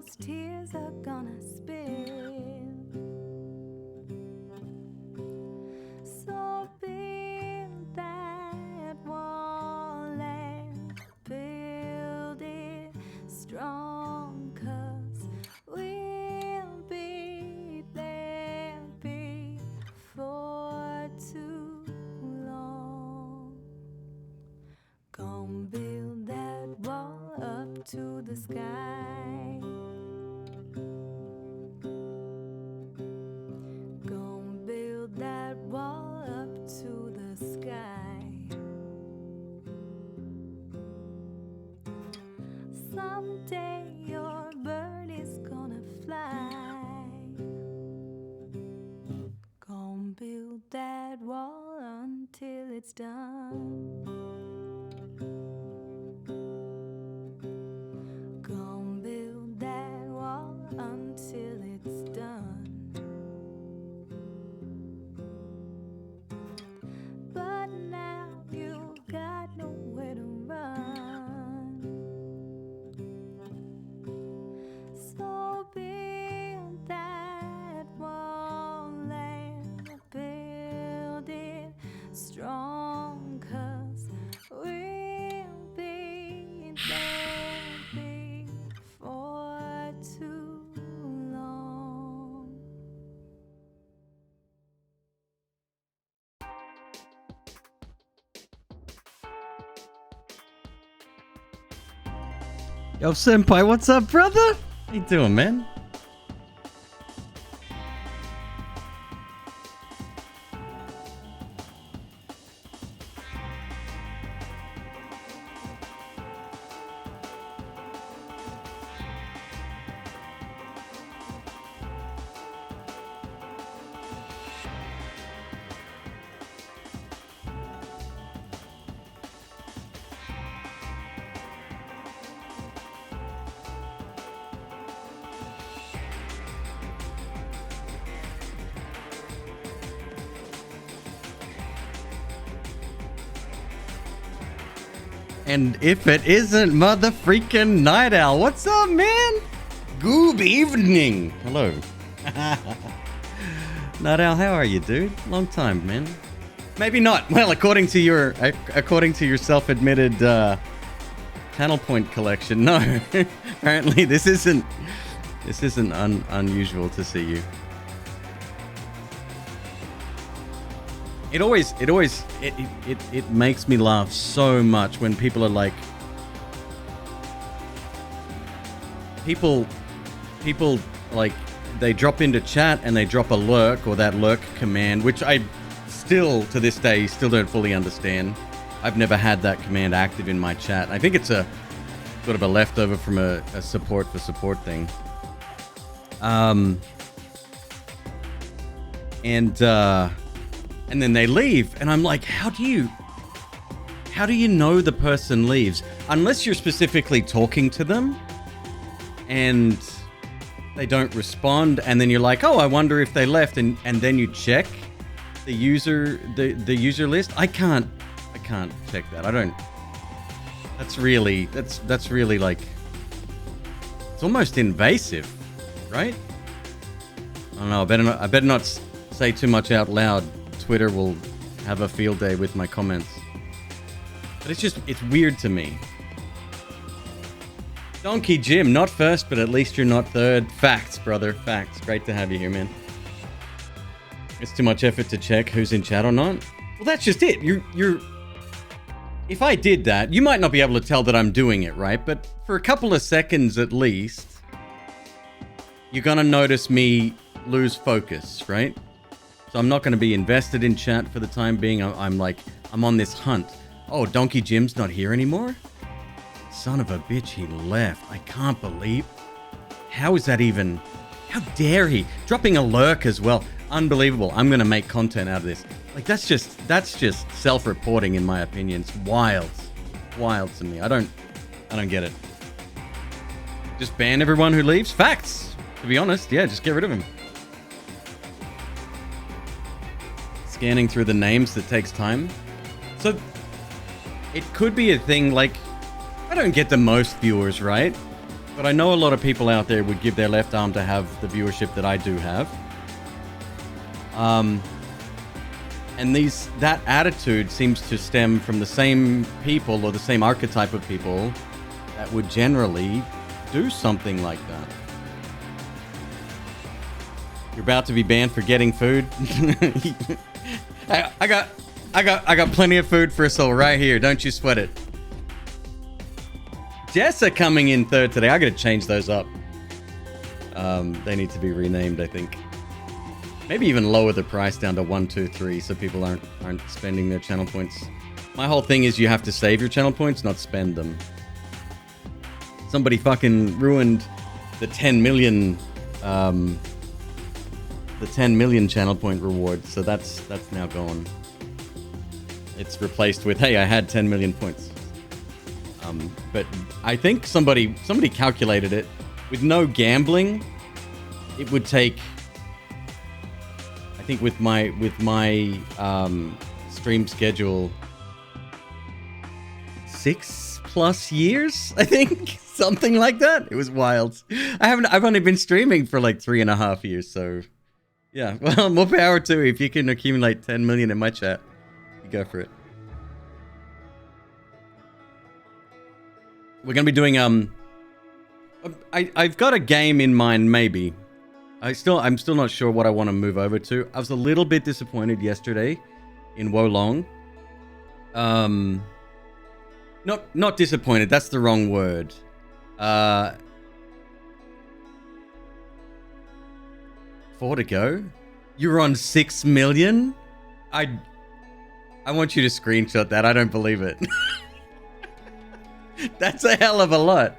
those tears are gonna spill. So build that wall and build it strong, 'cause we'll be there before too long. Gonna build that wall up to the sky. Gonna build that wall up to the sky. Someday your bird is gonna fly. Gonna build that wall until it's done. Gonna build that wall until it's done. But now you got nowhere to run. So build that wall and build it strong, 'cause we'll be there before too long. Yo, Senpai, what's up, brother? How you doing, man? And if it isn't Mother Freaking Night Owl, what's up, man? Good evening. Hello. Night Owl, how are you, dude? Long time, man. Maybe not. Well, according to your self-admitted channel point collection, no. Apparently, this isn't unusual to see you. It makes me laugh so much when people are like, people like, they drop into chat and they drop a lurk or that lurk command, which I still to this day still don't fully understand. I've never had that command active in my chat. I think it's a sort of a leftover from a support for support thing. And then they leave, and I'm like, how do you know the person leaves? Unless you're specifically talking to them, and they don't respond, and then you're like, oh, I wonder if they left, and then you check the user list. I can't check that. I don't. That's really like, it's almost invasive, right? I don't know. I better not say too much out loud. Twitter will have a field day with my comments. But it's weird to me. Donkey Jim, not first, but at least you're not third. Facts, brother, facts. Great to have you here, man. It's too much effort to check who's in chat or not. Well, that's just it. You're. If I did that, you might not be able to tell that I'm doing it, right? But for a couple of seconds at least, you're gonna notice me lose focus, right? So I'm not going to be invested in chat for the time being. I'm on this hunt. Oh, Donkey Jim's not here anymore? Son of a bitch, he left. I can't believe. How is that even? How dare he? Dropping a lurk as well. Unbelievable. I'm going to make content out of this. Like, that's just self-reporting, in my opinion. It's wild. Wild to me. I don't get it. Just ban everyone who leaves? Facts. To be honest, yeah, just get rid of him. Scanning through the names that takes time. So it could be a thing like, I don't get the most viewers, right? But I know a lot of people out there would give their left arm to have the viewership that I do have. And that attitude seems to stem from the same people or the same archetype of people that would generally do something like that. You're about to be banned for getting food. I got plenty of food for us all right here. Don't you sweat it. Jessa coming in third today. I gotta change those up. They need to be renamed, I think. Maybe even lower the price down to 1, 2, 3 so people aren't spending their channel points. My whole thing is you have to save your channel points, not spend them. Somebody fucking ruined the 10 million channel point reward, so that's now gone. It's replaced with, hey, I had 10 million points. But I think somebody calculated it. With no gambling, it would take, I think with my stream schedule, 6+ years, I think. Something like that. It was wild. I've only been streaming for like 3.5 years, so yeah. Well, more power to you. If you can accumulate 10 million in my chat, you go for it. We're gonna be doing I've got a game in mind, maybe. I'm still not sure what I want to move over to. I was a little bit disappointed yesterday in Wolong. Not disappointed, that's the wrong word. 4 to go? You're on 6 million? I want you to screenshot that. I don't believe it. That's a hell of a lot.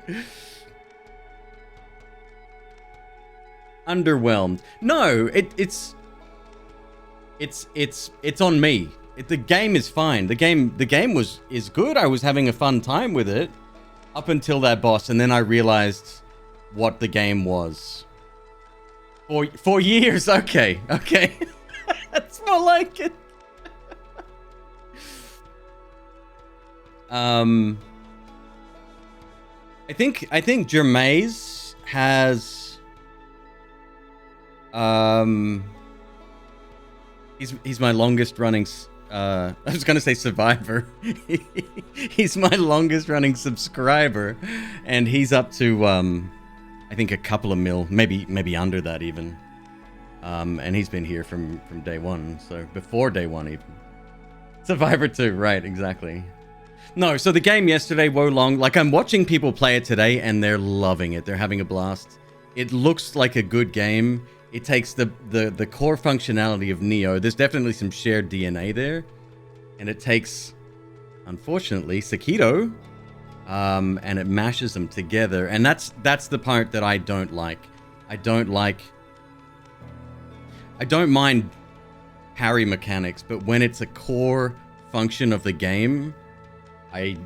Underwhelmed. No, it's on me. The game is fine. The game is good. I was having a fun time with it up until that boss, and then I realized what the game was. 4 years. Okay. That's more like it. I think Germais has he's my longest running I was gonna say survivor. He's my longest running subscriber, and he's up to I think a couple of mil, maybe under that even. And he's been here from day one, so before day one even. Survivor 2, right, exactly. No, so the game yesterday, Wolong, like I'm watching people play it today and they're loving it. They're having a blast. It looks like a good game. It takes the core functionality of Neo. There's definitely some shared DNA there. And it takes, unfortunately, Sakito, and it mashes them together. And that's the part that I don't like. I don't mind parry mechanics, but when it's a core function of the game, I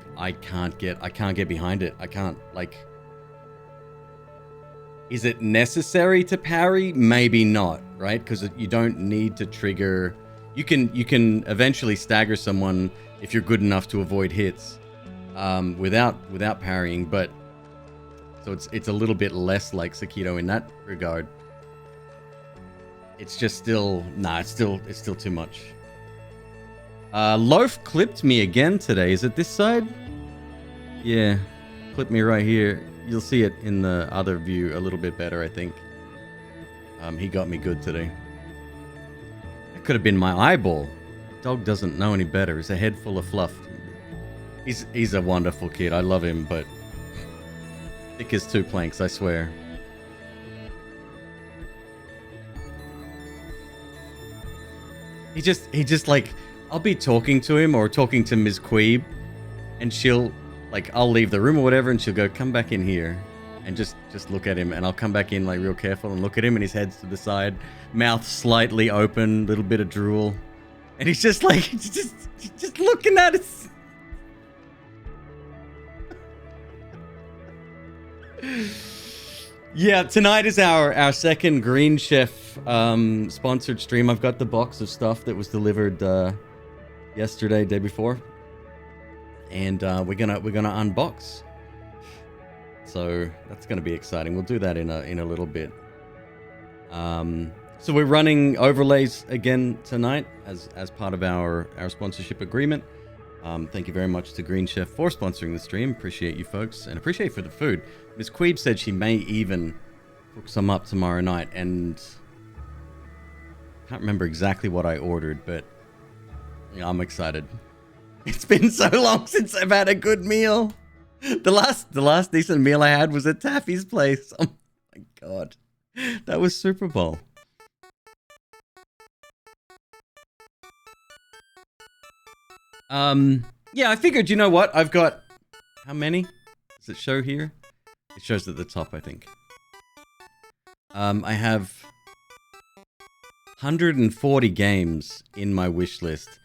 can't get behind it. I can't, like, is it necessary to parry? Maybe not, right? Because you don't need to trigger. You can eventually stagger someone if you're good enough to avoid hits without parrying, but so it's a little bit less like Sakito in that regard. It's just still it's still too much. Loaf clipped me again today. Is it this side? Yeah, clipped me right here. You'll see it in the other view a little bit better, I think. He got me good today. It could have been my eyeball. Dog doesn't know any better. He's a head full of fluff. He's a wonderful kid. I love him, but thick as 2 planks, I swear. He just like, I'll be talking to him or talking to Ms. McQueeb, and she'll, like, I'll leave the room or whatever, and she'll go, come back in here, and just look at him, and I'll come back in, like, real careful and look at him, and his head's to the side, mouth slightly open, little bit of drool, and he's just like, just looking at us. Yeah, tonight is our second Green Chef sponsored stream. I've got the box of stuff that was delivered yesterday, day before, and we're gonna unbox. So that's going to be exciting. We'll do that in a little bit. So we're running overlays again tonight as part of our sponsorship agreement. Thank you very much to Green Chef for sponsoring the stream. Appreciate you folks, and appreciate for the food. McQueeb said she may even cook some up tomorrow night, and can't remember exactly what I ordered, but yeah, I'm excited. It's been so long since I've had a good meal. The last decent meal I had was at Taffy's place. Oh my god, that was Super Bowl. Yeah, I figured, you know what? I've got, how many? Does it show here? It shows at the top, I think. I have 140 games in my wish list.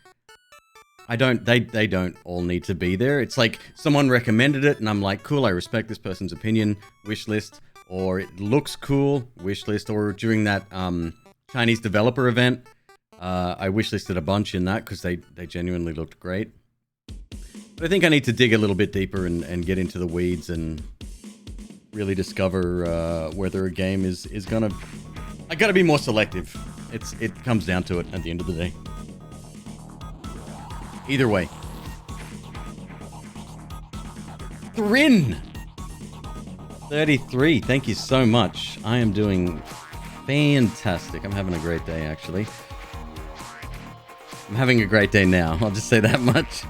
They don't all need to be there. It's like someone recommended it and I'm like, cool, I respect this person's opinion, wish list, or it looks cool, wish list, or during that Chinese developer event, I wishlisted a bunch in that because they genuinely looked great. But I think I need to dig a little bit deeper and get into the weeds and really discover whether a game is gonna... I gotta be more selective. It comes down to it at the end of the day. Either way. Thrin! 33, thank you so much. I am doing fantastic. I'm having a great day, actually. I'm having a great day now. I'll just say that much.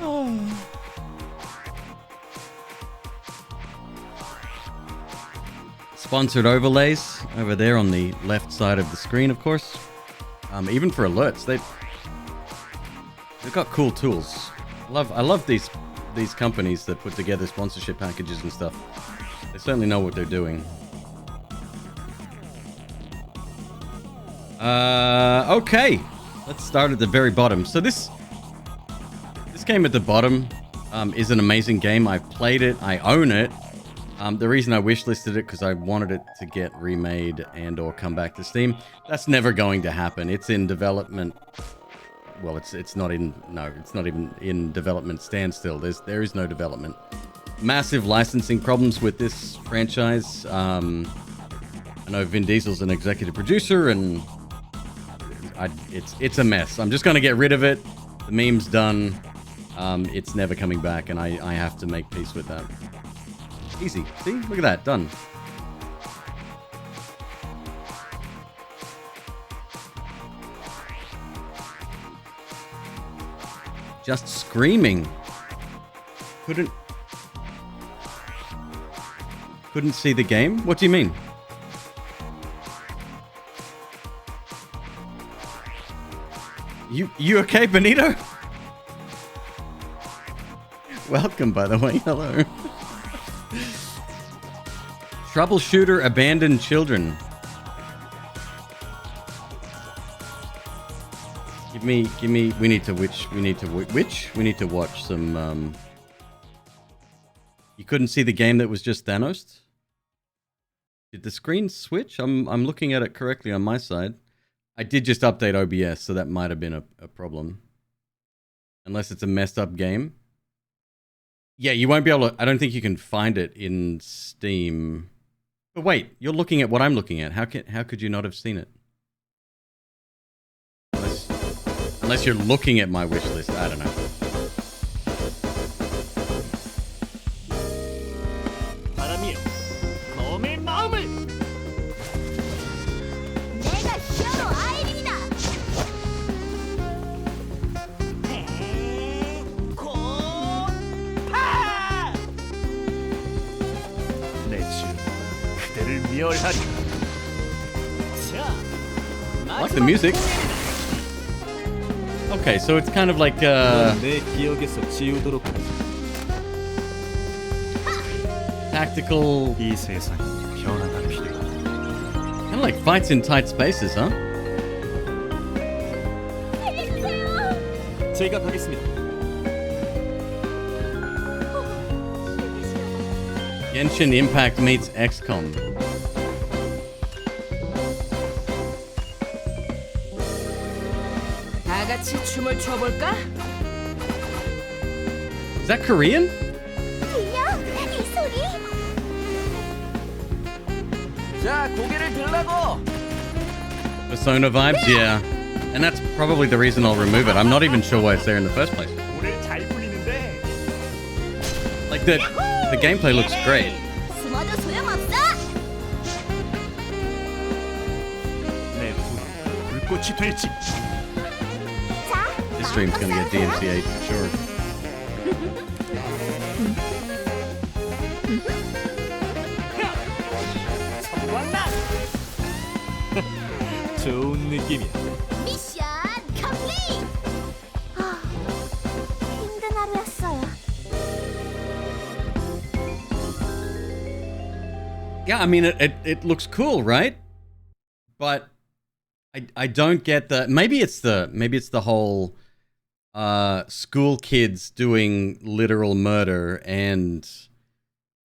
Oh. Sponsored overlays over there on the left side of the screen, of course. Even for alerts, they've got cool tools. I love these companies that put together sponsorship packages and stuff. They certainly know what they're doing. Okay. Let's start at the very bottom. So this game at the bottom is an amazing game. I've played it. I own it. The reason I wishlisted it because I wanted it to get remade and or come back to Steam. That's never going to happen. It's in development. Well, it's not in. No, it's not even in development standstill. There is no development. Massive licensing problems with this franchise. I know Vin Diesel's an executive producer, and it's a mess. I'm just going to get rid of it. The meme's done. It's never coming back, and I have to make peace with that. Easy. See? Look at that. Done. Just screaming. Couldn't see the game? What do you mean? You okay, Benito? Welcome, by the way. Hello. Troubleshooter abandoned children. Give me, we need to watch some, You couldn't see the game that was just Thanos? Did the screen switch? I'm looking at it correctly on my side. I did just update OBS, so that might have been a problem. Unless it's a messed up game. Yeah, you won't be able to... I don't think you can find it in Steam. But wait, you're looking at what I'm looking at. How could you not have seen it? Unless you're looking at my wish list. I don't know. I like the music. Okay, so it's kind of like tactical, kind of like fights in tight spaces, huh? Genshin Impact meets XCOM. Is that Korean? 들려? 이 소리? 자, 고개를 들라고. Persona vibes, yeah. And that's probably the reason I'll remove it. I'm not even sure why it's there in the first place. 오늘 잘 풀리는데. Like the gameplay looks great. 숨어도 소용없어. 내 불 불꽃이 될지. 자, This stream's gonna get DMCA for sure. 성광나. 좋은 느낌이야. 미션 컴플릿. 힘든 하루였어요. Yeah, I mean it looks cool, right? But I don't get the maybe it's the whole school kids doing literal murder and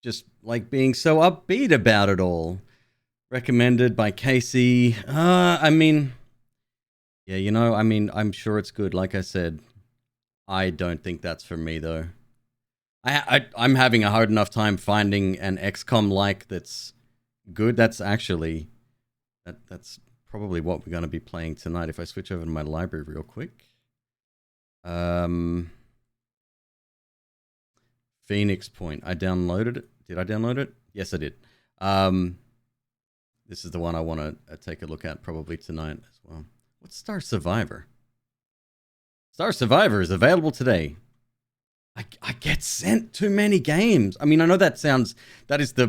just like being so upbeat about it all. Recommended by Casey. I mean, yeah, you know, I mean, I'm sure it's good. Like I said, I don't think that's for me though. I'm having a hard enough time finding an XCOM like that's good. That's actually that's probably what we're going to be playing tonight. If I switch over to my library real quick. Phoenix Point. I downloaded it. Did I download it? Yes, I did. This is the one I want to take a look at probably tonight as well. What's Star Survivor? Star Survivor is available today. I get sent too many games. I mean, I know that is the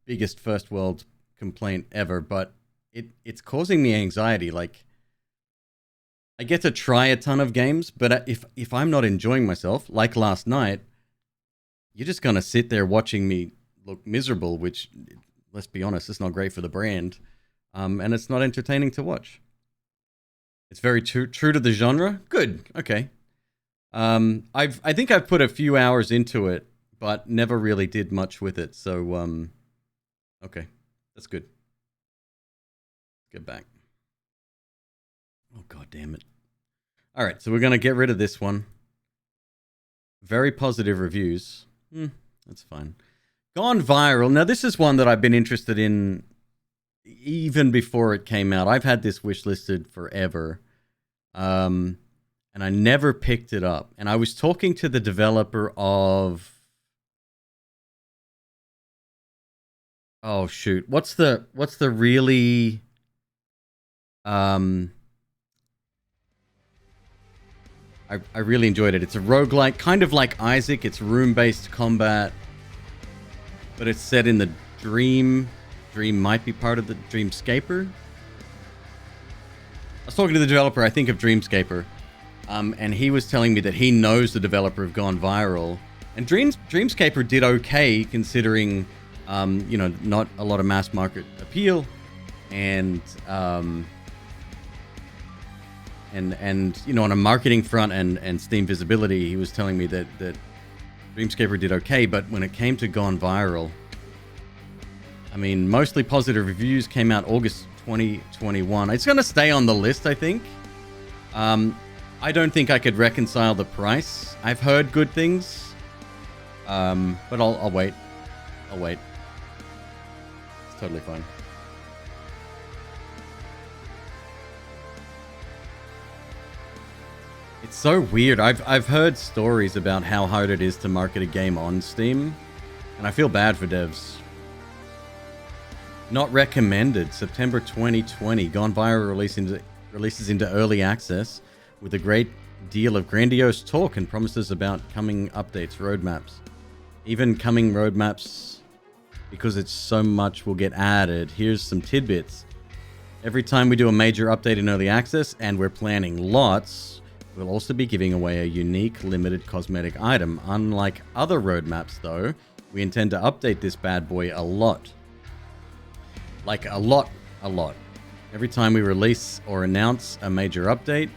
biggest first world complaint ever, but it's causing me anxiety. Like, I get to try a ton of games, but if I'm not enjoying myself, like last night, you're just gonna sit there watching me look miserable, which, let's be honest, it's not great for the brand, and it's not entertaining to watch. It's very true to the genre. Good, okay. I think I've put a few hours into it, but never really did much with it. So, okay, that's good. Get back. Oh, god damn it. All right, so we're going to get rid of this one. Very positive reviews. That's fine. Gone viral. Now, this is one that I've been interested in even before it came out. I've had this wishlisted forever. And I never picked it up. And I was talking to the developer of... Oh, shoot. What's the really... I really enjoyed it. It's a roguelike, kind of like Isaac. It's room-based combat, but it's set in the Dream. Dream might be part of the Dreamscaper. I was talking to the developer, I think, of Dreamscaper, and he was telling me that he knows the developer of Gone Viral, and Dreamscaper did okay considering, you know, not a lot of mass market appeal, and you know, on a marketing front and Steam visibility, he was telling me that Dreamscaper did okay, but when it came to Gone Viral, I mean, mostly positive reviews, came out August 2021. It's going to stay on the list, I think. I don't think I could reconcile the price. I've heard good things, but I'll wait. I'll wait. It's totally fine. It's so weird. I've heard stories about how hard it is to market a game on Steam, and I feel bad for devs. Not recommended. September 2020. Gone Viral releases into early access with a great deal of grandiose talk and promises about coming updates, roadmaps. Even coming roadmaps, because it's so much will get added. Here's some tidbits. Every time we do a major update in early access, and we're planning lots, we'll also be giving away a unique limited cosmetic item. Unlike other roadmaps though, we intend to update this bad boy a lot. Like a lot. Every time we release or announce a major update,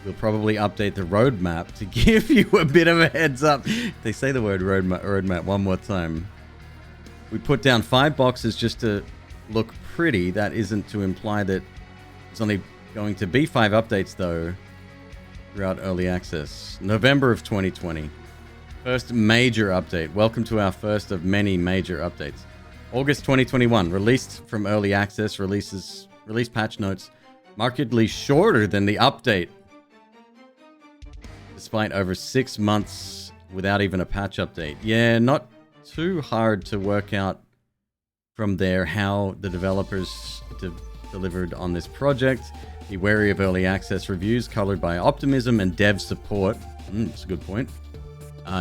we'll probably update the roadmap to give you a bit of a heads up. They say the word roadmap one more time. We put down 5 boxes just to look pretty. That isn't to imply that there's only going to be 5 updates though throughout early access. November of 2020. First major update. Welcome to our first of many major updates. August 2021, released from early access, release patch notes markedly shorter than the update. Despite over 6 months without even a patch update. Yeah, not too hard to work out from there how the developers delivered on this project. Be wary of early access reviews colored by optimism and dev support. That's a good point.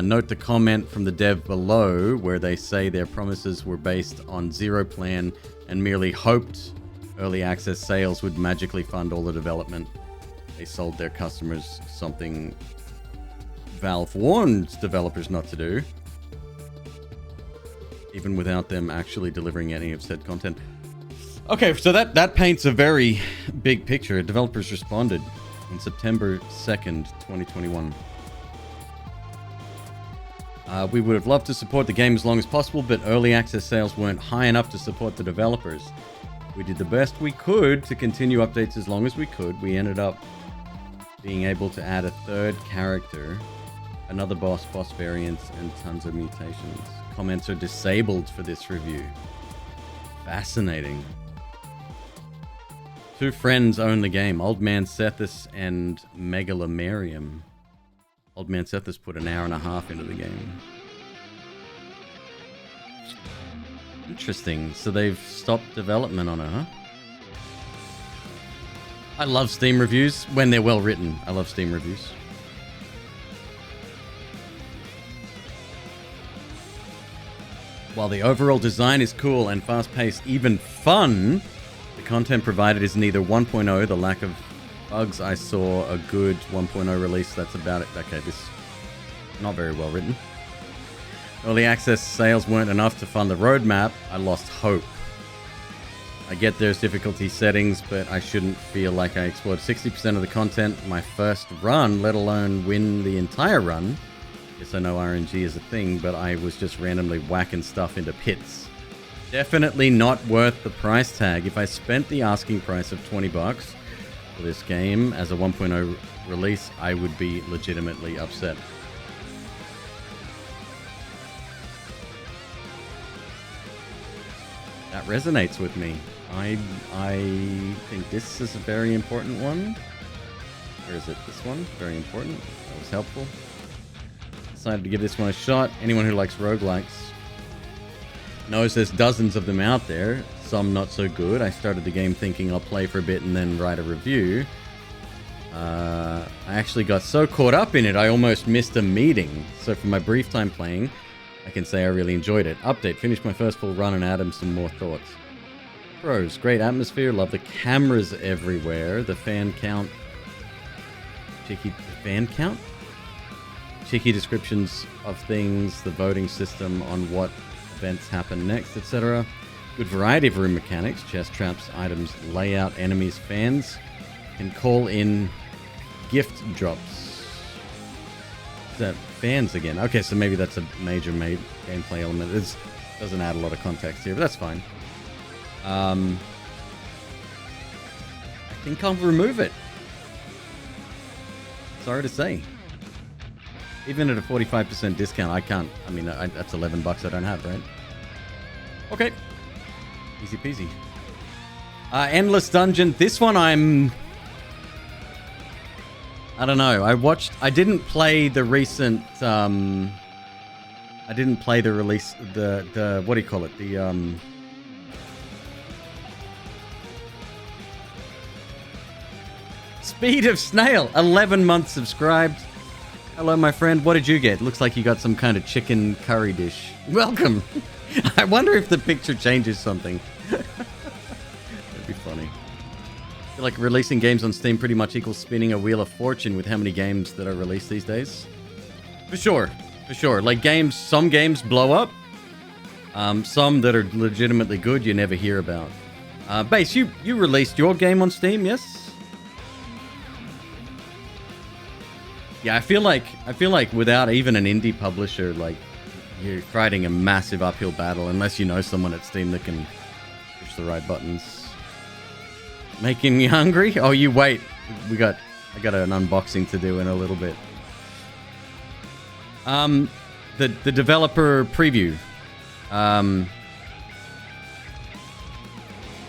Note the comment from the dev below where they say their promises were based on zero plan and merely hoped early access sales would magically fund all the development. They sold their customers something Valve warned developers not to do, even without them actually delivering any of said content. Okay, so that paints a very big picture. Developers responded on September 2nd, 2021. We would have loved to support the game as long as possible, but early access sales weren't high enough to support the developers. We did the best we could to continue updates as long as we could. We ended up being able to add a third character, another boss variants, and tons of mutations. Comments are disabled for this review. Fascinating. 2 friends own the game, Old Man Sethus and Megalomerium. Old Man Sethus put an hour and a half into the game. Interesting. So they've stopped development on it, huh? I love Steam reviews when they're well written. I love Steam reviews. While the overall design is cool and fast-paced, even fun, the content provided is neither 1.0, the lack of bugs I saw, a good 1.0 release, that's about it. Okay, this is not very well written. Early access sales weren't enough to fund the roadmap. I lost hope. I get there's difficulty settings, but I shouldn't feel like I explored 60% of the content my first run, let alone win the entire run. Yes, I know RNG is a thing, but I was just randomly whacking stuff into pits. Definitely not worth the price tag. If I spent the asking price of $20 for this game as a 1.0 release, I would be legitimately upset. That resonates with me. I think this is a very important one. Or is it this one? Very important. That was helpful. Decided to give this one a shot. Anyone who likes roguelikes knows there's dozens of them out there. Some not so good. I started the game thinking I'll play for a bit and then write a review. I actually got so caught up in it I almost missed a meeting. So for my brief time playing, I can say I really enjoyed it. Update, finished my first full run and added some more thoughts. Pros, great atmosphere, love the cameras everywhere, the fan count. Cheeky descriptions of things, the voting system on what events happen next, etc. Good variety of room mechanics, chest traps, items, layout, enemies, fans. Can call in gift drops. Is that fans again? Okay, so maybe that's a major gameplay element. It doesn't add a lot of context here, but that's fine. I think I'll remove it. Sorry to say. Even at a 45% discount, I can't. I mean, that's $11 I don't have, right? Okay. Easy peasy. Endless Dungeon. This one I don't know. I didn't play the recent, I didn't play the release, the what do you call it? The, Speed of Snail, 11 months subscribed. Hello, my friend. What did you get? Looks like you got some kind of chicken curry dish. Welcome. I wonder if the picture changes something. That'd be funny. I feel like releasing games on Steam pretty much equals spinning a wheel of fortune with how many games that are released these days. For sure. For sure. Like some games blow up. Some that are legitimately good you never hear about. Base, you released your game on Steam, yes? Yeah, I feel like without even an indie publisher, like, you're fighting a massive uphill battle unless you know someone at Steam that can push the right buttons. Making me hungry? Oh, you wait. I got an unboxing to do in a little bit. the developer preview.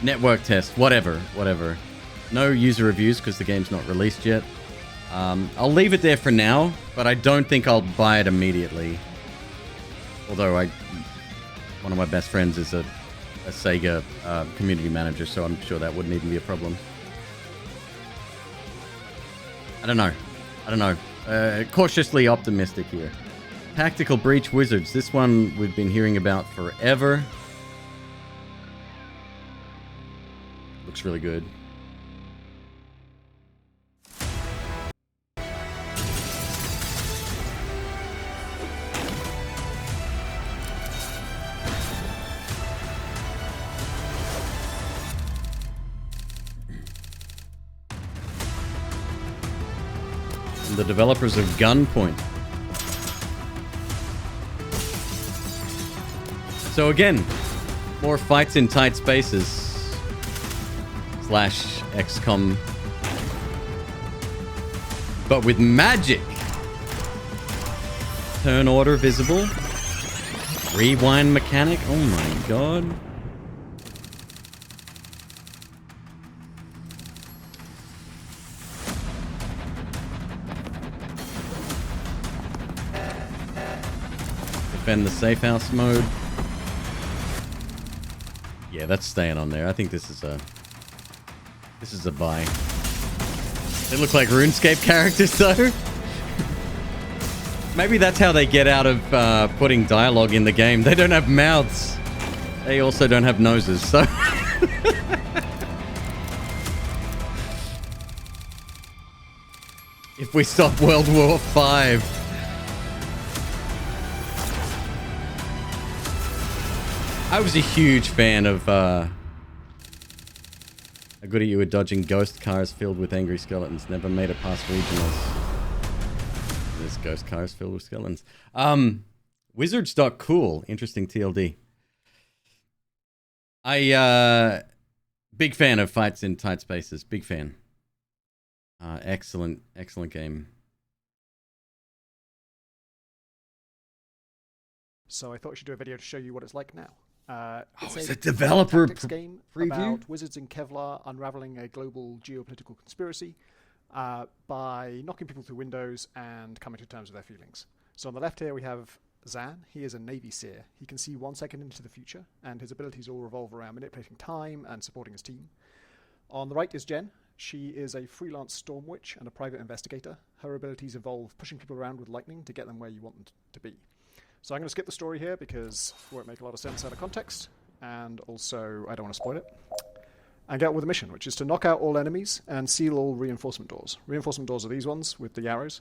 Network test, whatever. No user reviews because the game's not released yet. I'll leave it there for now, but I don't think I'll buy it immediately. Although one of my best friends is a Sega community manager, so I'm sure that wouldn't even be a problem. I don't know. Cautiously optimistic here. Tactical Breach Wizards. This one we've been hearing about forever. Looks really good. And the developers of Gunpoint. So again, more fights in tight spaces. / XCOM, but with magic. Turn order visible. Rewind mechanic. Oh my god. Defend the safe house mode. Yeah, that's staying on there. I think this is a buy. They look like RuneScape characters, though. Maybe that's how they get out of putting dialogue in the game. They don't have mouths. They also don't have noses, so... If we stop World War V... I was a huge fan of... How good at you at dodging ghost cars filled with angry skeletons. Never made it past regionals. There's ghost cars filled with skeletons. Wizards.cool. Interesting TLD. Big fan of fights in tight spaces. Big fan. Excellent game. So I thought I should do a video to show you what it's like now. It's a developer game preview about wizards in Kevlar unraveling a global geopolitical conspiracy by knocking people through windows and coming to terms with their feelings. So on the left here we have Zan. He is a Navy Seer. He can see 1 second into the future, and his abilities all revolve around manipulating time and supporting his team. On the right is Jen. She is a freelance storm witch and a private investigator. Her abilities involve pushing people around with lightning to get them where you want them to be. So I'm going to skip the story here because it won't make a lot of sense out of context, and also I don't want to spoil it. And get on with the mission, which is to knock out all enemies and seal all reinforcement doors. Reinforcement doors are these ones with the arrows.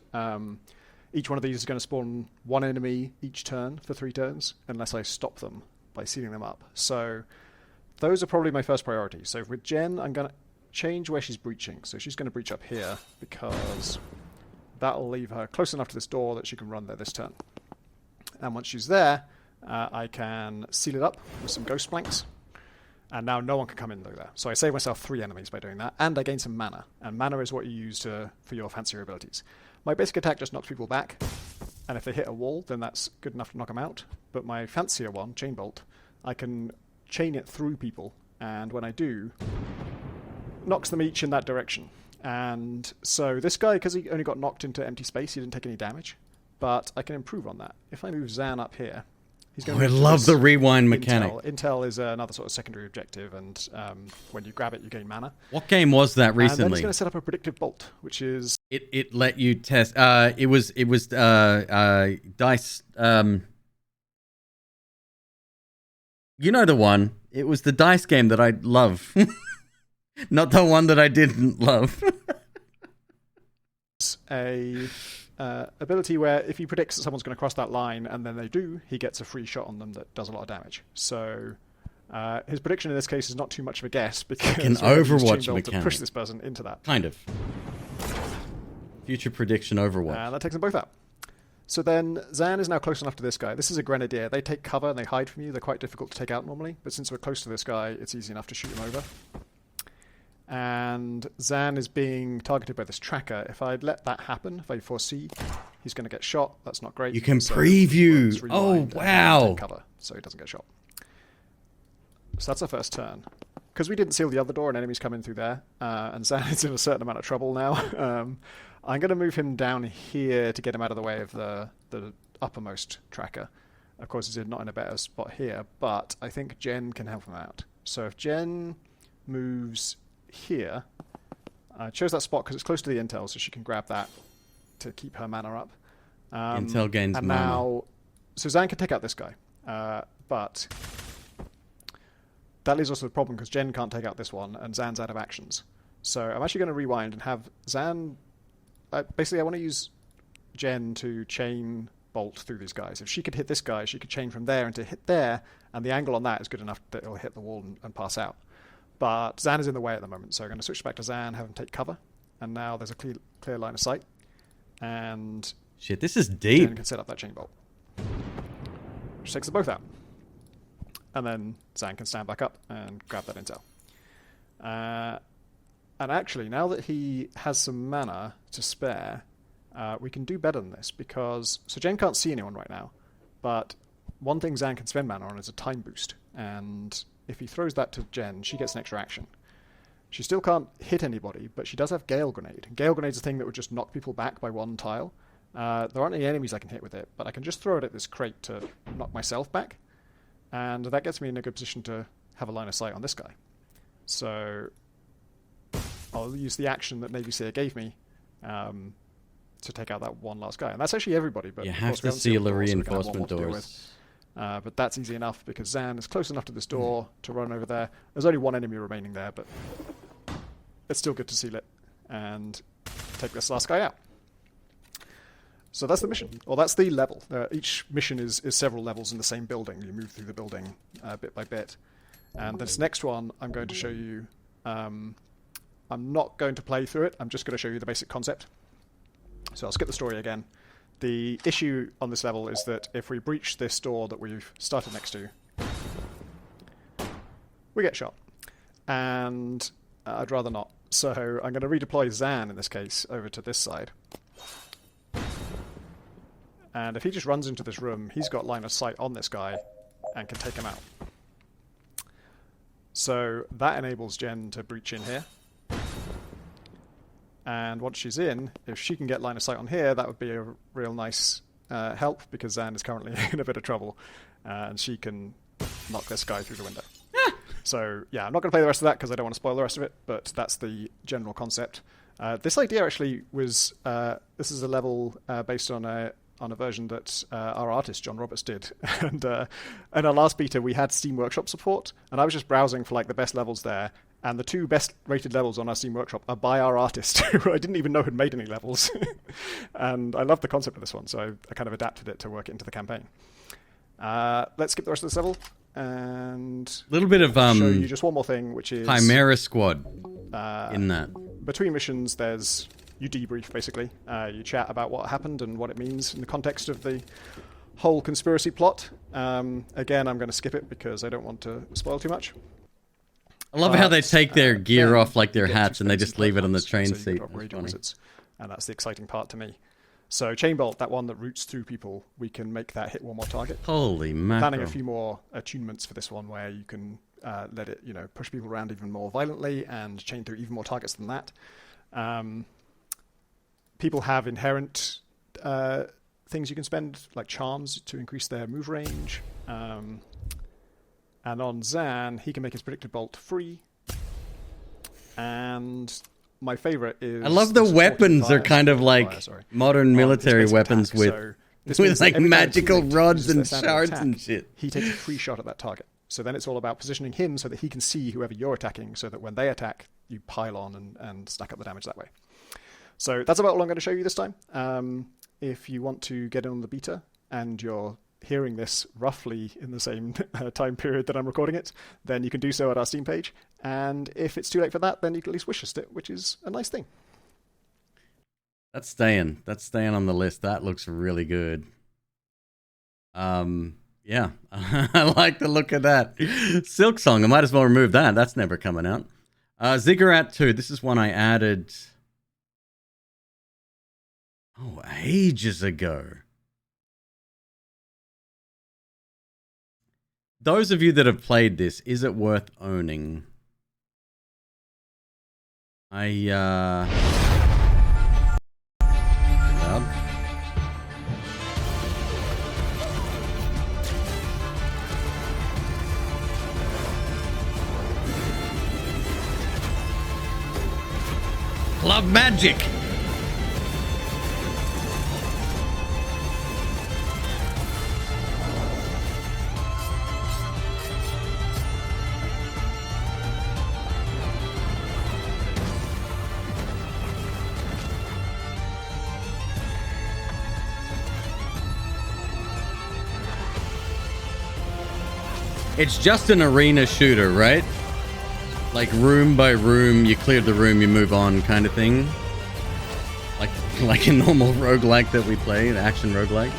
Each one of these is going to spawn one enemy each turn for 3 turns, unless I stop them by sealing them up. So those are probably my first priority. So with Jen, I'm going to change where she's breaching. So she's going to breach up here because that'll leave her close enough to this door that she can run there this turn. And once she's there, I can seal it up with some ghost planks. And now no one can come in through there. So I save myself 3 enemies by doing that. And I gain some mana. And mana is what you use for your fancier abilities. My basic attack just knocks people back. And if they hit a wall, then that's good enough to knock them out. But my fancier one, Chain Bolt, I can chain it through people. And when I do, knocks them each in that direction. And so this guy, because he only got knocked into empty space, he didn't take any damage. But I can improve on that. If I move Zan up here, he's going to... I love the rewind mechanic. Intel is another sort of secondary objective, and when you grab it, you gain mana. What game was that recently? And then he's going to set up a predictive bolt, which is... It let you test... it was dice... you know the one. It was the dice game that I love. Not the one that I didn't love. a... ability where if he predicts that someone's going to cross that line and then they do, he gets a free shot on them that does a lot of damage. So his prediction in this case is not too much of a guess because an Overwatch to mechanic. push this person into that. Kind of. Future prediction Overwatch. And that takes them both out. So then Zan is now close enough to this guy. This is a grenadier. They take cover and they hide from you. They're quite difficult to take out normally, but since we're close to this guy, it's easy enough to shoot him over. And Zan is being targeted by this tracker. If I let that happen, if I foresee, He's going to get shot. That's not great. You can So preview. let's rewind Oh, and wow. take cover so he doesn't get shot. So that's our first turn. Because we didn't seal the other door and enemies come in through there, and Zan is in a certain amount of trouble now, I'm going to move him down here to get him out of the way of the uppermost tracker. Of course, he's not in a better spot here, but I think Jen can help him out. So if Jen moves here, I chose that spot because it's close to the intel, so she can grab that to keep her mana up. Intel gains and mana. now, so Zan can take out this guy, but that leaves us with a problem because Jen can't take out this one, and Zan's out of actions. So I'm actually going to rewind and have Zan... basically, I want to use Jen to chain bolt through these guys. If she could hit this guy, she could chain from there into hit there, and the angle on that is good enough that it'll hit the wall and pass out. But Zan is in the way at the moment, so I'm going to switch back to Zan, have him take cover, and now there's a clear line of sight. And Shit, this is Jen deep. can set up that chain bolt, which takes them both out. And then Zan can stand back up and grab that intel. And actually, now that he has some mana to spare, we can do better than this because... So Jen can't see anyone right now, but one thing Zan can spend mana on is a time boost. And if he throws that to Jen, she gets an extra action. She still can't hit anybody, but she does have Gale Grenade. Gale Grenade's a thing that would just knock people back by one tile. There aren't any enemies I can hit with it, but I can just throw it at this crate to knock myself back. And that gets me in a good position to have a line of sight on this guy. So I'll use the action that Navy Seer gave me to take out that one last guy. And that's actually everybody. But You of have course we to haven't seal sealed the door, so we can have one reinforcement more to deal with. doors. But that's easy enough because Zan is close enough to this door to run over there. There's only one enemy remaining there, but it's still good to seal it and take this last guy out. So that's the mission, or that's the level. Each mission is several levels in the same building. You move through the building bit by bit. And this next one, I'm going to show you... I'm not going to play through it. I'm just going to show you the basic concept. So I'll skip the story again. The issue on this level is that if we breach this door that we've started next to, we get shot. And I'd rather not. So I'm going to redeploy Zan, in this case, over to this side. And if he just runs into this room, he's got line of sight on this guy and can take him out. So that enables Jen to breach in here. And once she's in, if she can get line of sight on here, that would be a real nice help because Zan is currently in a bit of trouble. And she can knock this guy through the window. So yeah, I'm not going to play the rest of that because I don't want to spoil the rest of it, but that's the general concept. This idea actually was, this is a level based on a version that our artist John Roberts did, and in our last beta we had Steam Workshop support, and I was just browsing for like the best levels there, and the two best rated levels on our Steam Workshop are by our artist, who I didn't even know had made any levels, and I loved the concept of this one, so I kind of adapted it to work it into the campaign. Let's skip the rest of this level and A little bit of show you just one more thing, which is Chimera Squad in that. between missions. You debrief, basically. You chat about what happened and what it means in the context of the whole conspiracy plot. Again, I'm going to skip it because I don't want to spoil too much. I love how they take their gear then off like their you get hats and they two just leave it on the platforms, train so you seat. drop That's radio funny. wizards, and that's the exciting part to me. So Chainbolt, that one that roots through people, we can make that hit one more target. Holy Planning mackerel. a few more attunements for this one where you can let it, push people around even more violently and chain through even more targets than that. People have inherent things you can spend, like charms, to increase their move range. And on Zan, he can make his predicted bolt free. And my favorite is... I love the this weapons are fire- kind of like sorry. modern His military basic weapons attack. with, So this means with that like every time a magical teammate rods uses and their standard shards attack, and shit. he takes a free shot at that target. So then it's all about positioning him so that he can see whoever you're attacking, so that when they attack, you pile on and stack up the damage that way. So that's about all I'm going to show you this time. If you want to get in on the beta and you're hearing this roughly in the same time period that I'm recording it, then you can do so at our Steam page. And if it's too late for that, then you can at least wishlist it, which is a nice thing. That's staying on the list. That looks really good. Yeah, I like the look of that. Silk Song, I might as well remove that. That's never coming out. Ziggurat 2, this is one I added Oh, ages ago. Those of you that have played this, is it worth owning? Well, Club Magic. It's just an arena shooter, right? Like room by room, you clear the room, you move on kind of thing. Like a normal roguelike that we play, an action roguelike.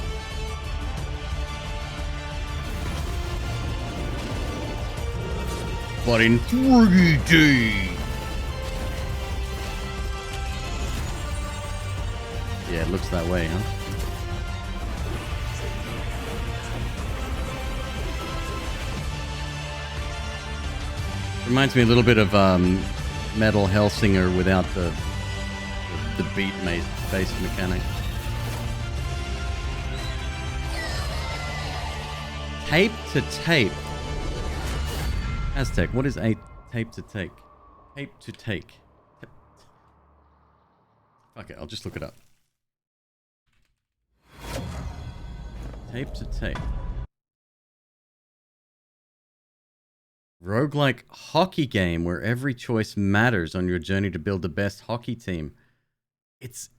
But in 3D. Yeah, it looks that way, huh? Reminds me a little bit of Metal Hellsinger without the beat-based mechanic. Tape to tape. Aztec, what is a tape to take? Tape to take. Okay, I'll just look it up. Tape to tape. Roguelike hockey game where every choice matters on your journey to build the best hockey team. It's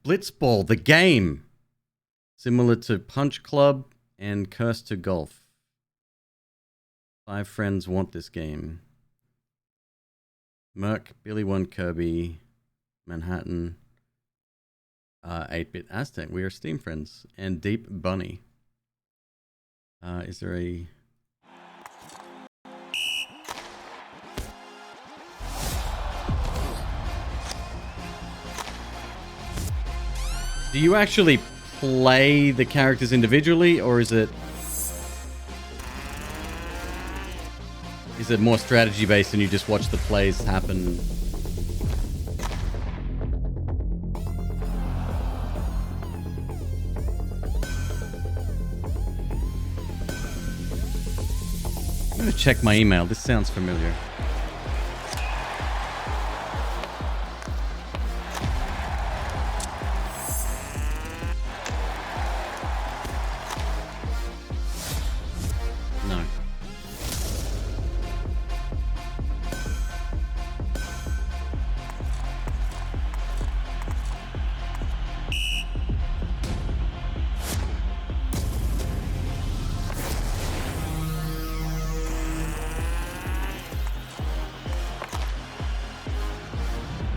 Blitzball, the game. Similar to Punch Club and Curse to Golf. 5 friends want this game. Merc, Billy One Kirby, Manhattan, 8-Bit Aztec. We are Steam friends. And Deep Bunny. Is there a... Do you actually play the characters individually, or is it more strategy based and you just watch the plays happen? I'm gonna check my email. This sounds familiar.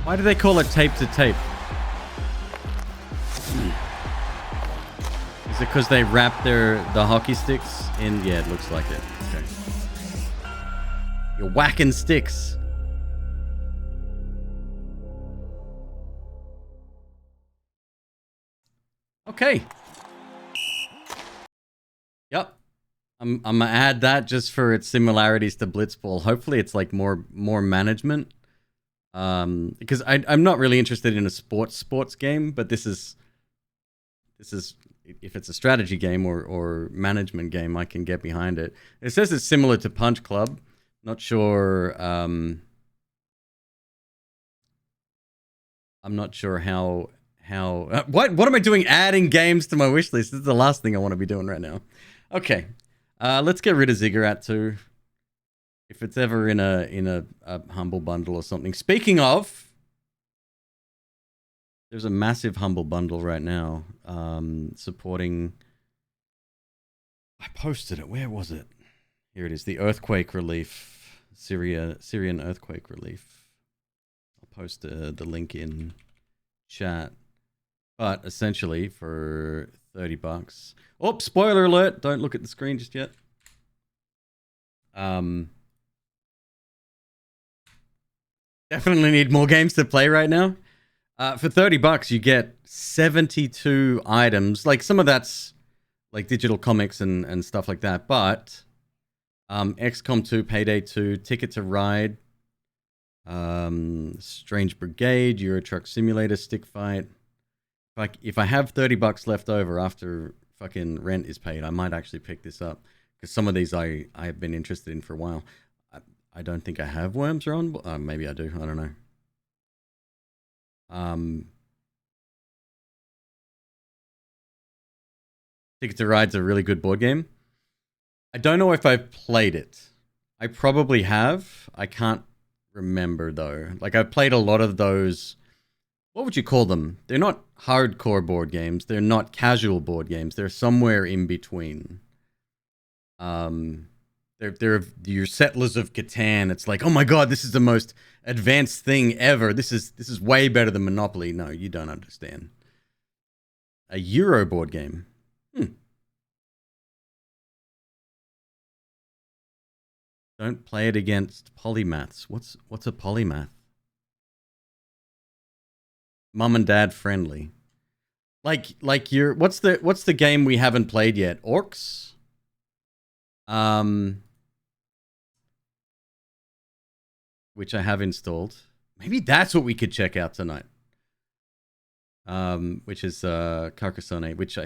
Why do they call it tape to tape? Is it because they wrap the hockey sticks in? Yeah, it looks like it. Okay. You're whacking sticks. Okay. Yep. I'm gonna add that just for its similarities to Blitzball. Hopefully it's like more management. Because I'm not really interested in a sports game, but this is if it's a strategy game or management game, I can get behind it. It says it's similar to Punch Club. Not sure. I'm not sure how. What am I doing? Adding games to my wish list. This is the last thing I want to be doing right now. Okay, let's get rid of Ziggurat too. If it's ever in a Humble Bundle or something. Speaking of, there's a massive Humble Bundle right now supporting... I posted it. Where was it? Here it is. The earthquake relief. Syrian earthquake relief. I'll post the link in chat. But essentially for $30. Oh, spoiler alert. Don't look at the screen just yet. Definitely need more games to play right now. For $30, you get 72 items. Like some of that's like digital comics and stuff like that. But XCOM 2, Payday 2, Ticket to Ride, Strange Brigade, Euro Truck Simulator, Stick Fight. If I have $30 left over after fucking rent is paid, I might actually pick this up because some of these I have been interested in for a while. I don't think I have Worms are on. Maybe I do. I don't know. Ticket to Ride's a really good board game. I don't know if I've played it. I probably have. I can't remember though. Like I've played a lot of those. What would you call them? They're not hardcore board games. They're not casual board games. They're somewhere in between. They're your Settlers of Catan. It's like, oh my god, this is the most advanced thing ever. This is way better than Monopoly. No, you don't understand. A Euro board game. Don't play it against polymaths. What's a polymath? Mum and dad friendly. Like you're what's the game we haven't played yet? Orcs? Which I have installed. Maybe that's what we could check out tonight. Which is Carcassonne, which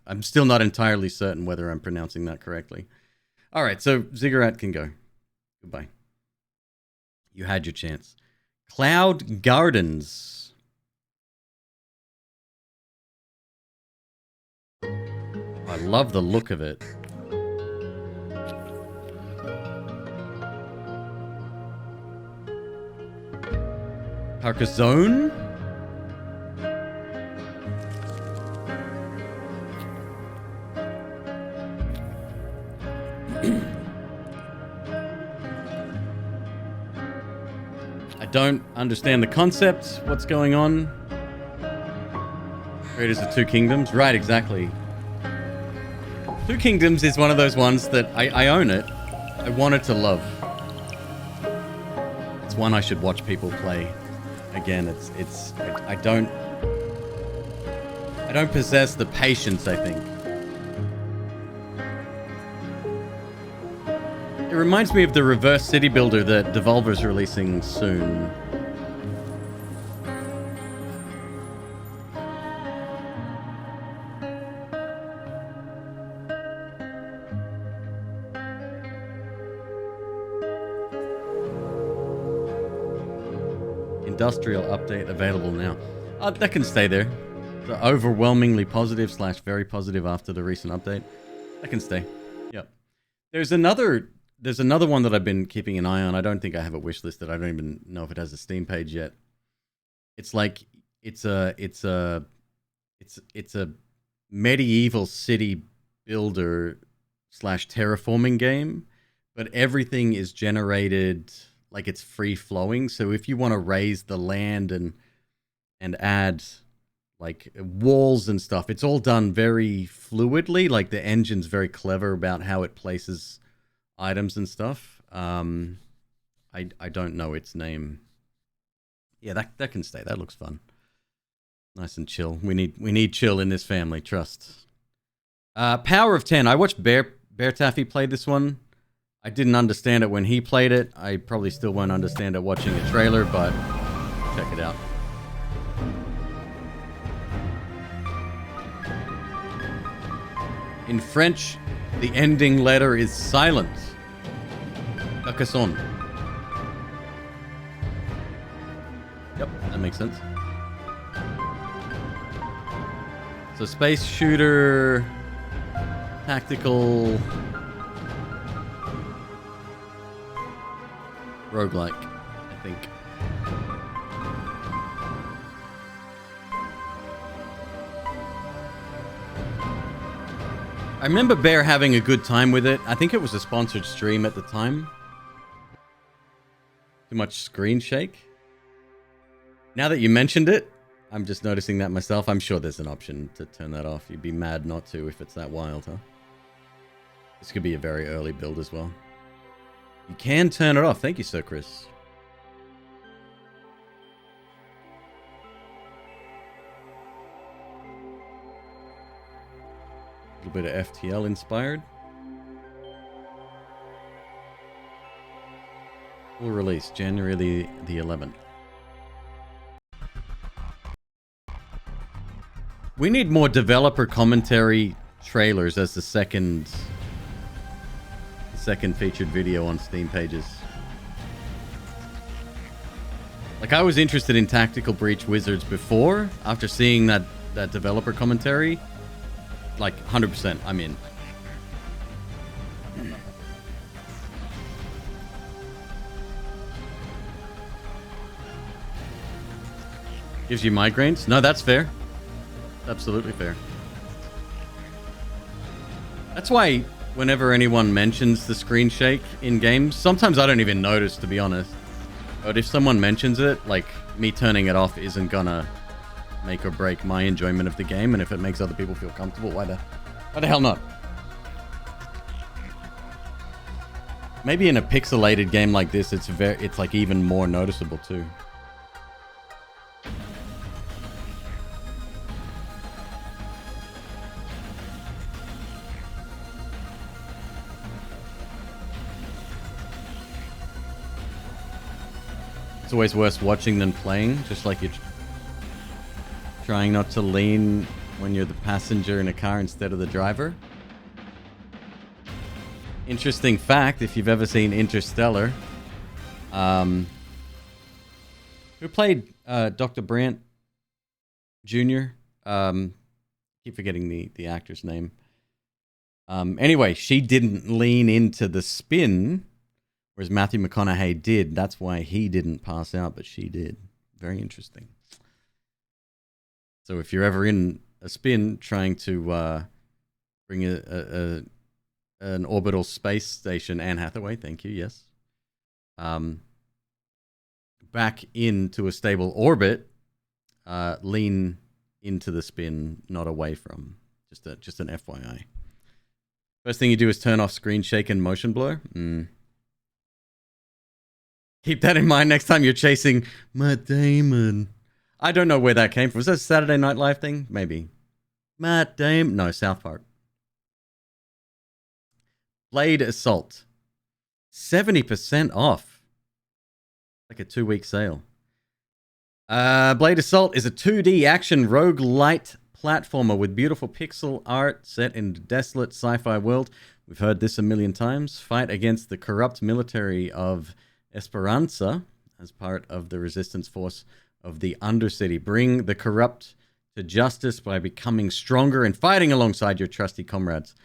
I'm still not entirely certain whether I'm pronouncing that correctly. All right, so Ziggurat can go. Goodbye. You had your chance. Cloud Gardens. I love the look of it. Carcassonne? I don't understand the concept. What's going on? Creators of Two Kingdoms? Right, exactly. Two Kingdoms is one of those ones that I own it. I want it to love. It's one I should watch people play. Again, I don't possess the patience, I think. It reminds me of the reverse city builder that Devolver's releasing soon. Industrial update available now. That can stay there. The overwhelmingly positive / very positive after the recent update. That can stay. Yep. There's another one that I've been keeping an eye on. I don't think I have it wishlisted. I don't even know if it has a Steam page yet. It's like it's a medieval city builder / terraforming game, but everything is generated like it's free flowing. So if you want to raise the land and add like walls and stuff, it's all done very fluidly. Like the engine's very clever about how it places items and stuff. I don't know its name. Yeah, that can stay. That looks fun. Nice and chill. We need chill in this family. Trust. Power of 10. I watched Bear Taffy play this one. I didn't understand it when he played it. I probably still won't understand it watching a trailer, but check it out. In French, the ending letter is silent. Carcassonne. Yep, that makes sense. So space shooter, tactical, roguelike, I think. I remember Bear having a good time with it. I think it was a sponsored stream at the time. Too much screen shake? Now that you mentioned it, I'm just noticing that myself. I'm sure there's an option to turn that off. You'd be mad not to if it's that wild, huh? This could be a very early build as well. You can turn it off. Thank you, Sir Chris. little bit of FTL inspired. Full release, January the 11th. We need more developer commentary trailers as the second featured video on Steam pages. Like, I was interested in Tactical Breach Wizards before. After seeing that developer commentary, like 100% I'm in. Gives you migraines? No, that's fair. Absolutely fair. That's why whenever anyone mentions the screen shake in games, sometimes I don't even notice, to be honest. But if someone mentions it, like, me turning it off isn't gonna make or break my enjoyment of the game, and if it makes other people feel comfortable, why the hell not? Maybe in a pixelated game like this, it's like even more noticeable too. It's always worse watching than playing, just like you're trying not to lean when you're the passenger in a car instead of the driver. Interesting fact, if you've ever seen Interstellar, who played Dr. Brandt Jr.? Keep forgetting the actor's name. Anyway, she didn't lean into the spin, whereas Matthew McConaughey did. That's why he didn't pass out, but she did. Very interesting. So if you're ever in a spin trying to bring an orbital space station, Anne Hathaway, thank you, yes, back into a stable orbit, lean into the spin, not away from. Just an FYI. First thing you do is turn off screen shake and motion blur. Keep that in mind next time you're chasing Matt Damon. I don't know where that came from. Was that a Saturday Night Live thing? Maybe. Matt Damon. No, South Park. Blade Assault. 70% off. Like a 2-week sale. Blade Assault is a 2D action roguelite platformer with beautiful pixel art set in a desolate sci-fi world. We've heard this a million times. Fight against the corrupt military of Esperanza as part of the resistance force of the Undercity. Bring the corrupt to justice by becoming stronger and fighting alongside your trusty comrades.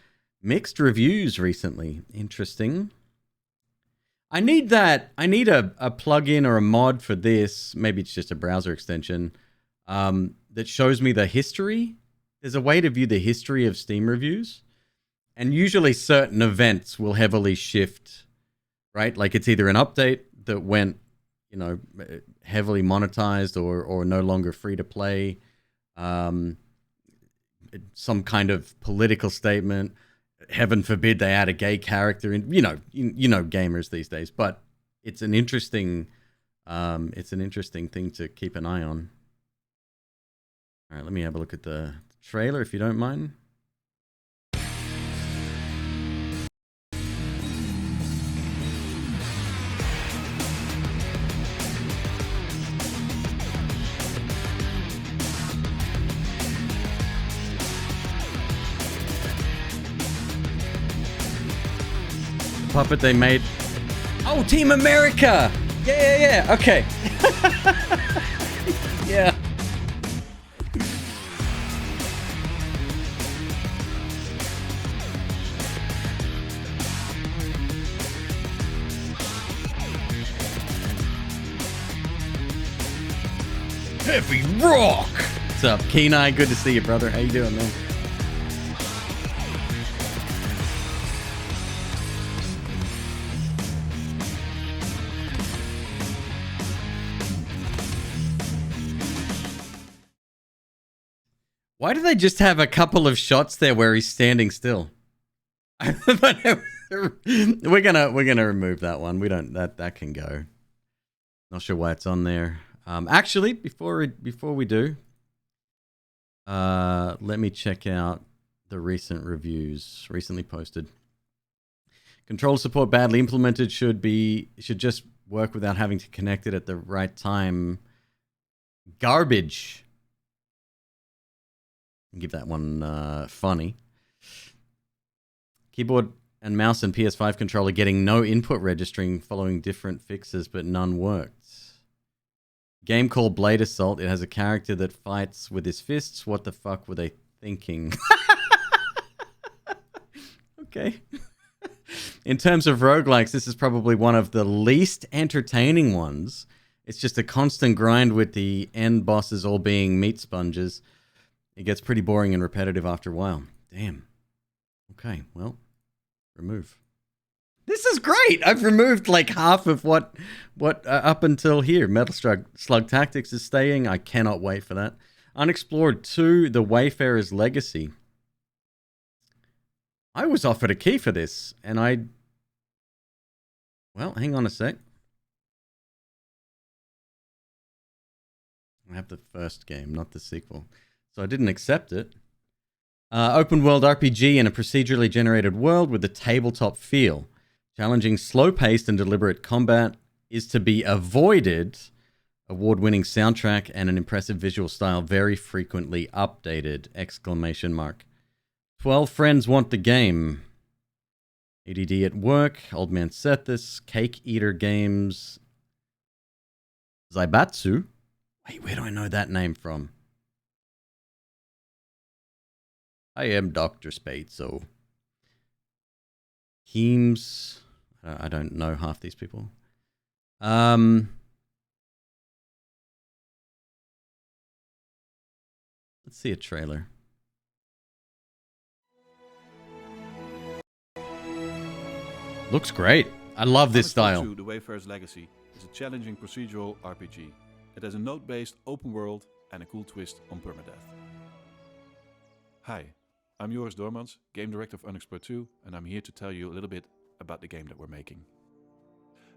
Mixed reviews recently. Interesting. I need a plugin or a mod for this. Maybe it's just a browser extension that shows me the history. There's a way to view the history of Steam reviews. And usually certain events will heavily shift, right? Like it's either an update that went, heavily monetized or no longer free to play. Some kind of political statement. Heaven forbid they add a gay character in. You know gamers these days. But it's an interesting thing to keep an eye on. All right, let me have a look at the trailer if you don't mind. Puppet they made. Oh, Team America! Yeah. Okay. Yeah. Heavy rock! What's up, Kenai? Good to see you, brother. How you doing, man? Why do they just have a couple of shots there where he's standing still? We're gonna remove that one. We don't that can go. Not sure why it's on there. Actually, before we do, let me check out the recent reviews recently posted. Control support badly implemented should just work without having to connect it at the right time. Garbage. Give that one funny. Keyboard and mouse and PS5 controller getting no input registering following different fixes, but none worked. Game called Blade Assault. It has a character that fights with his fists. What the fuck were they thinking? Okay. In terms of roguelikes, this is probably one of the least entertaining ones. It's just a constant grind with the end bosses all being meat sponges. It gets pretty boring and repetitive after a while. Damn. Okay, well, remove. This is great. I've removed like half of what up until here. Metal Slug Tactics is staying. I cannot wait for that. Unexplored 2, The Wayfarer's Legacy. I was offered a key for this, and well, hang on a sec. I have the first game, not the sequel. So I didn't accept it. Open world RPG in a procedurally generated world with a tabletop feel. Challenging, slow-paced, and deliberate combat is to be avoided. Award-winning soundtrack and an impressive visual style, very frequently updated! 12 friends want the game. ADD at work. Old Man Sethis. Cake Eater Games. Zaibatsu. Wait, where do I know that name from? I am Dr. Spatzo. Heems. I don't know half these people. Let's see a trailer. Looks great. I love this style. The Wayfarer's Legacy is a challenging procedural RPG. It has a node-based open world and a cool twist on permadeath. Hi, I'm Joris Doormans, game director of Unexplored 2, and I'm here to tell you a little bit about the game that we're making.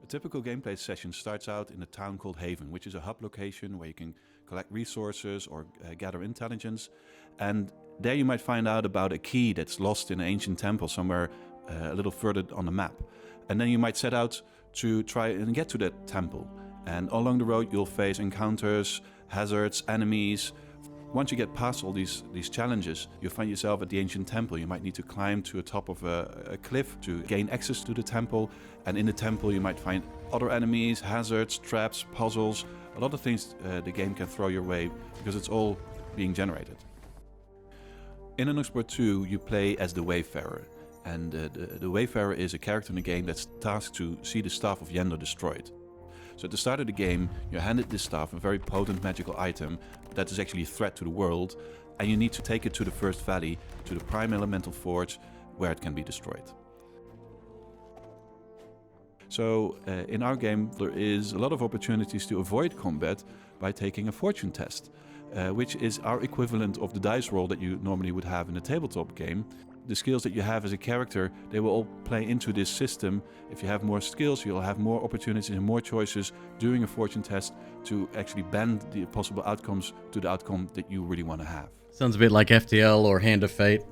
A typical gameplay session starts out in a town called Haven, which is a hub location where you can collect resources or gather intelligence. And there you might find out about a key that's lost in an ancient temple somewhere a little further on the map. And then you might set out to try and get to that temple. And along the road you'll face encounters, hazards, enemies. Once you get past all these challenges, you'll find yourself at the ancient temple. You might need to climb to the top of a cliff to gain access to the temple. And in the temple you might find other enemies, hazards, traps, puzzles, a lot of things the game can throw your way because it's all being generated. In Unexplored 2 you play as the Wayfarer. And the Wayfarer is a character in the game that's tasked to see the staff of Yendo destroyed. So at the start of the game, you're handed this staff, a very potent magical item that is actually a threat to the world, and you need to take it to the First Valley, to the Prime Elemental Forge, where it can be destroyed. So in our game, there is a lot of opportunities to avoid combat by taking a fortune test, which is our equivalent of the dice roll that you normally would have in a tabletop game. The skills that you have as a character, they will all play into this system. If you have more skills, you'll have more opportunities and more choices during a fortune test to actually bend the possible outcomes to the outcome that you really want to have. Sounds a bit like FTL or Hand of Fate.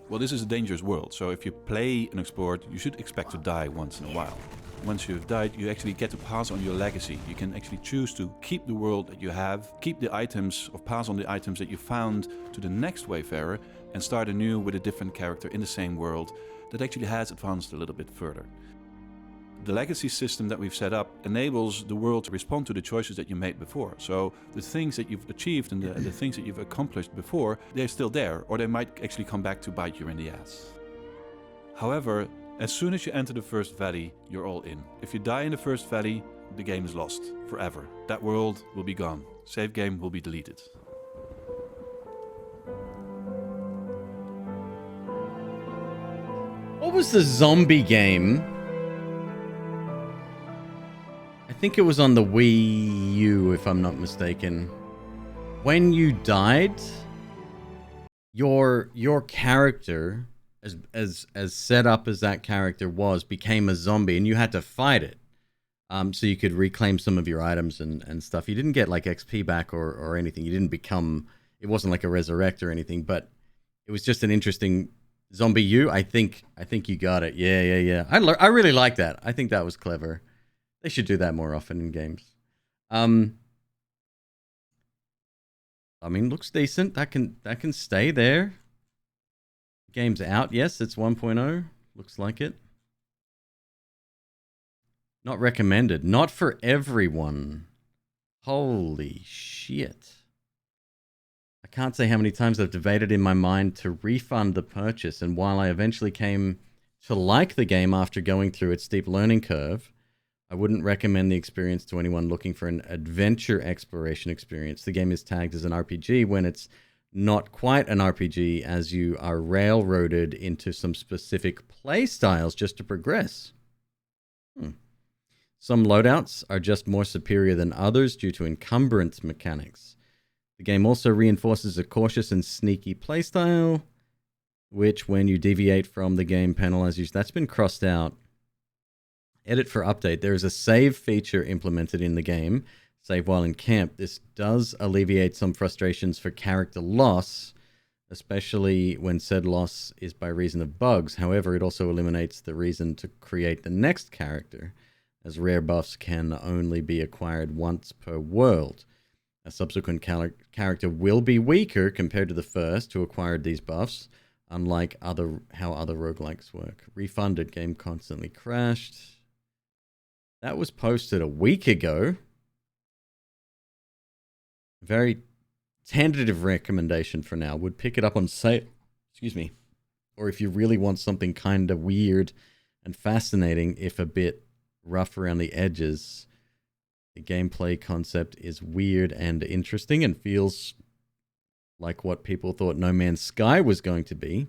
Well, this is a dangerous world, so if you play an Explored, you should expect to die once in a while. Once you've died, you actually get to pass on your legacy. You can actually choose to keep the world that you have, keep the items, or pass on the items that you found to the next Wayfarer, and start anew with a different character in the same world that actually has advanced a little bit further. The legacy system that we've set up enables the world to respond to the choices that you made before. So the things that you've achieved and the things that you've accomplished before, they're still there, or they might actually come back to bite you in the ass. However, as soon as you enter the First Valley, you're all in. If you die in the First Valley, the game is lost forever. That world will be gone. Save game will be deleted. What was the zombie game? I think it was on the Wii U, if I'm not mistaken. When you died, your character, as set up as that character was, became a zombie, and you had to fight it. So you could reclaim some of your items and stuff. You didn't get like XP back or anything. You didn't become... it wasn't like a resurrect or anything, but it was just an interesting zombie U. I think you got it. Yeah. I really like that. I think that was clever. They should do that more often in games. I mean, looks decent. That can stay there. Game's out. Yes, it's 1.0. Looks like it. Not recommended. Not for everyone. Holy shit. I can't say how many times I've debated in my mind to refund the purchase, and while I eventually came to like the game after going through its steep learning curve, I wouldn't recommend the experience to anyone looking for an adventure exploration experience. The game is tagged as an RPG when it's not quite an RPG, as you are railroaded into some specific play styles just to progress. Some loadouts are just more superior than others due to encumbrance mechanics. The game also reinforces a cautious and sneaky playstyle, which when you deviate from the game penalizes you. That's been crossed out. Edit for update. There is a save feature implemented in the game. Save while in camp. This does alleviate some frustrations for character loss, especially when said loss is by reason of bugs. However, it also eliminates the reason to create the next character, as rare buffs can only be acquired once per world. A subsequent character will be weaker compared to the first who acquired these buffs, unlike how other roguelikes work. Refunded. Game constantly crashed. That was posted a week ago. Very tentative recommendation for now. Would pick it up on sale. Excuse me. Or if you really want something kind of weird and fascinating, if a bit rough around the edges. The gameplay concept is weird and interesting and feels like what people thought No Man's Sky was going to be.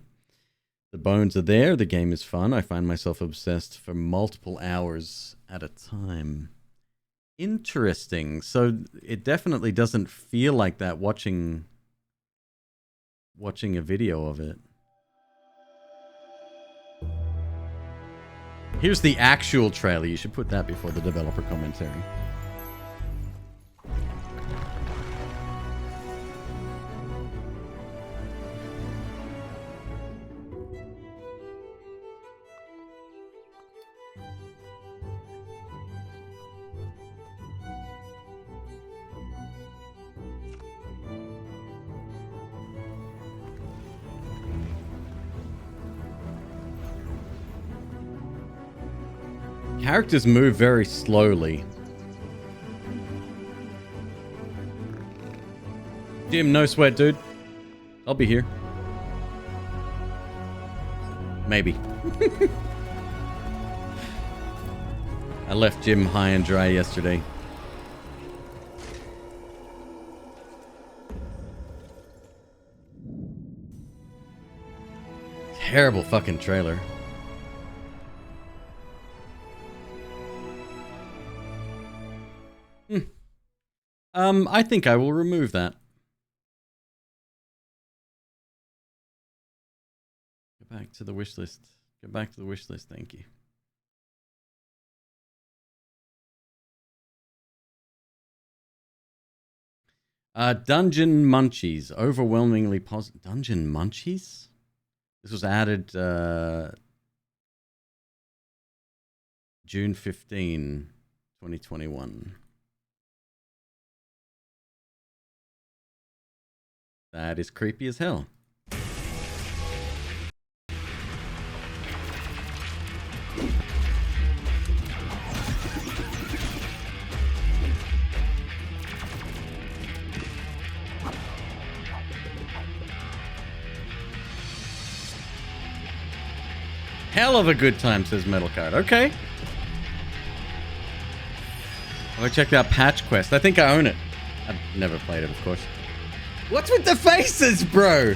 The bones are there. The game is fun. I find myself obsessed for multiple hours at a time. Interesting. So it definitely doesn't feel like that watching a video of it. Here's the actual trailer. You should put that before the developer commentary. Characters move very slowly. Jim, no sweat, dude. I'll be here. Maybe. I left Jim high and dry yesterday. Terrible fucking trailer. I think I will remove that. Go back to the wish list. Go back to the wish list, thank you. Dungeon Munchies. Overwhelmingly positive. Dungeon Munchies? This was added June 15, 2021. That is creepy as hell. Hell of a good time, says Metal Card. Okay. I checked out Patch Quest. I think I own it. I've never played it, of course. What's with the faces, bro?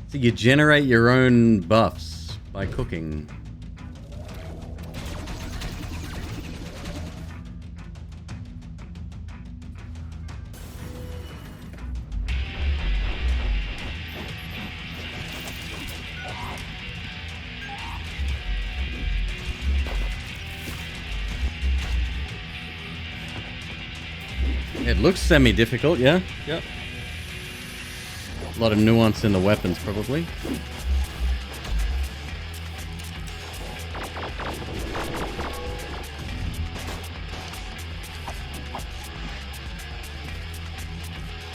So you generate your own buffs by cooking. It looks semi-difficult, yeah. Yep. A lot of nuance in the weapons, probably.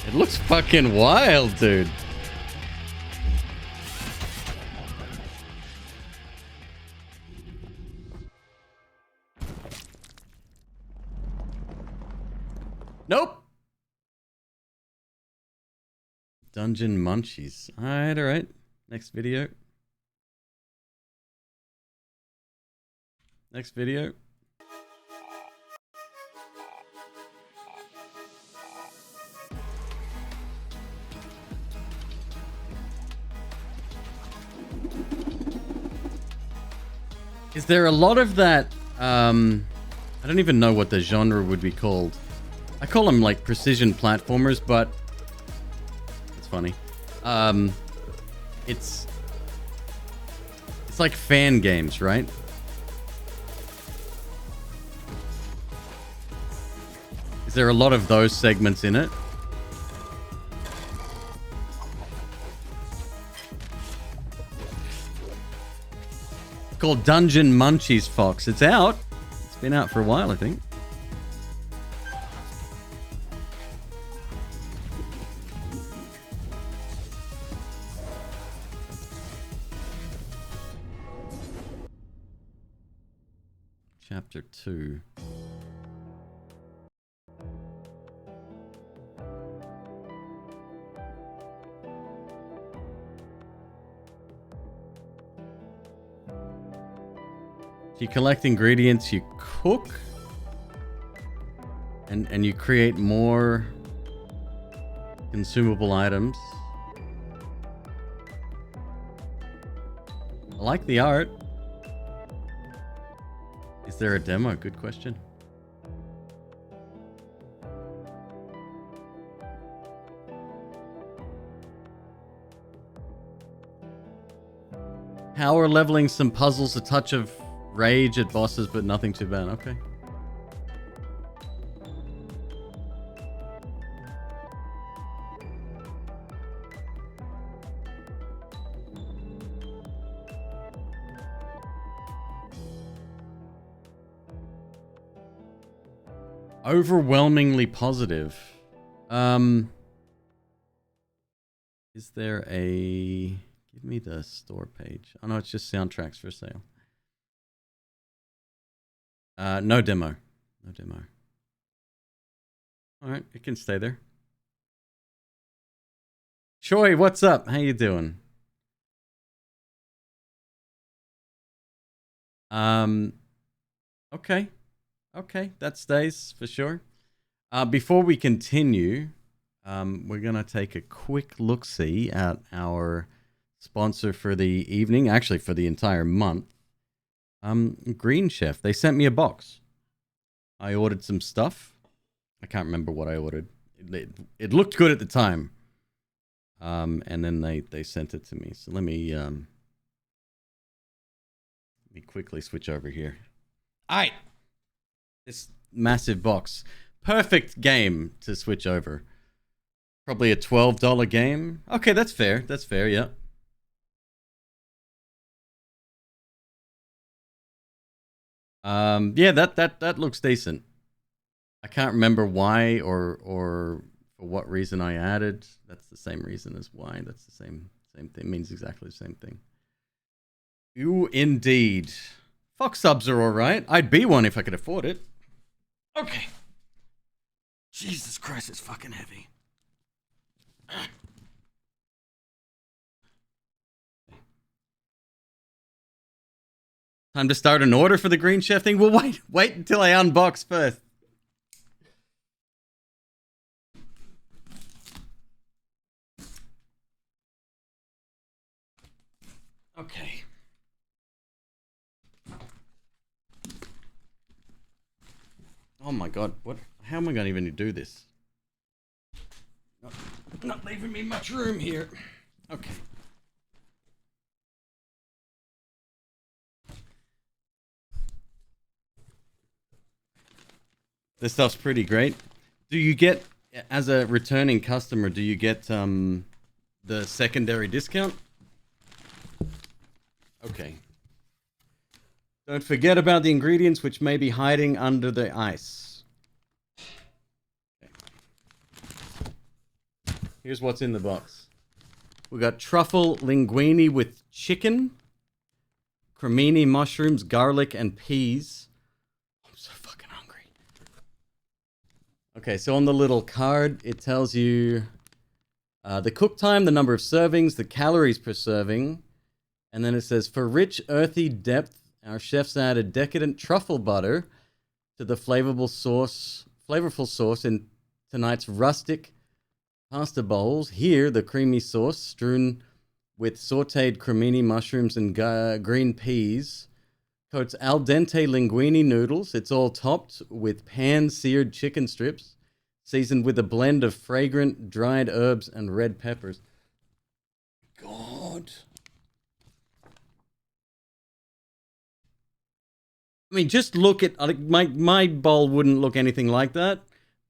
It looks fucking wild, dude. Nope. Dungeon munchies. Alright, alright. Next video. Next video. Is there a lot of that, I don't even know what the genre would be called. I call them like precision platformers, but it's funny. It's like fan games, right? Is there a lot of those segments in it? Called Dungeon Munchies, Fox. It's out. It's been out for a while, I think. Chapter 2. You collect ingredients, you cook, and you create more consumable items. I like the art. Is there a demo? Good question. Power leveling some puzzles, a touch of rage at bosses, but nothing too bad. Okay. Overwhelmingly positive. Is there a... Give me the store page. Oh no, it's just soundtracks for sale. No demo. No demo. Alright, it can stay there. Choi, what's up? How you doing? Okay. Okay, that stays for sure. Before we continue, we're going to take a quick look-see at our sponsor for the evening, actually for the entire month. Green Chef. They sent me a box. I ordered some stuff. I can't remember what I ordered. It looked good at the time. And then they sent it to me. So let me quickly switch over here. Alright. This massive box. Perfect game to switch over. Probably a $12 game. Okay, that's fair. That's fair, yeah. Yeah, that looks decent. I can't remember why or for what reason I added. That's the same reason as why. That's the same thing. It means exactly the same thing. Ooh, indeed. Fox subs are alright. I'd be one if I could afford it. Okay. Jesus Christ, it's fucking heavy. Time to start an order for the Green Chef thing? Well, wait until I unbox first. Okay. Oh my god, what? How am I going to even do this? Not leaving me much room here. Okay. This stuff's pretty great. Do you get, as a returning customer, do you get the secondary discount? Okay. Don't forget about the ingredients which may be hiding under the ice. Okay. Here's what's in the box. We got truffle linguine with chicken, cremini mushrooms, garlic, and peas. I'm so fucking hungry. Okay, so on the little card, it tells you the cook time, the number of servings, the calories per serving, and then it says, for rich, earthy depth, our chefs added decadent truffle butter to the flavorful sauce in tonight's rustic pasta bowls. Here, the creamy sauce strewn with sautéed cremini mushrooms and green peas coats al dente linguine noodles. It's all topped with pan-seared chicken strips, seasoned with a blend of fragrant dried herbs and red peppers. God. I mean, just look at my bowl wouldn't look anything like that,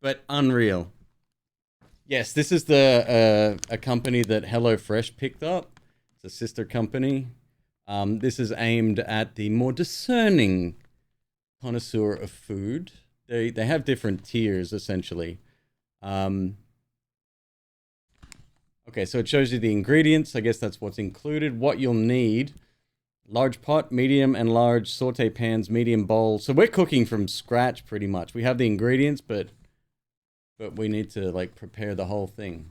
but unreal. Yes, this is a company that HelloFresh picked up. It's a sister company. This is aimed at the more discerning connoisseur of food. They have different tiers essentially. Okay, so it shows you the ingredients. I guess that's what's included. What you'll need. Large pot, medium and large saute pans, medium bowl. So we're cooking from scratch pretty much. We have the ingredients, but we need to like prepare the whole thing.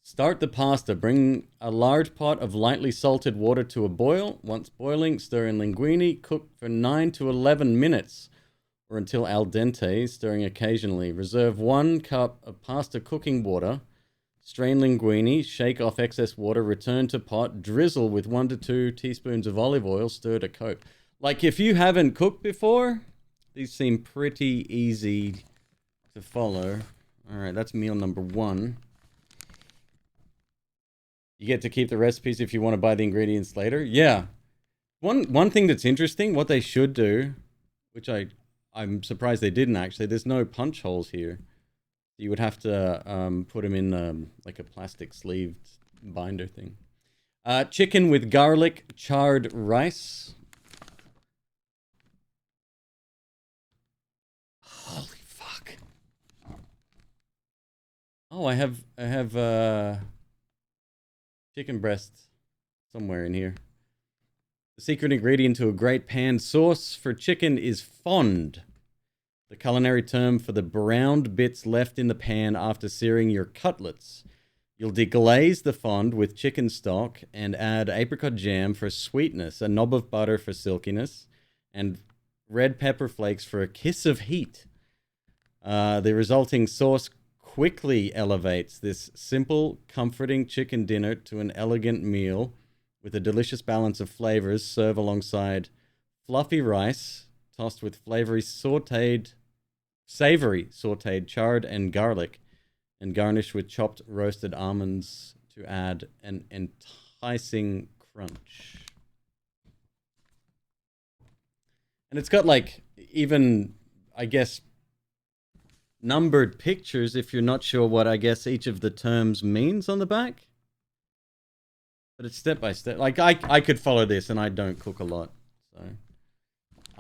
Start the pasta. Bring a large pot of lightly salted water to a boil. Once boiling, stir in linguine. Cook for 9 to 11 minutes or until al dente, stirring occasionally. Reserve 1 cup of pasta cooking water. Strain linguine, shake off excess water, return to pot, drizzle with 1 to 2 teaspoons of olive oil, stir to coat. Like, if you haven't cooked before, these seem pretty easy to follow. All right, that's meal number 1. You get to keep the recipes if you want to buy the ingredients later. Yeah. One thing that's interesting, what they should do, which I'm surprised they didn't actually, there's no punch holes here. You would have to put them in like a plastic sleeved binder thing. Chicken with garlic, charred rice. Holy fuck. Oh, I have chicken breast somewhere in here. The secret ingredient to a great pan sauce for chicken is fond. The culinary term for the browned bits left in the pan after searing your cutlets. You'll deglaze the fond with chicken stock and add apricot jam for sweetness, a knob of butter for silkiness, and red pepper flakes for a kiss of heat. The resulting sauce quickly elevates this simple, comforting chicken dinner to an elegant meal with a delicious balance of flavors. Serve alongside fluffy rice tossed with savory sautéed chard and garlic, and garnished with chopped roasted almonds to add an enticing crunch. And it's got like even, I guess, numbered pictures if you're not sure what I guess each of the terms means on the back. But it's step by step. Like I could follow this, and I don't cook a lot, so.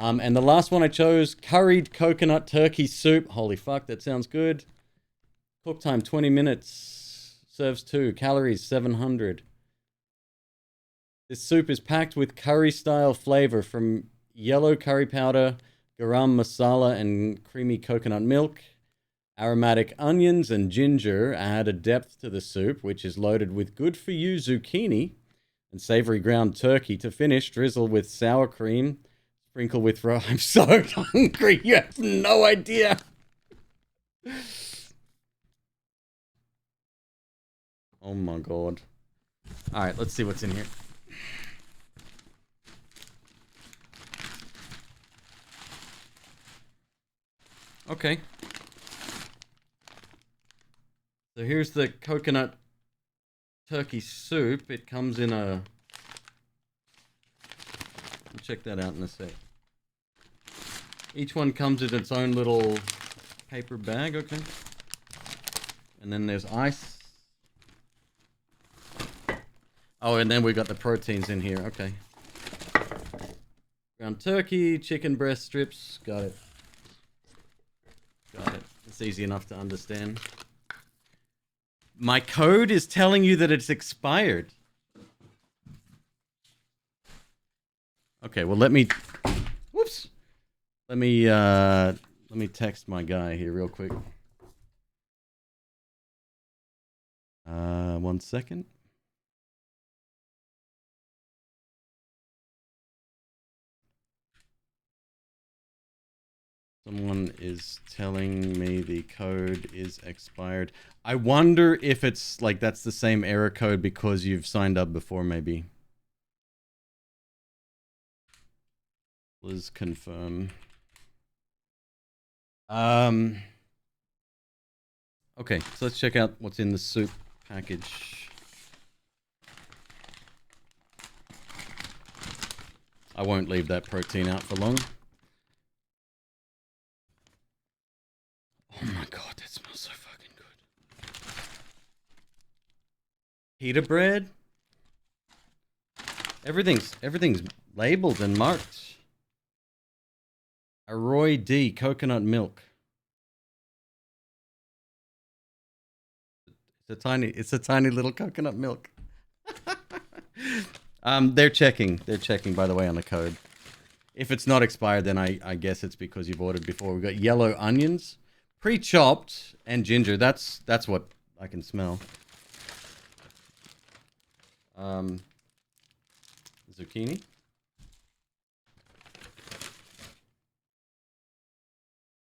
And the last one I chose, curried coconut turkey soup. Holy fuck, that sounds good. Cook time 20 minutes. Serves 2. Calories 700. This soup is packed with curry-style flavor from yellow curry powder, garam masala, and creamy coconut milk. Aromatic onions and ginger add a depth to the soup, which is loaded with good-for-you zucchini and savory ground turkey. To finish, drizzle with sour cream. Sprinkle with I'm so hungry, you have no idea. Oh my god. Alright, let's see what's in here. Okay. So here's the coconut turkey soup. It comes in a... We'll check that out in a sec. Each one comes in its own little paper bag, okay. And then there's ice. Oh, and then we got the proteins in here, okay. Ground turkey, chicken breast strips, got it. Got it. It's easy enough to understand. My code is telling you that it's expired. Okay, well let me... Whoops! Let me text my guy here real quick. 1 second. Someone is telling me the code is expired. I wonder if it's like that's the same error code because you've signed up before, maybe. Please confirm. Okay, so let's check out what's in the soup package. I won't leave that protein out for long. Oh my god, that smells so fucking good. Pita bread? Everything's labeled and marked. Arroy D coconut milk. It's a tiny little coconut milk. They're checking by the way on the code. If it's not expired, then I guess it's because you've ordered before. We've got yellow onions, pre-chopped, and ginger. That's what I can smell. Zucchini.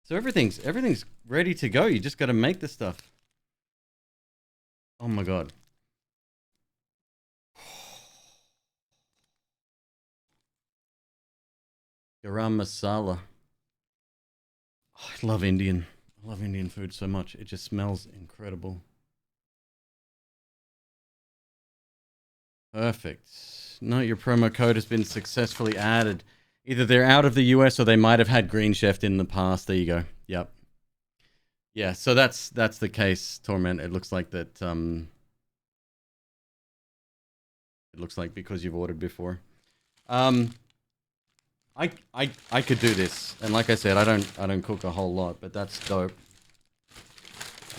So everything's ready to go. You just got to make the stuff. Oh my god. Garam masala. Oh, I love Indian food so much. It just smells incredible. Perfect. No, your promo code has been successfully added. Either they're out of the US or they might have had Green Chef in the past. There you go. Yep. Yeah, so that's the case, Torment. It looks like that it looks like because you've ordered before. I could do this. And like I said, I don't cook a whole lot, but that's dope.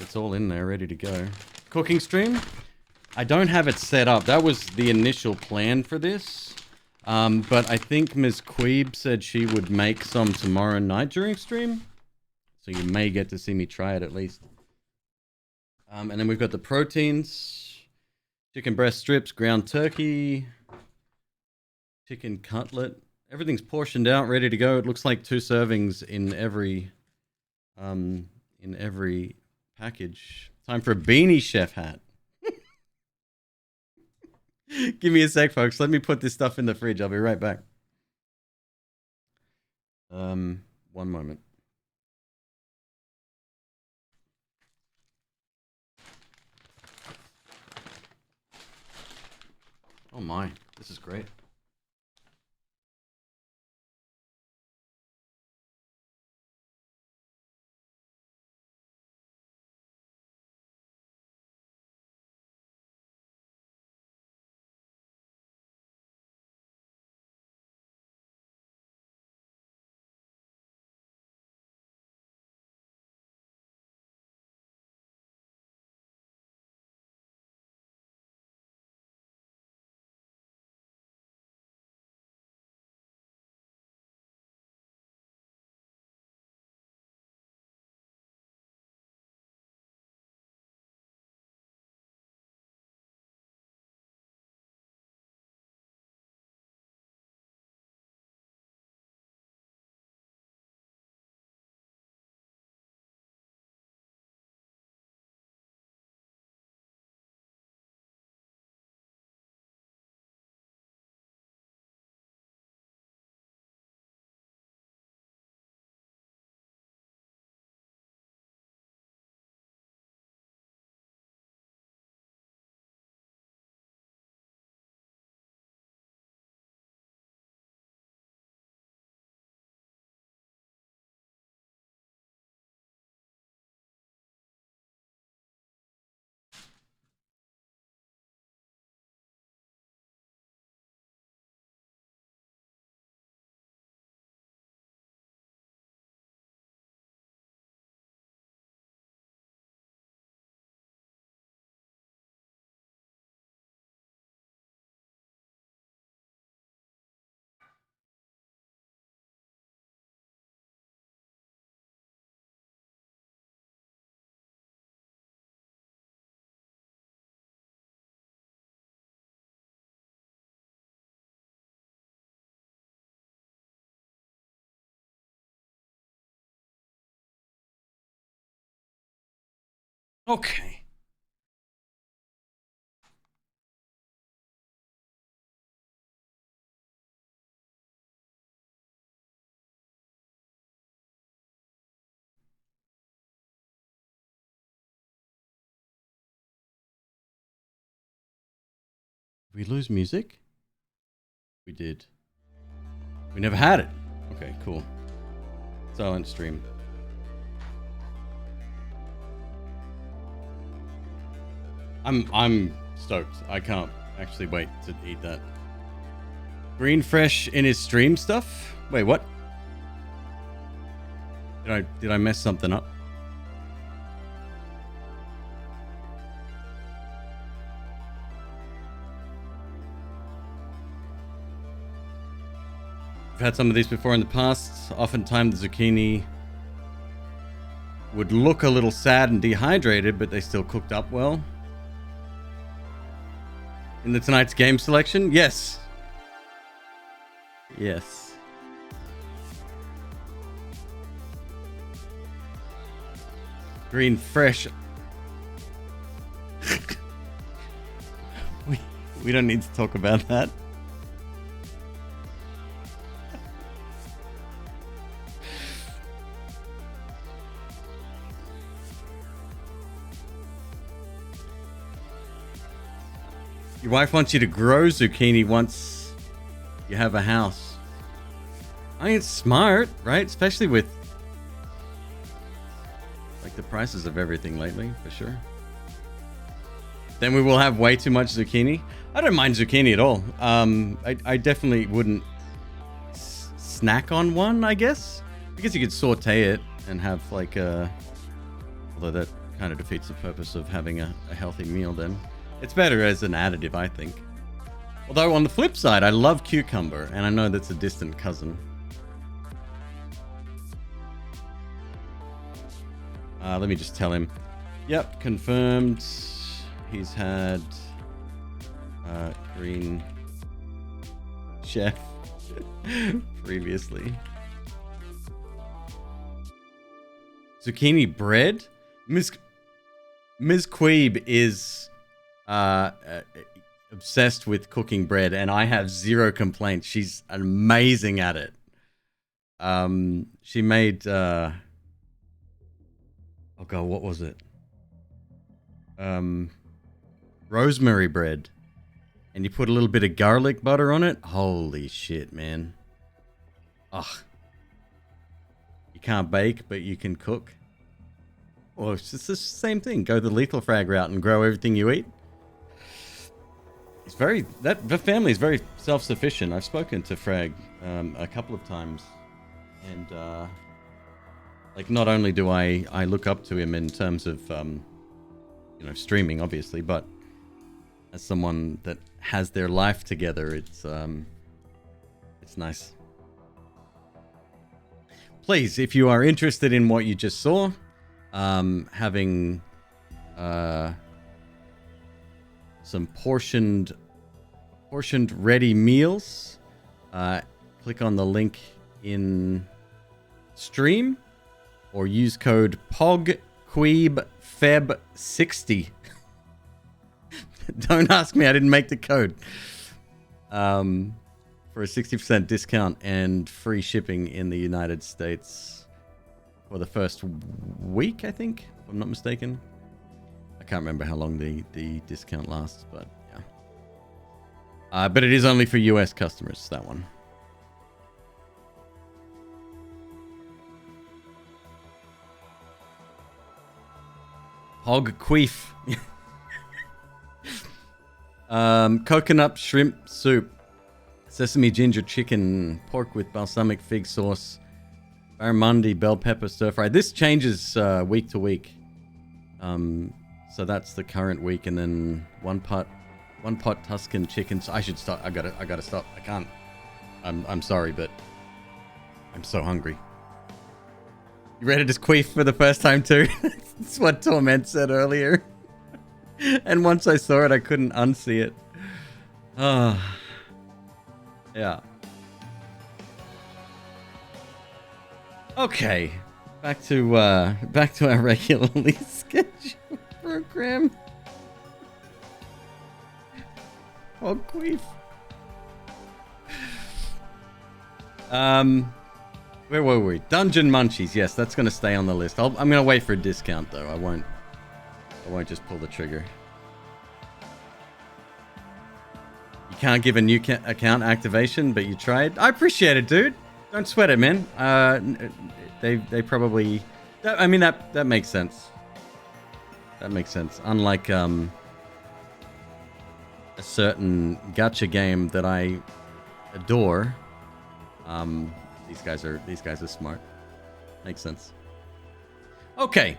It's all in there, ready to go. Cooking stream? I don't have it set up. That was the initial plan for this. But I think Ms. McQueeb said she would make some tomorrow night during stream. So you may get to see me try it at least. And then we've got the proteins. Chicken breast strips, ground turkey, chicken cutlet. Everything's portioned out, ready to go. It looks like 2 servings in every package. Time for a beanie chef hat. Give me a sec, folks. Let me put this stuff in the fridge. I'll be right back. 1 moment. Oh my, this is great. Okay. Did we lose music? We did. We never had it. Okay, cool. Silent stream. I'm stoked. I can't actually wait to eat that. Green Fresh in his stream stuff? Wait, what? Did I mess something up? I've had some of these before in the past. Oftentimes the zucchini would look a little sad and dehydrated, but they still cooked up well. In the tonight's game selection? Yes. Yes. Green Fresh. we don't need to talk about that. Your wife wants you to grow zucchini once you have a house. I mean, it's smart, right? Especially with like the prices of everything lately, for sure. Then we will have way too much zucchini. I don't mind zucchini at all. I definitely wouldn't snack on one, I guess. I guess you could saute it and have like a... Although that kind of defeats the purpose of having a healthy meal then. It's better as an additive, I think. Although on the flip side, I love cucumber, and I know that's a distant cousin. Let me just tell him. Yep, confirmed. He's had Green Chef previously. Zucchini bread? Ms. McQueeb is obsessed with cooking bread, and I have zero complaints. She's amazing at it. She made oh god, what was it? Rosemary bread, and you put a little bit of garlic butter on it. Holy shit, man. Ugh. You can't bake, but you can cook. Well, it's just the same thing. Go the lethal frag route and grow everything you eat. It's very... The family is very self-sufficient. I've spoken to Frag a couple of times. And, like, not only do I look up to him in terms of, you know, streaming, obviously, but as someone that has their life together, it's nice. Please, if you are interested in what you just saw, having some portioned ready meals, click on the link in stream or use code POGQueebFeb60. Don't ask me, I didn't make the code. For a 60% discount and free shipping in the United States for the first week, I think, if I'm not mistaken. I can't remember how long the discount lasts, but yeah. But it is only for US customers, that one. Hog queef. Coconut shrimp soup. Sesame ginger chicken. Pork with balsamic fig sauce. Barramundi bell pepper stir fry. This changes week to week. So that's the current week, and then one pot Tuscan chicken. So I should stop. I gotta stop. I can't. I'm sorry, but I'm so hungry. You ready to queef for the first time too? That's what Torment said earlier. And once I saw it, I couldn't unsee it. Yeah. Okay. Back to our regularly scheduled program. McQueeb. Where were we? Dungeon Munchies. Yes, that's going to stay on the list. I'm going to wait for a discount though. I won't just pull the trigger. You can't give a new account activation, but you tried. I appreciate it, dude. Don't sweat it, man. They probably. I mean that makes sense. That makes sense. Unlike a certain gacha game that I adore. These guys are smart. Makes sense. Okay.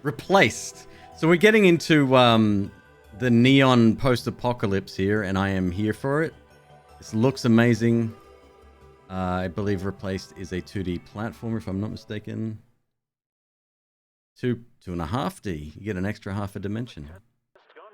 Replaced. So we're getting into the neon post-apocalypse here, and I am here for it. This looks amazing. I believe Replaced is a 2D platformer, if I'm not mistaken. 2.5D. You get an extra half a dimension. Gone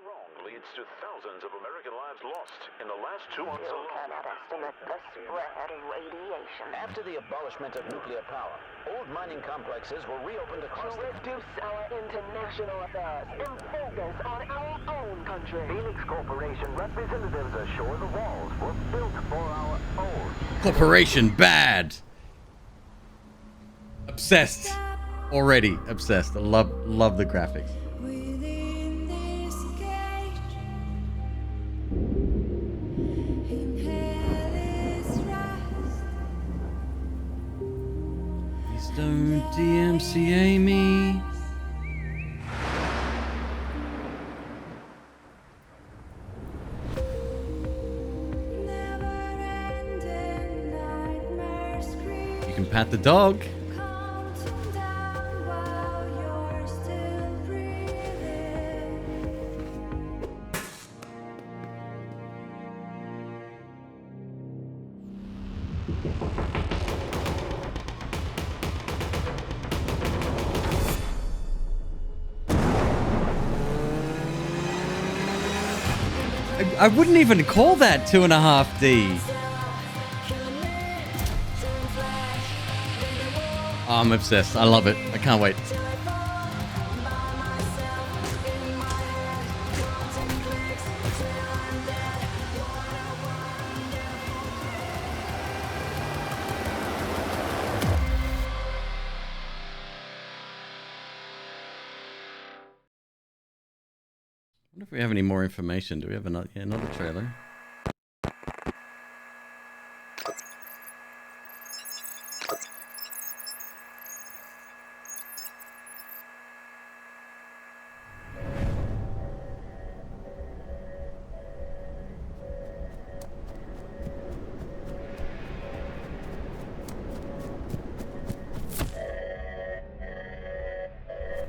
wrong leads to thousands of American lives lost in the last 2 months alone. Cannot estimate the spread of radiation. After the abolishment of nuclear power, old mining complexes were reopened across To reduce our international affairs and focus on our own country. Phoenix Corporation representatives assure the walls were built for our own. Corporation bad. Obsessed. Already obsessed. I love the graphics. Within this cage, in hellish rest. Please don't DMCA me. Never-ending nightmare scream. You can pat the dog. Counting down while you're still breathing. I wouldn't even call that 2.5D. Oh, I'm obsessed. I love it. I can't wait. I wonder if we have any more information. Do we have another trailer?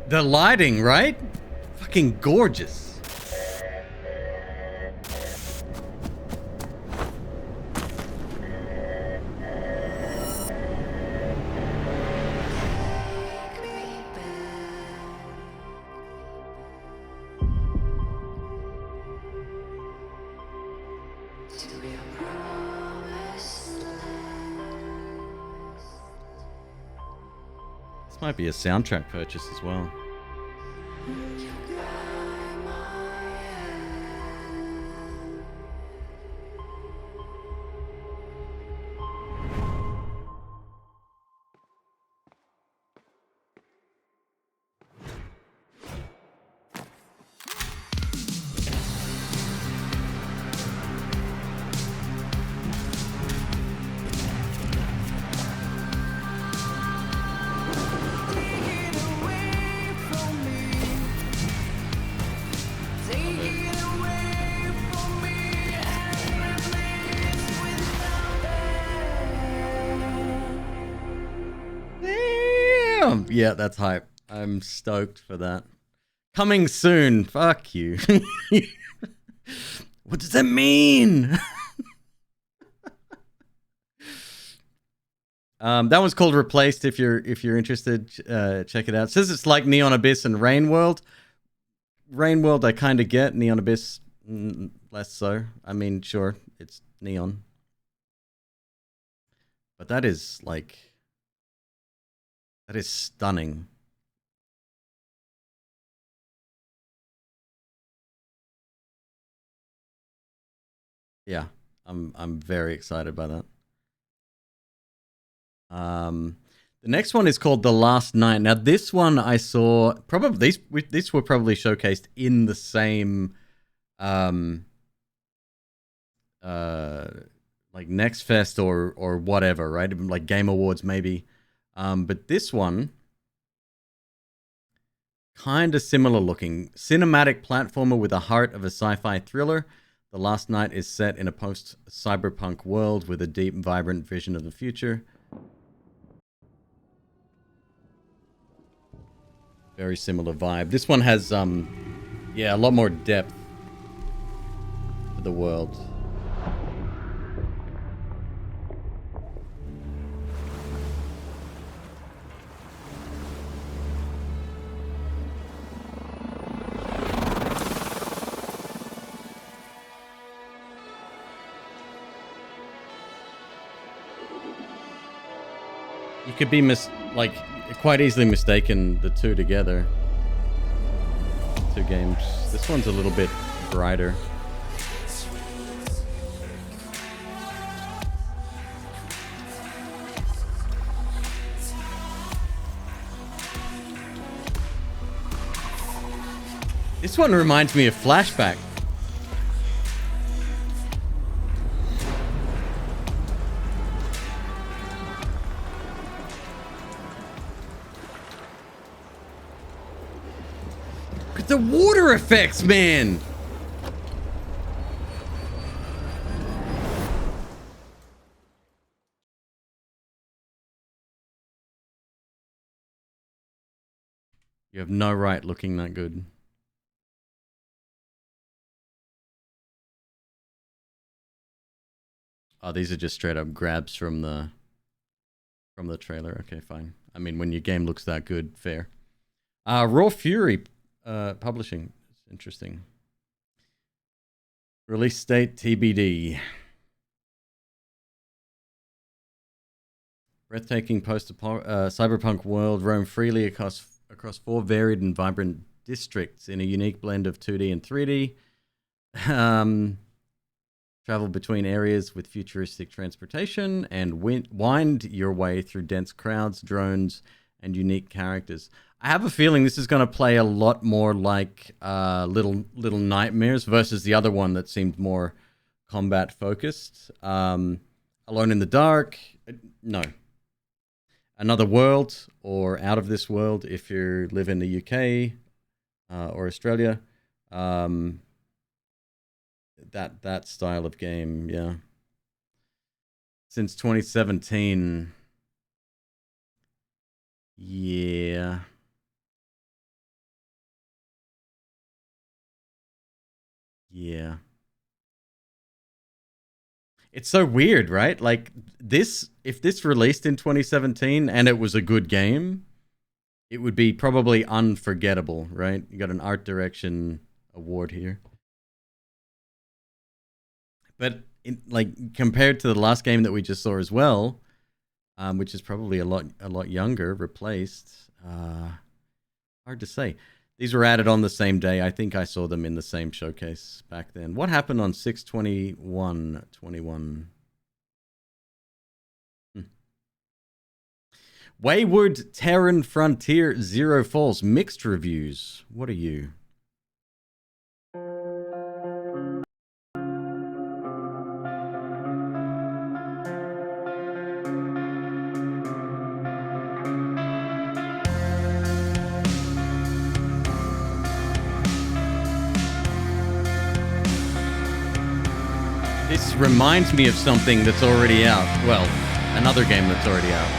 The lighting, right? Fucking gorgeous. This might be a soundtrack purchase as well. Damn! Yeah, that's hype. I'm stoked for that. Coming soon. Fuck you. What does that mean? That one's called Replaced. If you're interested, check it out. It says it's like Neon Abyss and Rain World. Rain World, I kind of get. Neon Abyss, less so. I mean, sure, it's neon, but that is stunning. Yeah, I'm very excited by that. The next one is called The Last Night. Now, this one I saw probably these were probably showcased in the same like Next Fest or whatever, right? Like Game Awards maybe. But this one, kind of similar looking. Cinematic platformer with the heart of a sci-fi thriller. The Last Night is set in a post-cyberpunk world with a deep, vibrant vision of the future. Very similar vibe. This one has, yeah, a lot more depth to the world. You could be quite easily mistaken the two together. Two games. This one's a little bit brighter. This one reminds me of Flashback. The water effects, man! You have no right looking that good. Oh, these are just straight up grabs from the trailer. Okay, fine. I mean, when your game looks that good, fair. Raw Fury Publishing. It's interesting. Release date TBD. Breathtaking cyberpunk world roam freely across 4 varied and vibrant districts in a unique blend of 2D and 3D. Travel between areas with futuristic transportation and wind your way through dense crowds, drones, and unique characters. I have a feeling this is going to play a lot more like Little Nightmares versus the other one that seemed more combat focused. Alone in the Dark, no. Another World or Out of This World if you live in the UK or Australia. That style of game, yeah. Since 2017. Yeah. Yeah. It's so weird, right? Like this, if this released in 2017 and it was a good game, it would be probably unforgettable, right? You got an art direction award here. But compared to the last game that we just saw as well, which is probably a lot younger, replaced. Hard to say. These were added on the same day. I think I saw them in the same showcase back then. What happened on 6/21/21? Wayward Terran Frontier Zero Falls. Mixed reviews. What are you? This reminds me of something that's already out. Well, another game that's already out.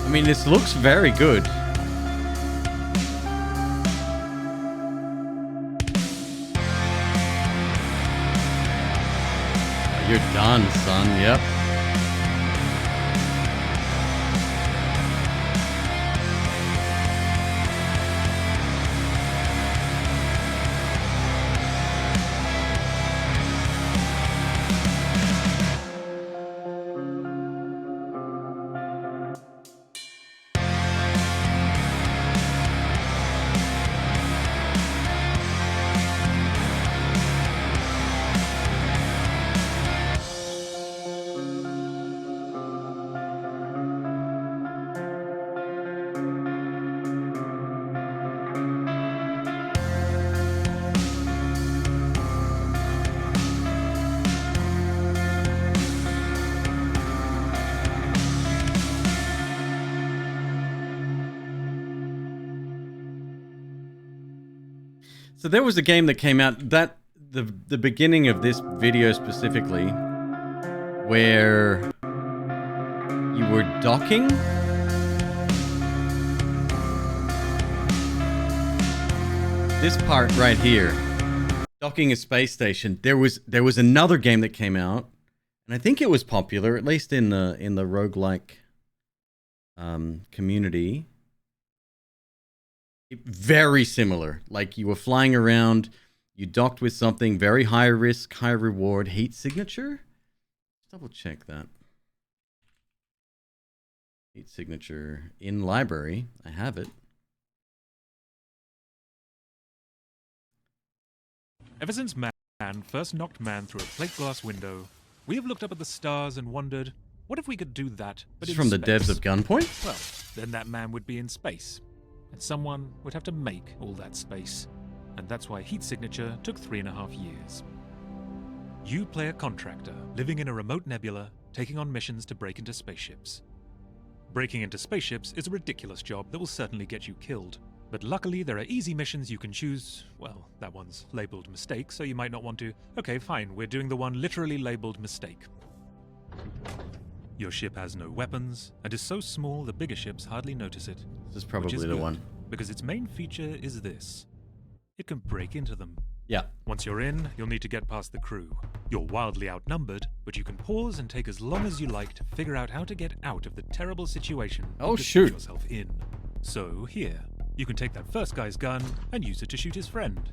I mean, this looks very good. You're done, son. Yep. So there was a game that came out that the beginning of this video specifically, where you were docking. This part right here, docking a space station. There was another game that came out, and I think it was popular, at least in the roguelike community. Very similar. Like you were flying around, you docked with something, very high risk, high reward, heat signature. Let's double check that. Heat signature in library. I have it. Ever since man first knocked man through a plate glass window, we have looked up at the stars and wondered, what if we could do that, but This is in from the space? devs of Gunpoint? Well, then that man would be in space, and someone would have to make all that space. And that's why heat signature took 3.5 years. You play a contractor, living in a remote nebula, taking on missions to break into spaceships. Breaking into spaceships is a ridiculous job that will certainly get you killed. But luckily there are easy missions you can choose. Well, that one's labeled mistake, so you might not want to. Okay, fine, we're doing the one literally labeled mistake. Your ship has no weapons, and is so small the bigger ships hardly notice it. This is probably the good, one. Because its main feature is this. It can break into them. Yeah. Once you're in, you'll need to get past the crew. You're wildly outnumbered, but you can pause and take as long as you like to figure out how to get out of the terrible situation Oh, you put shoot. yourself in. So here, you can take that first guy's gun and use it to shoot his friend.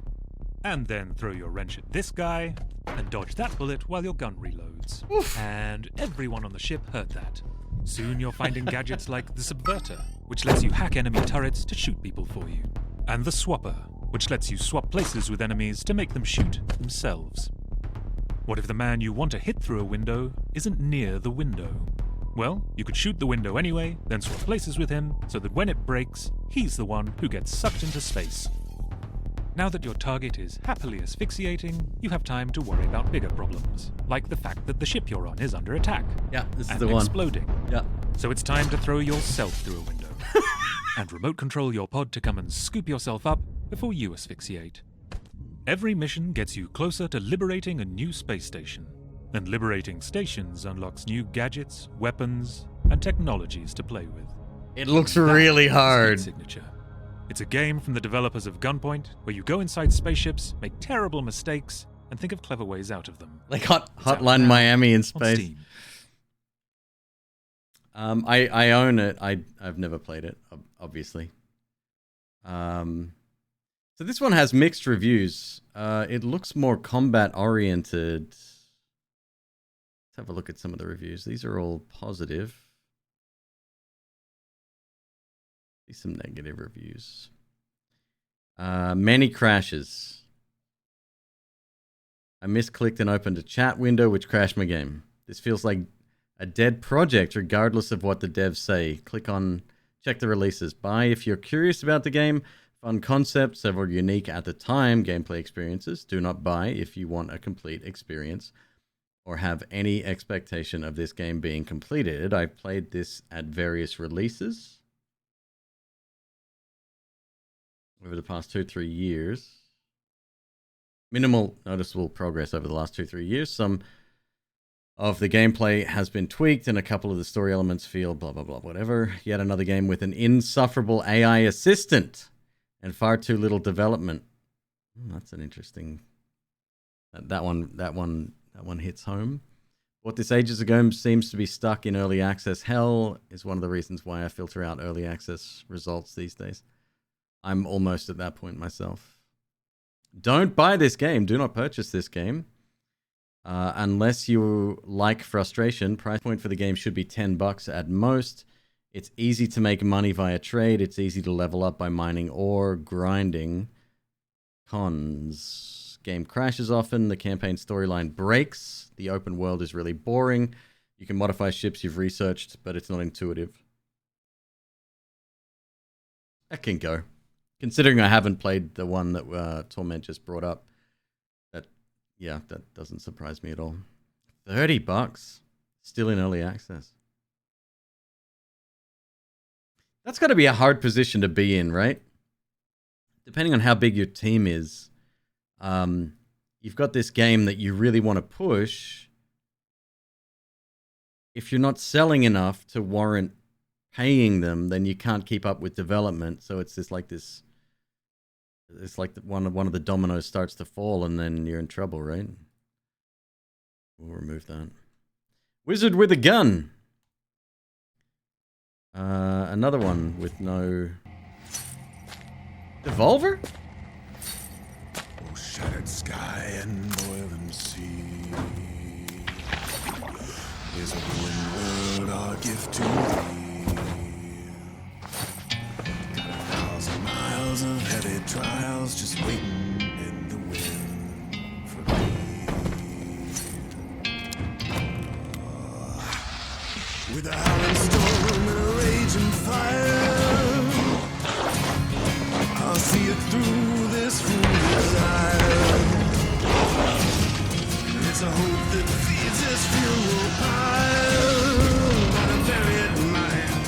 And then throw your wrench at this guy and dodge that bullet while your gun reloads. Oof. And everyone on the ship heard that. Soon you're finding gadgets like the Subverter, which lets you hack enemy turrets to shoot people for you. And the Swapper, which lets you swap places with enemies to make them shoot themselves. What if the man you want to hit through a window isn't near the window? Well, you could shoot the window anyway, then swap places with him, so that when it breaks, he's the one who gets sucked into space. Now that your target is happily asphyxiating, you have time to worry about bigger problems, like the fact that the ship you're on is under attack. Yeah, this is and the one. exploding. Yeah. So it's time to throw yourself through a window. And remote control your pod to come and scoop yourself up before you asphyxiate. Every mission gets you closer to liberating a new space station. And liberating stations unlocks new gadgets, weapons, and technologies to play with. It looks really That is hard. Heat Signature. It's a game from the developers of Gunpoint, where you go inside spaceships, make terrible mistakes, and think of clever ways out of them. Like It's out Hotline now Miami in on space. Steam. I own it. I've never played it, obviously. So this one has mixed reviews. It looks more combat oriented. Let's have a look at some of the reviews. These are all positive. See some negative reviews. Many crashes. I misclicked and opened a chat window, which crashed my game. This feels like a dead project, regardless of what the devs say. Check the releases. Buy if you're curious about the game. Fun concept, several unique at the time gameplay experiences. Do not buy if you want a complete experience or have any expectation of this game being completed. I played this at various releases over the past 2-3 years. Minimal noticeable progress over the last 2-3 years. Some of the gameplay has been tweaked and a couple of the story elements feel blah, blah, blah, whatever. Yet another game with an insufferable AI assistant and far too little development. That's an interesting... That one hits home. Bought this ages ago, seems to be stuck in early access hell, is one of the reasons why I filter out early access results these days. I'm almost at that point myself. Don't buy this game. Do not purchase this game. Unless you like frustration. Price point for the game should be $10 at most. It's easy to make money via trade. It's easy to level up by mining or grinding. Cons. Game crashes often. The campaign storyline breaks. The open world is really boring. You can modify ships you've researched, but it's not intuitive. That can go. Considering I haven't played the one that Torment just brought up, that doesn't surprise me at all. $30. Still in early access. That's got to be a hard position to be in, right? Depending on how big your team is. You've got this game that you really want to push. If you're not selling enough to warrant paying them, then you can't keep up with development. So it's just like this. It's like one of the dominoes starts to fall, and then you're in trouble, right? We'll remove that. Wizard with a gun. Another one with no Devolver? Oh, shattered sky and boiling sea. Is a ruined world our gift to thee? Got 1,000 miles of heavy trials just waiting in the wind for me. With a howling storm and a raging fire, I'll see it through this fool's desire. It's a hope that feeds this funeral pile. Gotta bury it in my hand.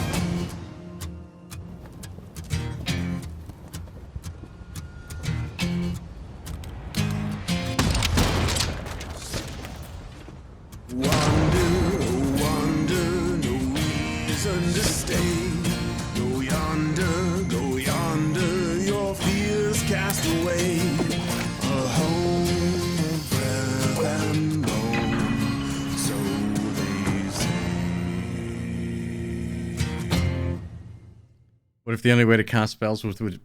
Wander, oh wander, no reason to stay. Go yonder, your fears cast away. A home of breath and bone, so they say. What if the only way to cast spells was with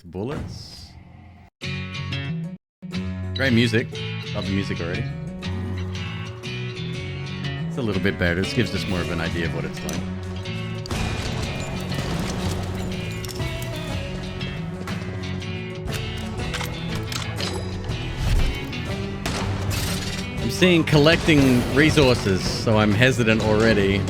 bullets? Great music. Love the music already. It's a little bit better. This gives us more of an idea of what it's like. I'm seeing collecting resources, so I'm hesitant already.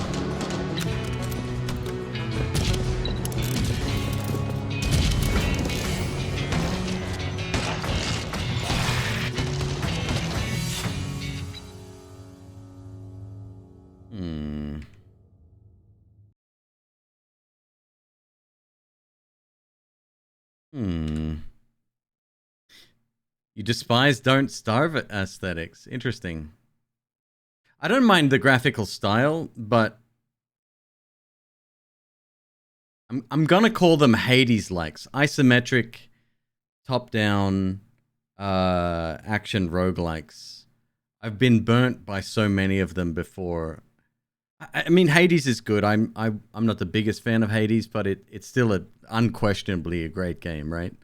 You despise Don't Starve aesthetics. Interesting. I don't mind the graphical style, but I'm gonna call them Hades-likes. Isometric, top-down, action roguelikes. I've been burnt by so many of them before. I mean, Hades is good. I'm not the biggest fan of Hades, but it's still unquestionably a great game, right?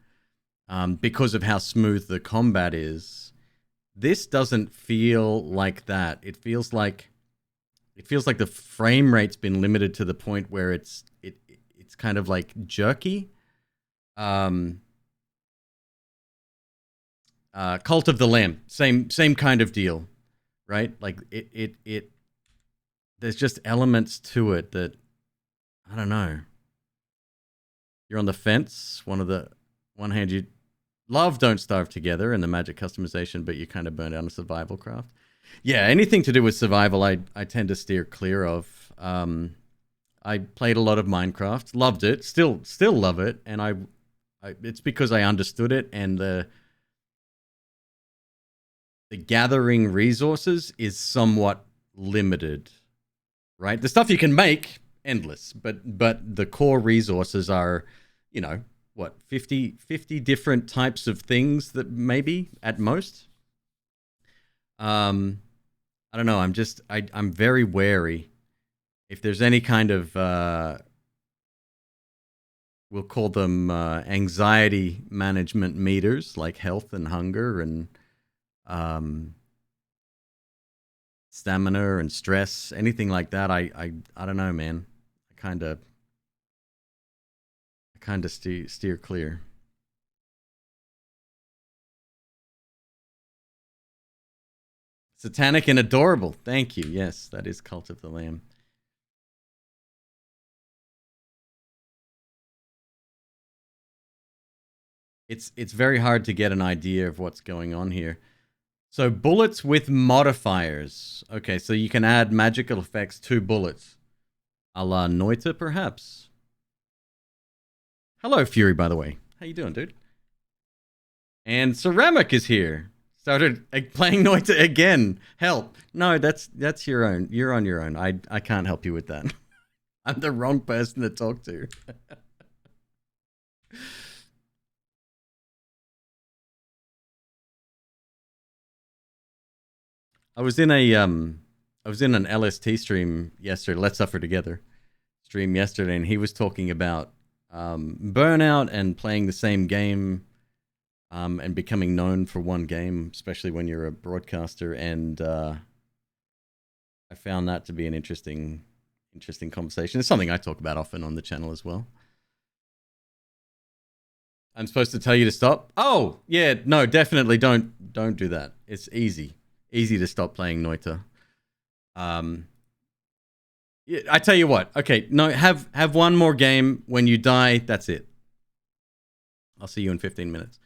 Because of how smooth the combat is. This doesn't feel like that. It feels like the frame rate's been limited to the point where it's kind of like jerky. Cult of the Lamb, same kind of deal, right? Like it there's just elements to it that I don't know. You're on the fence. One hand you love Don't Starve Together and the magic customization, but you kind of burn out on survival craft. Yeah, anything to do with survival, I tend to steer clear of. I played a lot of Minecraft, loved it, still love it, and I it's because I understood it, and the gathering resources is somewhat limited, right? The stuff you can make, endless, but the core resources are, you know, what, 50 different types of things that maybe at most. I don't know. I'm very wary. If there's any kind of, we'll call them anxiety management meters, like health and hunger and stamina and stress, anything like that. I don't know, man. I kind of steer clear. Satanic and adorable. Thank you. Yes, that is Cult of the Lamb. It's very hard to get an idea of what's going on here. So bullets with modifiers. Okay, so you can add magical effects to bullets. A la Noita, perhaps. Hello, Fury, by the way. How you doing, dude? And Ceramic is here. Started playing Noita again. Help. No, that's your own. You're on your own. I can't help you with that. I'm the wrong person to talk to. I was in an LST stream yesterday. Let's Suffer Together stream yesterday, and he was talking about burnout and playing the same game, and becoming known for one game, especially when you're a broadcaster. And I found that to be an interesting conversation. It's something I talk about often on the channel as well. I'm supposed to tell you to stop? Oh, yeah, no, definitely don't do that. It's easy to stop playing Noita. Yeah, I tell you what. Okay, no, have one more game. When you die, that's it. I'll see you in 15 minutes.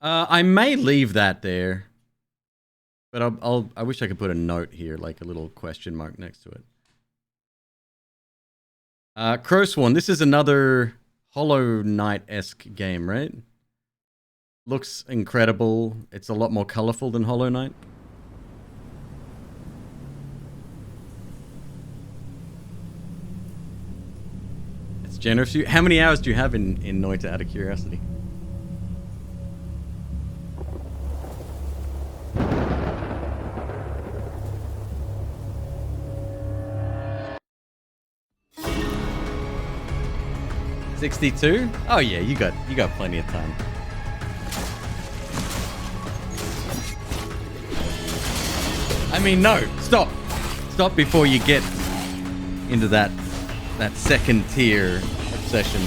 I may leave that there, but I wish I could put a note here, like a little question mark next to it. Crowsworn, this is another Hollow Knight-esque game, right? Looks incredible. It's a lot more colorful than Hollow Knight. It's generous. How many hours do you have in Noita, out of curiosity? $62? Oh yeah, you got plenty of time. I mean, no, stop before you get into that second tier obsession.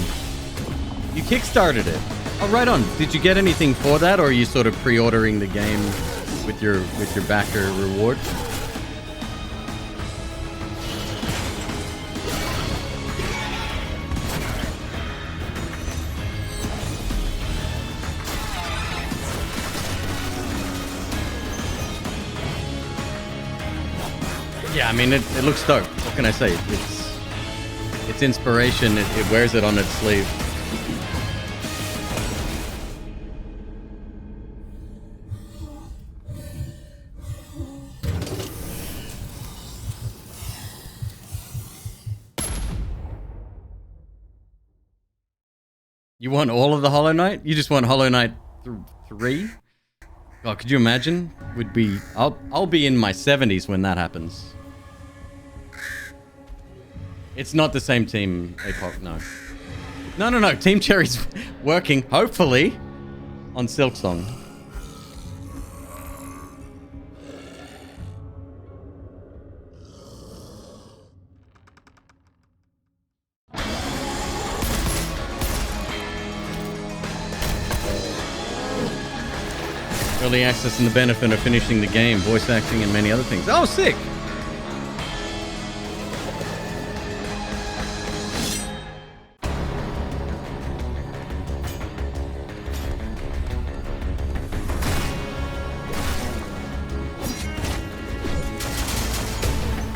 You kickstarted it. Oh, right on. Did you get anything for that, or are you sort of pre-ordering the game with your backer reward? Yeah, I mean, it looks dope. What can I say? It's inspiration. It wears it on its sleeve. You want all of the Hollow Knight? You just want Hollow Knight 3? Oh, could you imagine? I'll be in my 70s when that happens. It's not the same team, APOC, no. No. Team Cherry's working, hopefully, on Silksong. Early access and the benefit of finishing the game, voice acting, and many other things. Oh, sick!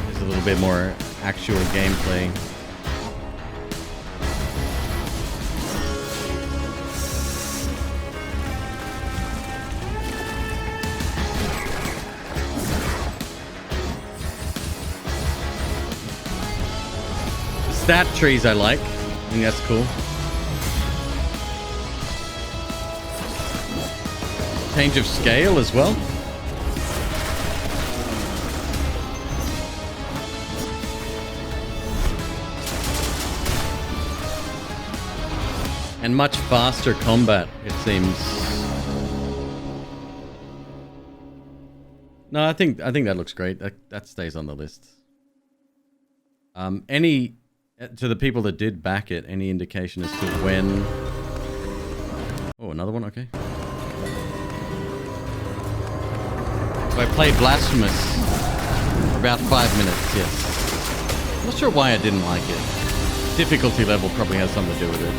There's a little bit more actual gameplay. Stat trees I like. I think that's cool. Change of scale as well. And much faster combat, it seems. No, I think that looks great. That stays on the list. Any to the people that did back it, any indication as to when? Oh, another one. Okay. So I played Blasphemous for about 5 minutes. Yes. I'm not sure why I didn't like it. Difficulty level probably has something to do with it.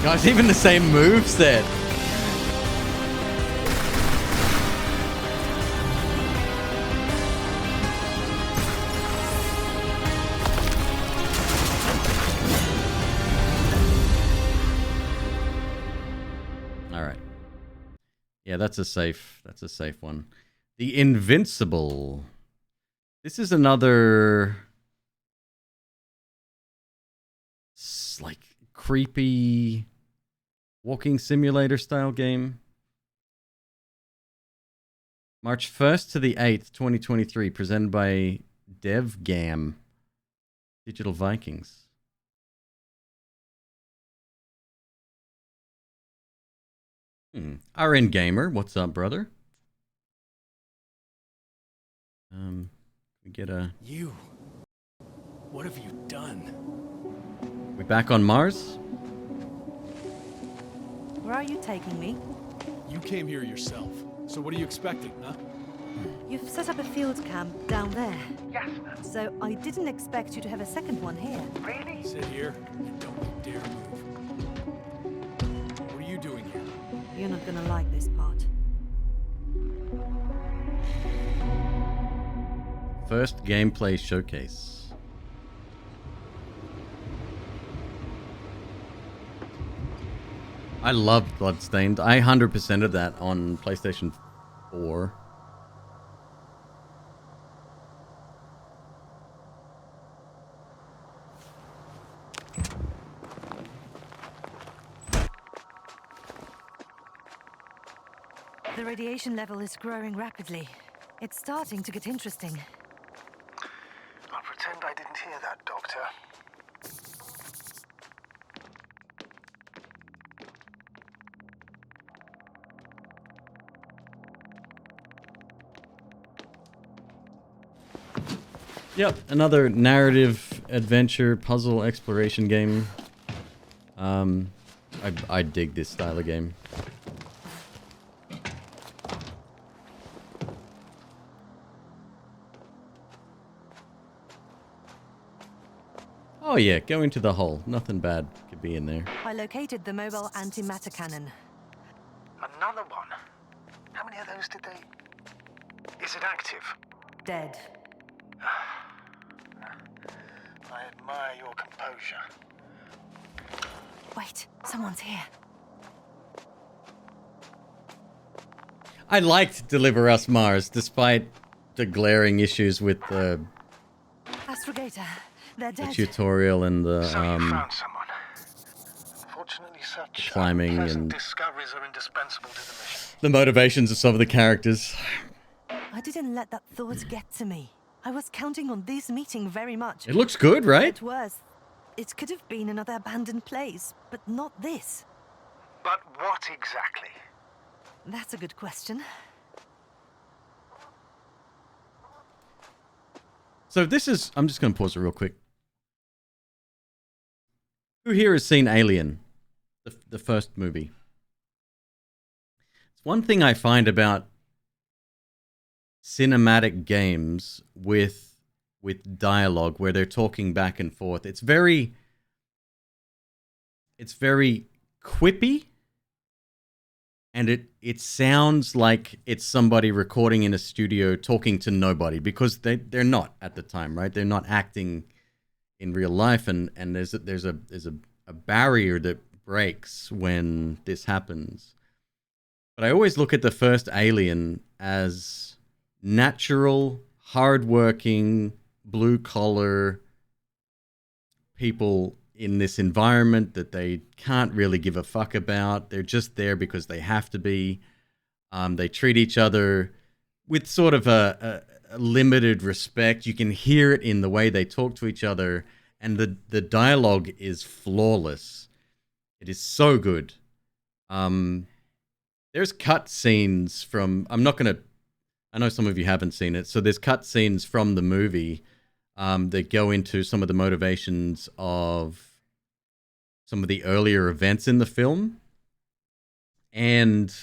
Guys, even the same moveset. All right. Yeah, that's a safe one. The Invincible. This is another like creepy walking simulator style game. March 1st to the 8th, 2023, presented by DevGam, Digital Vikings. RN Gamer, what's up, brother? We get a... You. What have you done? We back on Mars? Where are you taking me? You came here yourself. So what are you expecting, huh? You've set up a field camp down there. Yes. So I didn't expect you to have a second one here. Really? Sit here and don't dare move. What are you doing here? You're not gonna like this part. First gameplay showcase. I loved Bloodstained. I 100%ed that on PlayStation 4. The radiation level is growing rapidly. It's starting to get interesting. I'll pretend I didn't hear that, Doctor. Yep, another narrative adventure puzzle exploration game. I dig this style of game. Oh yeah, go into the hole. Nothing bad could be in there. I located the mobile antimatter cannon. Another one? How many of those did they... Is it active? Dead. I admire your composure. Wait, someone's here. I liked Deliver Us Mars, despite the glaring issues with the Astrogator, they're dead. tutorial and the So you found someone. Unfortunately, such climbing unpleasant and discoveries are indispensable to the mission. the motivations of some of the characters. I didn't let that thought get to me. I was counting on this meeting very much. It looks good, right? It was. It could have been another abandoned place, but not this. But what exactly? That's a good question. So this is... I'm just going to pause it real quick. Who here has seen Alien? The first movie. It's one thing I find about cinematic games with dialogue where they're talking back and forth. It's very quippy, and it sounds like it's somebody recording in a studio talking to nobody, because they're not at the time, right? They're not acting in real life, and there's a barrier that breaks when this happens. But I always look at the first Alien as natural, hardworking, blue-collar people in this environment that they can't really give a fuck about. They're just there because they have to be. They treat each other with sort of a limited respect. You can hear it in the way they talk to each other, and the dialogue is flawless. It is so good. There's cut scenes from, I know some of you haven't seen it, so there's cut scenes from the movie that go into some of the motivations of some of the earlier events in the film. And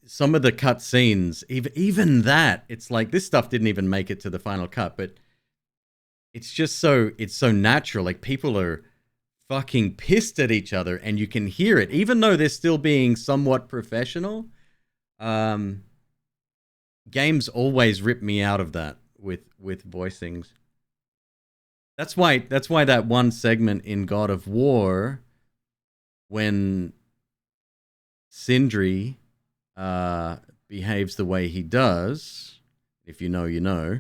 some of the cut scenes, even that, it's like this stuff didn't even make it to the final cut, but it's just it's so natural. Like, people are fucking pissed at each other and you can hear it, even though they're still being somewhat professional. Games always rip me out of that with voicings. That's why that one segment in God of War, when Sindri behaves the way he does, if you know, you know.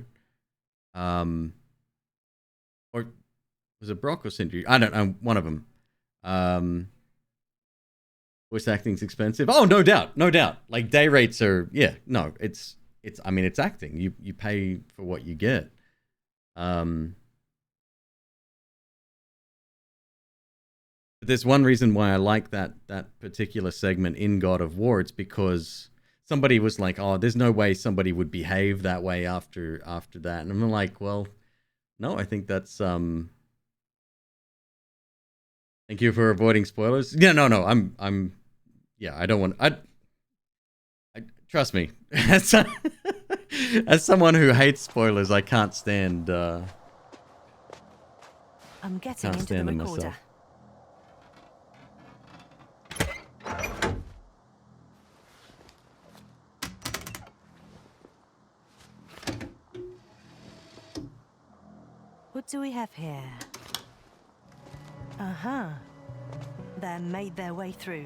Or was it Brock or Sindri? I don't know, one of them. Voice acting's expensive. Oh, no doubt. Like, day rates are, it's acting. You pay for what you get. But there's one reason why I like that particular segment in God of War. It's because somebody was like, "Oh, there's no way somebody would behave that way after that," and I'm like, "Well, no, I think that's Thank you for avoiding spoilers. Yeah, no, I'm. Yeah, I don't want. I trust me. As someone who hates spoilers, I can't stand. I'm getting into the recorder. Myself. What do we have here? Uh-huh. They made their way through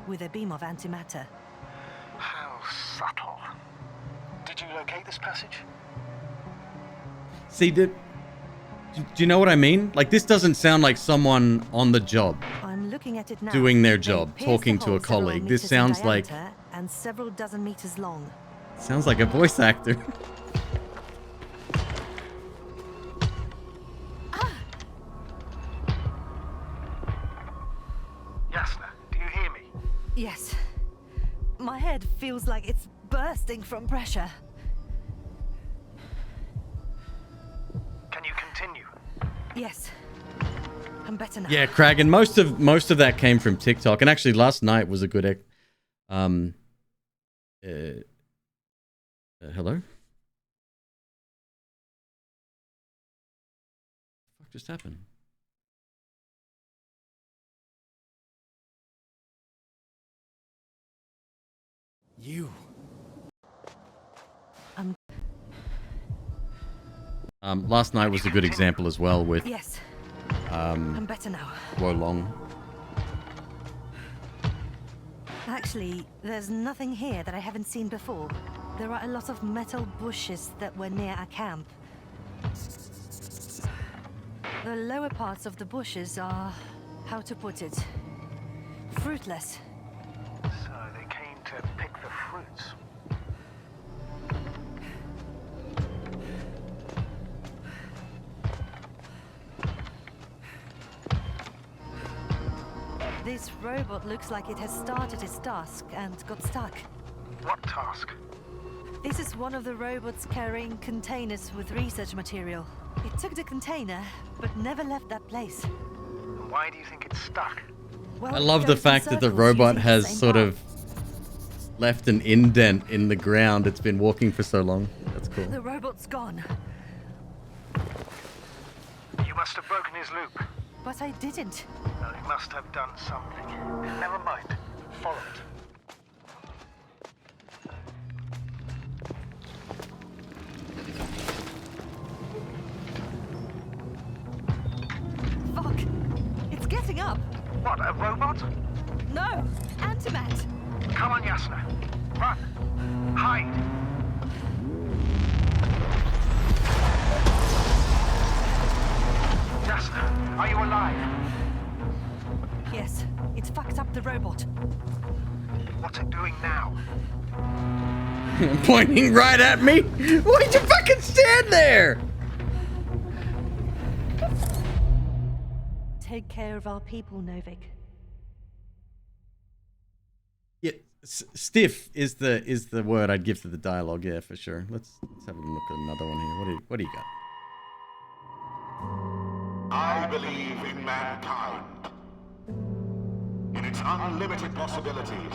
with a beam of antimatter. How subtle. Did you locate this passage? See, do you know what I mean? Like, this doesn't sound like someone on the job. I'm looking at it now. Doing their job, talking to a colleague. This sounds like and several dozen meters long. Sounds like a voice actor. Yasna, do you hear me? Yes. My head feels like it's bursting from pressure. Can you continue? Yes. I'm better now. Yeah, Crag, and most of that came from TikTok. And actually, last night was a good. Hello. What just happened? You. Last night was a good example as well with. Yes. I'm better now. Wolong. Actually, there's nothing here that I haven't seen before. There are a lot of metal bushes that were near our camp. The lower parts of the bushes are, how to put it, fruitless. So they came to pick the fruits. This robot looks like it has started its task and got stuck. What task? This is one of the robots carrying containers with research material. It took the container, but never left that place. Why do you think it's stuck? Well, I love the fact that the robot has sort of left an indent in the ground. It's been walking for so long. That's cool. The robot's gone. You must have broken his loop. But I didn't. Well, he must have done something. Never mind. Follow it. Fuck! It's getting up! What, a robot? No! Antimat! Come on, Yasna. Run! Hide! Yasna? Are you alive? Yes, it's fucked up the robot. What's it doing now? Pointing right at me? Why'd you fucking stand there? Take care of our people, Novik. Yeah, stiff is the word I'd give to the dialogue. Yeah, for sure. Let's have a look at another one here. What do you got? I believe in mankind, in its unlimited possibilities.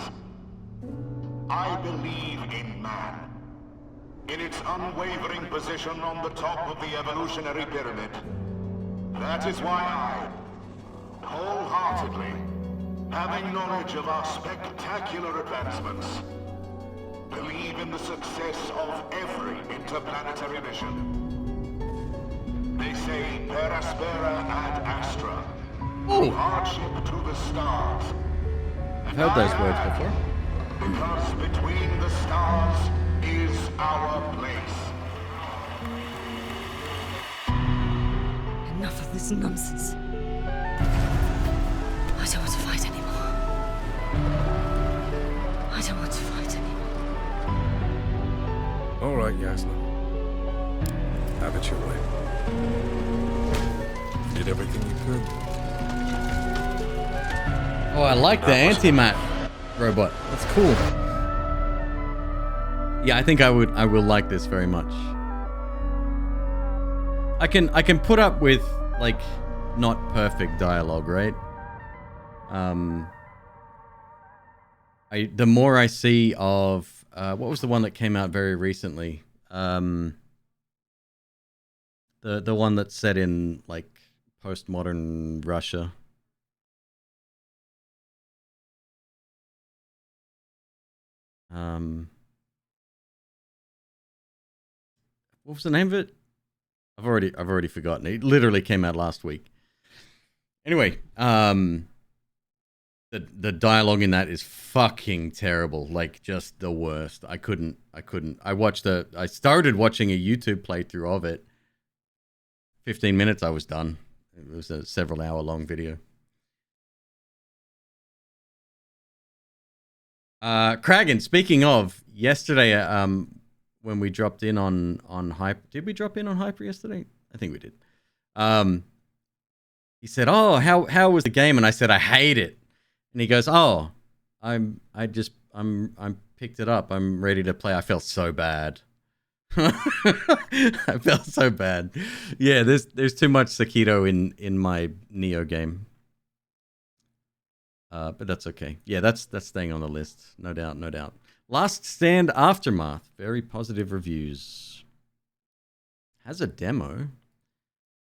I believe in man, in its unwavering position on the top of the evolutionary pyramid. That is why I, wholeheartedly, having knowledge of our spectacular advancements, believe in the success of every interplanetary mission. They say per aspera ad astra, from hardship to the stars. I've heard those words before. Because between the stars is our place. Enough of this nonsense. I don't want to fight anymore. I don't want to fight anymore. All right, Yasna. Have it your way. You did everything you could. Oh, I like the antimat robot. That's cool. Yeah, I think I will like this very much. I can put up with like not perfect dialogue, right? The more I see of what was the one that came out very recently? The one that's set in like postmodern Russia. What was the name of it? I've already forgotten. It literally came out last week. Anyway, the dialogue in that is fucking terrible. Like just the worst. I couldn't. I started watching a YouTube playthrough of it. 15 minutes, I was done. It was a several hour long video. Kragan, speaking of, yesterday, when we dropped in on Hyper, did we drop in on Hyper yesterday? I think we did. He said, "Oh, how was the game?" And I said, "I hate it." And he goes, "Oh, I picked it up. I'm ready to play." I felt so bad. I felt so bad. Yeah, there's too much Sakito in my Neo game. But that's okay. Yeah, that's staying on the list. No doubt, no doubt. Last Stand Aftermath. Very positive reviews. Has a demo.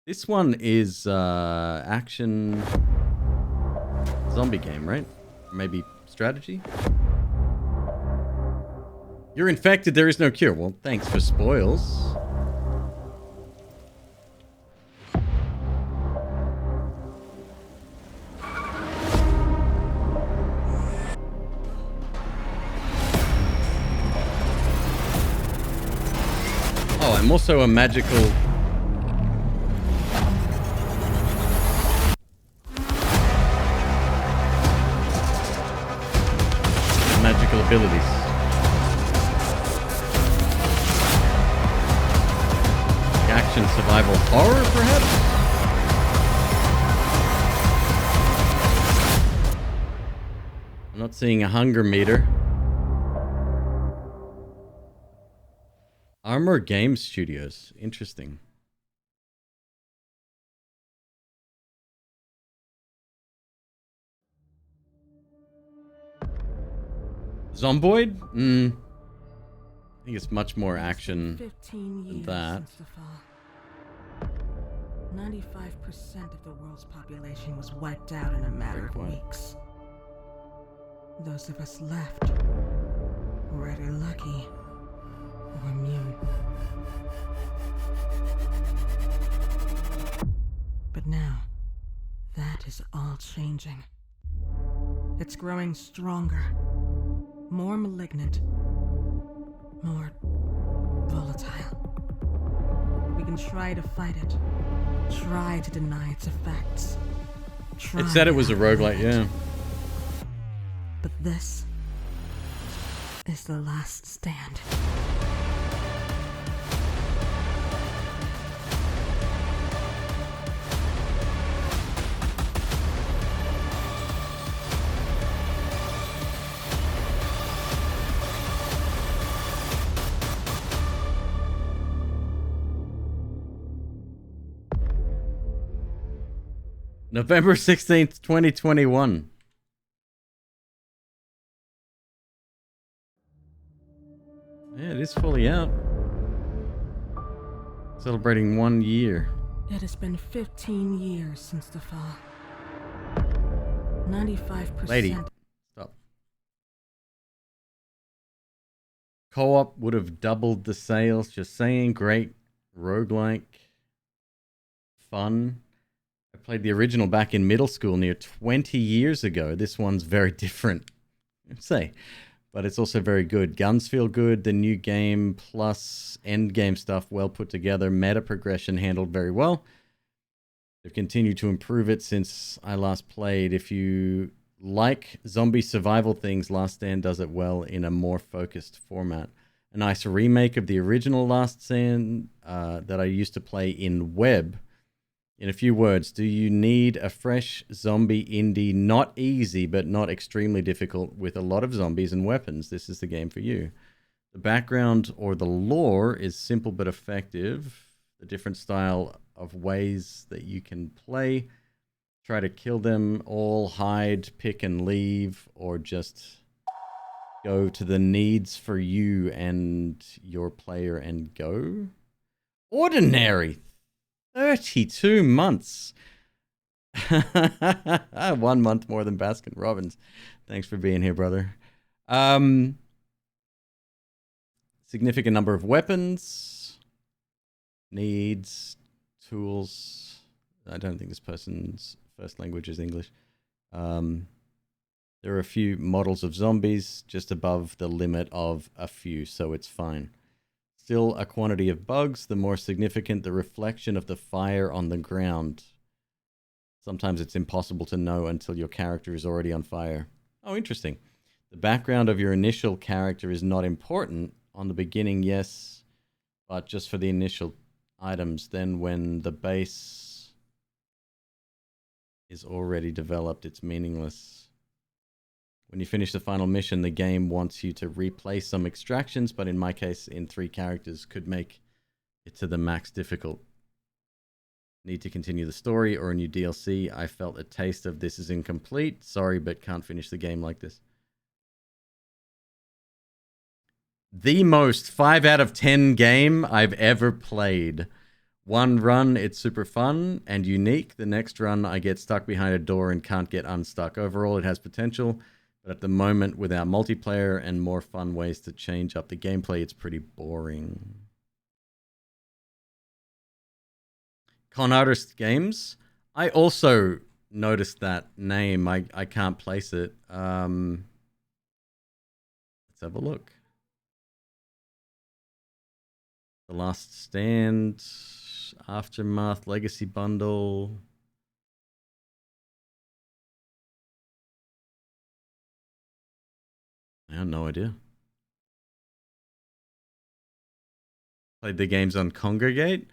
This one is action zombie game, right? Maybe strategy? You're infected, there is no cure. Well, thanks for spoils. Oh, I'm also a magical... magical abilities. Action, survival, horror, perhaps? I'm not seeing a hunger meter. Armor Game Studios. Interesting. Zomboid? I think it's much more action 15 than years that. since the fall. 95% of the world's population was wiped out in a matter of weeks. Those of us left were either lucky or immune. But now, that is all changing. It's growing stronger, more malignant, more volatile. We can try to fight it, Try to deny its effects. It said it was a roguelike, yeah. But this is the last stand. November 16th, 2021. Yeah, it is fully out. Celebrating 1 year. It has been 15 years since the fall. 95%. Lady, stop. Co-op would have doubled the sales. Just saying, great roguelike. Fun. I played the original back in middle school near 20 years ago. This one's very different, I'd say. But it's also very good. Guns feel good. The new game plus end game stuff well put together. Meta progression handled very well. They've continued to improve it since I last played. If you like zombie survival things, Last Stand does it well in a more focused format. A nice remake of the original Last Stand that I used to play in web. In a few words, do you need a fresh zombie indie, not easy, but not extremely difficult, with a lot of zombies and weapons? This is the game for you. The background or the lore is simple but effective. The different style of ways that you can play. Try to kill them all, hide, pick and leave, or just go to the needs for you and your player and go. Ordinary. 32 months. 1 month more than Baskin Robbins. Thanks for being here, brother. Significant number of weapons, needs, tools. I don't think this person's first language is English. There are a few models of zombies just above the limit of a few, so it's fine. Still a quantity of bugs, the more significant the reflection of the fire on the ground. Sometimes it's impossible to know until your character is already on fire. Oh, interesting. The background of your initial character is not important. On the beginning, yes, but just for the initial items. Then when the base is already developed, it's meaningless. When you finish the final mission, the game wants you to replay some extractions, but in my case, in 3 characters, could make it to the max difficult. Need to continue the story or a new DLC. I felt a taste of this is incomplete. Sorry, but can't finish the game like this. The most 5 out of 10 game I've ever played. One run, it's super fun and unique. The next run, I get stuck behind a door and can't get unstuck. Overall, it has potential. But at the moment, without multiplayer and more fun ways to change up the gameplay, it's pretty boring. Con Artist Games. I also noticed that name. I can't place it. Let's have a look. The Last Stand, Aftermath, Legacy Bundle. I have no idea. Played the games on Congregate?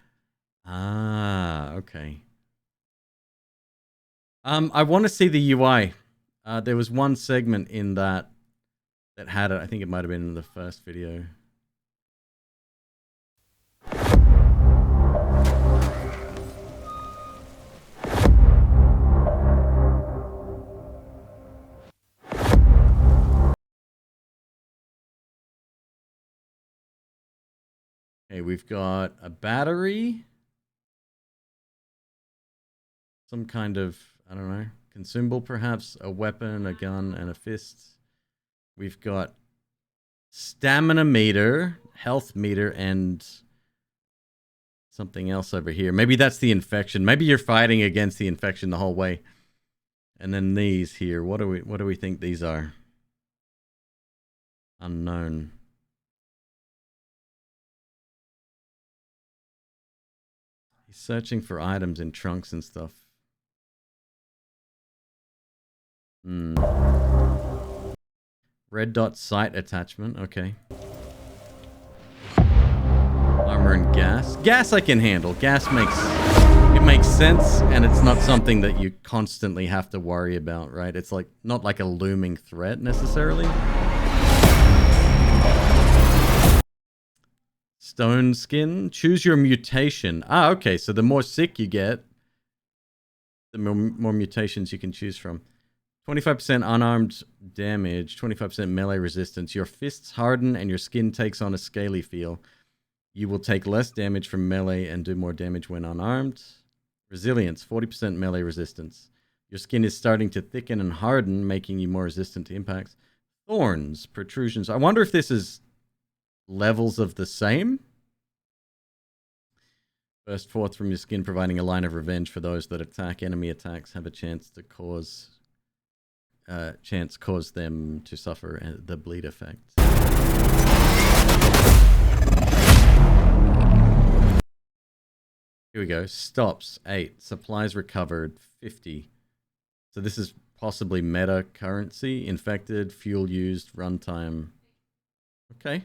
Ah, okay. I want to see the UI. There was one segment in that had it. I think it might have been in the first video. Okay, we've got a battery. Some kind of, I don't know, consumable perhaps. A weapon, a gun, and a fist. We've got stamina meter, health meter, and something else over here. Maybe that's the infection. Maybe you're fighting against the infection the whole way. And then these here. What do we think these are? Unknown. He's searching for items in trunks and stuff. Red dot sight attachment. Okay. Armor and gas. Gas I can handle. Gas makes sense, and it's not something that you constantly have to worry about, right? It's like not like a looming threat necessarily. Stone skin. Choose your mutation. Ah, okay. So the more sick you get, the more mutations you can choose from. 25% unarmed damage, 25% melee resistance. Your fists harden and your skin takes on a scaly feel. You will take less damage from melee and do more damage when unarmed. Resilience, 40% melee resistance. Your skin is starting to thicken and harden, making you more resistant to impacts. Thorns, protrusions. I wonder if this is levels of the same. Burst forth from your skin, providing a line of revenge for those that attack. Enemy attacks have a chance to cause them to suffer the bleed effect. Here we go. Stops 8. Supplies recovered 50. So this is possibly meta currency. Infected, fuel used, runtime. Okay.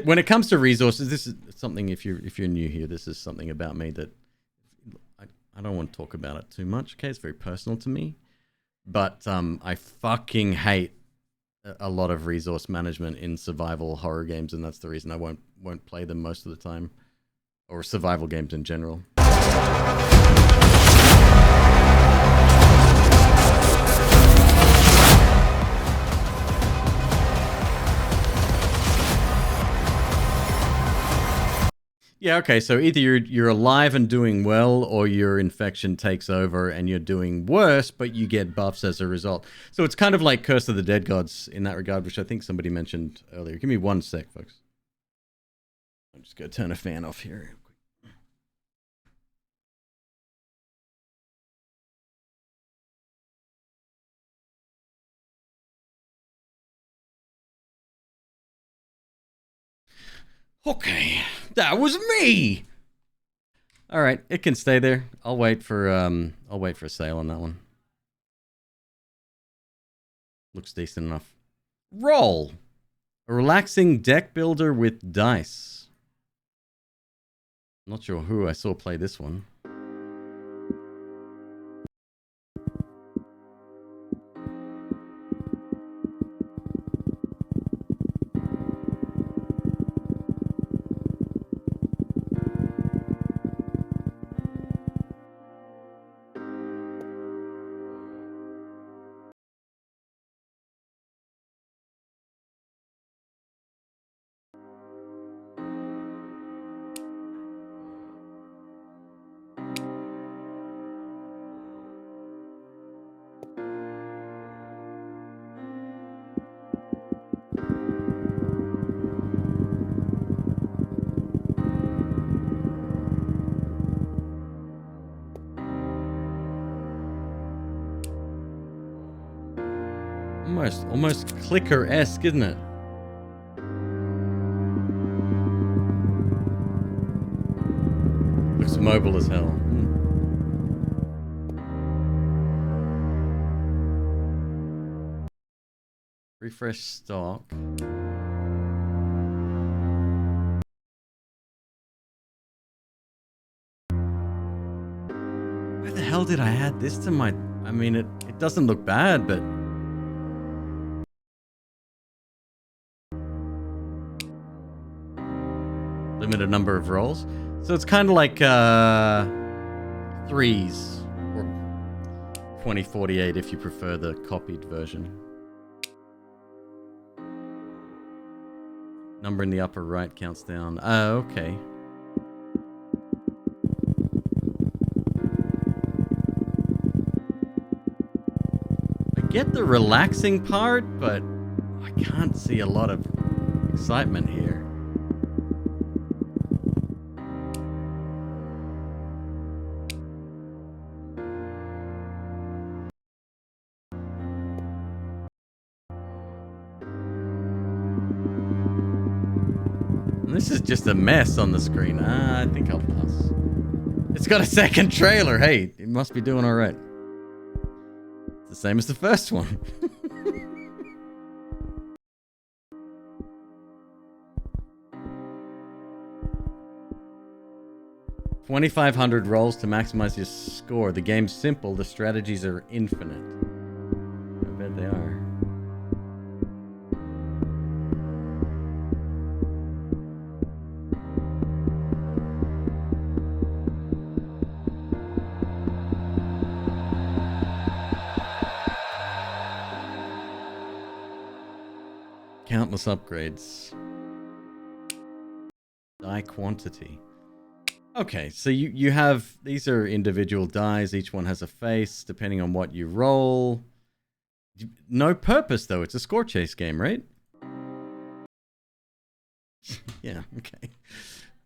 When it comes to resources, this is something. If you're new here, this is something about me that I don't want to talk about it too much. Okay, it's very personal to me, but I fucking hate a lot of resource management in survival horror games, and that's the reason I won't play them most of the time, or survival games in general. Yeah, okay, so either you're alive and doing well, or your infection takes over and you're doing worse, but you get buffs as a result. So it's kind of like Curse of the Dead Gods in that regard, which I think somebody mentioned earlier. Give me 1 sec, folks. I'm just going to turn a fan off here. Okay, that was me. All right, it can stay there. I'll wait for a sale on that one. Looks decent enough. Roll. A relaxing deck builder with dice. Not sure who I saw play this one. Almost clicker-esque, isn't it? Looks mobile as hell. Refresh stock. Where the hell did I add this to my... I mean, it doesn't look bad, but... Limited number of rolls. So it's kind of like 3s or 2048 if you prefer the copied version. Number in the upper right counts down. Oh, okay. I get the relaxing part, but I can't see a lot of excitement here. And this is just a mess on the screen. I think I'll pass. It's got a second trailer. Hey, it must be doing all right. It's the same as the first one. 2,500 rolls to maximize your score. The game's simple. The strategies are infinite. I bet they are. Countless upgrades. Die quantity. Okay, so you have, these are individual dies. Each one has a face, depending on what you roll. No purpose, though. It's a score chase game, right? Yeah, okay.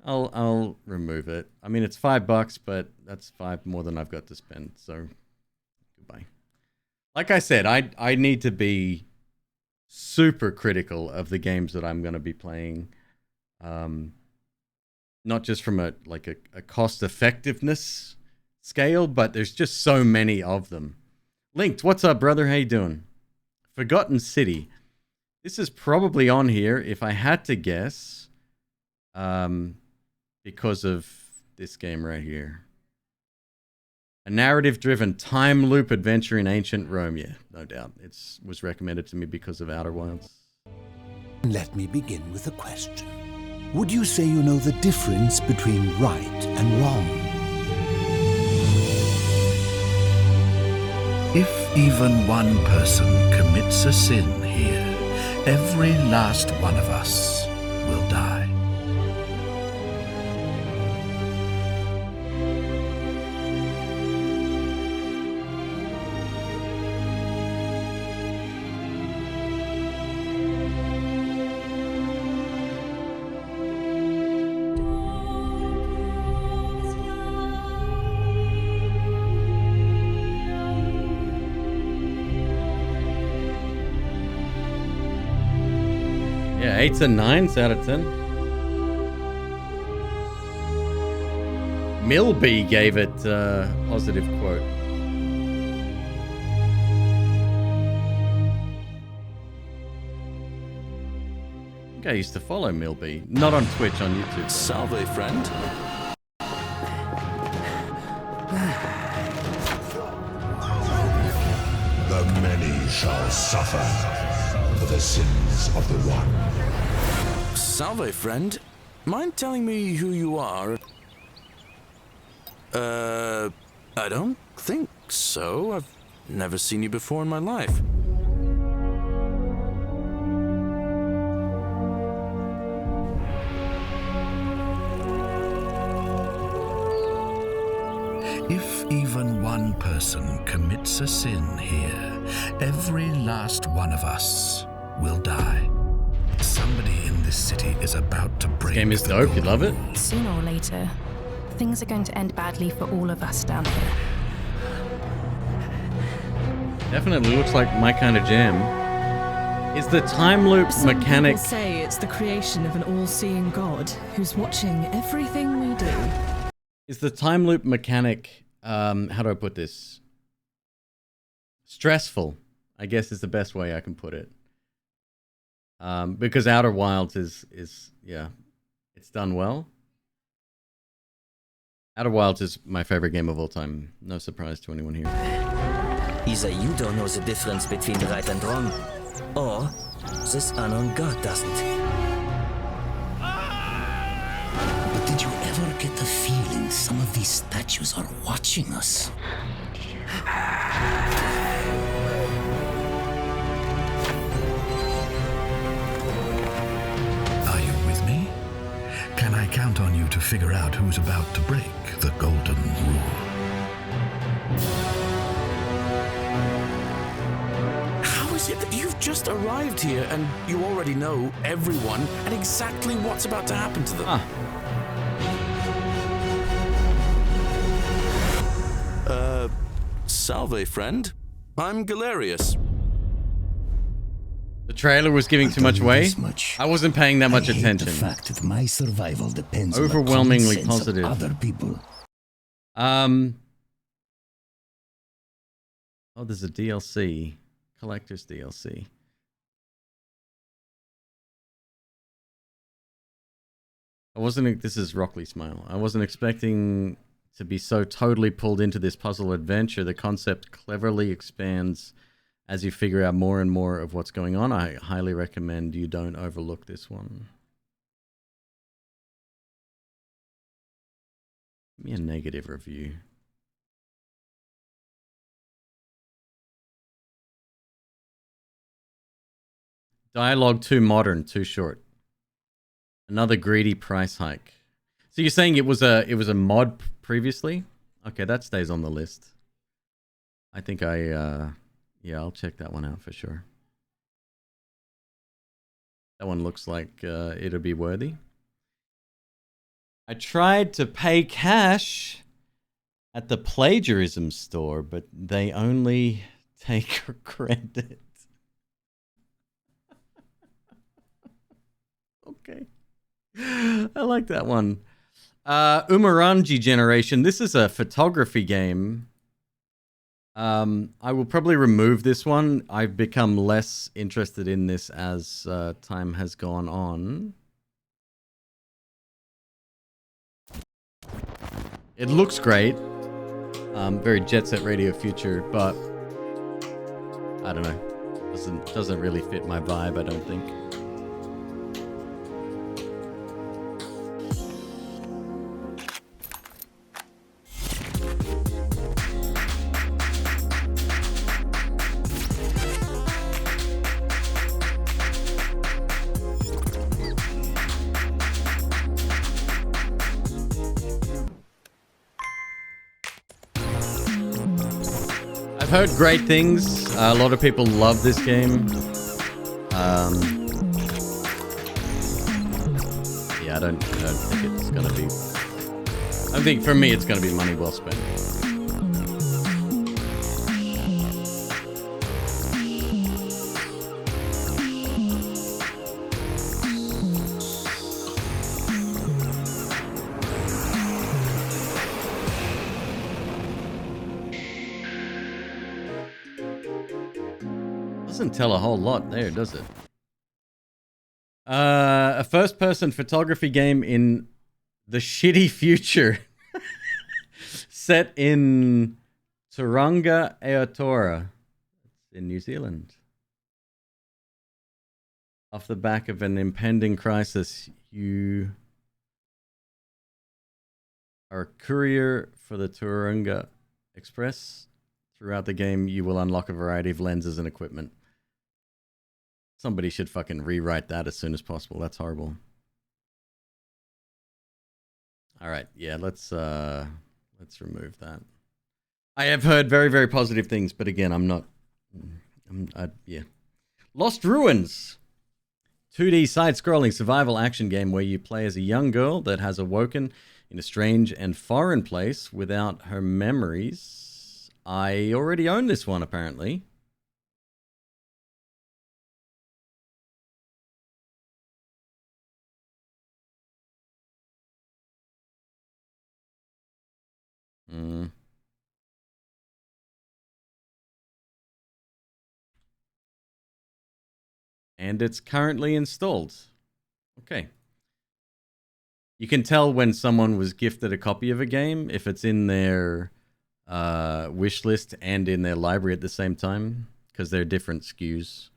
I'll remove it. I mean, it's $5, but that's $5 more than I've got to spend, so goodbye. Like I said, I need to be super critical of the games that I'm going to be playing. Not just from a cost effectiveness scale, but there's just so many of them. Linked, what's up, brother? How you doing? Forgotten City. This is probably on here if I had to guess, because of this game right here. A narrative-driven time loop adventure in ancient Rome. Yeah, no doubt. It was recommended to me because of Outer Wilds. Let me begin with a question. Would you say you know the difference between right and wrong? If even one person commits a sin here, every last one of us will die. Yeah, 8s and 9s out of 10. Milby gave it a positive quote. I think I used to follow Milby. Not on Twitch, on YouTube. Salve, friend. The many shall suffer for the sins of the one. Salve, friend. Mind telling me who you are? I don't think so. I've never seen you before in my life. If even one person commits a sin here, every last one of us will die. Somebody in this city is about to break. This game is dope. You love it? Sooner or later, things are going to end badly for all of us down here. Definitely looks like my kind of jam. Is the time loop mechanic... Some people say it's the creation of an all-seeing God who's watching everything we do. Is the time loop mechanic, how do I put this? Stressful, I guess is the best way I can put it. Because Outer Wilds is yeah, it's done well. Outer Wilds is my favorite game of all time. No surprise to anyone here. Either you don't know the difference between right and wrong, or this unknown God doesn't. But did you ever get the feeling some of these statues are watching us? Are you with me? Can I count on you to figure out who's about to break the golden rule? How is it that you've just arrived here and you already know everyone and exactly what's about to happen to them? Salve, friend. I'm Galerius. The trailer was giving too much away. I wasn't paying that much attention. The fact that my survival depends Overwhelmingly on the common sense positive. of other people. Oh, there's a DLC. Collector's DLC. This is Rockley Smile. I wasn't expecting to be so totally pulled into this puzzle adventure. The concept cleverly expands as you figure out more and more of what's going on. I highly recommend you don't overlook this one. Give me a negative review. Dialogue too modern, too short. Another greedy price hike. So you're saying it was a mod previously? Okay, that stays on the list. I think yeah, I'll check that one out for sure. That one looks like it'll be worthy. I tried to pay cash at the plagiarism store, but they only take credit. Okay. I like that one. Umurangi Generation. This is a photography game. I will probably remove this one. I've become less interested in this as time has gone on. It looks great. Very Jet Set Radio Future, but I don't know. Doesn't really fit my vibe, I don't think. Heard great things. A lot of people love this game. Yeah, I don't think it's gonna be. I think for me, it's gonna be money well spent. Doesn't tell a whole lot there, does it? A first-person photography game in the shitty future. Set in Tauranga Aotearoa. It's in New Zealand. Off the back of an impending crisis, you are a courier for the Tauranga Express. Throughout the game, you will unlock a variety of lenses and equipment. Somebody should fucking rewrite that as soon as possible. That's horrible. All right, yeah, let's remove that. I have heard very, very positive things, but again, yeah. Lost Ruins. 2D side-scrolling survival action game where you play as a young girl that has awoken in a strange and foreign place without her memories. I already own this one, apparently. And it's currently installed. Okay. You can tell when someone was gifted a copy of a game if it's in their wish list and in their library at the same time, because they're different SKUs.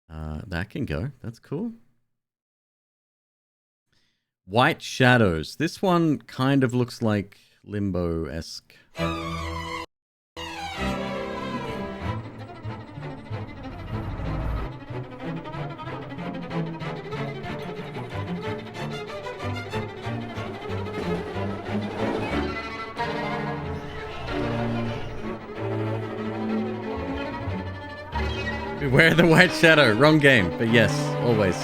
That can go. That's cool. White Shadows. This one kind of looks like Limbo-esque. Beware the White Shadow. Wrong game, but yes, always.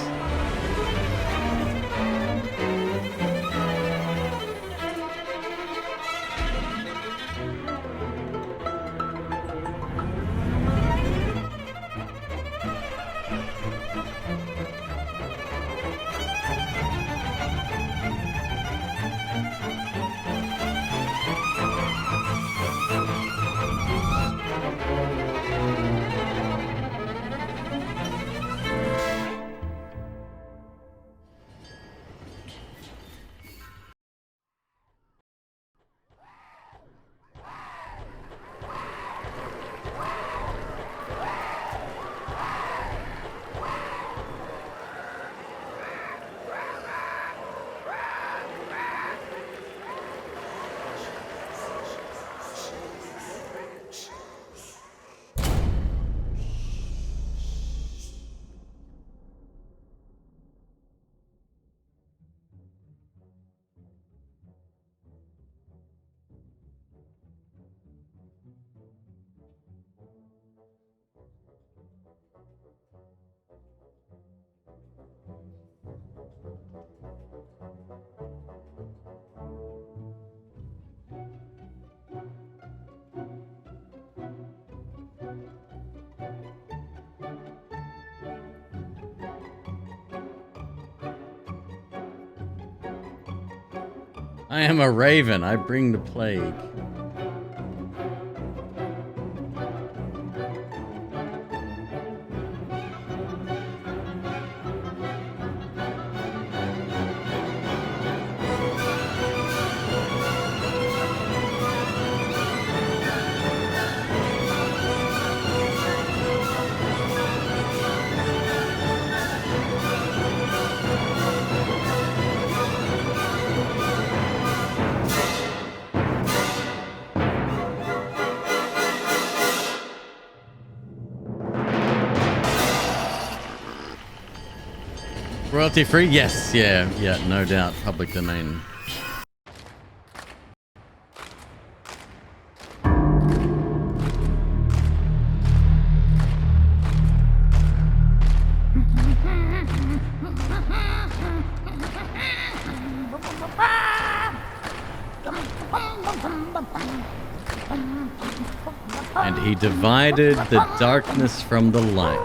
I am a raven. I bring the plague. Royalty free? Yes, yeah, no doubt. Public domain. And he divided the darkness from the light.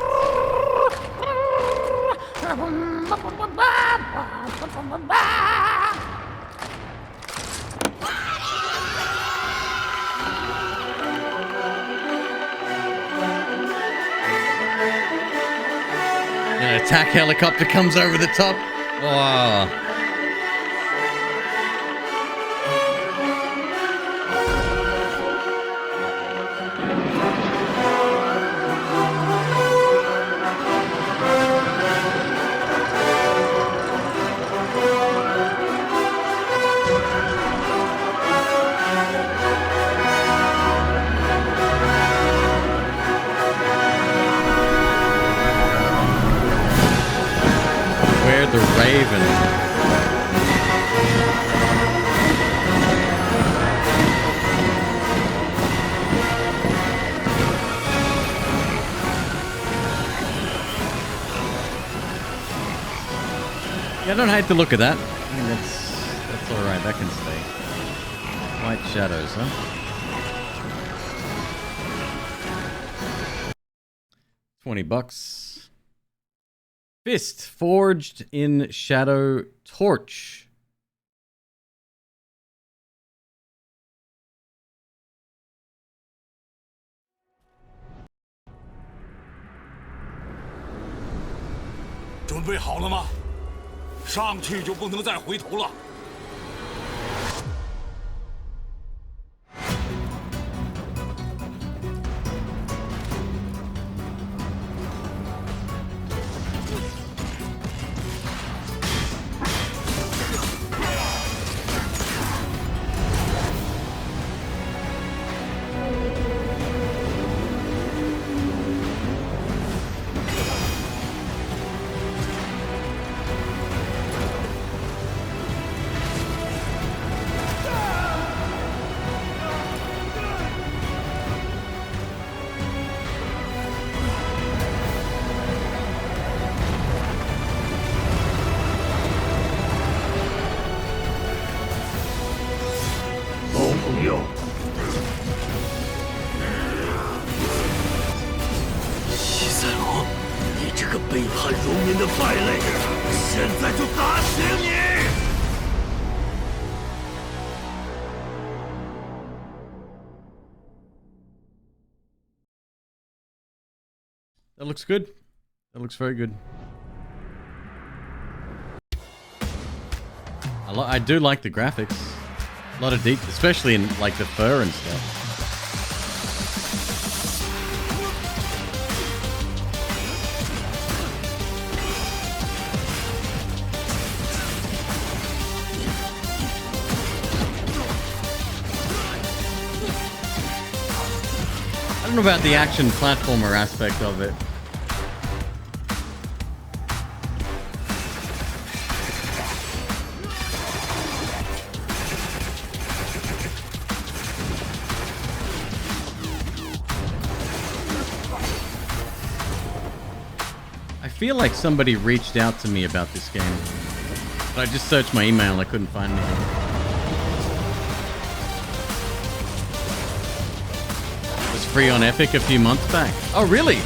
An attack helicopter comes over the top. Wow. The Raven. Yeah, I don't hate the look of that. I mean, that's all right. That can stay. White shadows, huh? $20. Fist forged in shadow torch.准备好了吗？上去就不能再回头了。 That looks good. That looks very good. I do like the graphics. A lot of deep, especially in like the fur and stuff. I don't know about the action platformer aspect of it. I feel like somebody reached out to me about this game, but I just searched my email and I couldn't find anything. It was free on Epic a few months back. Oh, really?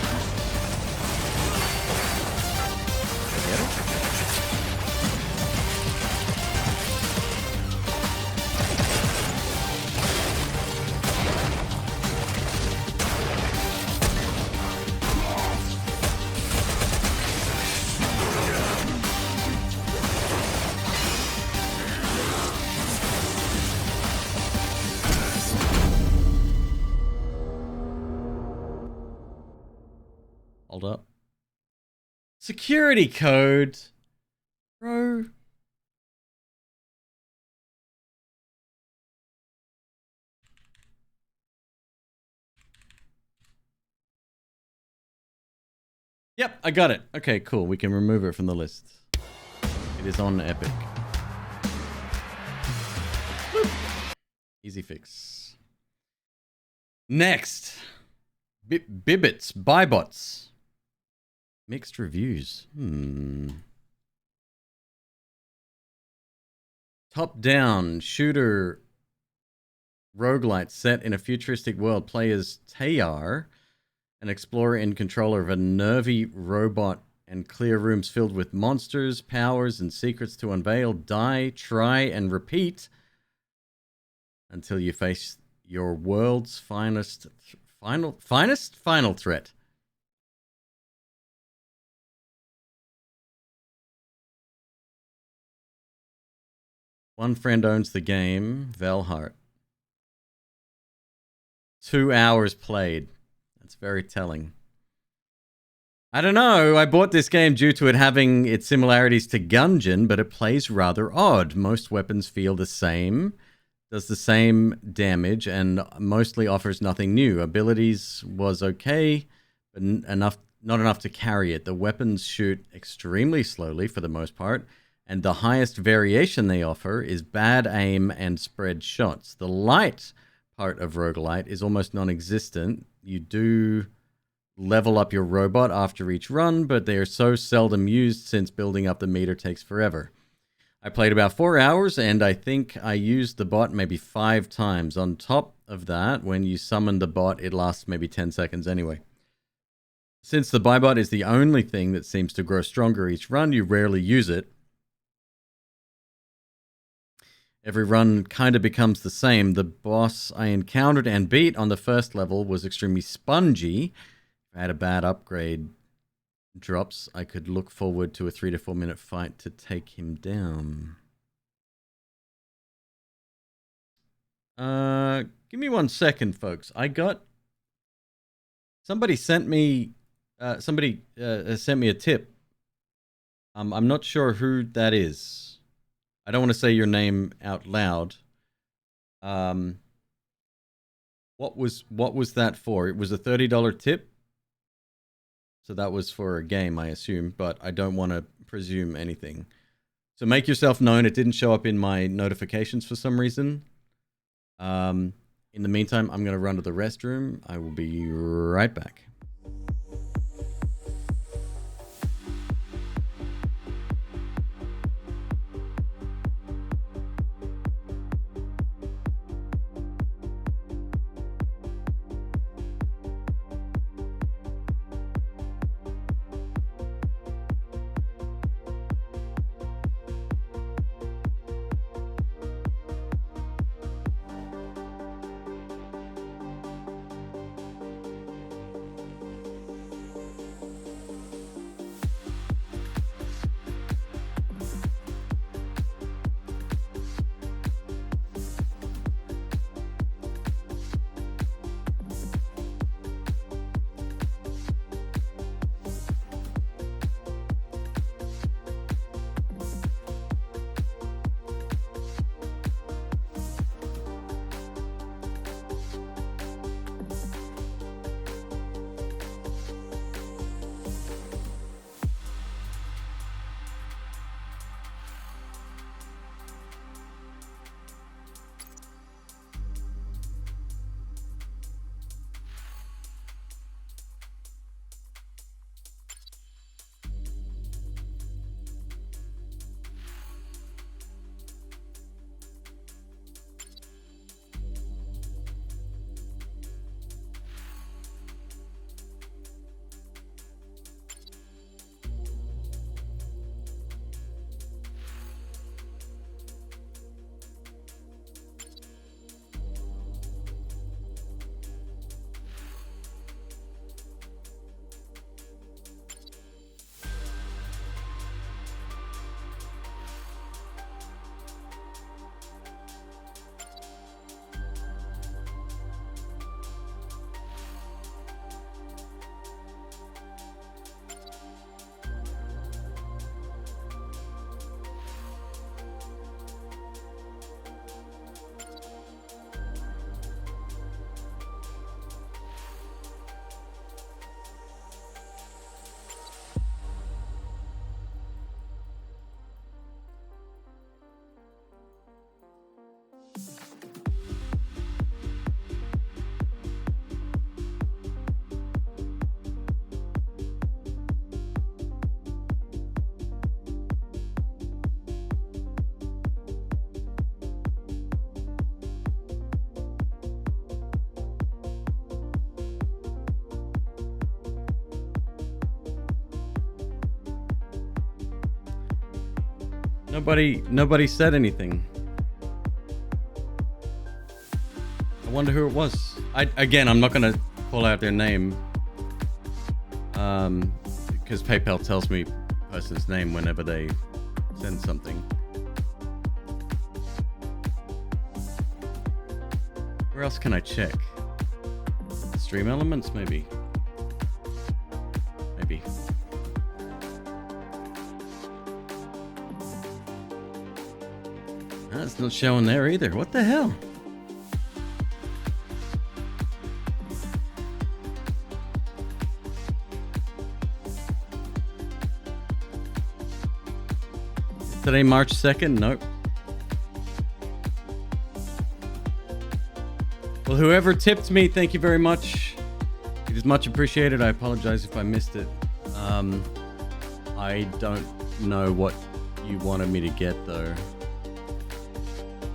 Hold up. Security code. Bro. Yep, I got it. Okay, cool. We can remove it from the list. It is on Epic. Boop. Easy fix. Next. Bibbits. Buybots. Mixed reviews. Top-down shooter roguelite set in a futuristic world. Play as Tayar, an explorer in control of a nervy robot, and clear rooms filled with monsters, powers, and secrets to unveil. Die, try, and repeat until you face your world's final threat. One friend owns the game, Velhart. 2 hours played. That's very telling. I don't know, I bought this game due to it having its similarities to Gungeon, but it plays rather odd. Most weapons feel the same, does the same damage, and mostly offers nothing new. Abilities was okay, but not enough to carry it. The weapons shoot extremely slowly for the most part, and the highest variation they offer is bad aim and spread shots. The light part of roguelite is almost non-existent. You do level up your robot after each run, but they are so seldom used since building up the meter takes forever. I played about 4 hours, and I think I used the bot maybe 5 times. On top of that, when you summon the bot, it lasts maybe 10 seconds anyway. Since the buybot is the only thing that seems to grow stronger each run, you rarely use it. Every run kind of becomes the same. The boss I encountered and beat on the first level was extremely spongy. If I had a bad upgrade drops, I could look forward to a 3 to 4 minute fight to take him down. Give me 1 second, folks. Somebody sent me sent me a tip. I'm not sure who that is. I don't want to say your name out loud. What was that for? It was a $30 tip. So that was for a game, I assume, but I don't want to presume anything. So make yourself known. It didn't show up in my notifications for some reason. In the meantime, I'm going to run to the restroom. I will be right back. Nobody said anything. I wonder who it was. I'm not gonna call out their name. Because PayPal tells me the person's name whenever they send something. Where else can I check? Stream elements, maybe. Maybe. That's not showing there either. What the hell? Today, March 2nd? Nope. Well, whoever tipped me, thank you very much. It is much appreciated. I apologize if I missed it. I don't know what you wanted me to get, though.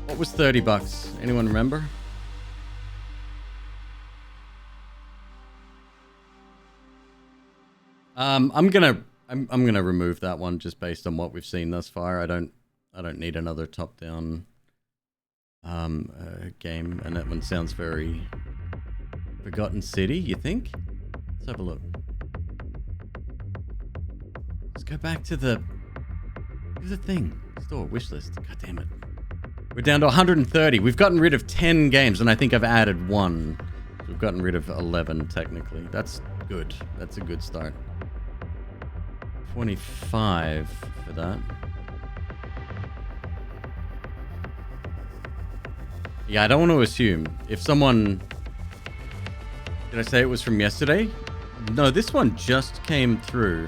What was $30? Anyone remember? I'm gonna remove that one just based on what we've seen thus far. I don't need another top-down game, and that one sounds very Forgotten City. You think? Let's have a look. Let's go back to the thing. Store wishlist. God damn it. We're down to 130. We've gotten rid of 10 games, and I think I've added one. We've gotten rid of 11 technically. That's good. That's a good start. 25 for that. Yeah, I don't want to assume. If someone... Did I say it was from yesterday? No, this one just came through.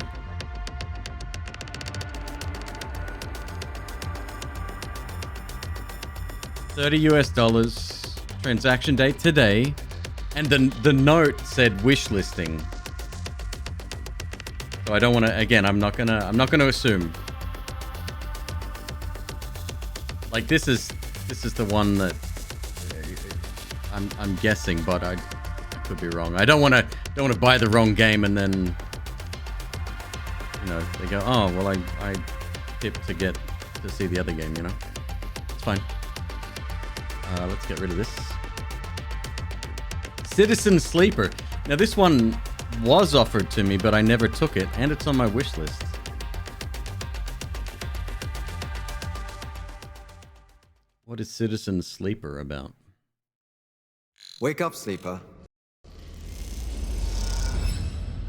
$30 transaction date today, and the note said wish listing. So I don't want to. Again, I'm not gonna assume. Like this is the one that I'm guessing, but I could be wrong. I don't want to buy the wrong game and then they go, oh well, I tipped to get to see the other game. It's fine. Let's get rid of this. Citizen Sleeper. Now this one was offered to me, but I never took it, and it's on my wish list. What is Citizen Sleeper about? Wake up, sleeper.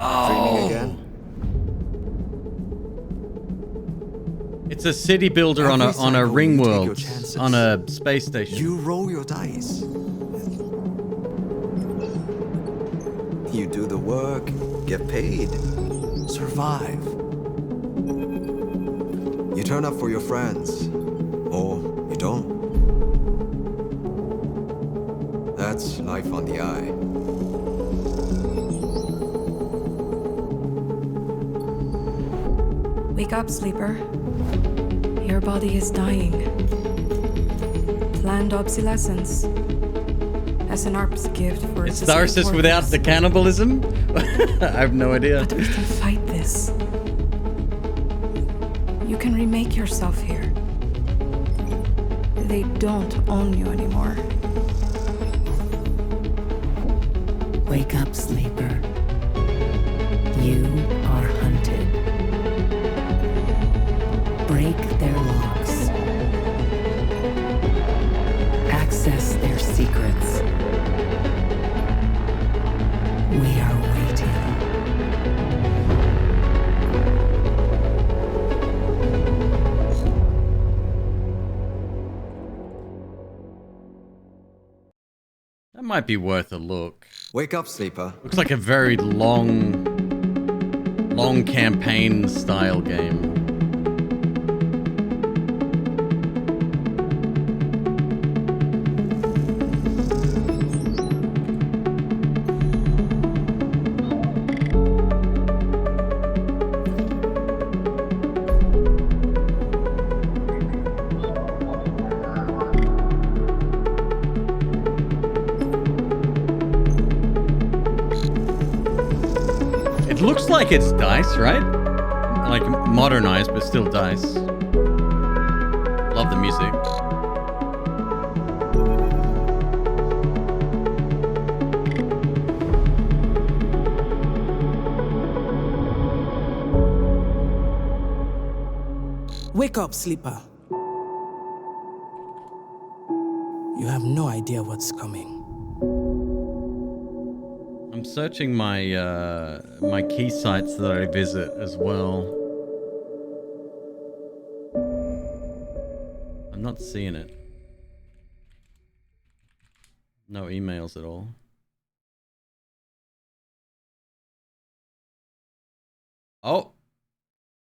Oh. Dreaming again? It's a city builder on a ring world, on a space station. You roll your dice. You do the work, get paid, survive. You turn up for your friends, or you don't. That's life on the eye. Wake up, sleeper. Your body is dying. Planned obsolescence. As an ARP's gift for It's Tharsis without the cannibalism? I have no idea. But we can fight this. You can remake yourself here. They don't own you anymore. Wake up, sleeper. You are hunted. Break their locks. Access their secrets. We are waiting. That might be worth a look. Wake up, sleeper. Looks like a very long campaign style game. Looks like it's dice, right? Like modernized, but still dice. Love the music. Wake up, sleeper. You have no idea what's coming. I'm searching my my key sites that I visit as well. I'm not seeing it. No emails at all. Oh,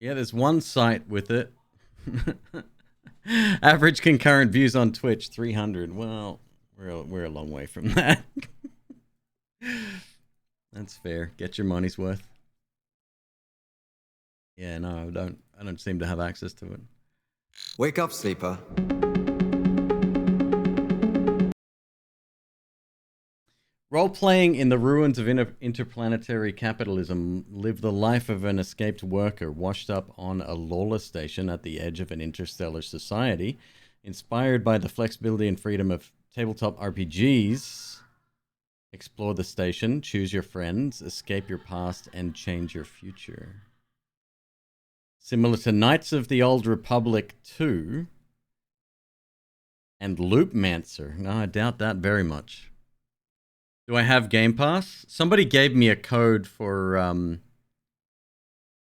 yeah, there's one site with it. Average concurrent views on Twitch 300. Well, we're a long way from that. That's fair. Get your money's worth. Yeah, no, I don't seem to have access to it. Wake up, sleeper. Role-playing in the ruins of interplanetary capitalism, live the life of an escaped worker washed up on a lawless station at the edge of an interstellar society. Inspired by the flexibility and freedom of tabletop RPGs, explore the station, choose your friends, escape your past, and change your future. Similar to Knights of the Old Republic 2 and Loopmancer. No, I doubt that very much. Do I have Game Pass? Somebody gave me a code for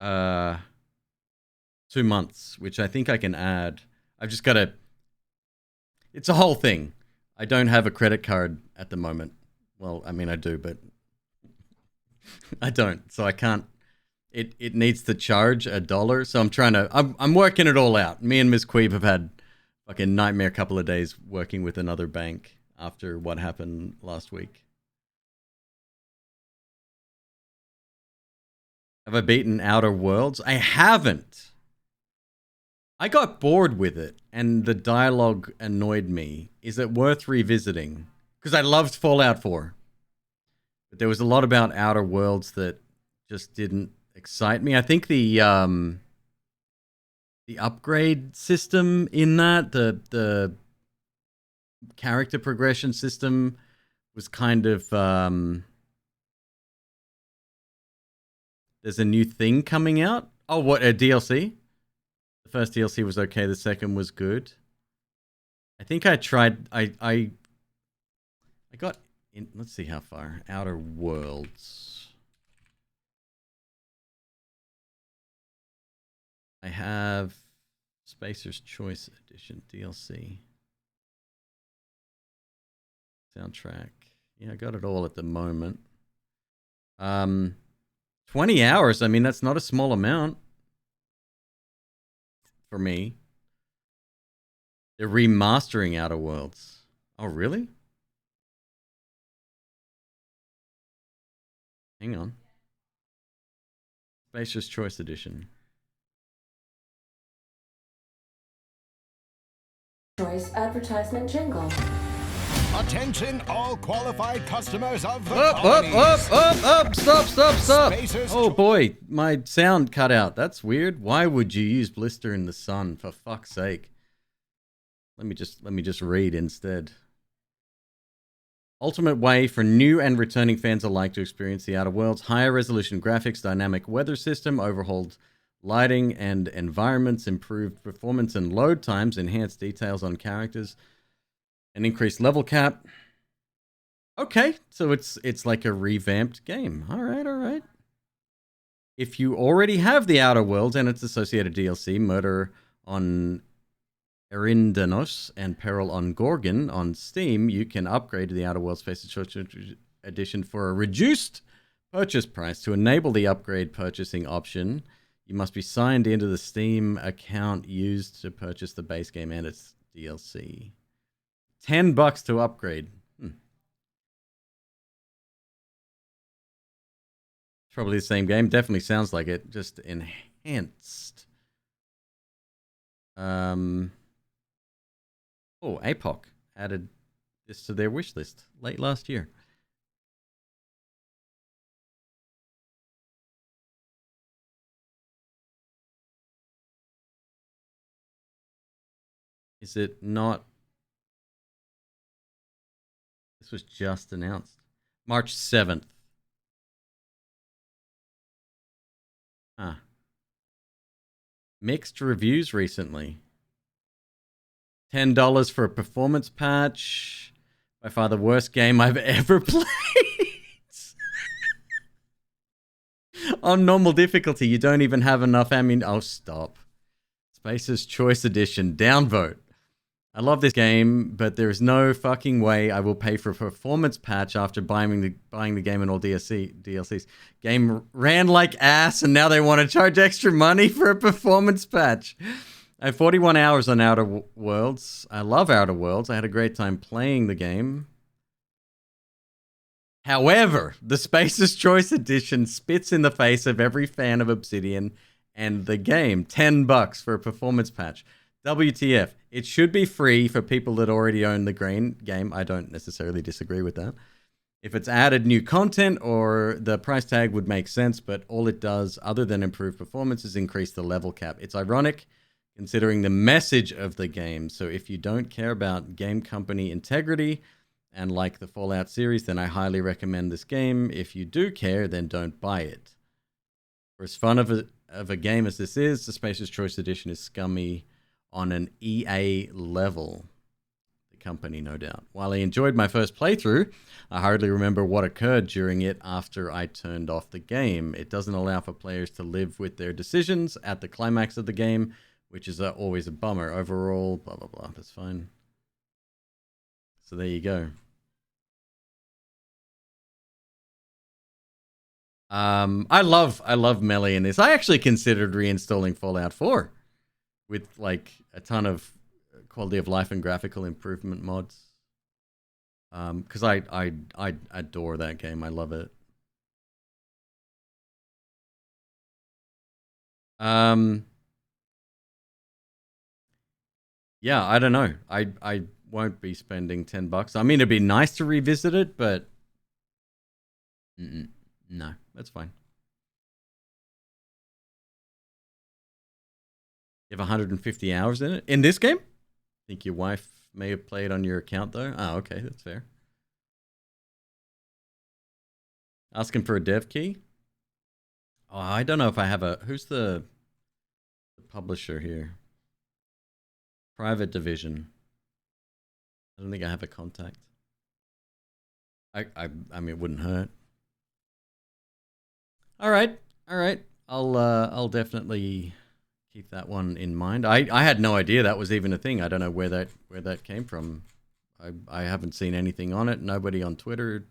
2 months, which I think I can add. I've just got to... It's a whole thing. I don't have a credit card at the moment. Well, I mean, I do, but I don't. So I can't... It needs to charge $1. So I'm trying to... I'm working it all out. Me and McQueeb have had fucking nightmare couple of days working with another bank after what happened last week. Have I beaten Outer Worlds? I haven't. I got bored with it, and the dialogue annoyed me. Is it worth revisiting? Because I loved Fallout 4. But there was a lot about Outer Worlds that just didn't excite me. I think the upgrade system in that, the character progression system was kind of... There's a new thing coming out. Oh, what, a DLC? The first DLC was okay. The second was good. I think I tried... I got in... Let's see how far. Outer Worlds. I have Spacer's Choice Edition DLC. Soundtrack. Yeah, I got it all at the moment. 20 hours, I mean, that's not a small amount for me. They're remastering Outer Worlds. Oh, really? Hang on. Spacer's Choice Edition. Choice advertisement jingle. Attention, all qualified customers of the Stop. Oh boy, my sound cut out. That's weird. Why would you use Blister in the Sun, for fuck's sake? Let me just read instead. Ultimate way for new and returning fans alike to experience the Outer Worlds. Higher resolution graphics, dynamic weather system, overhauled lighting and environments, improved performance and load times, enhanced details on characters, an increased level cap. Okay, so it's like a revamped game. All right. If you already have the Outer Worlds and its associated DLC, Murder on Erindanos and Peril on Gorgon on Steam, you can upgrade to the Outer Worlds Space Edition for a reduced purchase price. To enable the upgrade purchasing option, you must be signed into the Steam account used to purchase the base game and its DLC. $10 to upgrade. Probably the same game. Definitely sounds like it. Just enhanced. Oh, APOC added this to their wish list late last year. Is it not? This was just announced. March 7th. Huh. Mixed reviews recently. $10 for a performance patch. By far the worst game I've ever played. On normal difficulty, you don't even have enough ammunition. Oh, stop. Spacer's Choice Edition. Downvote. I love this game, but there is no fucking way I will pay for a performance patch after buying the game and all DLCs. Game ran like ass, and now they want to charge extra money for a performance patch. I have 41 hours on Outer Worlds. I love Outer Worlds. I had a great time playing the game. However, the Spacer's Choice Edition spits in the face of every fan of Obsidian and the game. $10 for a performance patch. WTF. It should be free for people that already own the game. I don't necessarily disagree with that. If it's added new content, or the price tag would make sense, but all it does, other than improve performance, is increase the level cap. It's ironic, considering the message of the game. So if you don't care about game company integrity and like the Fallout series, then I highly recommend this game. If you do care, then don't buy it. For as fun of a game as this is, the Spacer's Choice Edition is scummy on an EA level. The company, no doubt. While I enjoyed my first playthrough, I hardly remember what occurred during it after I turned off the game. It doesn't allow for players to live with their decisions at the climax of the game, which is always a bummer. Overall, blah, blah, blah. That's fine. So there you go. I love Melee in this. I actually considered reinstalling Fallout 4 with like a ton of quality of life and graphical improvement mods. Because I adore that game. I love it. Yeah, I don't know. I won't be spending $10. I mean, it'd be nice to revisit it, but no, that's fine. You have 150 hours in it? In this game? Think your wife may have played on your account, though? Oh, okay, that's fair. Asking for a dev key? Oh, I don't know if I have a... Who's the publisher here? Private Division. I don't think I have a contact. I mean, it wouldn't hurt. All right. I'll definitely keep that one in mind. I had no idea that was even a thing. I don't know where that came from. I haven't seen anything on it. Nobody on Twitter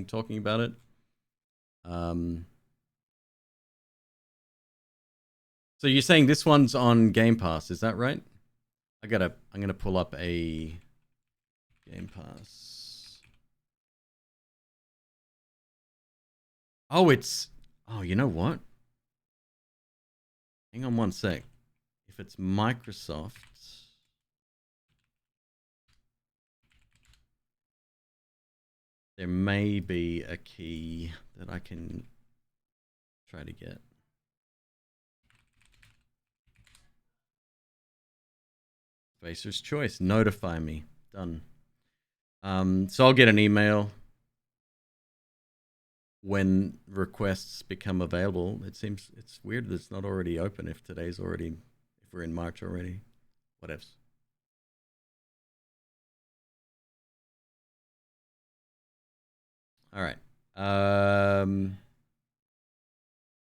talking about it. So you're saying this one's on Game Pass, is that right? I'm gonna pull up a Game Pass. Oh, you know what? Hang on one sec. If it's Microsoft, there may be a key that I can try to get. Spacer's Choice. Notify me. Done. So I'll get an email when requests become available. It's weird that it's not already open if we're in March already. Whatevs. All right.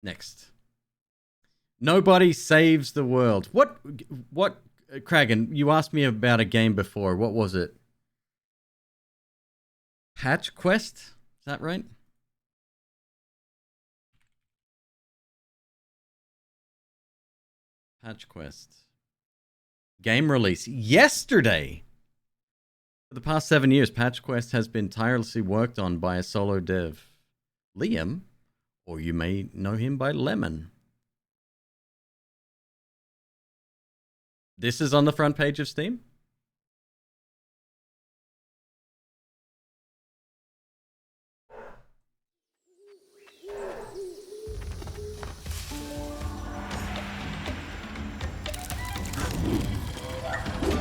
Next. Nobody saves the world. What, Kragan, you asked me about a game before. What was it? Patch Quest? Is that right? Patch Quest. Game release yesterday. For the past 7 years, Patch Quest has been tirelessly worked on by a solo dev, Liam, or you may know him by Lemon. This is on the front page of Steam.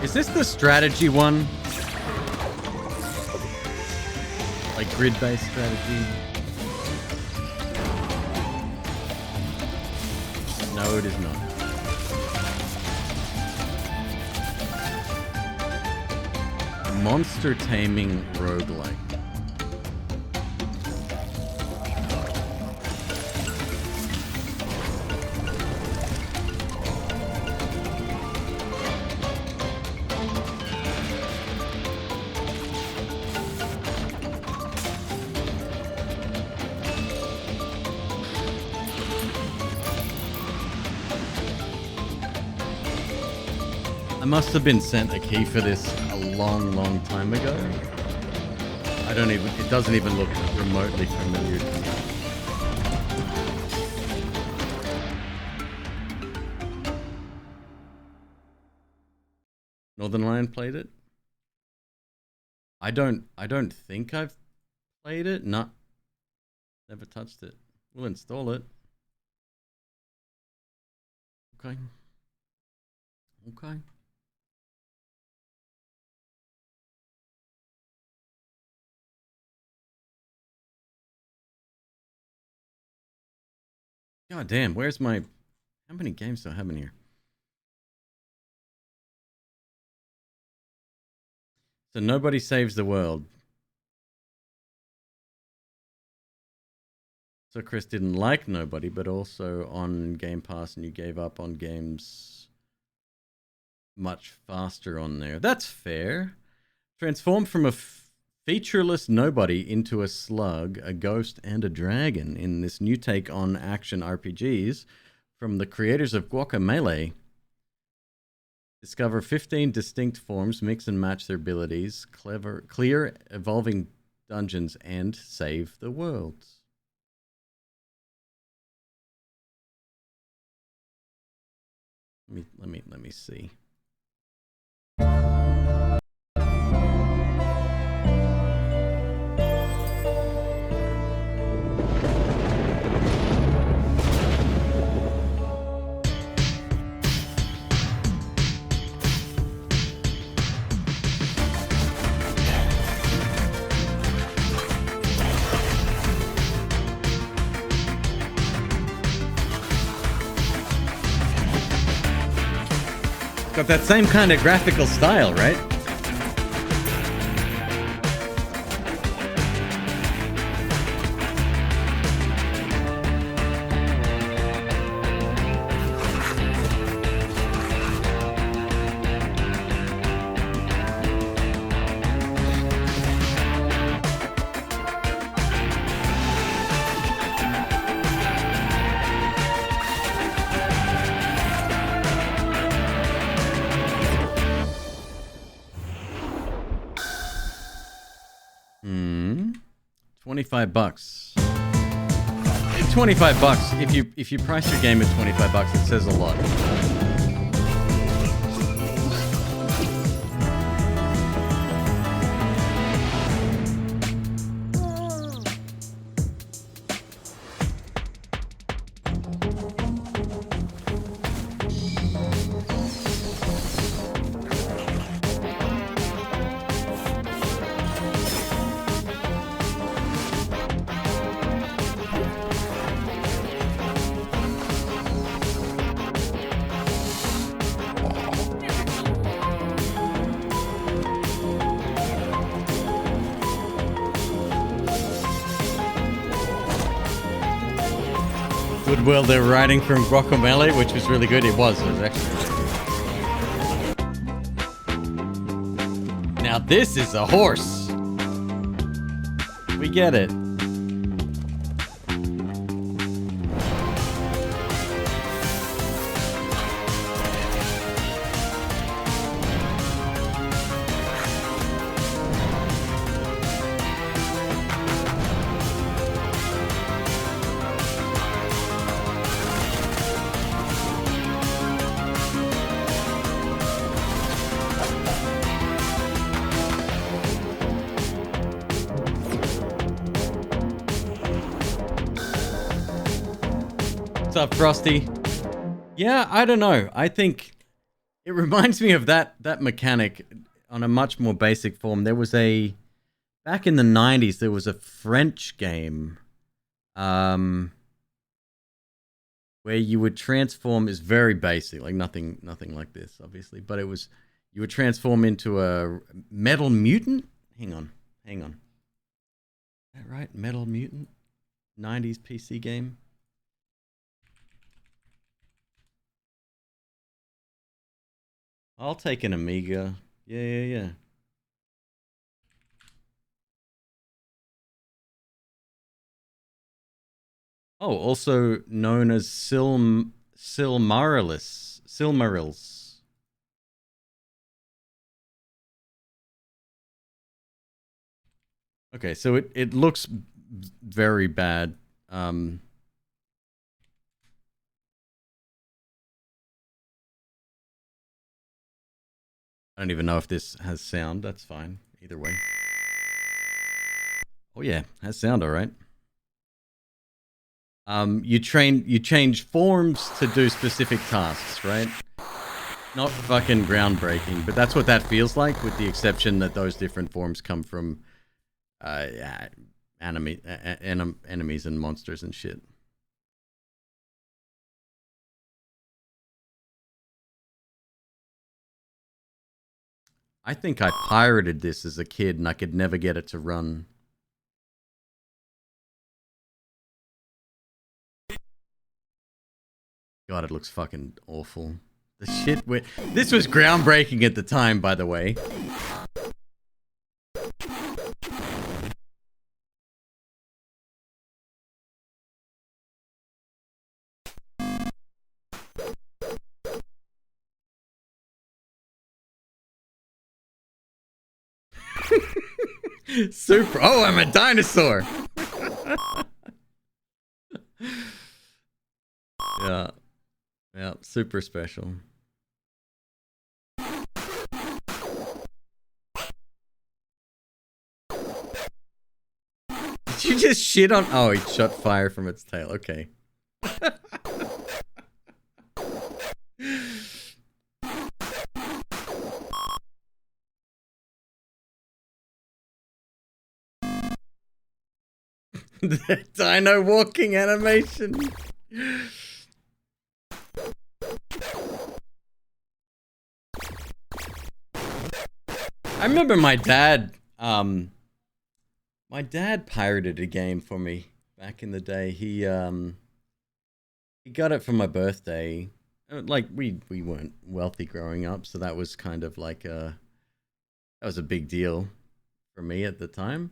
Is this the strategy one? Like grid-based strategy? No, it is not. Monster taming roguelike. I must have been sent a key for this a long time ago. It doesn't even look remotely familiar to me. Northern Lion played it? I don't think I've played it. No. Never touched it. We'll install it. Okay. Okay. God damn, where's my... How many games do I have in here? So Nobody Saves the World. So Chris didn't like Nobody, but also on Game Pass, and you gave up on games much faster on there. That's fair. Transformed from a featureless nobody into a slug, a ghost, and a dragon in this new take on action RPGs from the creators of Guacamelee. Discover 15 distinct forms, mix and match their abilities, clear evolving dungeons, and save the world. Let me see. Got that same kind of graphical style, right? $25. $25. If you price your game at $25, it says a lot. Goodwill, they're writing from Guacamelee, which was really good. It was actually. Now this is a horse. We get it. What's up, Frosty? Yeah, I don't know. I think It reminds me of that mechanic on a much more basic form. There was back in the 90s, there was a French game where you would transform. Is very basic, like nothing like this, obviously. But you would transform into a metal mutant. Hang on. Is that right? Metal mutant, 90s PC game. I'll take an Amiga. Yeah. Oh, also known as Silmarils. Okay, so it looks very bad. I don't even know if this has sound. That's fine. Either way. Oh yeah, has sound all right. You change forms to do specific tasks, right? Not fucking groundbreaking, but that's what that feels like, with the exception that those different forms come from enemies and monsters and shit. I think I pirated this as a kid and I could never get it to run. God, it looks fucking awful. The shit this was groundbreaking at the time, by the way. Super. Oh, I'm a dinosaur. Yeah, super special. Did you just shit on? Oh, he shot fire from its tail. Okay. The dino walking animation. I remember my dad pirated a game for me back in the day. He got it for my birthday. Like we weren't wealthy growing up, so that was kind of like that was a big deal for me at the time.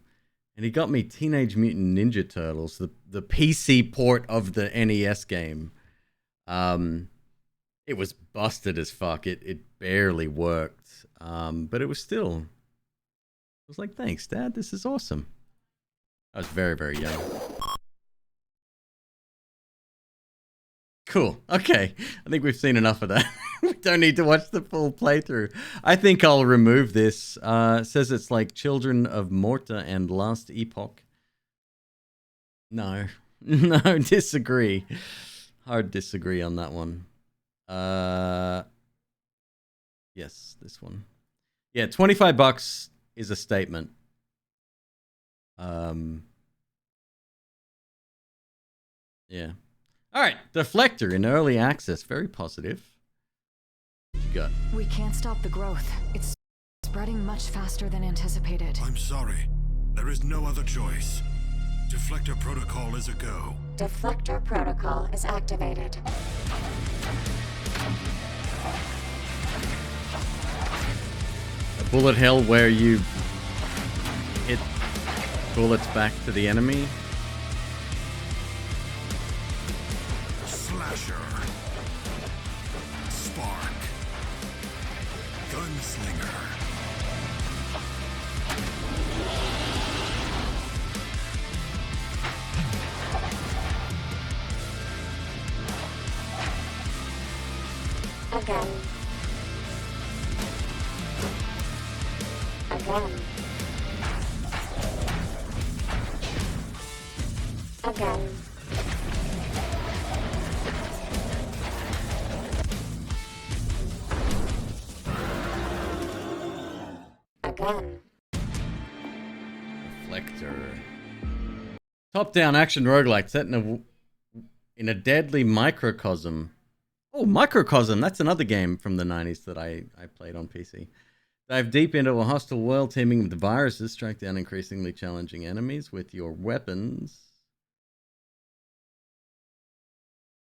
And he got me Teenage Mutant Ninja Turtles, the PC port of the NES game. It was busted as fuck. It barely worked. But it was still... I was like, thanks, Dad. This is awesome. I was very, very young. Cool. Okay. I think we've seen enough of that. We don't need to watch the full playthrough. I think I'll remove this. It says it's like Children of Morta and Last Epoch. No. No, disagree. Hard disagree on that one. Yes, this one. Yeah, $25 is a statement. Yeah. All right, Deflector in early access, very positive. What you got? We can't stop the growth. It's spreading much faster than anticipated. I'm sorry. There is no other choice. Deflector protocol is a go. Deflector protocol is activated. A bullet hell where you hit bullets back to the enemy. Slasher. Spark. Gunslinger. Again. Again. Again. Reflector. Top-down action roguelike set in a deadly microcosm. Oh, Microcosm. That's another game from the 90s that I played on PC. Dive deep into a hostile world teeming with viruses. Strike down increasingly challenging enemies with your weapons.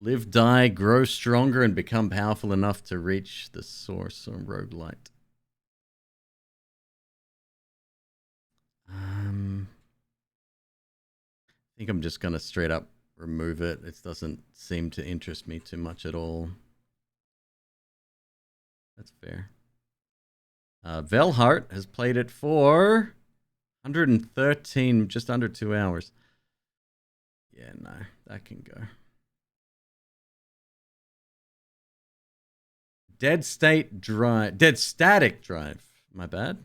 Live, die, grow stronger, and become powerful enough to reach the source or roguelite. I think I'm just going to straight up remove it. It doesn't seem to interest me too much at all. That's fair. Velhart has played it for 113, just under 2 hours. Yeah, no, that can go. Dead Static Drive. My bad.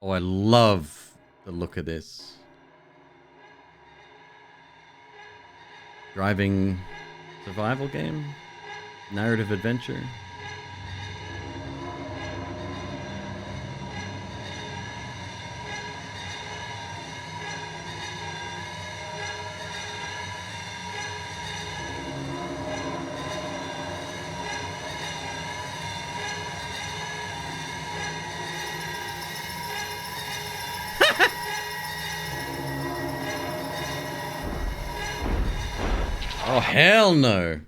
Oh, I love the look of this. Driving survival game. Narrative adventure. Oh, hell no.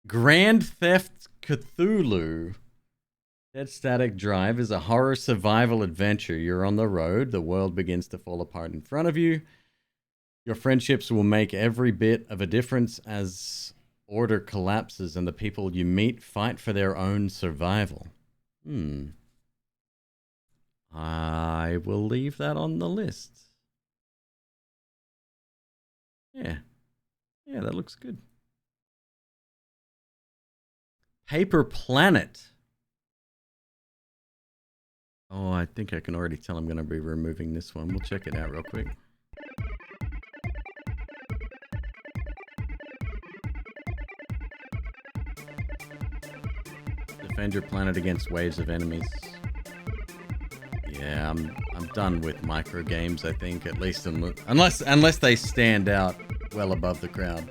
Grand Theft Cthulhu. Dead Static Drive is a horror survival adventure. You're on the road. The world begins to fall apart in front of you. Your friendships will make every bit of a difference as order collapses and the people you meet fight for their own survival. I will leave that on the list. Yeah. Yeah, that looks good. Paper Planet. Oh, I think I can already tell I'm going to be removing this one. We'll check it out real quick. Defend your planet against waves of enemies. Yeah, I'm done with micro games, I think, at least unless they stand out well above the crowd.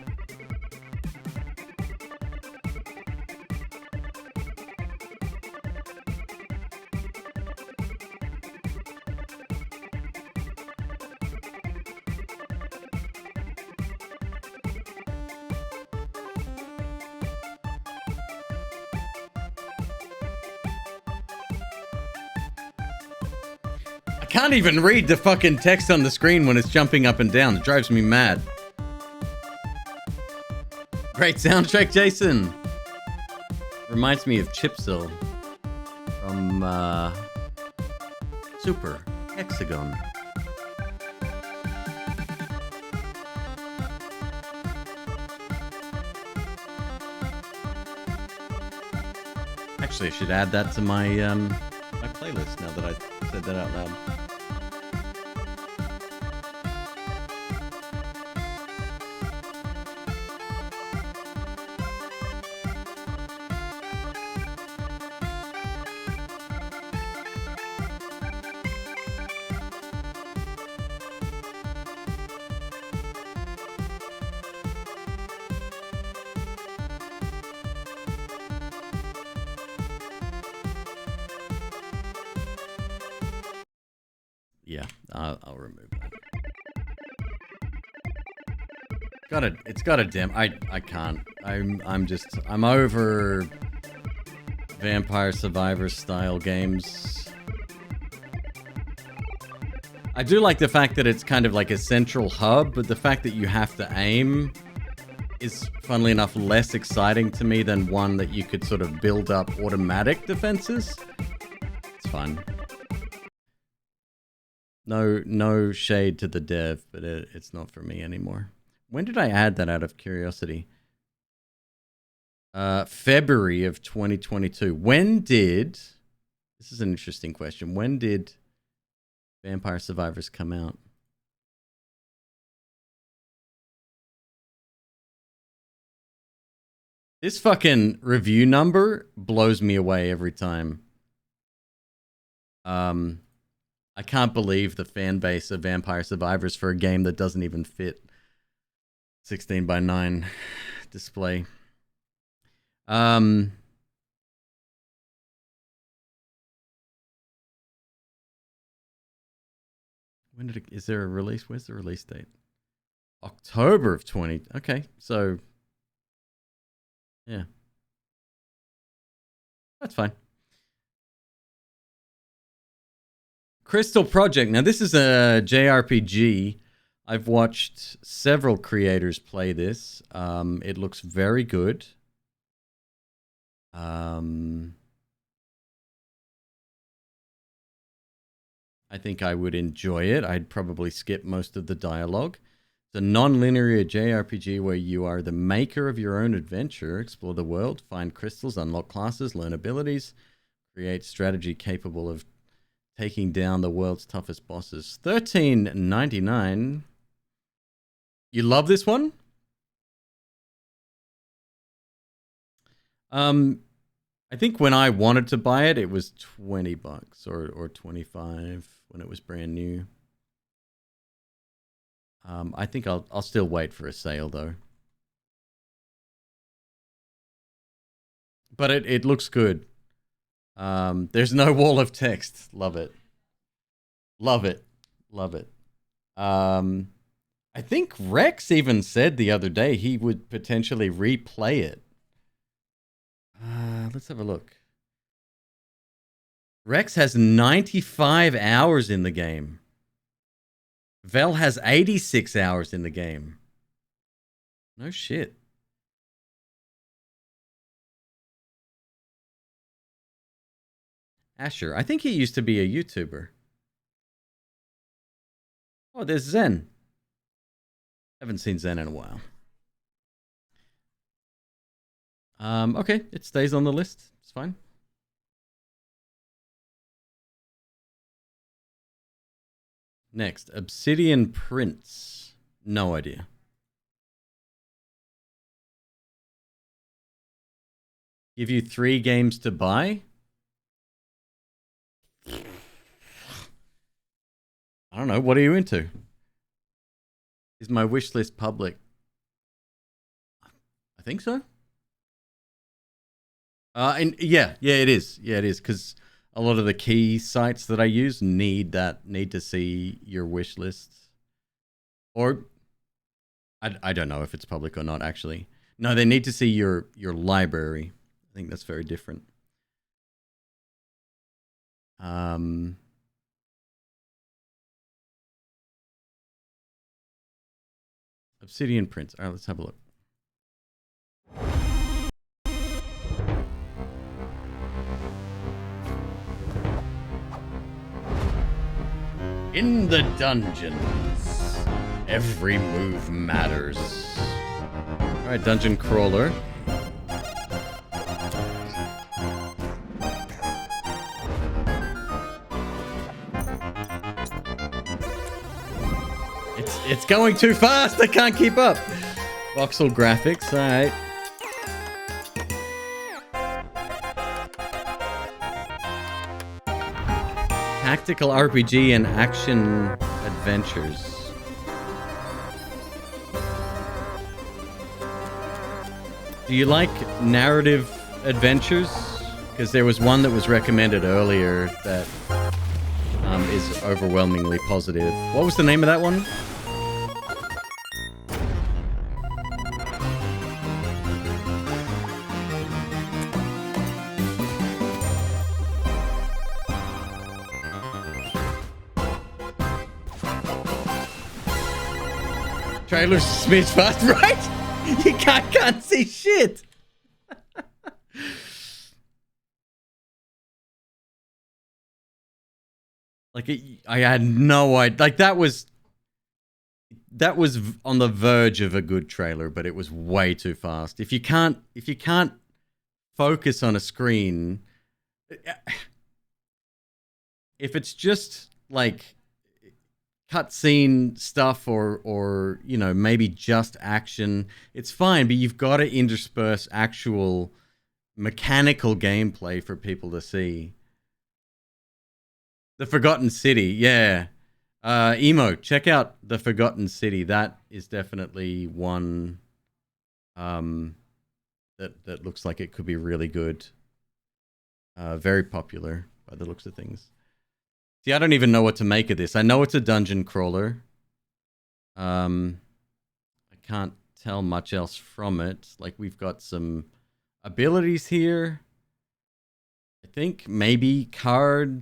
I can't even read the fucking text on the screen when it's jumping up and down. It drives me mad. Great soundtrack, Jason. Reminds me of Chipsil from Super Hexagon. Actually, I should add that to my my playlist now that I said that out loud. Yeah, I'll remove that. It's got a dim. I can't. I'm over Vampire Survivor style games. I do like the fact that it's kind of like a central hub, but the fact that you have to aim is, funnily enough, less exciting to me than one that you could sort of build up automatic defenses. It's fun. No shade to the dev, but it's not for me anymore. When did I add that out of curiosity? February of 2022. This is an interesting question. When did Vampire Survivors come out? This fucking review number blows me away every time. I can't believe the fan base of Vampire Survivors for a game that doesn't even fit 16:9 display. When did it, is there a release? Where's the release date? October of 20. Okay, so yeah. That's fine. Crystal Project. Now, this is a JRPG. I've watched several creators play this. It looks very good. I think I would enjoy it. I'd probably skip most of the dialogue. It's a non-linear JRPG where you are the maker of your own adventure, explore the world, find crystals, unlock classes, learn abilities, create strategy capable of taking down the world's toughest bosses. $13.99. You love this one? I think when I wanted to buy it, it was $20 or $25 when it was brand new. I think I'll still wait for a sale though. But it looks good. There's no wall of text. Love it. Love it. Love it. I think Rex even said the other day he would potentially replay it. Let's have a look. Rex has 95 hours in the game. Vel has 86 hours in the game. No shit. Asher, I think he used to be a YouTuber. Oh, there's Zen. Haven't seen Zen in a while. Okay, it stays on the list. It's fine. Next, Obsidian Prince. No idea. Give you 3 games to buy? I don't know. What are you into? Is my wish list public? I think so. And yeah, it is. Yeah, it is, because a lot of the key sites that I use need to see your wish list. Or I don't know if it's public or not, actually. No, they need to see your library. I think that's very different. Obsidian Prince. All right, let's have a look. In the dungeons, every move matters. All right, dungeon crawler. It's going too fast. I can't keep up. Voxel graphics. All right. Tactical RPG and action adventures. Do you like narrative adventures? Because there was one that was recommended earlier that is overwhelmingly positive. What was the name of that one? Trailer's a smidge fast, right? You can't see shit. Like, I had no idea. Like, that was on the verge of a good trailer, but it was way too fast. If you can't focus on a screen, if it's just like cutscene stuff or you know, maybe just action, it's fine, but you've got to intersperse actual mechanical gameplay for people to see. The Forgotten City, yeah. Emo, check out The Forgotten City. That is definitely one that looks like it could be really good. Very popular by the looks of things. See, I don't even know what to make of this. I know it's a dungeon crawler. I can't tell much else from it. Like, we've got some abilities here. I think maybe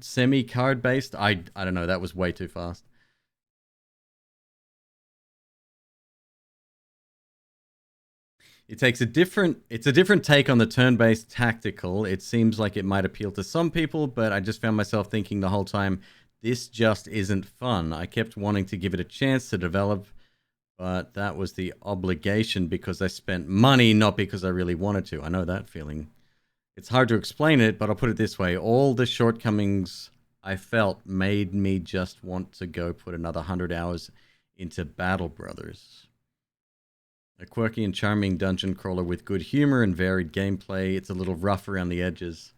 semi-card based. I don't know. That was way too fast. It's a different take on the turn-based tactical. It seems like it might appeal to some people, but I just found myself thinking the whole time, this just isn't fun. I kept wanting to give it a chance to develop, but that was the obligation because I spent money, not because I really wanted to. I know that feeling. It's hard to explain it, but I'll put it this way. All the shortcomings I felt made me just want to go put another 100 hours into Battle Brothers. A quirky and charming dungeon crawler with good humor and varied gameplay. It's a little rough around the edges.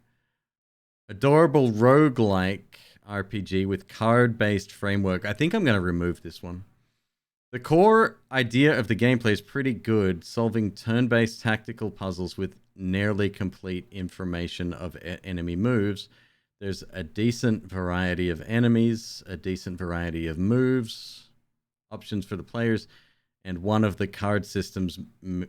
Adorable roguelike RPG with card-based framework. I think I'm going to remove this one. The core idea of the gameplay is pretty good, solving turn-based tactical puzzles with nearly complete information of enemy moves. There's a decent variety of enemies, a decent variety of moves, options for the players, and one of the card systems means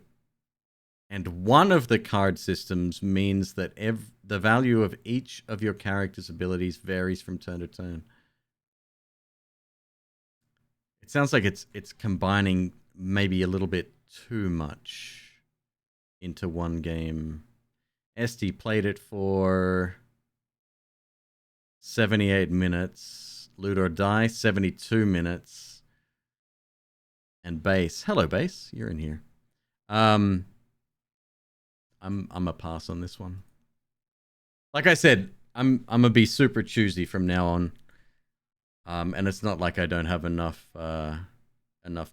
that the value of each of your character's abilities varies from turn to turn. It sounds like it's combining maybe a little bit too much into one game. Esty played it for 78 minutes. Loot or Die, 72 minutes. And Base. Hello, Base. You're in here. I'm a pass on this one. Like I said, I'm gonna be super choosy from now on. And it's not like I don't have enough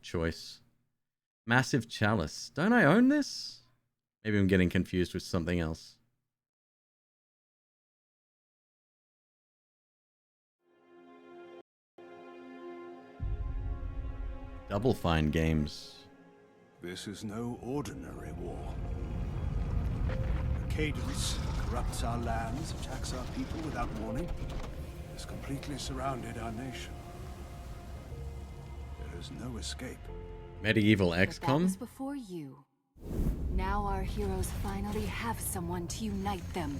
choice. Massive Chalice. Don't I own this? Maybe I'm getting confused with something else. Double Fine Games. This is no ordinary war. The Cadence corrupts our lands, attacks our people without warning, has completely surrounded our nation. There is no escape. Medieval But that XCOM? was before you. Now our heroes finally have someone to unite them.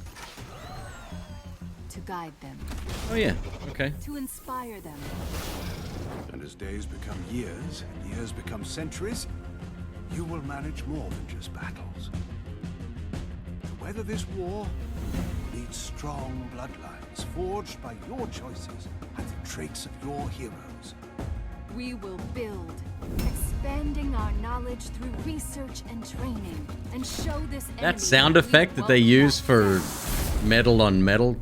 To guide them. Oh yeah, okay. To inspire them. And as days become years, and years become centuries, you will manage more than just battles. To weather this war, you need strong bloodlines forged by your choices and the traits of your heroes. We will build, expanding our knowledge through research and training, and show this enemy That sound that we effect that they won't use back for metal on metal,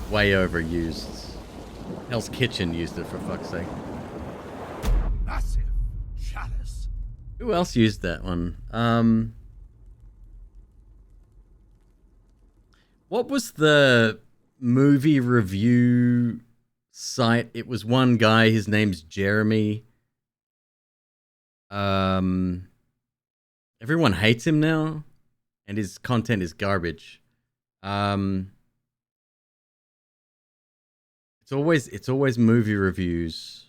way overused. Hell's Kitchen used it, for fuck's sake. Massive Chalice. Who else used that one? What was the movie review site? It was one guy, his name's Jeremy. Everyone hates him now, and his content is garbage. It's always movie reviews.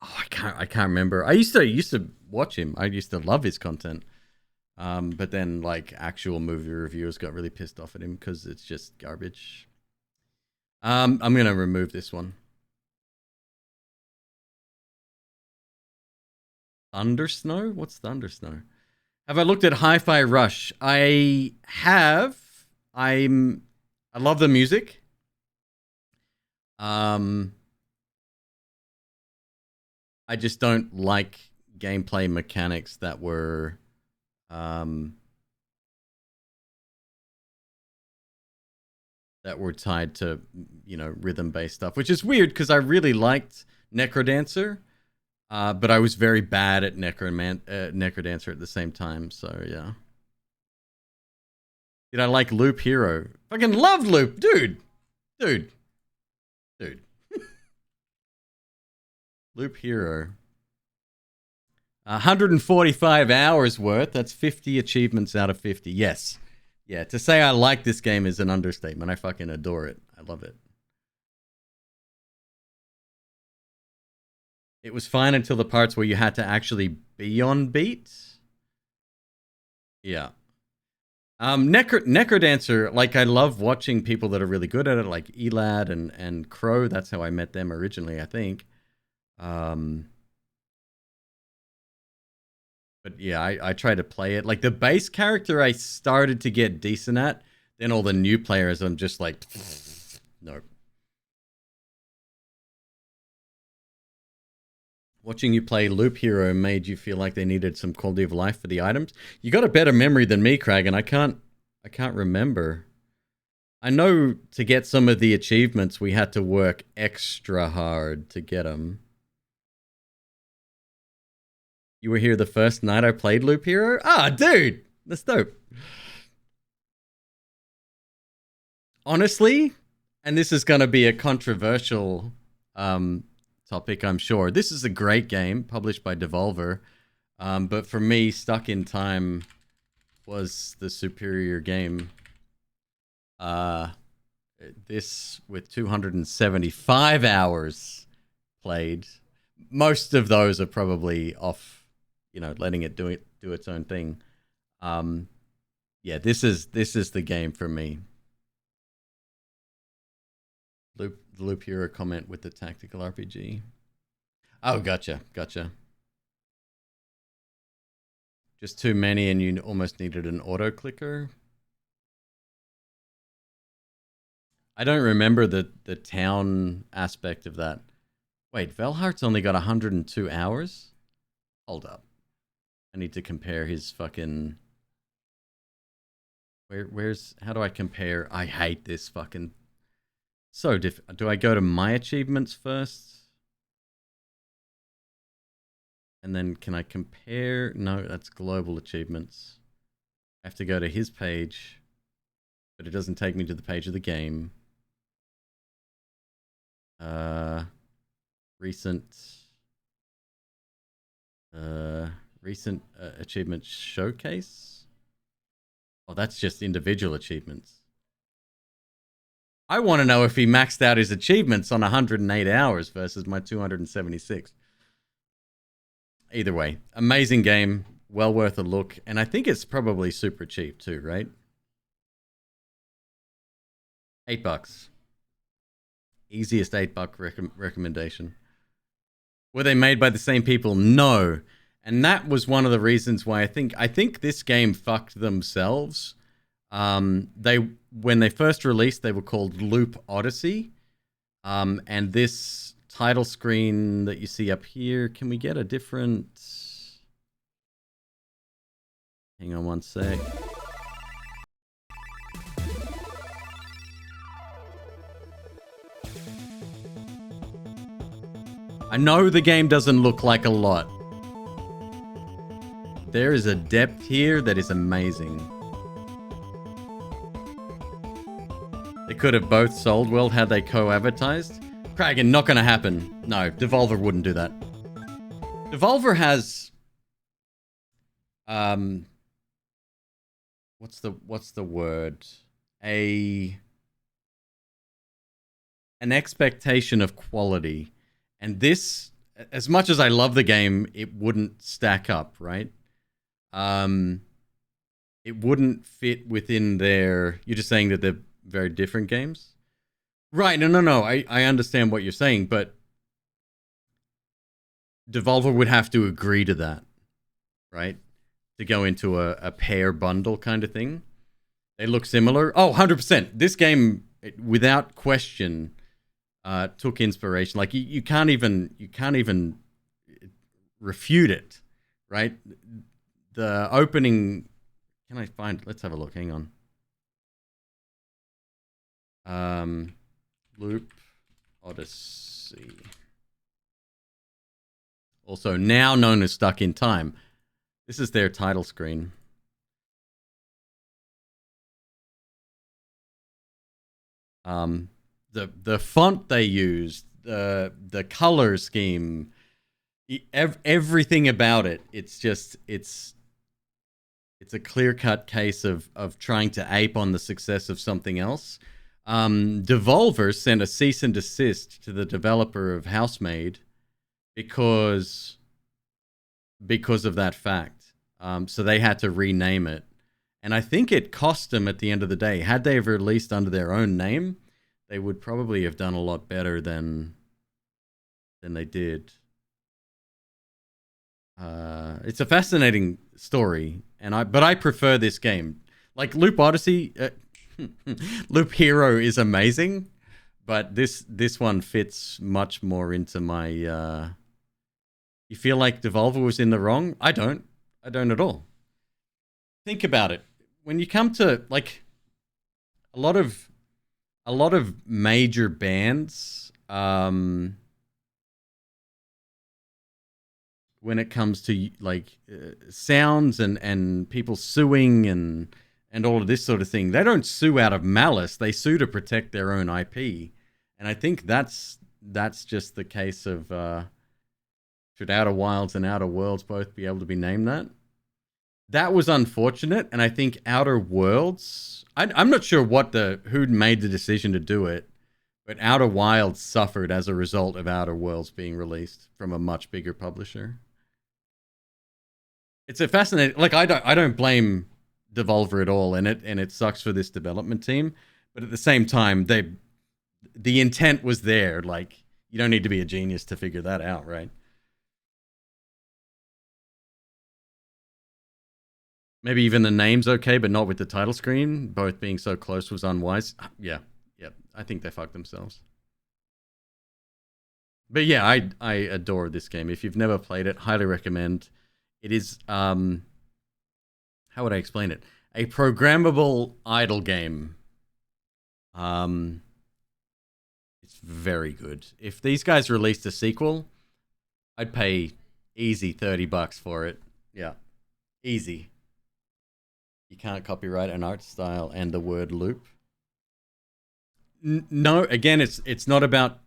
Oh, I can't remember. I used to watch him. I used to love his content. But then like actual movie reviewers got really pissed off at him because it's just garbage. I'm gonna remove this one. Thundersnow? What's Thundersnow? Have I looked at Hi-Fi Rush? I have. I love the music. I just don't like gameplay mechanics that were that that were tied to, rhythm-based stuff, which is weird because I really liked Necrodancer, but I was very bad at Necrodancer at the same time, so yeah. Did I like Loop Hero? Fucking loved Loop, dude. Loop Hero. 145 hours worth. That's 50 achievements out of 50. Yes. Yeah, to say I like this game is an understatement. I fucking adore it. I love it. It was fine until the parts where you had to actually be on beat. Yeah. Necrodancer, like, I love watching people that are really good at it, like Elad and Crow. That's how I met them originally, I think. But yeah, I try to play it. Like, the base character I started to get decent at. Then all the new players, I'm just like, nope. Watching you play Loop Hero made you feel like they needed some quality of life for the items. You got a better memory than me, Craig, and I can't remember. I know to get some of the achievements, we had to work extra hard to get them. You were here the first night I played Loop Hero? Ah, dude! That's dope. Honestly, and this is going to be a controversial topic, I'm sure. This is a great game, published by Devolver. But for me, Stuck in Time was the superior game. This, with 275 hours played, most of those are probably off, letting it do its own thing. Yeah, this is the game for me. Loop Hero comment with the tactical RPG. Oh, gotcha. Just too many and you almost needed an auto clicker. I don't remember the town aspect of that. Wait, Velhart's only got 102 hours? Hold up. I need to compare his fucking... How do I compare? I hate this fucking... So do I go to my achievements first? And then can I compare? No, that's global achievements. I have to go to his page, but it doesn't take me to the page of the game. Recent achievement showcase. Oh, that's just individual achievements. I want to know if he maxed out his achievements on 108 hours versus my 276. Either way, amazing game, well worth a look, and I think it's probably super cheap too, right? $8. Easiest $8 recommendation. Were they made by the same people? No. And that was one of the reasons why I think this game fucked themselves. When they first released, they were called Loop Odyssey. And this title screen that you see up here, can we get a different... Hang on one sec. I know the game doesn't look like a lot. There is a depth here that is amazing. They could have both sold well had they co-advertised. Kragan, not gonna happen. No, Devolver wouldn't do that. Devolver has... What's the word? An expectation of quality. And this, as much as I love the game, it wouldn't stack up, right? It wouldn't fit within their... You're just saying that they're very different games? Right, no. I understand what you're saying, but Devolver would have to agree to that, right? To go into a pair bundle kind of thing. They look similar. Oh, 100%. This game, without question... took inspiration. Like you can't even refute it, right? The opening. Can I find? Let's have a look. Hang on. Loop Odyssey. Also now known as Stuck in Time. This is their title screen. The font they used, the color scheme, everything about it. It's a clear-cut case of trying to ape on the success of something else. Devolver sent a cease and desist to the developer of Housemaid because of that fact. So they had to rename it. And I think it cost them at the end of the day. Had they released under their own name, they would probably have done a lot better than they did. It's a fascinating story, but I prefer this game. Like Loop Odyssey, Loop Hero is amazing, but this one fits much more into my. You feel like Devolver was in the wrong? I don't at all. Think about it. When you come to like a lot of major bands, when it comes to like sounds and people suing and all of this sort of thing, they don't sue out of malice. They sue to protect their own IP, and I think that's just the case of should Outer Wilds and Outer Worlds both be able to be named that? That was unfortunate, and I think Outer Worlds. I'm not sure who made the decision to do it, but Outer Wilds suffered as a result of Outer Worlds being released from a much bigger publisher. It's a fascinating. Like I don't blame Devolver at all, and it sucks for this development team, but at the same time, the intent was there. Like you don't need to be a genius to figure that out, right? Maybe even the name's okay, but not with the title screen. Both being so close was unwise. Yeah. I think they fucked themselves. But yeah, I adore this game. If you've never played it, highly recommend. It is, how would I explain it? A programmable idle game. It's very good. If these guys released a sequel, I'd pay easy $30 for it. Yeah, easy. You can't copyright an art style and the word loop. No, again, it's not about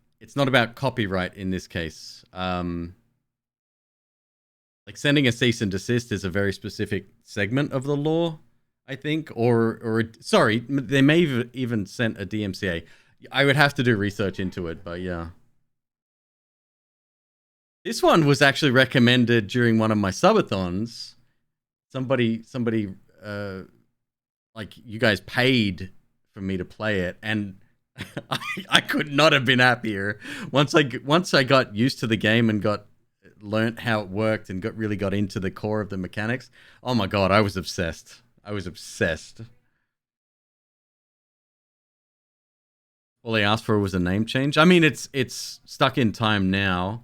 copyright in this case. Like sending a cease and desist is a very specific segment of the law, I think, or sorry, they may have even sent a DMCA. I would have to do research into it, but yeah. This one was actually recommended during one of my subathons. Somebody like you guys paid for me to play it, and I could not have been happier. Once I got used to the game and learnt how it worked and really got into the core of the mechanics. Oh my god, I was obsessed. All they asked for was a name change. I mean, it's stuck in time now.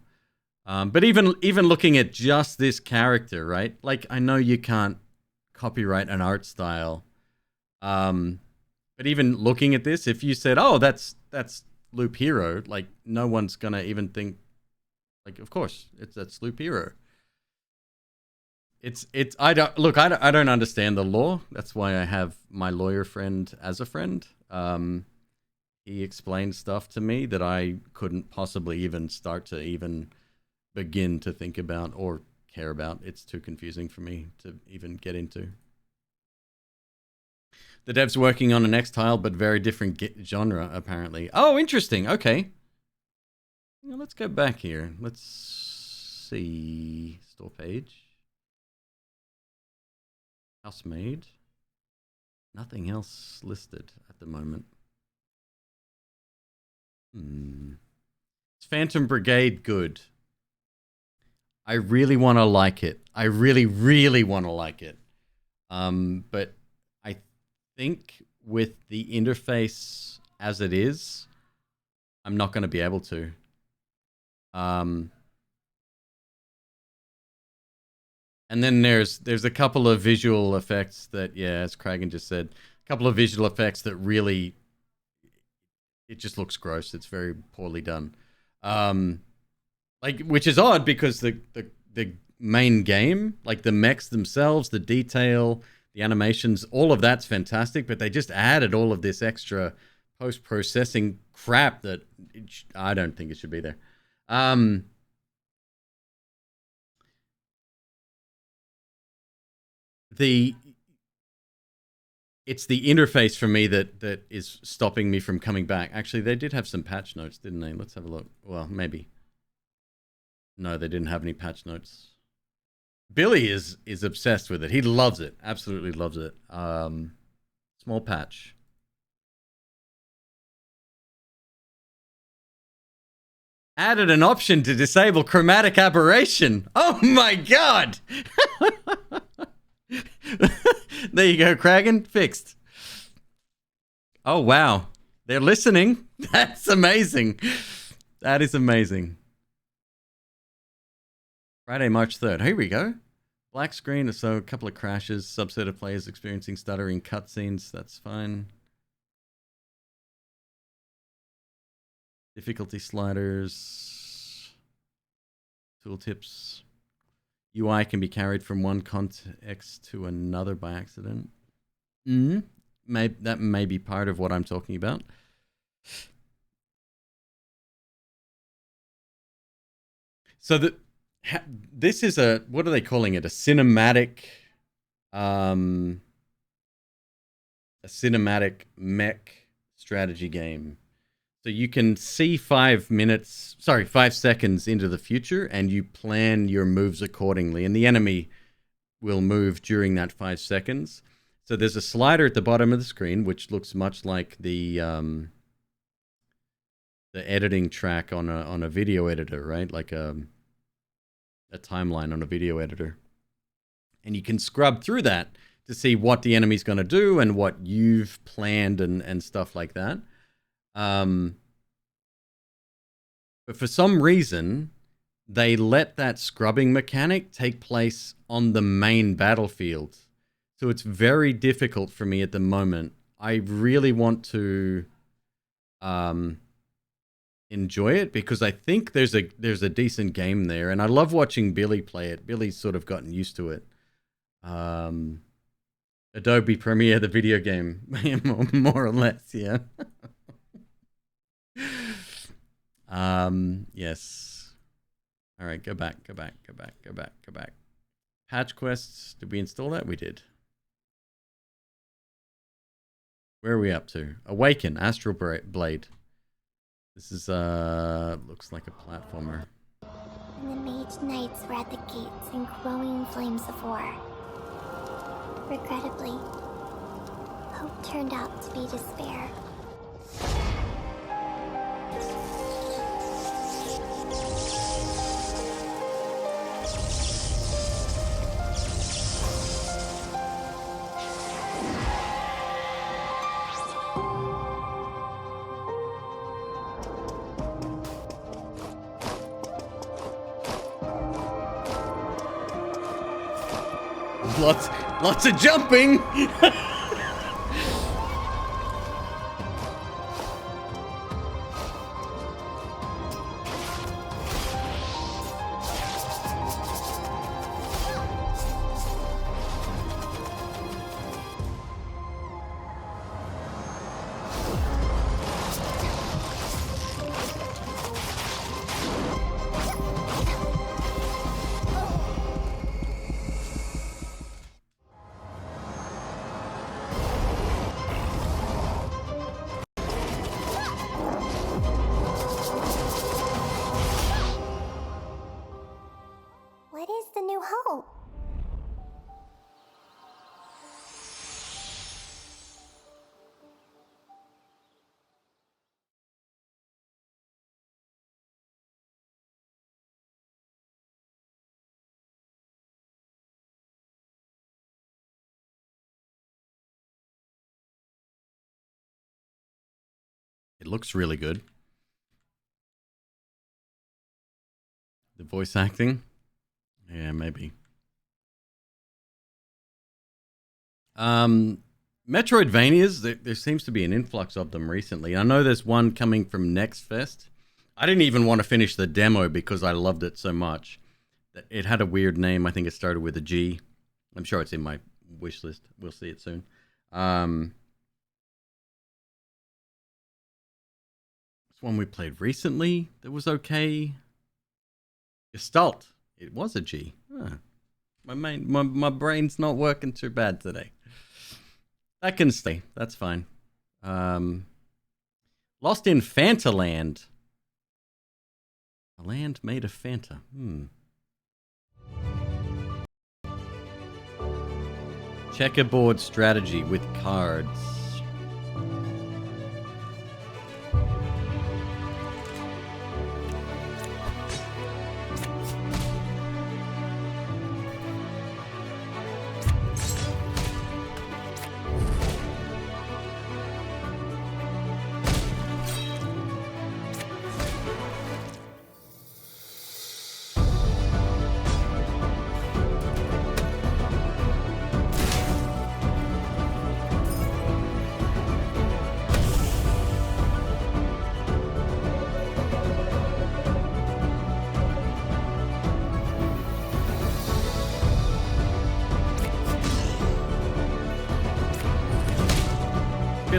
But even looking at just this character, right? Like, I know you can't copyright an art style. But even looking at this, if you said, "Oh, that's Loop Hero," like no one's gonna even think, like, of course, that's Loop Hero. I don't understand the law. That's why I have my lawyer friend as a friend. He explained stuff to me that I couldn't possibly even start to even begin to think about or care about. It's too confusing for me to even get into. The dev's working on an X-Tile, but very different genre, apparently. Oh, interesting. Okay. Now let's go back here. Let's see. Store page. Housemaid. Nothing else listed at the moment. Is Phantom Brigade good? I really want to like it. I really, really want to like it. But I think with the interface as it is, I'm not going to be able to. And then there's a couple of visual effects that, yeah, as Kragan just said, a couple of visual effects that really it just looks gross. It's very poorly done. Like, which is odd because the main game, like the mechs themselves, the detail, the animations, all of that's fantastic, but they just added all of this extra post-processing crap that I don't think it should be there. It's the interface for me that is stopping me from coming back. Actually, they did have some patch notes, didn't they? Let's have a look. Well, maybe. No, they didn't have any patch notes. Billy is obsessed with it. He loves it. Absolutely loves it. Small patch. Added an option to disable chromatic aberration. Oh my god! There you go, Kragan. Fixed. Oh wow. They're listening. That's amazing. That is amazing. Friday, March 3rd. Here we go. Black screen, so a couple of crashes, subset of players experiencing stuttering cutscenes. That's fine. Difficulty sliders. Tooltips. UI can be carried from one context to another by accident. That may be part of what I'm talking about. So this is a, what are they calling it? A cinematic mech strategy game. So you can see 5 seconds into the future, and you plan your moves accordingly, and the enemy will move during that 5 seconds. So there's a slider at the bottom of the screen, which looks much like the editing track on a video editor, right? Like a timeline on a video editor. And you can scrub through that to see what the enemy's going to do and what you've planned and stuff like that. But for some reason, they let that scrubbing mechanic take place on the main battlefield. So it's very difficult for me at the moment. I really want to enjoy it because I think there's a decent game there, and I love watching Billy play it. Billy's sort of gotten used to it. Adobe Premiere, the video game, more or less, yeah. Yes. All right, go back. Patch quests. Did we install that? We did. Where are we up to? Awaken, Astral Blade. This is, looks like a platformer. And the mage knights were at the gates in growing flames of war. Regrettably, hope turned out to be despair. Lots of jumping. What is the new hope? It looks really good. The voice acting? Yeah, maybe. Metroidvanias, there seems to be an influx of them recently. I know there's one coming from Next Fest. I didn't even want to finish the demo because I loved it so much. It had a weird name. I think it started with a G. I'm sure it's in my wish list. We'll see it soon. This one we played recently that was okay. Gestalt. It was a G. Huh. My brain's not working too bad today. That can stay. That's fine. Lost in Fantaland. A land made of Fanta. Checkerboard strategy with cards.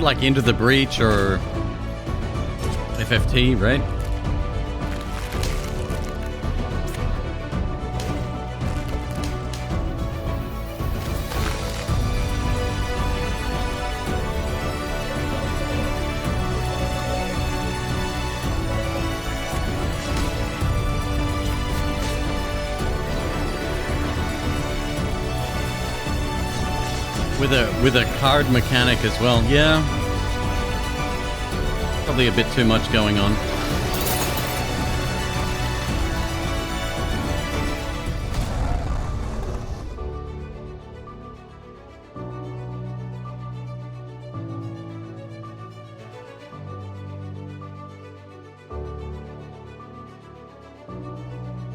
Like Into the Breach or FFT, right? With a card mechanic as well. Yeah. Probably a bit too much going on.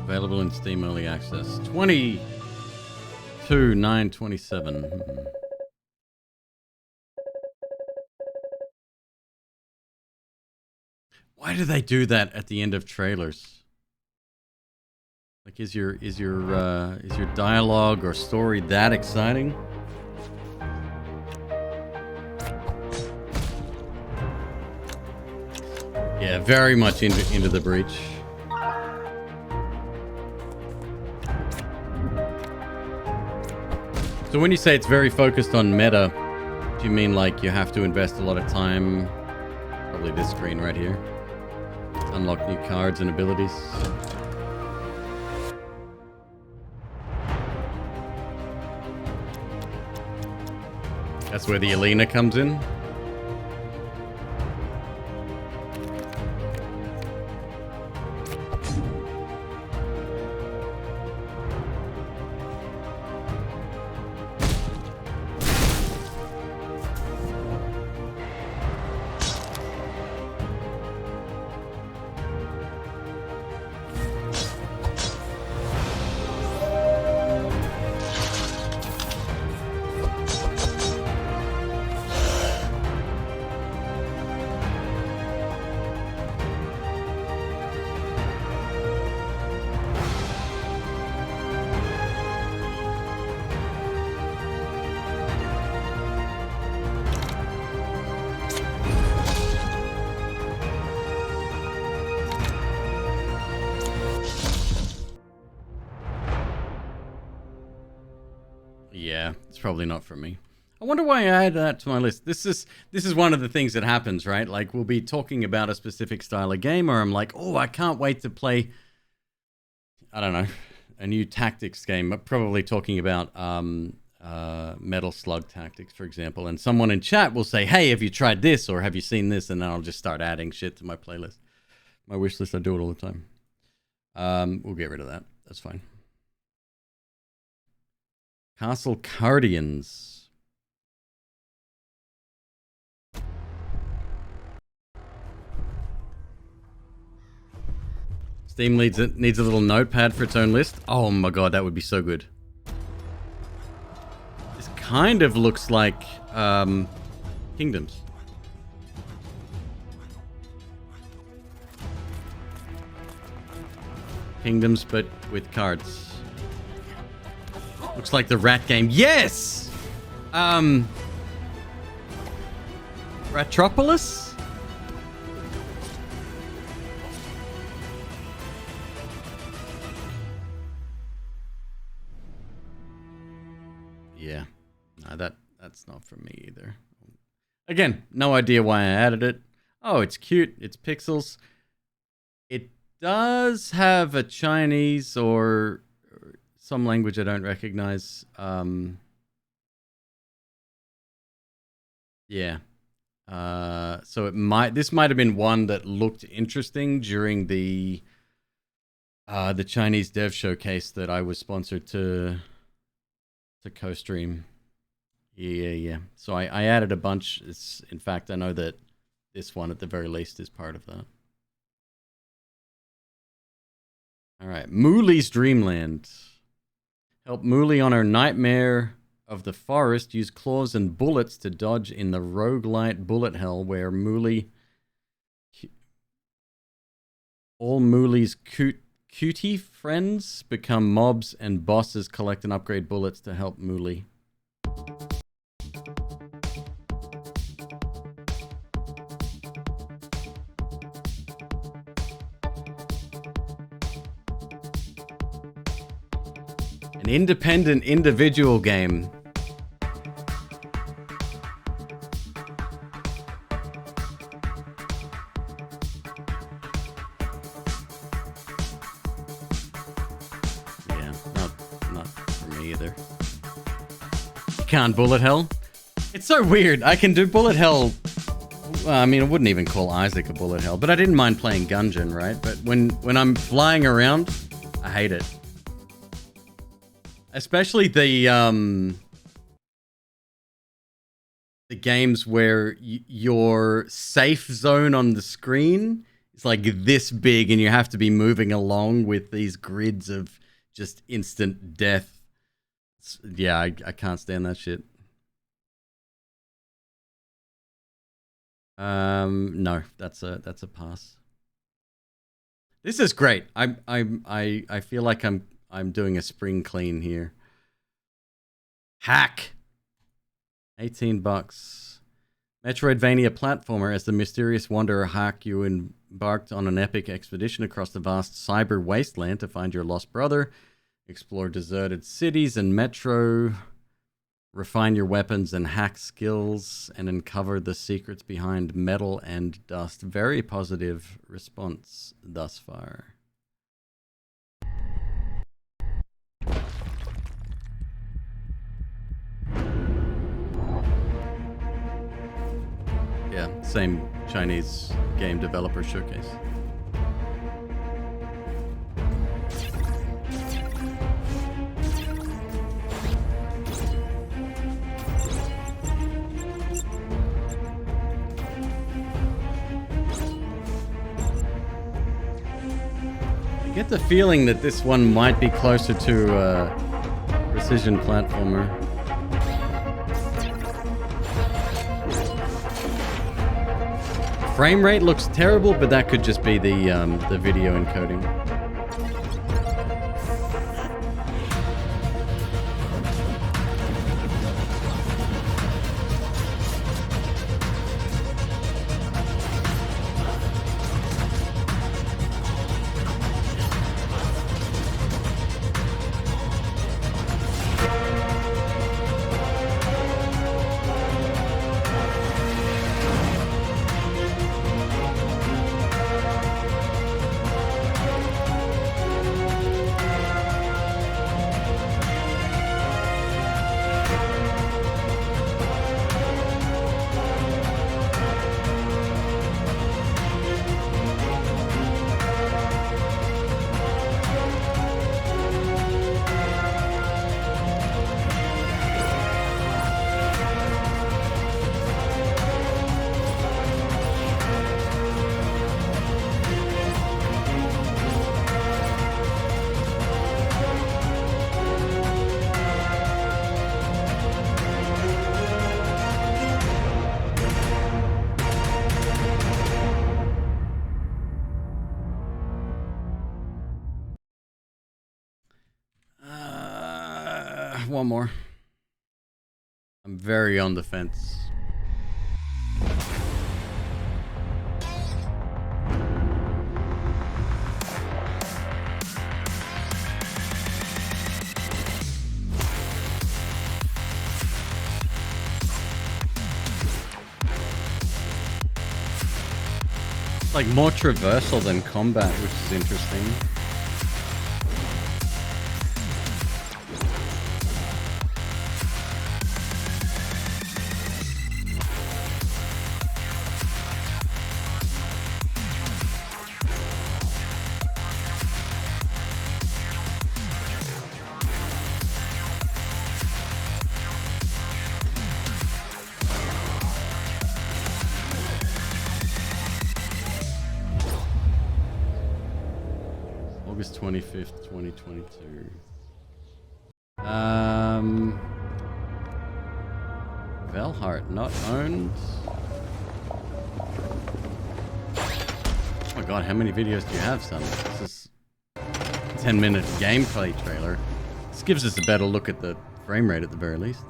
Available in Steam Early Access. 22/9/27. Why do they do that at the end of trailers? Like, is your dialogue or story that exciting? Yeah, very much into the breach. So when you say it's very focused on meta, do you mean like you have to invest a lot of time? Probably this screen right here. Unlock new cards and abilities. That's where the Alina comes in. Yeah, it's probably not for me. I wonder why I added that to my list. This is one of the things that happens, right? Like, we'll be talking about a specific style of game, or I'm like, oh, I can't wait to play, I don't know, a new tactics game. I'm probably talking about Metal Slug Tactics, for example. And someone in chat will say, hey, have you tried this, or have you seen this? And then I'll just start adding shit to my playlist. My wish list, I do it all the time. We'll get rid of that. That's fine. Castle Cardians. Steam needs a little notepad for its own list. Oh my god, that would be so good. This kind of looks like Kingdoms. Kingdoms, but with cards. Looks like the rat game. Yes! Ratropolis? Yeah. No, that's not for me either. Again, no idea why I added it. Oh, it's cute. It's pixels. It does have a Chinese or some language I don't recognize. Yeah. So this might have been one that looked interesting during the Chinese dev showcase that I was sponsored to co-stream. Yeah. So I added a bunch. In fact, I know that this one at the very least is part of that. All right, Mooley's Dreamland. Help Mooley on her nightmare of the forest. Use claws and bullets to dodge in the roguelite bullet hell where all Mooley's cutie friends become mobs and bosses collect and upgrade bullets to help Mooley. An independent individual game. Yeah, not for me either. You can't bullet hell? It's so weird. I can do bullet hell. Well, I mean, I wouldn't even call Isaac a bullet hell, but I didn't mind playing Gungeon, right? But when I'm flying around, I hate it. Especially the games where your safe zone on the screen is like this big and you have to be moving along with these grids of just instant death. Yeah, I can't stand that shit. No, that's a pass. This is great. I feel like I'm doing a spring clean here. Hack. $18. Metroidvania platformer. As the mysterious wanderer Hack, you embarked on an epic expedition across the vast cyber wasteland to find your lost brother, explore deserted cities and metro, refine your weapons and hack skills, and uncover the secrets behind metal and dust. Very positive response thus far. Yeah, same Chinese game developer showcase. I get the feeling that this one might be closer to a precision platformer. Frame rate looks terrible, but that could just be the video encoding. One more. I'm very on the fence. It's like more traversal than combat, which is interesting. August 25th, 2022. Velhart, not owned. Oh my god, how many videos do you have, son? This is a 10-minute gameplay trailer. This gives us a better look at the frame rate at the very least.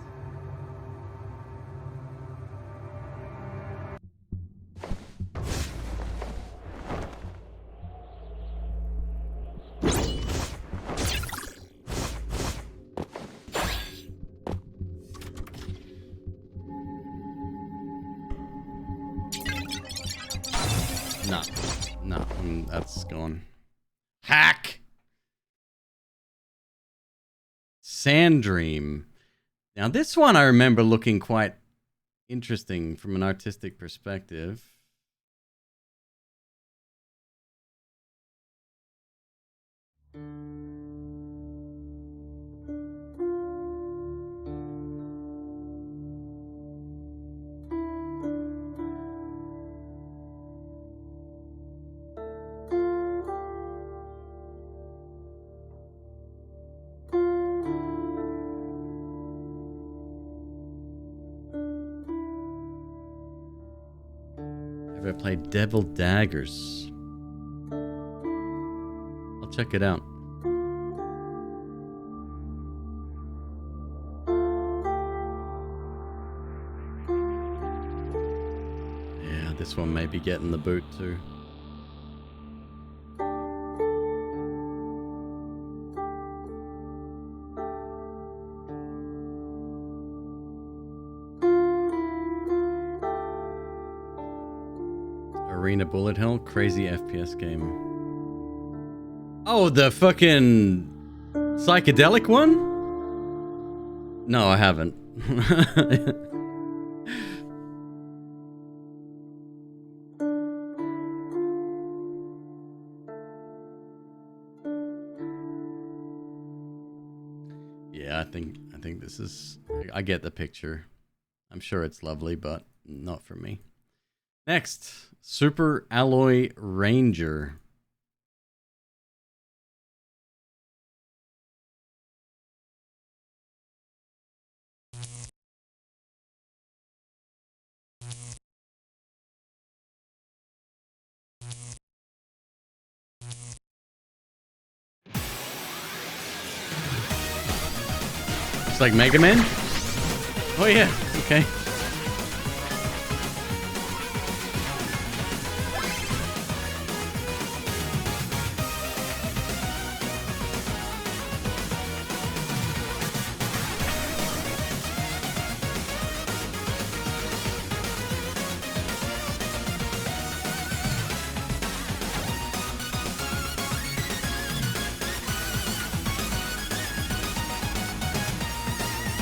No, that's gone. Hack! Sand Dream. Now this one I remember looking quite interesting from an artistic perspective. Have I played Devil Daggers? I'll check it out. Yeah, this one may be getting the boot too. Arena Bullet Hell, crazy FPS game. Oh, the fucking psychedelic one? No, I haven't. Yeah, I think this is, I get the picture. I'm sure it's lovely, but not for me. Next, Super Alloy Ranger. It's like Mega Man? Oh yeah, okay.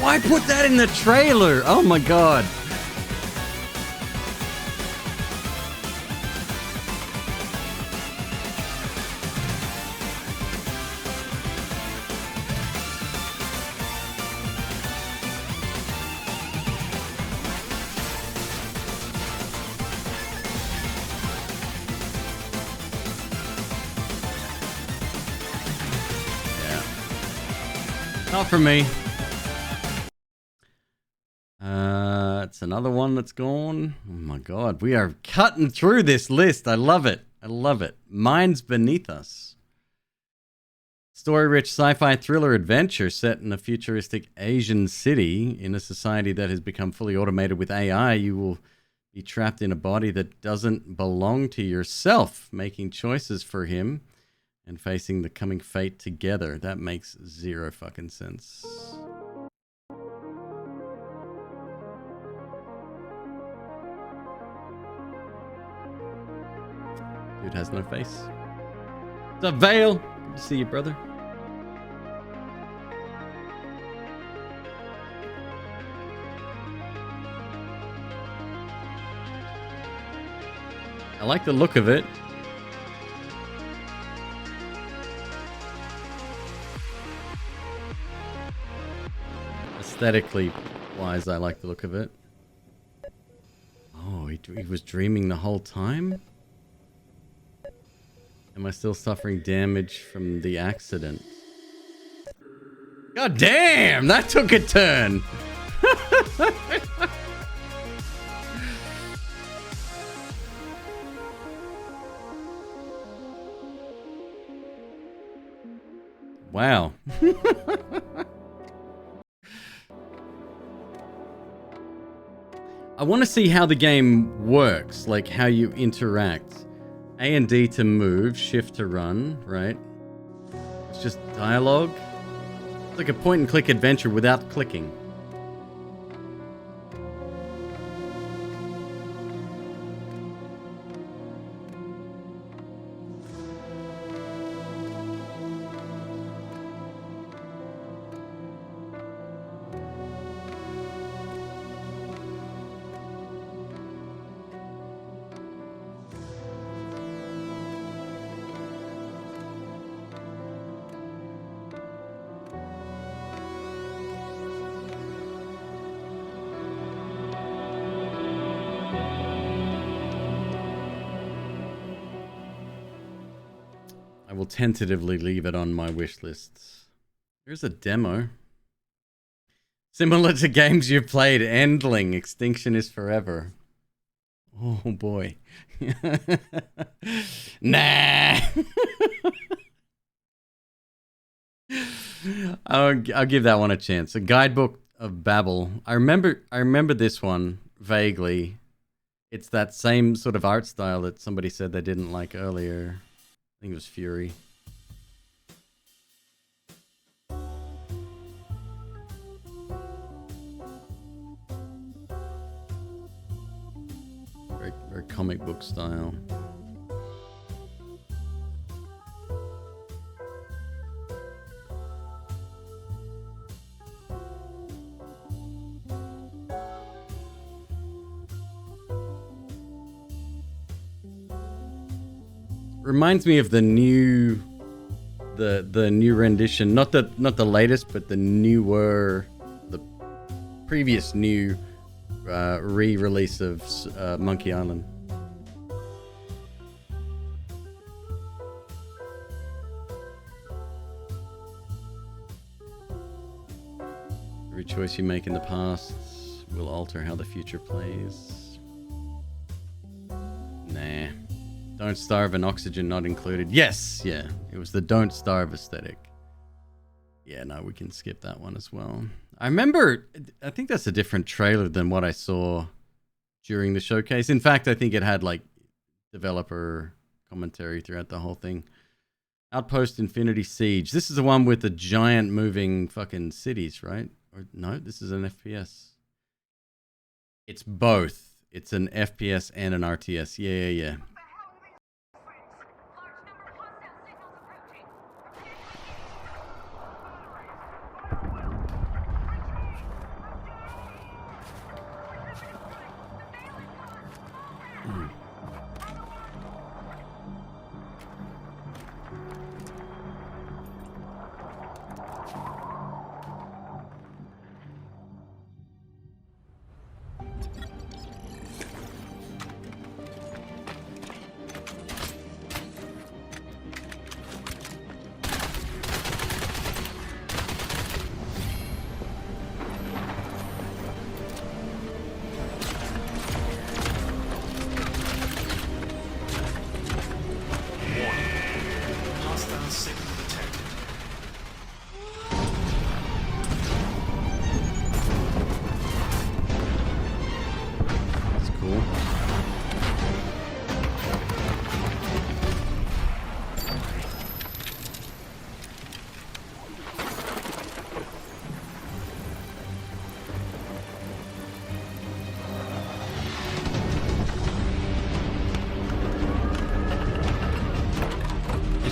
Why put that in the trailer? Oh my god. Yeah. Not for me. It's another one that's gone. Oh my god, we are cutting through this list. I love it. I love it. Minds Beneath Us. Story-rich sci-fi thriller adventure set in a futuristic Asian city in a society that has become fully automated with AI. You will be trapped in a body that doesn't belong to yourself, making choices for him and facing the coming fate together. That makes zero fucking sense. Dude has no face. What's up, Vale? Good to see you, brother. I like the look of it. Aesthetically wise, I like the look of it. Oh, he was dreaming the whole time? Am I still suffering damage from the accident? God damn, that took a turn. Wow. I want to see how the game works, like how you interact. A and D to move, shift to run, right? It's just dialogue. It's like a point and click adventure without clicking. I will tentatively leave it on my wish list. Here's a demo. Similar to games you've played, Endling, Extinction is Forever. Oh boy. Nah. I'll give that one a chance. A Guidebook of Babel. I remember this one vaguely. It's that same sort of art style that somebody said they didn't like earlier. I think it was Fury. Very comic book style. Reminds me of the new rendition, not the latest, but the previous new re-release of Monkey Island. Every choice you make in the past will alter how the future plays. Nah. Don't starve and oxygen not included. Yes, yeah. It was the don't starve aesthetic. Yeah, no, we can skip that one as well. I think that's a different trailer than what I saw during the showcase. In fact, I think it had like developer commentary throughout the whole thing. Outpost Infinity Siege. This is the one with the giant moving fucking cities, right? Or no, this is an FPS. It's both. It's an FPS and an RTS. Yeah.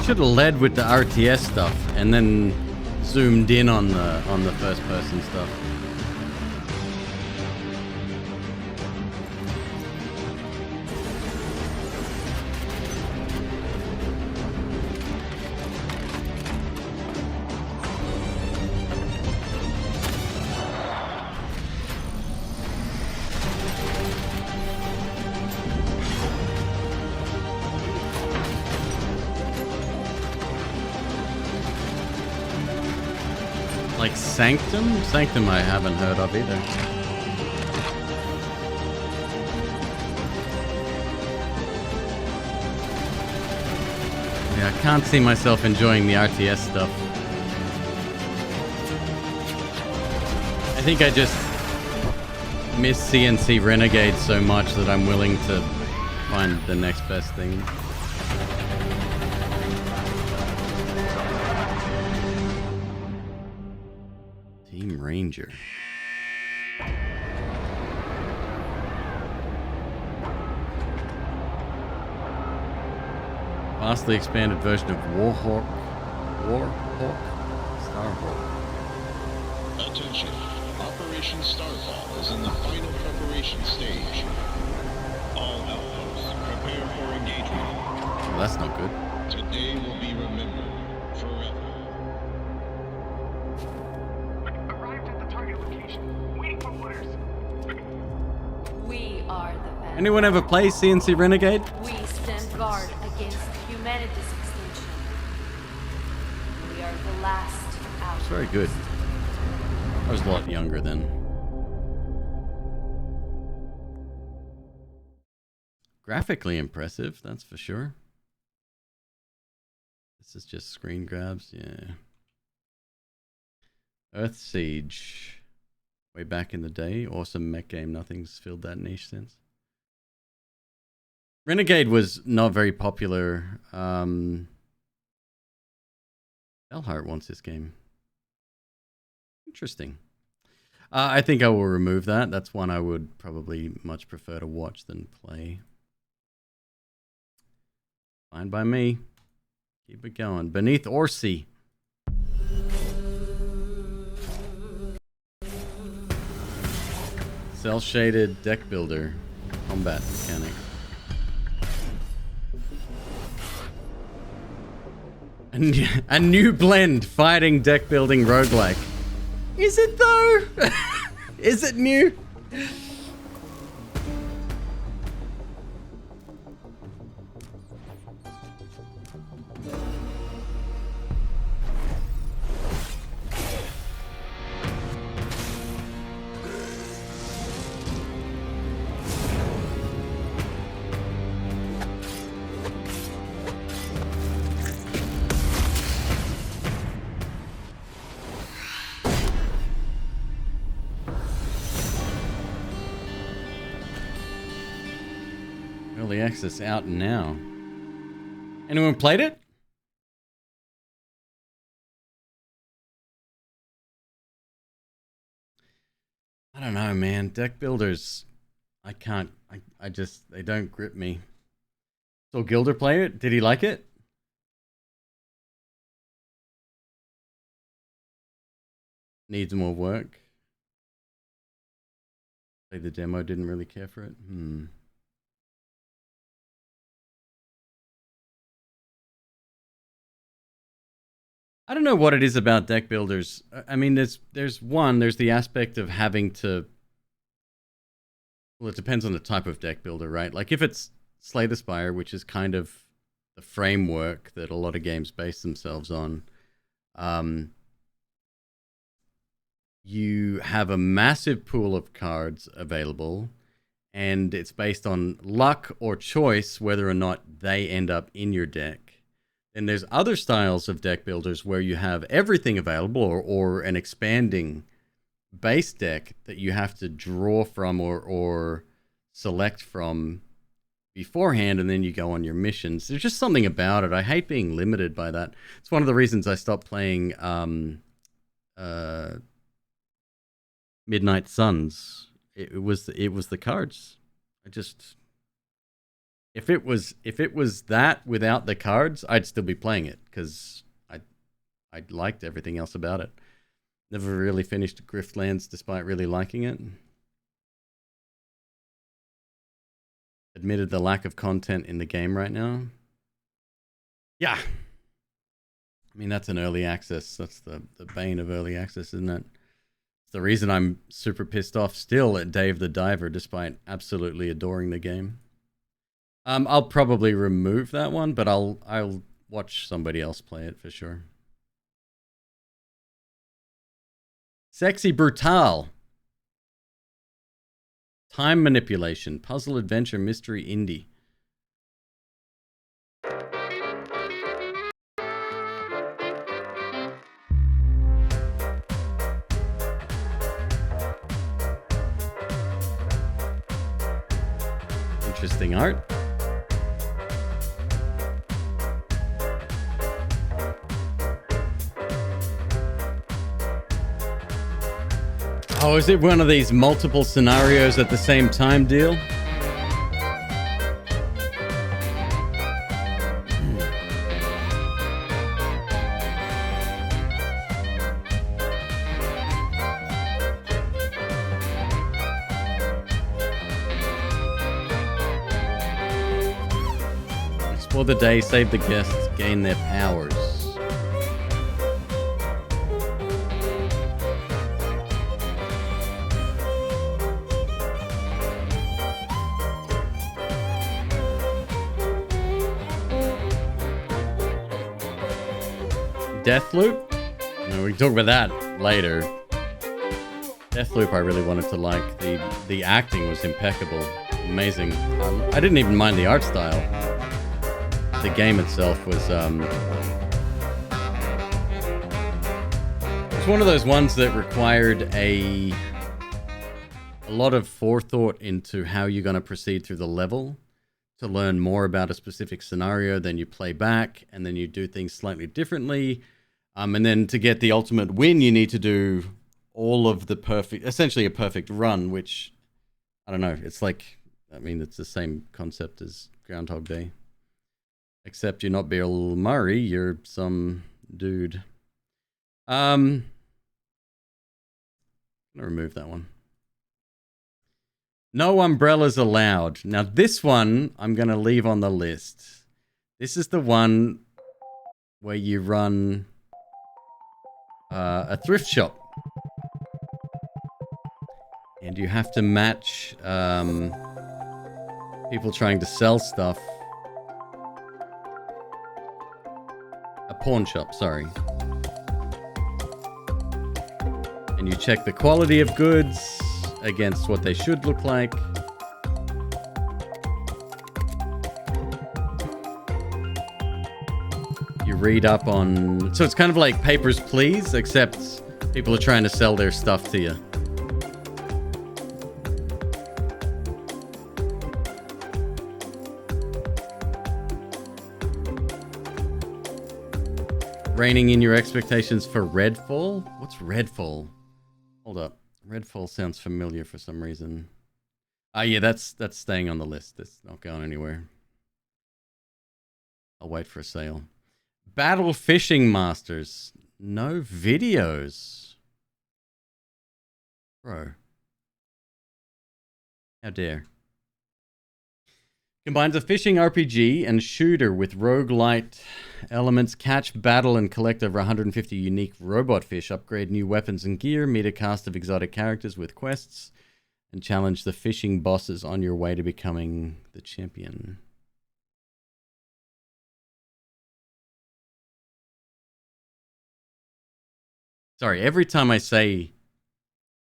should have led with the RTS stuff and then zoomed in on the first person stuff. Like Sanctum? Sanctum I haven't heard of either. Yeah, I can't see myself enjoying the RTS stuff. I think I just miss CNC Renegade so much that I'm willing to find the next best thing. Team Ranger. Vastly expanded version of Warhawk. Starhawk. Attention. Operation Starfall is in the final preparation stage. All outposts, prepare for engagement. Well, that's not good. Today will be remembered forever. Arrived at the target location. Waiting for orders. We are the best. Anyone ever play CNC Renegade? We stand guard against humanity's extinction. We are the last out. It's very good. I was a lot younger then. Graphically impressive, that's for sure. This is just screen grabs, yeah. Earth Siege. Way back in the day. Awesome mech game. Nothing's filled that niche since. Renegade was not very popular. Bellheart wants this game. Interesting. I think I will remove that. That's one I would probably much prefer to watch than play. Fine by me. Keep it going. Beneath Orsi. Cell-shaded deck builder. Combat mechanic. A new blend fighting deck building roguelike. Is it though? Is it new? Early access out now. Anyone played it? I don't know, man. Deck builders, I can't. I just, they don't grip me. So Gilder play it? Did he like it? Needs more work. Played the demo, didn't really care for it. I don't know what it is about deck builders. I mean, there's the aspect of having to, well, it depends on the type of deck builder, right? Like if it's Slay the Spire, which is kind of the framework that a lot of games base themselves on, you have a massive pool of cards available, and it's based on luck or choice whether or not they end up in your deck. And there's other styles of deck builders where you have everything available or an expanding base deck that you have to draw from or select from beforehand, and then you go on your missions. There's just something about it. I hate being limited by that. It's one of the reasons I stopped playing Midnight Suns. It was the cards. If it was that without the cards, I'd still be playing it because I liked everything else about it. Never really finished Griftlands despite really liking it. Admitted the lack of content in the game right now. Yeah. I mean, that's an early access. That's the bane of early access, isn't it? It's the reason I'm super pissed off still at Dave the Diver despite absolutely adoring the game. I'll probably remove that one, but I'll watch somebody else play it for sure. Sexy Brutal. Time manipulation. Puzzle adventure mystery indie. Interesting art. Oh, is it one of these multiple scenarios at the same time deal? Explore the day, save the guests, gain their powers. Deathloop? No, we can talk about that later. Deathloop I really wanted to like. The acting was impeccable. Amazing. I didn't even mind the art style. The game itself was it's one of those ones that required a lot of forethought into how you're going to proceed through the level to learn more about a specific scenario. Then you play back and then you do things slightly differently. And then to get the ultimate win, you need to do all of the essentially a perfect run, which, I don't know, it's like, I mean, it's the same concept as Groundhog Day. Except you're not Bill Murray, you're some dude. I'm gonna remove that one. No umbrellas allowed. Now this one, I'm gonna leave on the list. This is the one where you run a thrift shop. And you have to match people trying to sell stuff. A pawn shop, sorry. And you check the quality of goods against what they should look like. You read up on... So it's kind of like Papers, Please, except people are trying to sell their stuff to you. Reining in your expectations for Redfall? What's Redfall? Hold up. Redfall sounds familiar for some reason. Yeah, that's staying on the list. It's not going anywhere. I'll wait for a sale. Battle Fishing Masters. No videos. Bro. How dare. Combines a fishing RPG and shooter with roguelite elements. Catch, battle, and collect over 150 unique robot fish. Upgrade new weapons and gear. Meet a cast of exotic characters with quests. And challenge the fishing bosses on your way to becoming the champion. Sorry, every time I say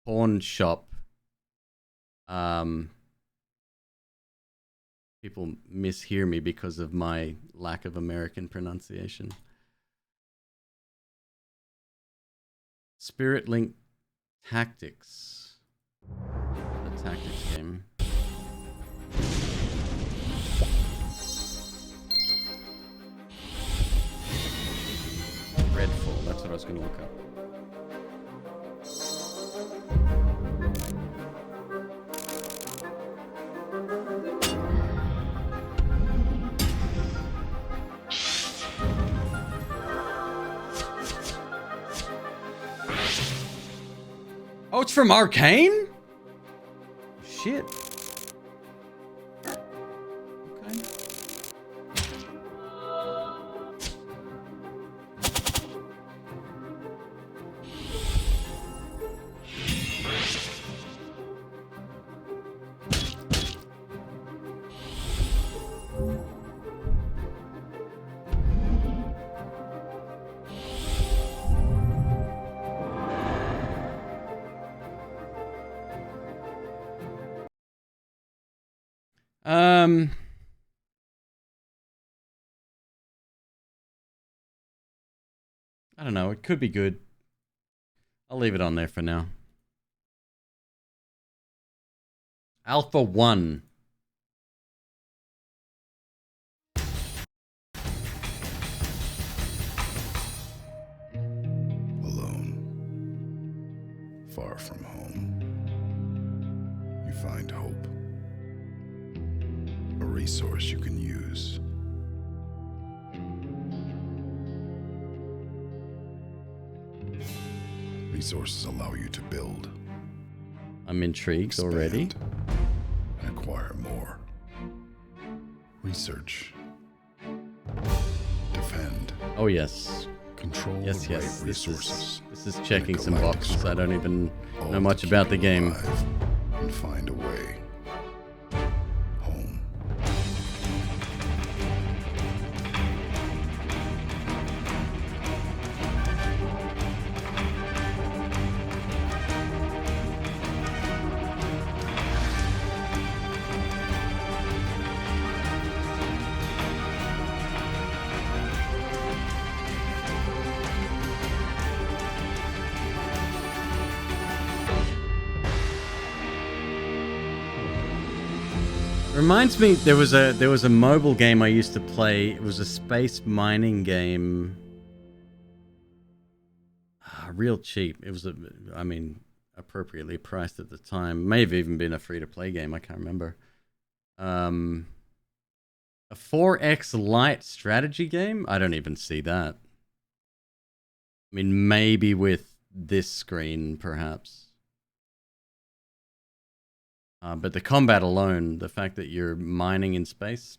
pawn shop, people mishear me because of my lack of American pronunciation. Spirit Link Tactics. The tactics game. Redfall, that's what I was going to look up. Oh, it's from Arcane? Shit. Okay. I don't know. It could be good. I'll leave it on there for now. Alpha 1. Alone, far from home, you find hope. A resource you can use. Resources allow you to build. I'm intrigued already. And acquire more. Research. Defend. Oh yes. Control yes, the yes. right resources. This is checking some boxes. I don't even know much about the game. And find a way. Reminds me, there was a mobile game I used to play. It was a space mining game. Real cheap. It was appropriately priced at the time. May have even been a free-to-play game. I can't remember. A 4X light strategy game? I don't even see that. I mean, maybe with this screen, perhaps. But the combat alone, the fact that you're mining in space,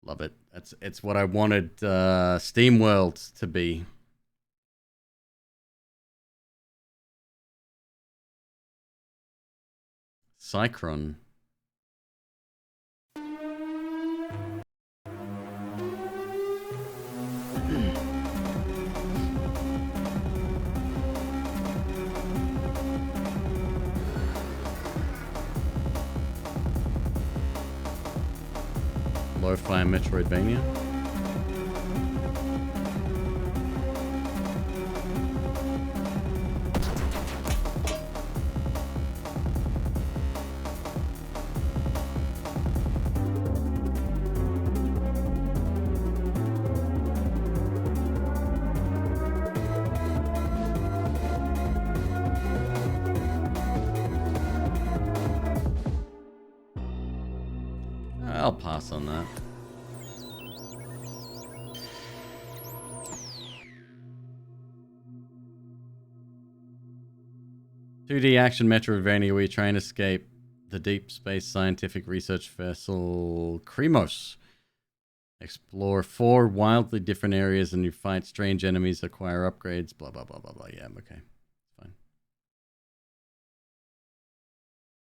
love it. It's what I wanted SteamWorld to be. Cycron. Lo-fi Metroidvania. I'll pass on that. .2D action Metroidvania where you try and escape the deep space scientific research vessel Kremos. Explore 4 wildly different areas and you fight strange enemies, acquire upgrades, blah, blah, blah, blah, blah. Yeah, okay. Fine.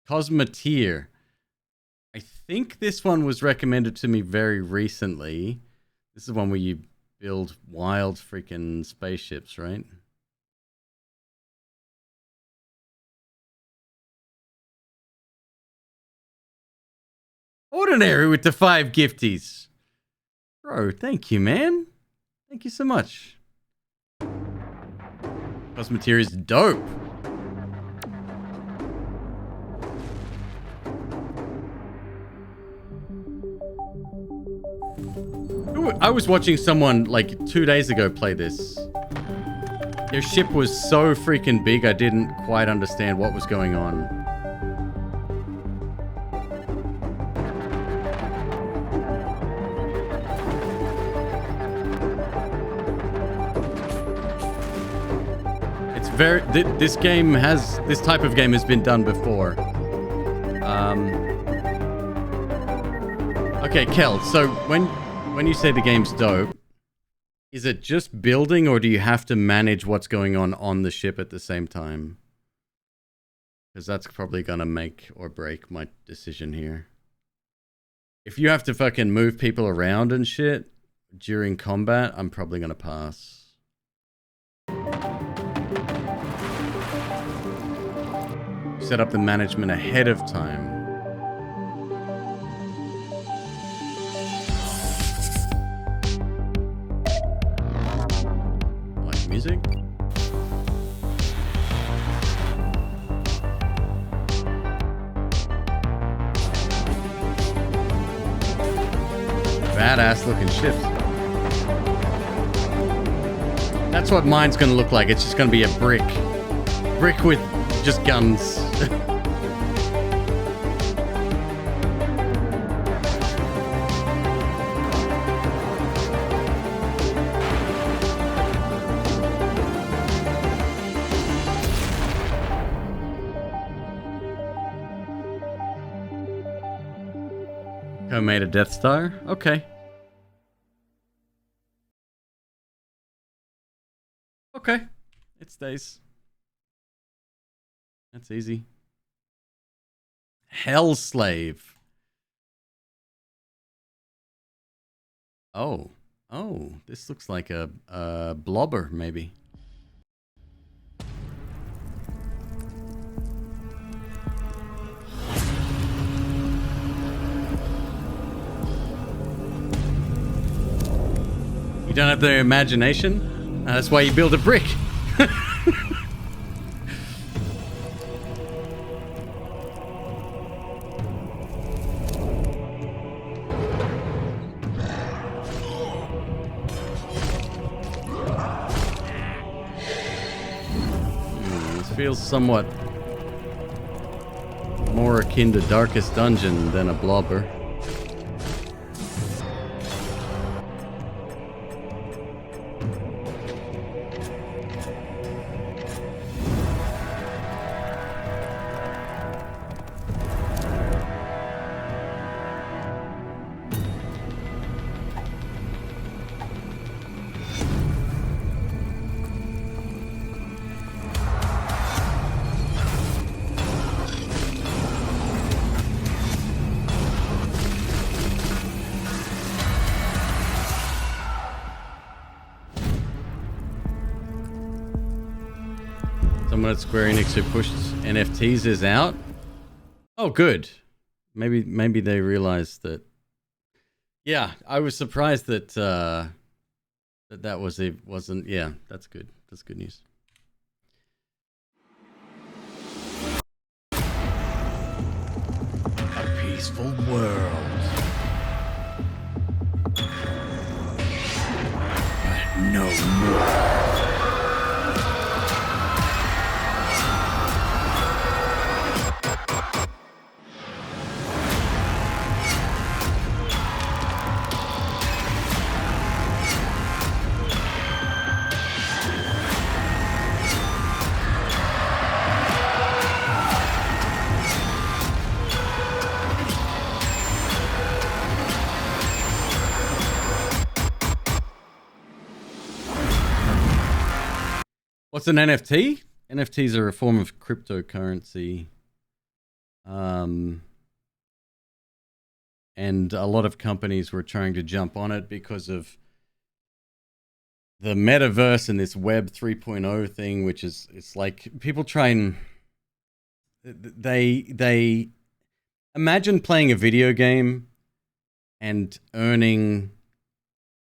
Cosmeteer. I think this one was recommended to me very recently. This is one where you build wild freaking spaceships, right? Ordinary with the 5 gifties. Bro, thank you, man. Thank you so much. Cosmeteer is dope. I was watching someone like 2 days ago play this. Their ship was so freaking big I didn't quite understand what was going on. this type of game has been done before. Okay, Kel, so when you say the game's dope, is it just building, or do you have to manage what's going on the ship at the same time? Because that's probably gonna make or break my decision here. If you have to fucking move people around and shit during combat, I'm probably gonna pass. Set up the management ahead of time. Like music? Badass looking ships. That's what mine's gonna look like. It's just gonna be a brick. Brick with just guns. Co-made a Death Star? Okay. Okay. It stays. That's easy. Hell Slave. Oh. Oh, this looks like a blobber, maybe. You don't have the imagination? That's why you build a brick. This feels somewhat more akin to Darkest Dungeon than a blobber. Someone at Square Enix who pushed NFTs is out. Oh, good. Maybe they realized that. Yeah, I was surprised that that wasn't. Yeah, that's good. That's good news. A peaceful world, but no more. What's an NFT? NFTs are a form of cryptocurrency. And a lot of companies were trying to jump on it because of the metaverse and this Web 3.0 thing, which is, it's like people try and they imagine playing a video game and earning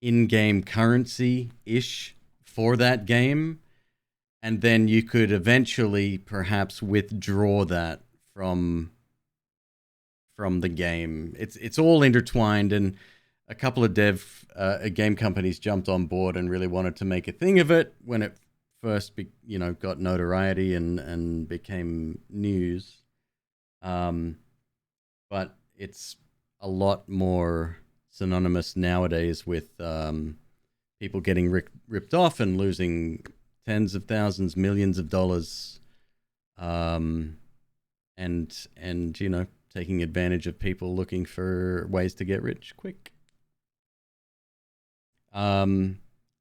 in-game currency-ish for that game. And then you could eventually perhaps withdraw that from the game. It's all intertwined, and a couple of game companies jumped on board and really wanted to make a thing of it when it first got notoriety and became news. But it's a lot more synonymous nowadays with people getting ripped off and losing tens of thousands, millions of dollars, and you know, taking advantage of people looking for ways to get rich quick. I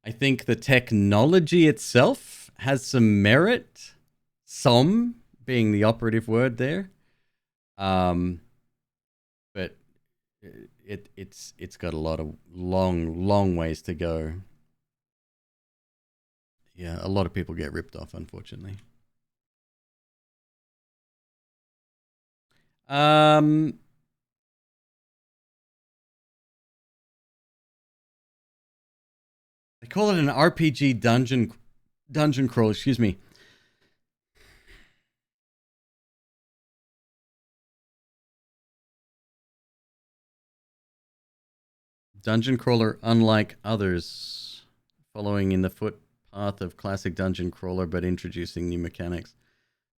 think the technology itself has some merit, some being the operative word there. But it's got a lot of long ways to go. Yeah, a lot of people get ripped off, unfortunately. They call it an RPG dungeon crawl, excuse me. Dungeon crawler unlike others, following in the footpath of classic dungeon crawler but introducing new mechanics,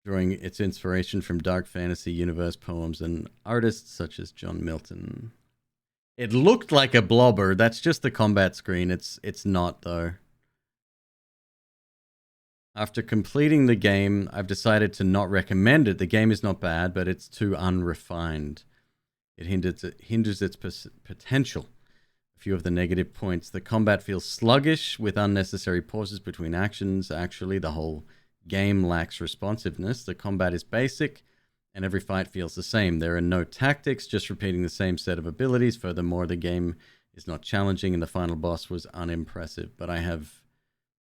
drawing its inspiration from dark fantasy universe poems and artists such as John Milton. It looked like a blobber. That's just the combat screen. It's not, though. After completing the game, I've decided to not recommend it. The game is not bad, but it's too unrefined. It hinders its potential. A few of the negative points. The combat feels sluggish with unnecessary pauses between actions. Actually, the whole game lacks responsiveness. The combat is basic, and every fight feels the same. There are no tactics, just repeating the same set of abilities. Furthermore, the game is not challenging, and the final boss was unimpressive. But I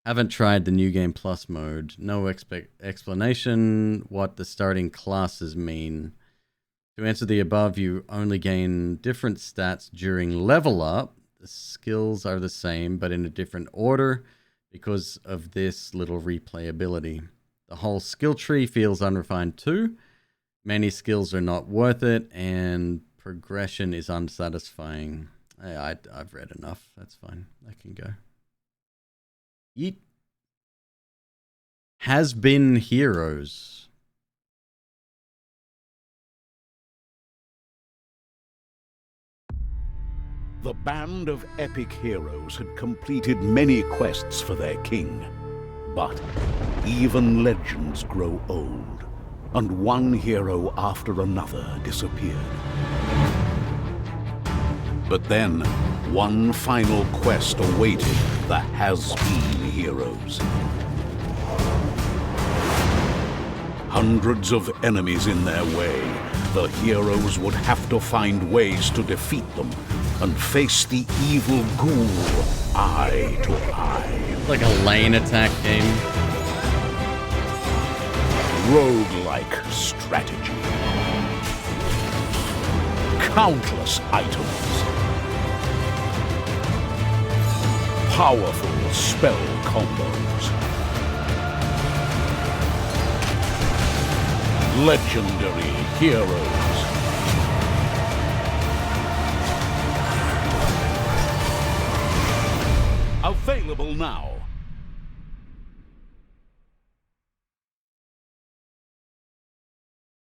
haven't tried the New Game Plus mode. No explanation what the starting classes mean. To answer the above, you only gain different stats during level up. The skills are the same, but in a different order because of this little replayability. The whole skill tree feels unrefined too. Many skills are not worth it, and progression is unsatisfying. I've read enough. That's fine. I can go. Yeet. Has been heroes. The band of epic heroes had completed many quests for their king. But even legends grow old, and one hero after another disappeared. But then, one final quest awaited the has-been heroes. Hundreds of enemies in their way, the heroes would have to find ways to defeat them and face the evil ghoul eye to eye. Like a lane attack game. Roguelike strategy. Countless items. Powerful spell combos. Legendary heroes. Available now.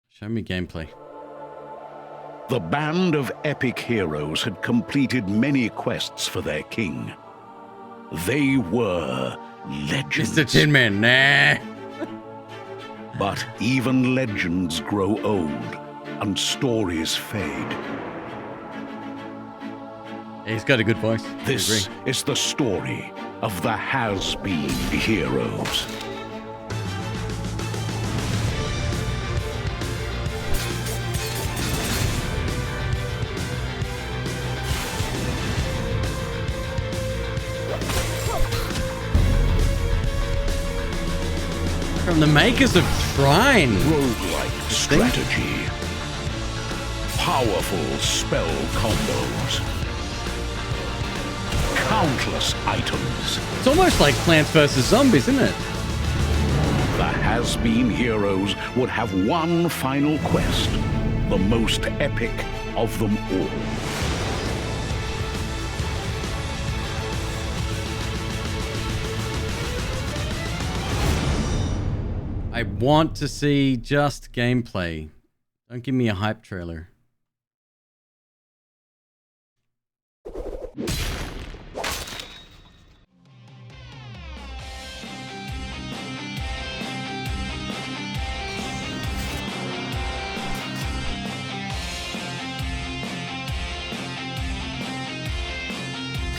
Show me gameplay. The band of epic heroes had completed many quests for their king. They were legends. Mr. Tin Man, nah. But even legends grow old, and stories fade. He's got a good voice. This is the story of the has-been heroes. From the makers of Shrine. Roguelike strategy. Powerful spell combos. Countless items. It's almost like Plants vs. Zombies, isn't it? The has-been heroes would have one final quest, the most epic of them all. I want to see just gameplay. Don't give me a hype trailer.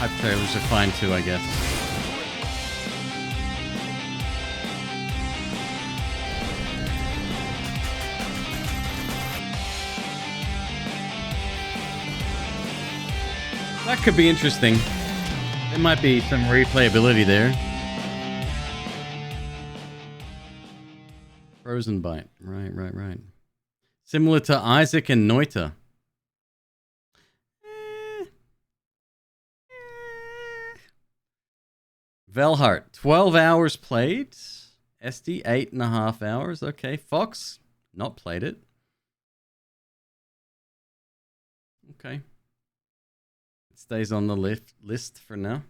Hype trailers are fine too, I guess. That could be interesting. There might be some replayability there. Frozen Bite. Right. Similar to Isaac and Noita. Velhart, 12 hours played. SD, 8.5 hours. Okay. Fox, not played it. Okay. It stays on the list for now.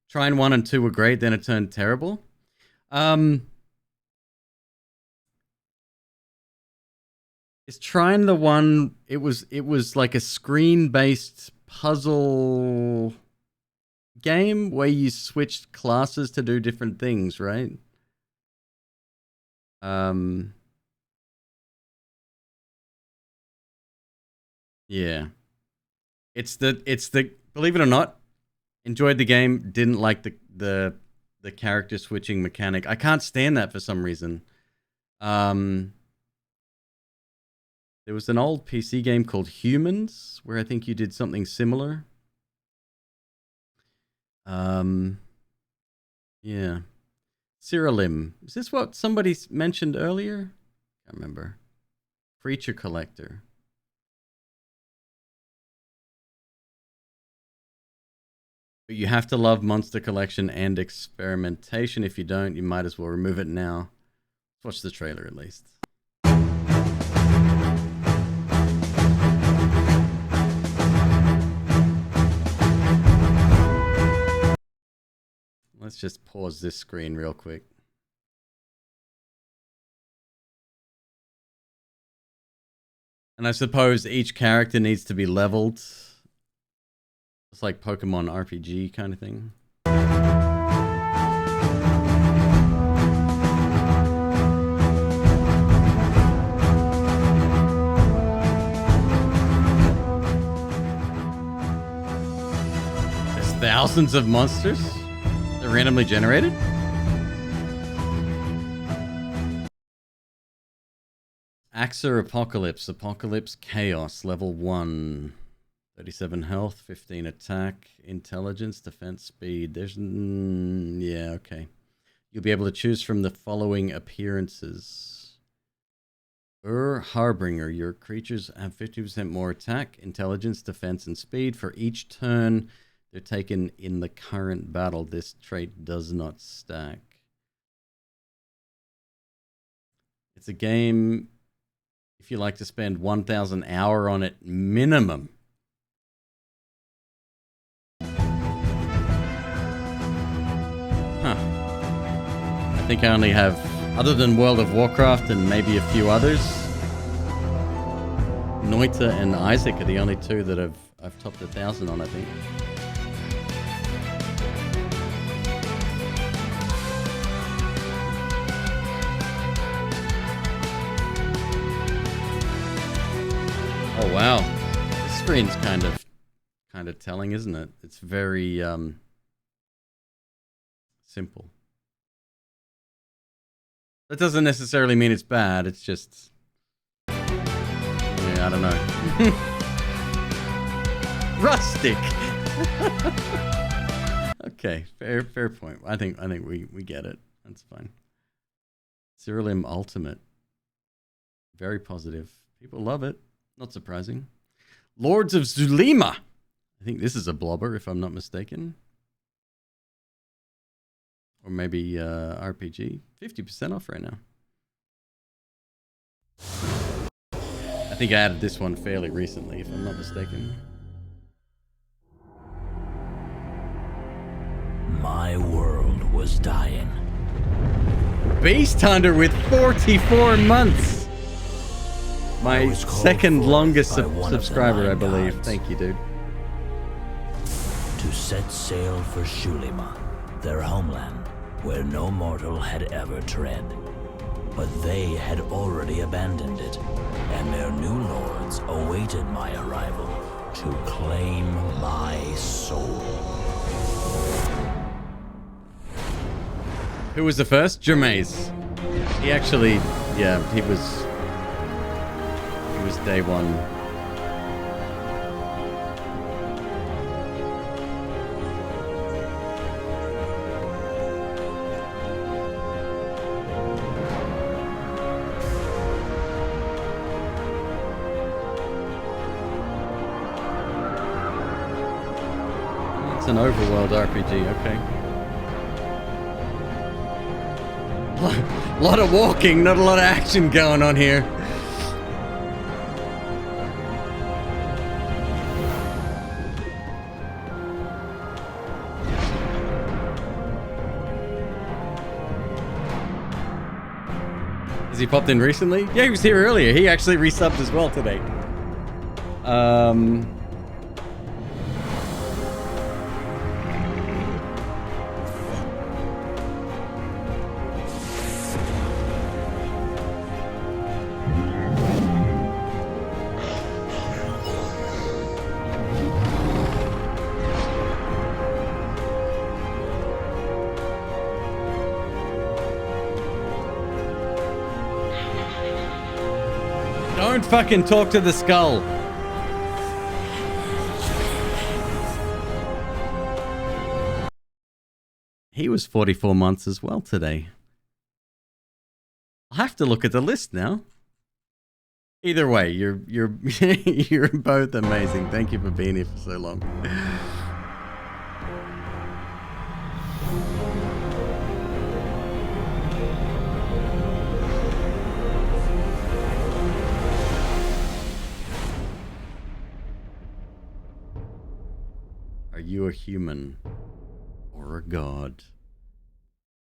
Trine 1 and 2 were great, then it turned terrible. Is Trine the one, it was like a screen-based puzzle game where you switched classes to do different things, right? Yeah. It's the believe it or not, enjoyed the game, didn't like the character switching mechanic. I can't stand that for some reason. There was an old PC game called Humans where I think you did something similar. Yeah. Cyrilim. Is this what somebody mentioned earlier? Can't remember. Creature Collector. But you have to love Monster Collection and experimentation. If you don't, you might as well remove it now. Let's watch the trailer at least. Let's just pause this screen real quick. And I suppose each character needs to be leveled. It's like Pokemon RPG kind of thing. There's thousands of monsters? They're randomly generated? Axer Apocalypse Chaos, level 1. 37 health, 15 attack, intelligence, defense, speed. There's... yeah, okay. You'll be able to choose from the following appearances. Harbinger. Your creatures have 50% more attack, intelligence, defense, and speed. For each turn they're taken in the current battle, this trait does not stack. It's a game, if you like to spend 1,000 hours on it minimum. Huh. I think I only have, other than World of Warcraft and maybe a few others, Noita and Isaac are the only two that I've topped 1,000 on, I think. Oh wow, the screen's kind of telling, isn't it? It's very simple. That doesn't necessarily mean it's bad. It's just, yeah, I don't know. Rustic. Okay, fair point. I think we get it. That's fine. Cyrilim Ultimate. Very positive. People love it. Not surprising. Lords of Zulima. I think this is a blobber, if I'm not mistaken. Or maybe RPG. 50% off right now. I think I added this one fairly recently, if I'm not mistaken. My world was dying. Beast Hunter with 44 months. My second longest subscriber, I believe. Thank you, dude. To set sail for Shulima, their homeland, where no mortal had ever tread. But they had already abandoned it, and their new lords awaited my arrival, to claim my soul. Who was the first? Germais. He actually, yeah, he was day one. It's an overworld RPG, okay. A lot of walking, not a lot of action going on here. Has he popped in recently? Yeah, he was here earlier. He actually resubbed as well today. Don't fucking talk to the skull. He was 44 months as well today. I'll have to look at the list now. Either way, you're you're both amazing. Thank you for being here for so long. Are you a human? Or a god?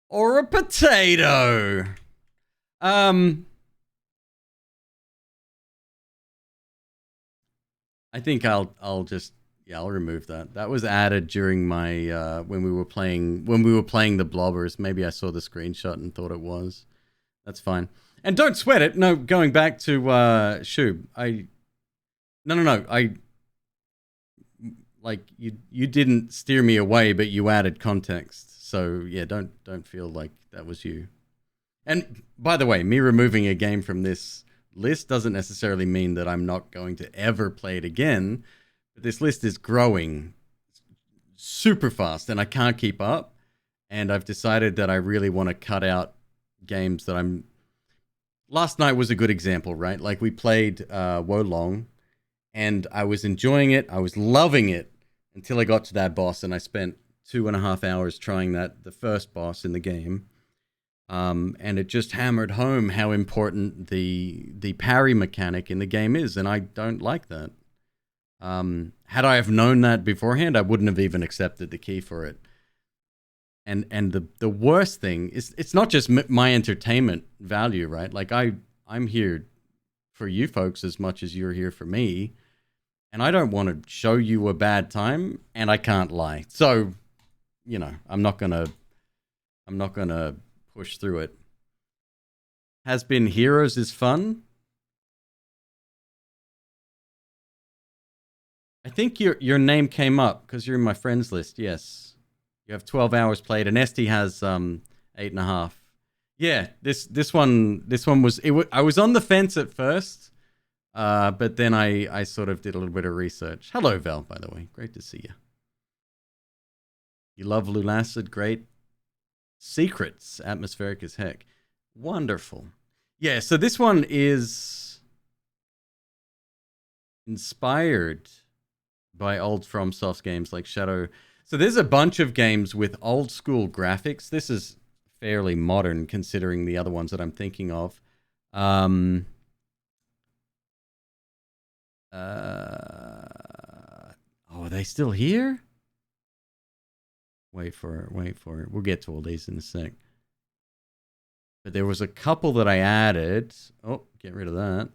Or a potato? I think I'll just, yeah, I'll remove that. That was added during my when we were playing the blobbers. Maybe I saw the screenshot and thought it was. That's fine. And don't sweat it. No, going back to Shub. No. Like you didn't steer me away, but you added context. So yeah, don't feel like that was you. And by the way, me removing a game from this list doesn't necessarily mean that I'm not going to ever play it again. But this list is growing super fast and I can't keep up. And I've decided that I really want to cut out games that I'm... Last night was a good example, right? Like we played Wo Long and I was enjoying it. I was loving it until I got to that boss and I spent 2.5 hours trying the first boss in the game. And it just hammered home how important the parry mechanic in the game is, and I don't like that. Had I have known that beforehand, I wouldn't have even accepted the key for it. And the worst thing is, it's not just my entertainment value, right? Like I'm here for you folks as much as you're here for me, and I don't want to show you a bad time, and I can't lie. So, you know, I'm not gonna push through it. Has been Heroes is fun. I think your name came up because you're in my friends list. Yes, you have 12 hours played, and Esty has 8.5. Yeah, this one was I was on the fence at first, but then I sort of did a little bit of research. Hello, Val, by the way, great to see you. You love Lulacid, great. Secrets, atmospheric as heck. Wonderful. Yeah, so this one is inspired by old FromSoft games like Shadow. So there's a bunch of games with old school graphics. This is fairly modern considering the other ones that I'm thinking of. Oh, are they still here? Wait for it. We'll get to all these in a sec. But there was a couple that I added. Oh, get rid of that.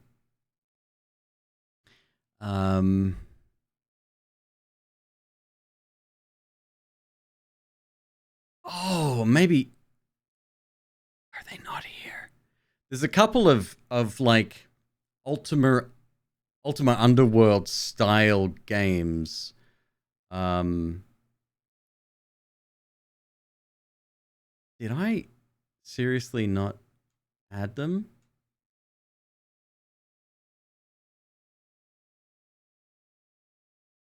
Oh, maybe. Are they not here? There's a couple of like Ultima Ultima Underworld style games. Did I seriously not add them?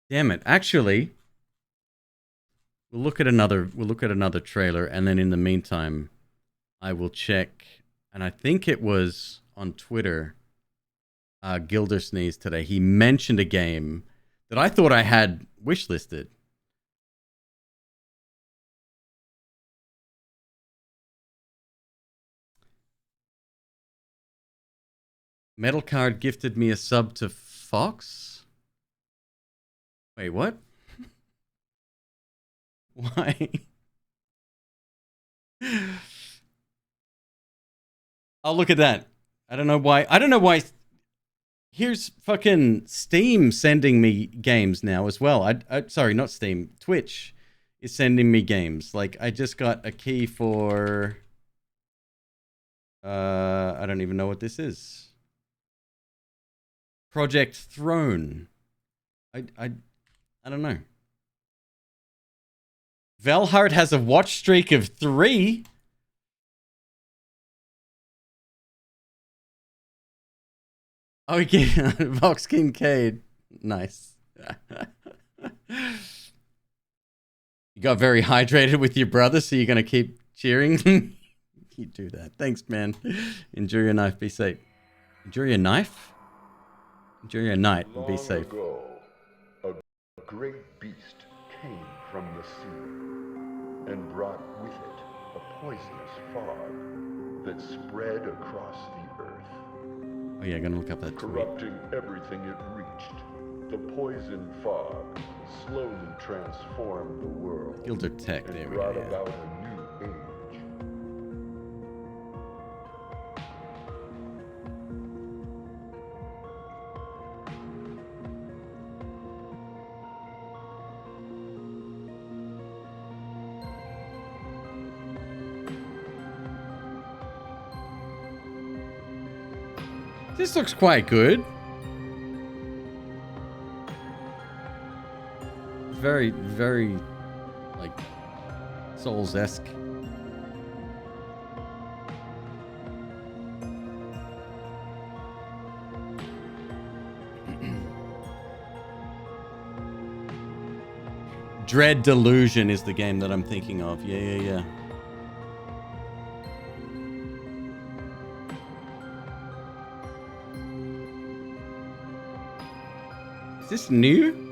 Damn it. Actually, we'll look at another trailer, and then in the meantime, I will check, and I think it was on Twitter, Gildersneeze today. He mentioned a game that I thought I had wishlisted. Metal Card gifted me a sub to Fox. Wait, what? Why? I'll look at that. I don't know why. Here's fucking Steam sending me games now as well. Sorry, not Steam. Twitch is sending me games. Like, I just got a key for... I don't even know what this is. Project Throne. I don't know. Velhart has a watch streak of 3. Oh, yeah. Vox Kincaid. Nice. You got very hydrated with your brother, so you're going to keep cheering? You do that. Thanks, man. Enjoy your knife. Be safe. Enjoy your knife? Enjoy your night and be safe. Long ago, a great beast came from the sea and brought with it a poisonous fog that spread across the earth. Oh yeah, gonna look up that tweet. Corrupting everything it reached, the poison fog slowly transformed the world. Gilder Tech, and there we brought go. Yeah. about a new age. This looks quite good. Very, very, like, Souls-esque. Dread Delusion is the game that I'm thinking of. Yeah. Is this new?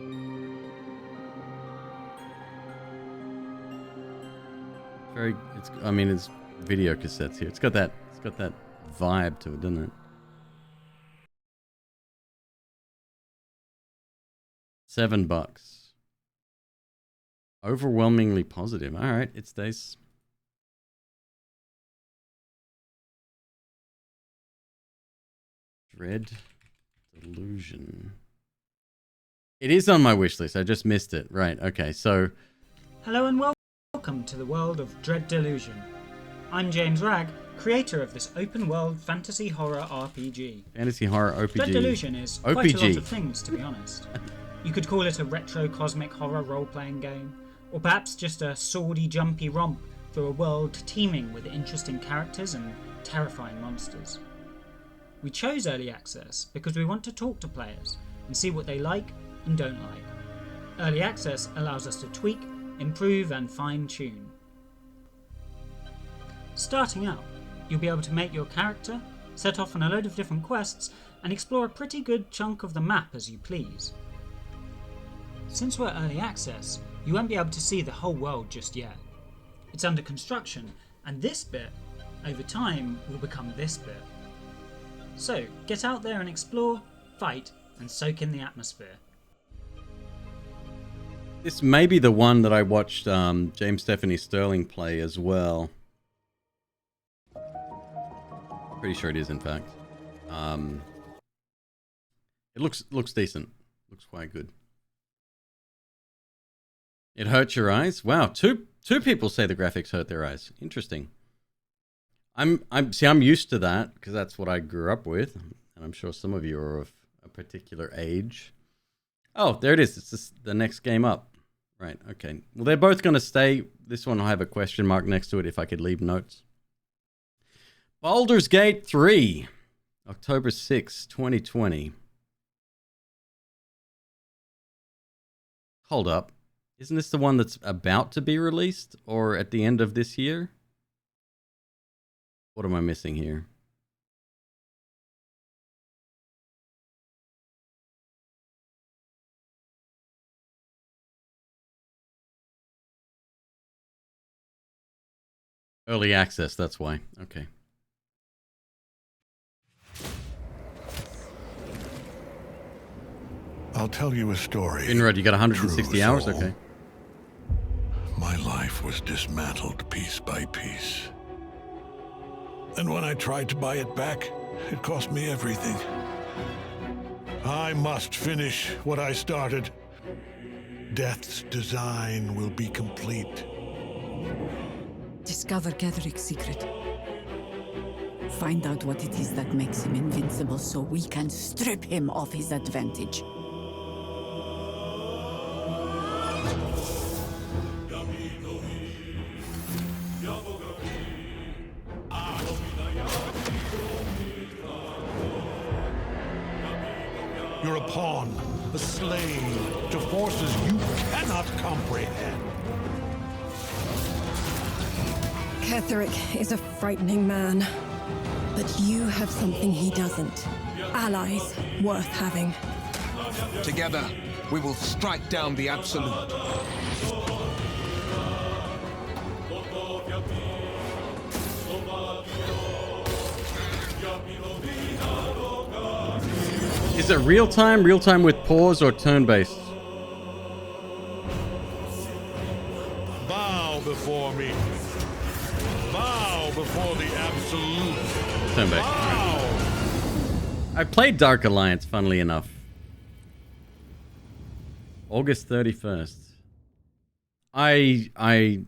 I mean, it's video cassettes here. It's got that vibe to it, doesn't it? $7. Overwhelmingly positive. All right, it stays. Dread Delusion. It is on my wish list. I just missed it. Right. Okay. So. Hello and welcome to the world of Dread Delusion. I'm James Ragg, creator of this open-world fantasy horror RPG. Fantasy horror RPG. Dread Delusion is quite a lot of things, to be honest. You could call it a retro cosmic horror role-playing game, or perhaps just a swordy, jumpy romp through a world teeming with interesting characters and terrifying monsters. We chose early access because we want to talk to players and see what they like and don't like. Early access allows us to tweak, improve and fine-tune. Starting out, you'll be able to make your character, set off on a load of different quests and explore a pretty good chunk of the map as you please. Since we're early access, you won't be able to see the whole world just yet. It's under construction, and this bit, over time, will become this bit. So, get out there and explore, fight, and soak in the atmosphere. This may be the one that I watched James Stephanie Sterling play as well. Pretty sure it is, in fact. It looks decent. Looks quite good. It hurts your eyes. Wow, two people say the graphics hurt their eyes. Interesting. I'm used to that because that's what I grew up with, and I'm sure some of you are a particular age. Oh, there it is. It's just the next game up. Right, okay. Well, they're both going to stay. This one will have a question mark next to it if I could leave notes. Baldur's Gate 3, October 6, 2020. Hold up. Isn't this the one that's about to be released or at the end of this year? What am I missing here? Early access, that's why. Okay. I'll tell you a story. Inroad, you got 160 True hours? soul. Okay. My life was dismantled piece by piece. And when I tried to buy it back, it cost me everything. I must finish what I started. Death's design will be complete. Discover Ketherick's secret. Find out what it is that makes him invincible so we can strip him of his advantage. You're a pawn, a slave to forces you cannot comprehend. Ketherick is a frightening man. But you have something he doesn't. Allies worth having. Together, we will strike down the Absolute. Is it real time with pause, or turn-based? Bow before me. Bow before the Absolute. Turn-based. I played Dark Alliance, funnily enough. August 31st. I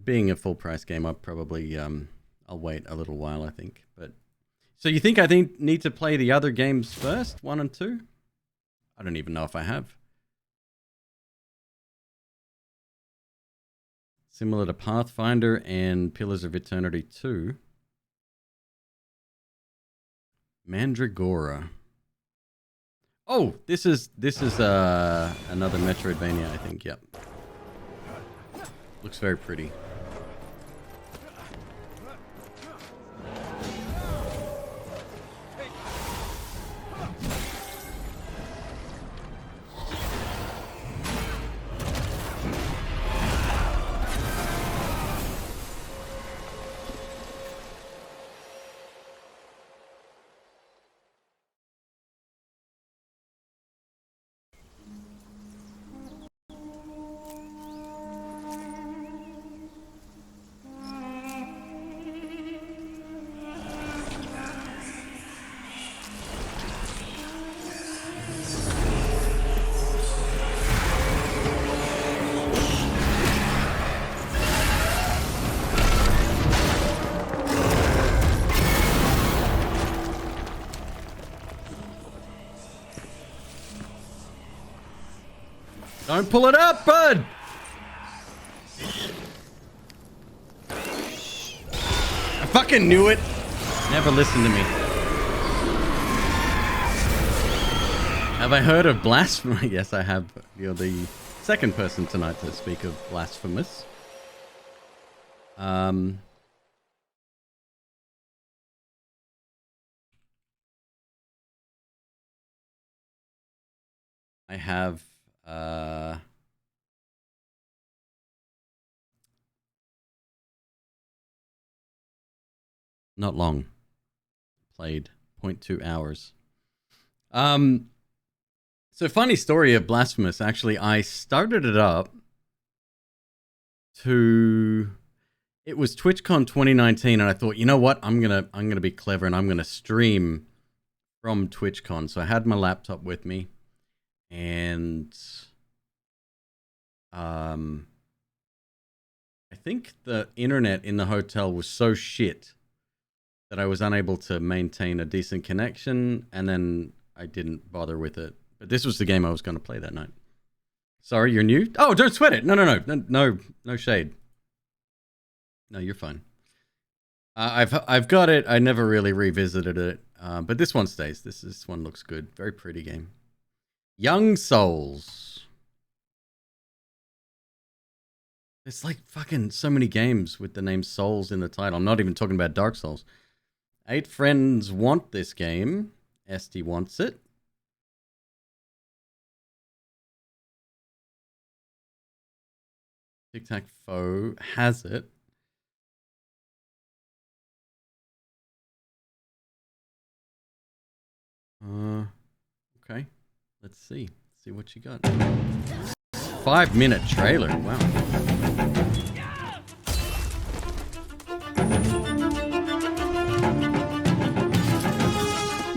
being a full price game, I'll probably I'll wait a little while, I think. But so you think I need to play the other games first, 1 and 2? I don't even know if I have. Similar to Pathfinder and Pillars of Eternity 2. Mandragora. Oh, this is another Metroidvania, I think. Yep. Looks very pretty. Don't pull it up, bud! I fucking knew it. Never listened to me. Have I heard of Blasphemous? Yes, I have. You're the second person tonight to speak of Blasphemous. I have not long. Played 0.2 hours. So funny story of Blasphemous. Actually, I started it up to... It was TwitchCon 2019, and I thought, you know what? I'm gonna be clever, and I'm gonna stream from TwitchCon. So I had my laptop with me, and I think the internet in the hotel was so shit that I was unable to maintain a decent connection, and then I didn't bother with it. But this was the game I was going to play that night. Sorry, you're new? Oh, don't sweat it. No shade. No, you're fine. I've got it. I never really revisited it. But this one stays. This one looks good. Very pretty game. Young Souls. It's like fucking so many games with the name Souls in the title. I'm not even talking about Dark Souls. 8 friends want this game. Esty wants it. Tic Tac Foe has it. Okay. Let's see. See what you got. 5-minute trailer. Wow.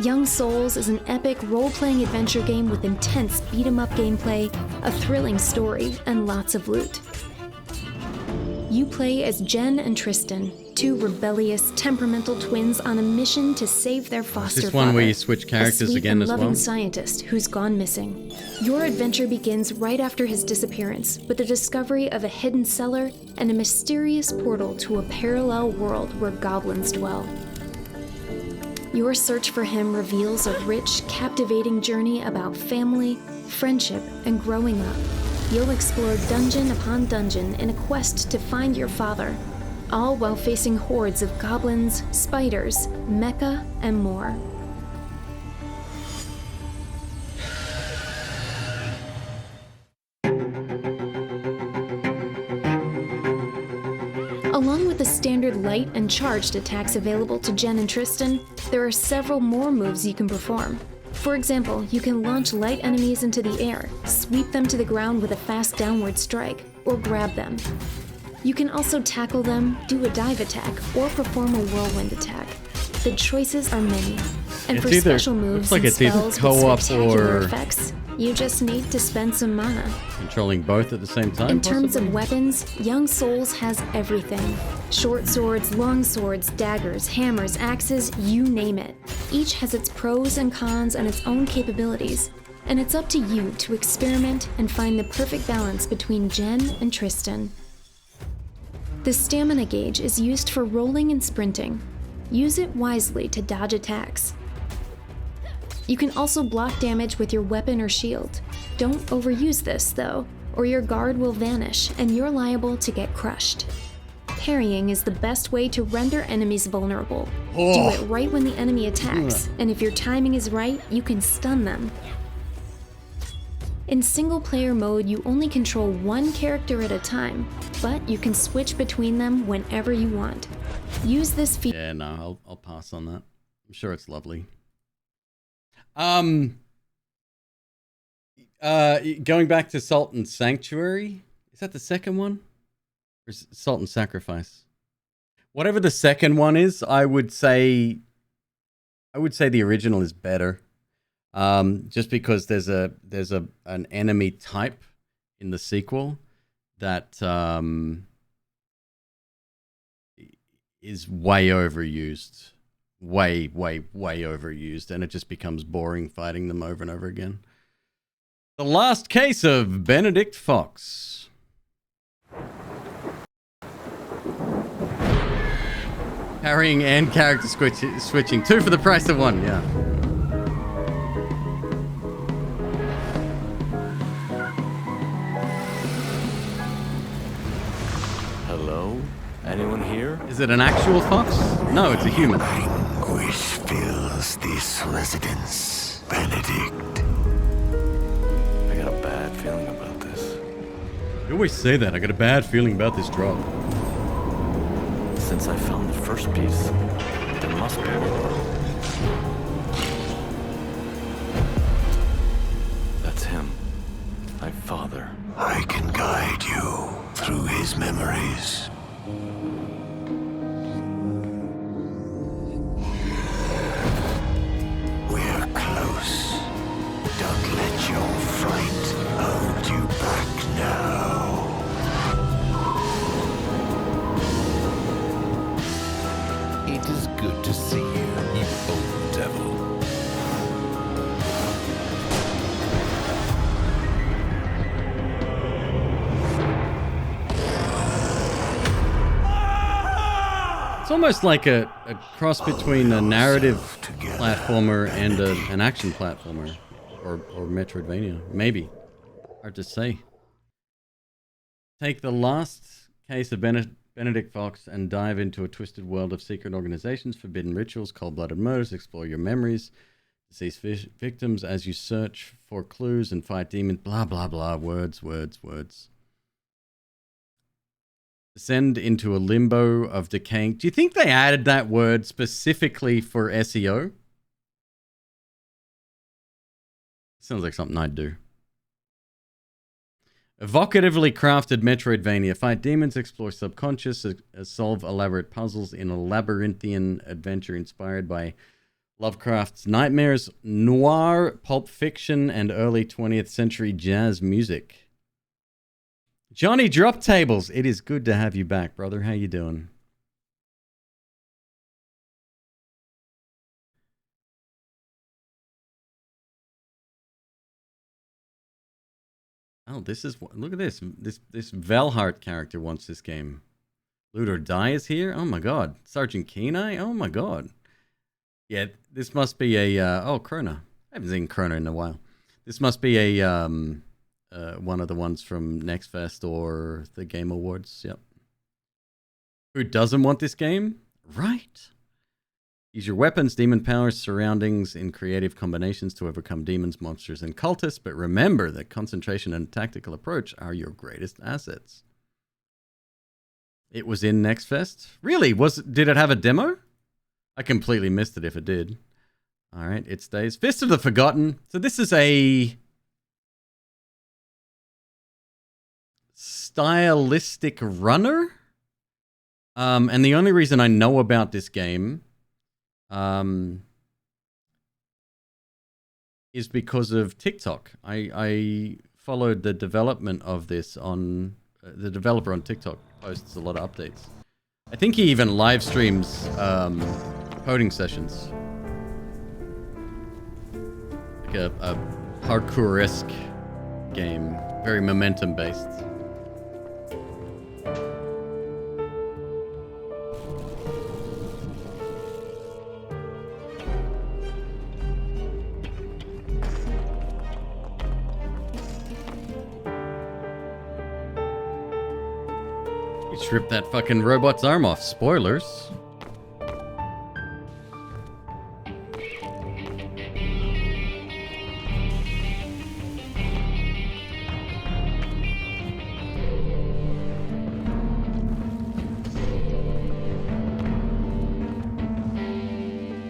Young Souls is an epic role-playing adventure game with intense beat-em-up gameplay, a thrilling story, and lots of loot. You play as Jen and Tristan, 2 rebellious, temperamental twins on a mission to save their foster This one father, where you switch characters a sweet again and as loving well? scientist who's gone missing. Your adventure begins right after his disappearance with the discovery of a hidden cellar and a mysterious portal to a parallel world where goblins dwell. Your search for him reveals a rich, captivating journey about family, friendship, and growing up. You'll explore dungeon upon dungeon in a quest to find your father, all while facing hordes of goblins, spiders, mecha, and more. Along with the standard light and charged attacks available to Jen and Tristan, there are several more moves you can perform. For example, you can launch light enemies into the air, sweep them to the ground with a fast downward strike, or grab them. You can also tackle them, do a dive attack, or perform a whirlwind attack. The choices are many. And for special moves and spells with spectacular effects, you just need to spend some mana. Controlling both at the same time, In terms of weapons, Young Souls has everything. Short swords, long swords, daggers, hammers, axes, you name it. Each has its pros and cons and its own capabilities, and it's up to you to experiment and find the perfect balance between Jen and Tristan. The stamina gauge is used for rolling and sprinting. Use it wisely to dodge attacks. You can also block damage with your weapon or shield. Don't overuse this, though, or your guard will vanish and you're liable to get crushed. Parrying is the best way to render enemies vulnerable. Do it right when the enemy attacks, and if your timing is right, you can stun them. In single-player mode, you only control one character at a time, but you can switch between them whenever you want. Use this feature. Yeah, no, I'll pass on that. I'm sure it's lovely. Going back to Salt and Sanctuary, is that the second one? Or is it Salt and Sacrifice? Whatever the second one is, I would say the original is better. Just because there's an enemy type in the sequel that is way overused. Way overused, and it just becomes boring fighting them over and over again. The Last Case of Benedict Fox. Parrying and character switching. 2 for the price of 1, yeah. Hello? Anyone here? Is it an actual fox? No, it's a human. Anguish fills this residence, Benedict. I got a bad feeling about this. You always say that. I got a bad feeling about this drug. Since I found the first piece, there must be more. That's him. My father. I can guide you through his memories. We're close. Don't let your fright hold you back now. It is good to see you, you old devil. It's almost like a cross between a narrative platformer and an action platformer. Or Metroidvania. Maybe. Hard to say. Take the last case of Benedict Fox and dive into a twisted world of secret organizations, forbidden rituals, cold-blooded murders, explore your memories, deceased victims as you search for clues and fight demons, blah, blah, blah, words. Descend into a limbo of decaying. Do you think they added that word specifically for SEO? Sounds like something I'd do. Evocatively crafted Metroidvania. Fight demons, explore subconscious, solve elaborate puzzles in a labyrinthian adventure inspired by Lovecraft's nightmares, noir, pulp fiction, and early 20th century jazz music. Johnny Drop Tables, it is good to have you back, brother. How you doing? Oh, this is... Look at this. This Velhart character wants this game. Loot or Die is here? Oh my god. Sergeant Kenai? Oh my god. Yeah, this must be a... oh, Krona. I haven't seen Krona in a while. This must be a... one of the ones from Next Fest or the Game Awards. Yep. Who doesn't want this game? Right. Use your weapons, demon powers, surroundings in creative combinations to overcome demons, monsters, and cultists, but remember that concentration and tactical approach are your greatest assets. It was in Next Fest? Really? Did it have a demo? I completely missed it if it did. Alright, it stays. Fist of the Forgotten. So this is a... stylistic runner? And the only reason I know about this game... is because of TikTok. I followed the development of this on... the developer on TikTok posts a lot of updates. I think he even live streams coding sessions. Like a parkour-esque game. Very momentum-based. Rip that fucking robot's arm off. Spoilers.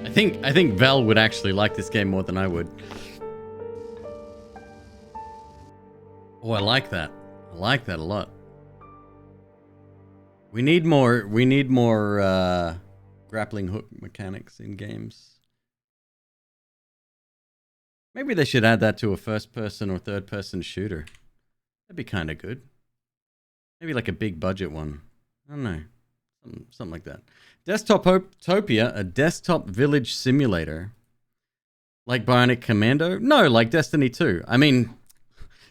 I think Val would actually like this game more than I would. Oh, I like that. I like that a lot. We need more grappling hook mechanics in games. Maybe they should add that to a first-person or third-person shooter. That'd be kind of good. Maybe like a big budget one. I don't know. Something like that. Desktoptopia, a desktop village simulator. Like Bionic Commando? No, like Destiny 2. I mean,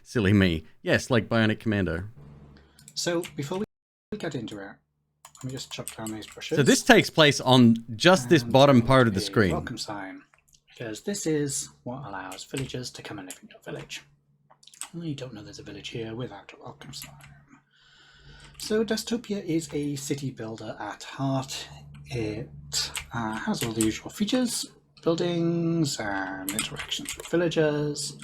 silly me. Yes, like Bionic Commando. So, before we get into it, let me just chop down these bushes. So this takes place on just this bottom part of the screen. Welcome sign, because this is what allows villagers to come and live in your village. You don't know there's a village here without a welcome sign. So Desktopia is a city builder at heart. It has all the usual features, buildings and interactions with villagers.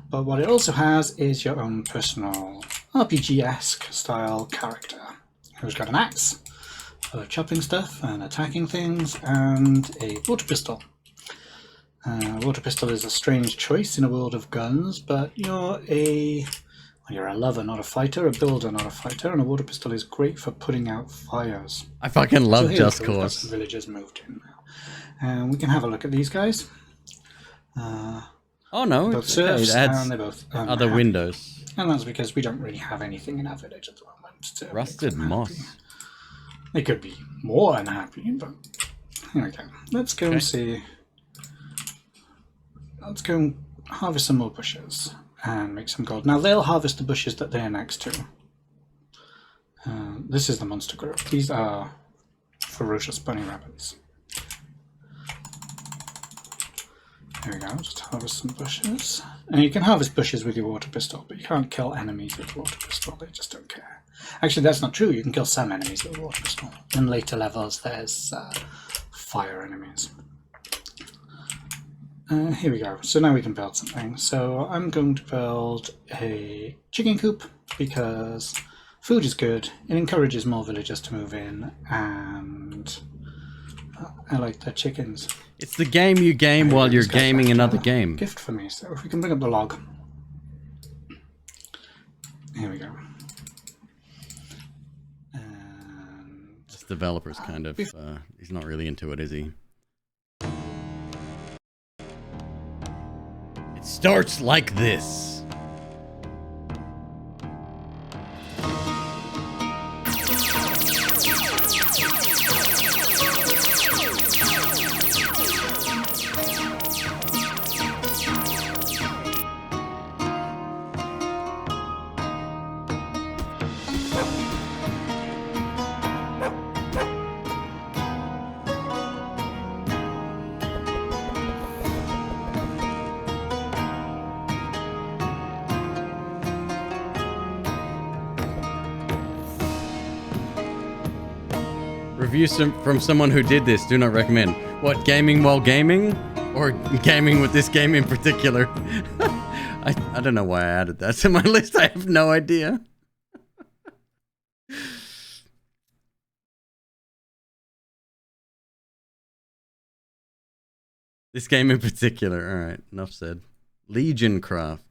But what it also has is your own personal RPG-esque style character who's got an axe for chopping stuff and attacking things, and a water pistol. Water pistol is a strange choice in a world of guns, but you're a lover, not a fighter, a builder, not a fighter, and a water pistol is great for putting out fires. I fucking love Just Cause. We've got some villagers moved in now. And we can have a look at these guys. Oh no, both serfs, it adds and they're both other windows. And that's because we don't really have anything in our village at the moment. Rusted moss. They could be more unhappy, but here we go. Let's go and see. Let's go and harvest some more bushes and make some gold. Now they'll harvest the bushes that they're next to. This is the monster group. These are ferocious bunny rabbits. There we go, just harvest some bushes. And you can harvest bushes with your water pistol, but you can't kill enemies with water pistol, they just don't care. Actually, that's not true, you can kill some enemies with water pistol. In later levels, there's fire enemies. Here we go, so now we can build something. So I'm going to build a chicken coop, because food is good, it encourages more villagers to move in, and I like the chickens. It's the game you game while you're gaming another game. Gift for me, so if we can bring up the log. Here we go. And this developer's kind of, he's not really into it, is he? It starts like this. Reviews from someone who did this, do not recommend. What, gaming while gaming? Or gaming with this game in particular? I don't know why I added that to my list, I have no idea. This game in particular, alright, enough said. Legion Craft.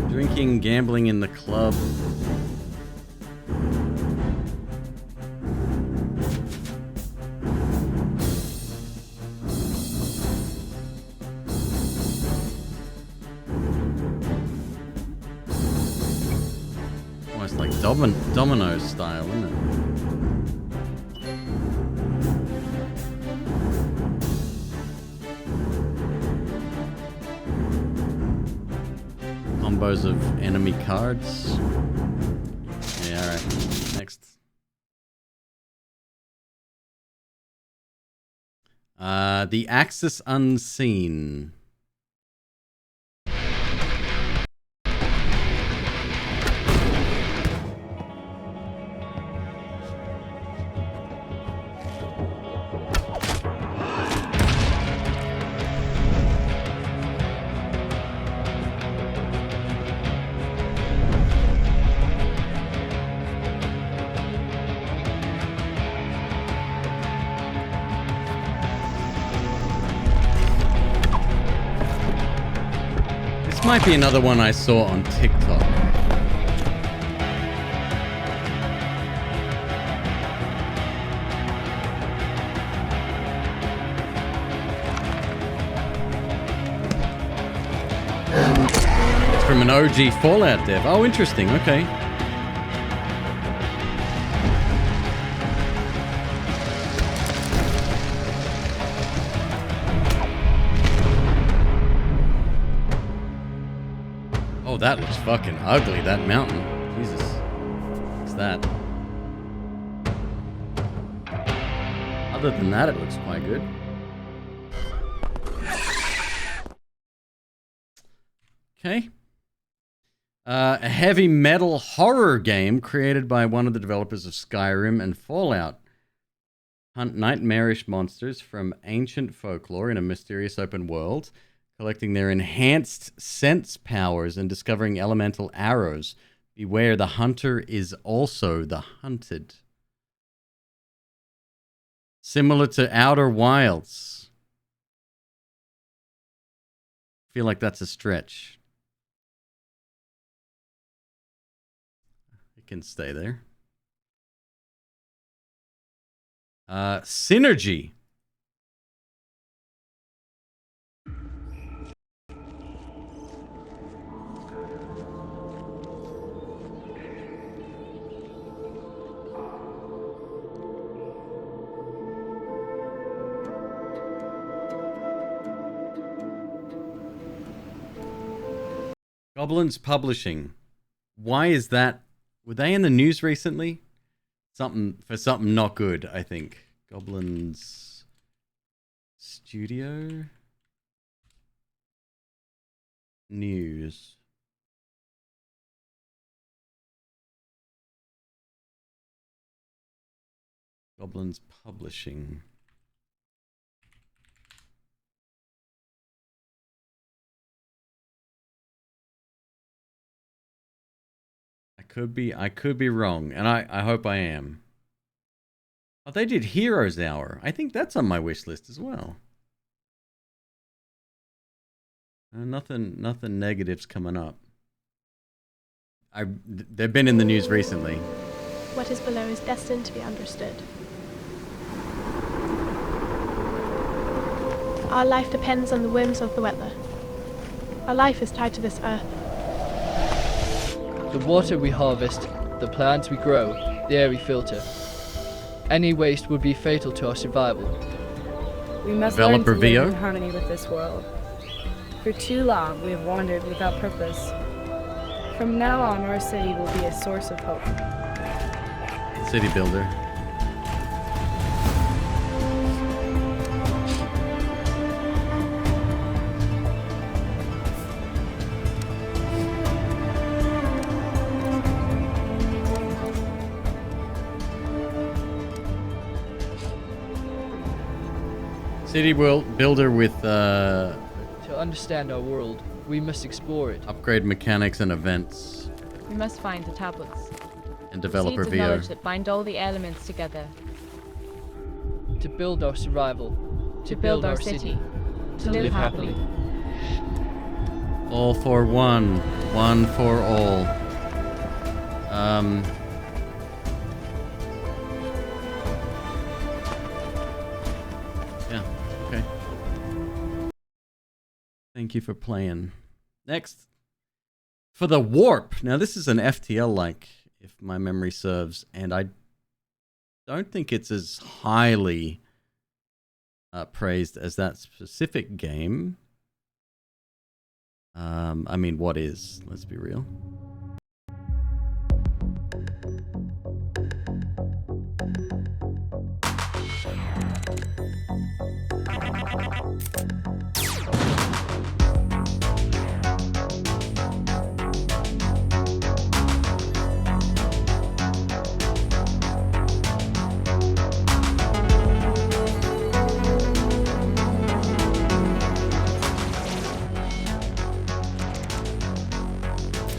Drinking, gambling in the club. Almost like Domino's style, isn't it? Combos of enemy cards. Yeah, alright. Next. The Axis Unseen. This might be another one I saw on TikTok. It's from an OG Fallout dev. Oh, interesting. Okay. Oh, that looks fucking ugly, that mountain. Jesus. What's that? Other than that, it looks quite good. Okay. A heavy metal horror game created by one of the developers of Skyrim and Fallout. Hunt nightmarish monsters from ancient folklore in a mysterious open world, collecting their enhanced sense powers and discovering elemental arrows. Beware, the hunter is also the hunted. Similar to Outer Wilds. I feel like that's a stretch. It can stay there. Synergy. Goblins Publishing. Why is that? Were they in the news recently? Something not good, I think. Goblins Studio News. Goblins Publishing. I could be wrong, and I hope I am. Oh, they did Heroes Hour. I think that's on my wish list as well. Nothing negatives coming up. They've been in the news recently. What is below is destined to be understood. Our life depends on the whims of the weather. Our life is tied to this earth. The water we harvest, the plants we grow, the air we filter. Any waste would be fatal to our survival. We must learn to live in harmony with this world. For too long, we have wandered without purpose. From now on, our city will be a source of hope. City builder. City builder with To understand our world, we must explore it. Upgrade mechanics and events. We must find the tablets. And developer Seeds of knowledge VO. that bind all the elements together. To build our survival. To build our city. To live happily. All for one. One for all. Yeah, okay. Thank you for playing. Next. For the Warp. Now this is an FTL-like, if my memory serves, and I don't think it's as highly praised as that specific game. I mean, what is? Let's be real.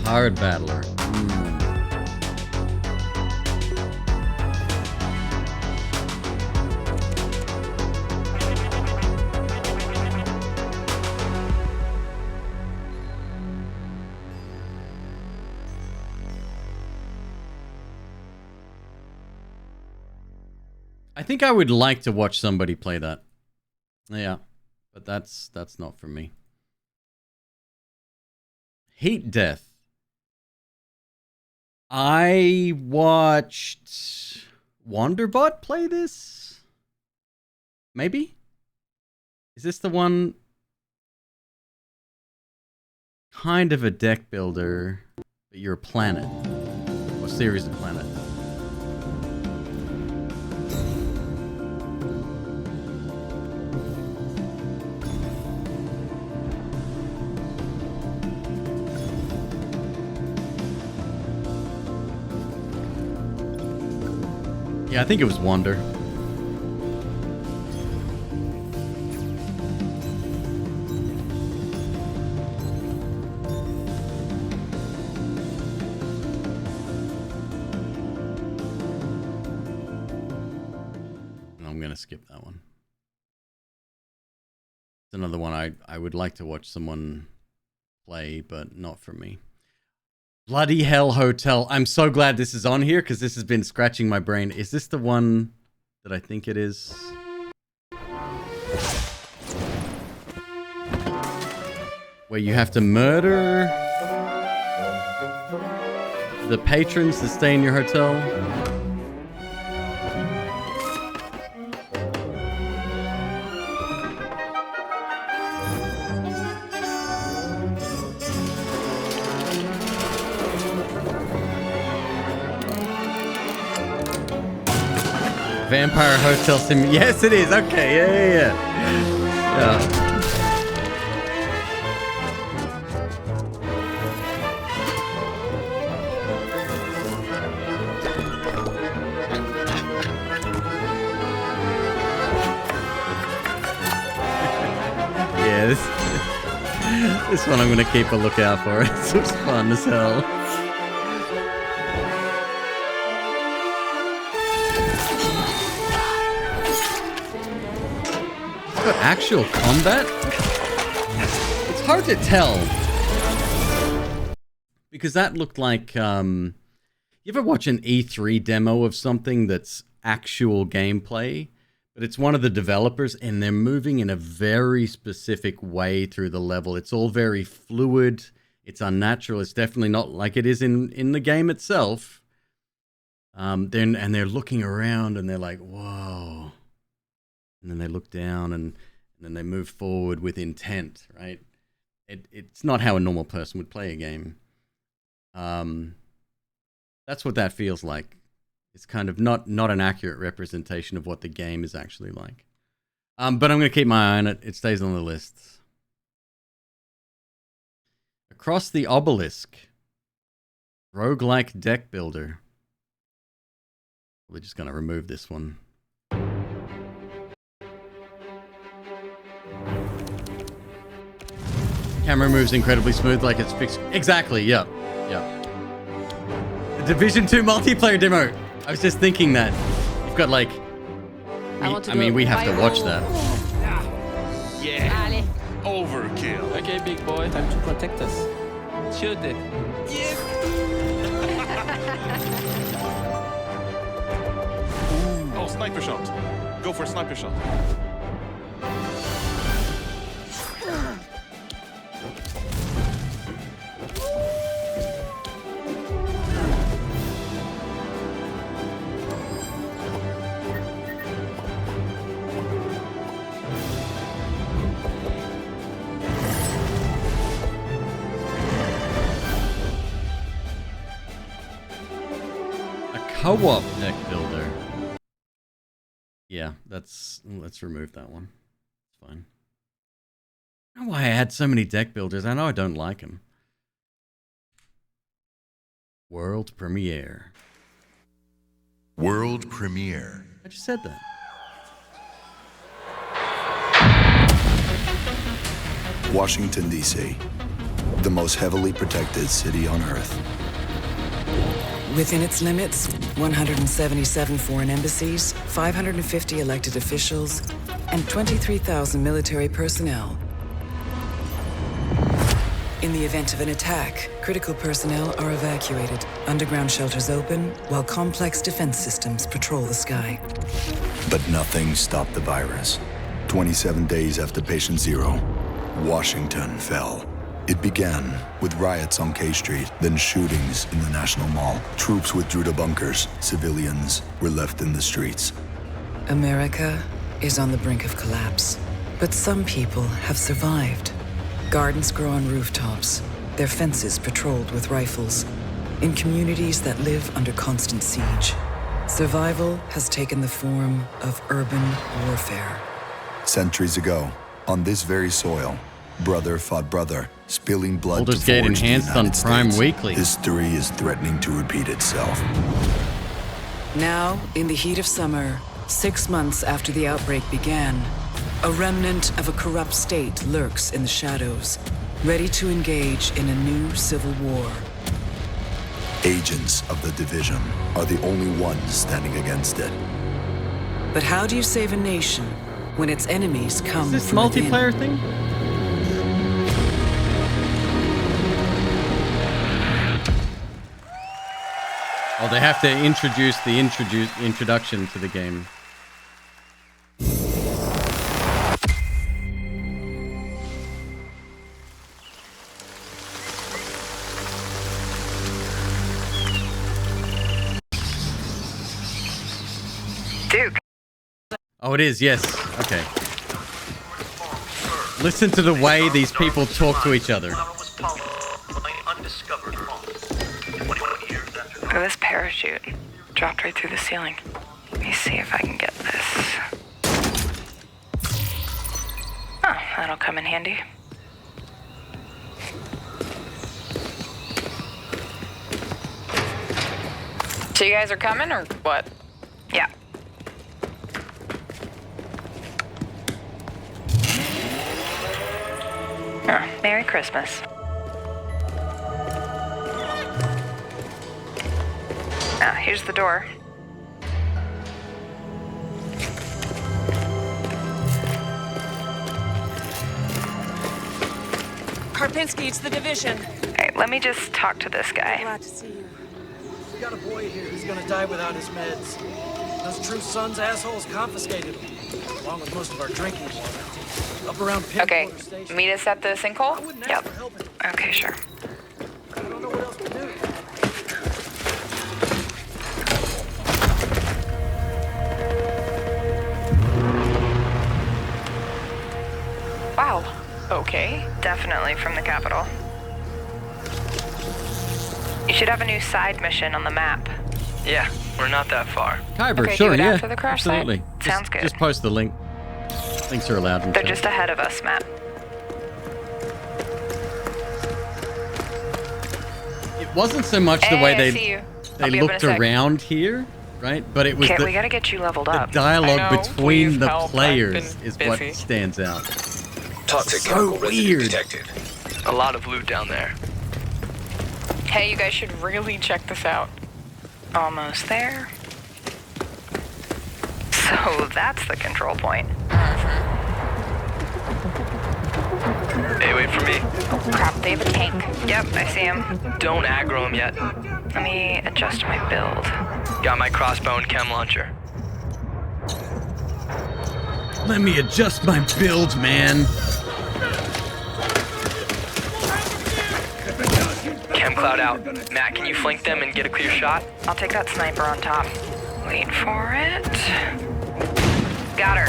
Hard Battler. I think I would like to watch somebody play that. Yeah, but that's not for me. Heat Death. I watched Wanderbot play this? Maybe? Is this the one? Kind of a deck builder, but you're a planet. Or series of planets. Yeah, I think it was Wander. I'm gonna skip that one. It's another one I would like to watch someone play, but not for me. Bloody Hell Hotel. I'm so glad this is on here because this has been scratching my brain. Is this the one that I think it is? Where you have to murder the patrons that stay in your hotel? Vampire Hotel Sim. Yes, it is. Okay, yeah. Yeah, this one I'm gonna keep a lookout for. It looks fun as hell. Got actual combat? It's hard to tell. Because that looked like, you ever watch an E3 demo of something that's actual gameplay? But it's one of the developers and they're moving in a very specific way through the level. It's all very fluid. It's unnatural. It's definitely not like it is in the game itself. They're looking around and they're like, whoa. And then they look down and then they move forward with intent, right? It's not how a normal person would play a game. That's what that feels like. It's kind of not an accurate representation of what the game is actually like. But I'm going to keep my eye on it. It stays on the list. Across the Obelisk. Roguelike deck builder. We're just going to remove this one. Camera moves incredibly smooth, like it's fixed. Exactly, yep. The Division 2 multiplayer demo. I was just thinking that. You've got like... we have to watch that. Yeah. Overkill. Okay, big boy. Time to protect us. Shoot it. Yes. Oh, sniper shot. Go for a sniper shot. Co-op deck builder. Yeah, let's remove that one. It's fine. I don't know why I had so many deck builders. I know I don't like them. World premiere. World premiere. I just said that. Washington, D.C., the most heavily protected city on Earth. Within its limits, 177 foreign embassies, 550 elected officials, and 23,000 military personnel. In the event of an attack, critical personnel are evacuated, underground shelters open, while complex defense systems patrol the sky. But nothing stopped the virus. 27 days after patient zero, Washington fell. It began with riots on K Street, then shootings in the National Mall. Troops withdrew to bunkers. Civilians were left in the streets. America is on the brink of collapse, but some people have survived. Gardens grow on rooftops, their fences patrolled with rifles, in communities that live under constant siege. Survival has taken the form of urban warfare. Centuries ago, on this very soil, brother fought brother, spilling blood Baldur's to Gate forge the enhanced on United Prime States. Weekly. History is threatening to repeat itself. Now, in the heat of summer, 6 months after the outbreak began, a remnant of a corrupt state lurks in the shadows, ready to engage in a new civil war. Agents of the Division are the only ones standing against it. But how do you save a nation when its enemies come Is this from within? multiplayer thing? Oh, they have to introduce the introduction to the game. Duke. Oh, it is, yes. Okay. Listen to the way these people talk to each other. Oh, this parachute dropped right through the ceiling. me see if I can get this. Oh, that'll come in handy. So you guys are coming or what? Yeah. Oh, Merry Christmas. Ah, here's the door. Karpinski, it's the division. Hey, let me just talk to this guy. Glad to see you. We got a boy here who's gonna die without his meds. Those True Sons assholes confiscated him, along with most of our drinking water. Up around Pin Okay, Quarter Station. meet us at the sinkhole? Yep. Okay, sure. I don't know what else to do. Wow. Okay. Definitely from the capital. You should have a new side mission on the map. Yeah, we're not that far. Kyber, Okay, sure, do it yeah. after the crash site? Absolutely. Sounds good. Just post the link. Links are allowed. in They're chat. just ahead of us, Matt. It wasn't so much the Hey, way I see you. they I'll be up in a looked sec. around here, right? But it was Okay, the, we gotta get you leveled the up. dialogue I know, between please the help, I've players been is busy. what stands out. Toxic So chemical residue weird. detected. A lot of loot down there. Hey, you guys should really check this out. Almost there. So that's the control point. Hey, wait for me. Crap, they have a tank. Yep, I see him. Don't aggro him yet. Let me adjust my build. Got my crossbow and chem launcher. Let me adjust my build, man. Chem cloud out. Matt, can you flank them and get a clear shot? I'll take that sniper on top. Wait for it. Got her.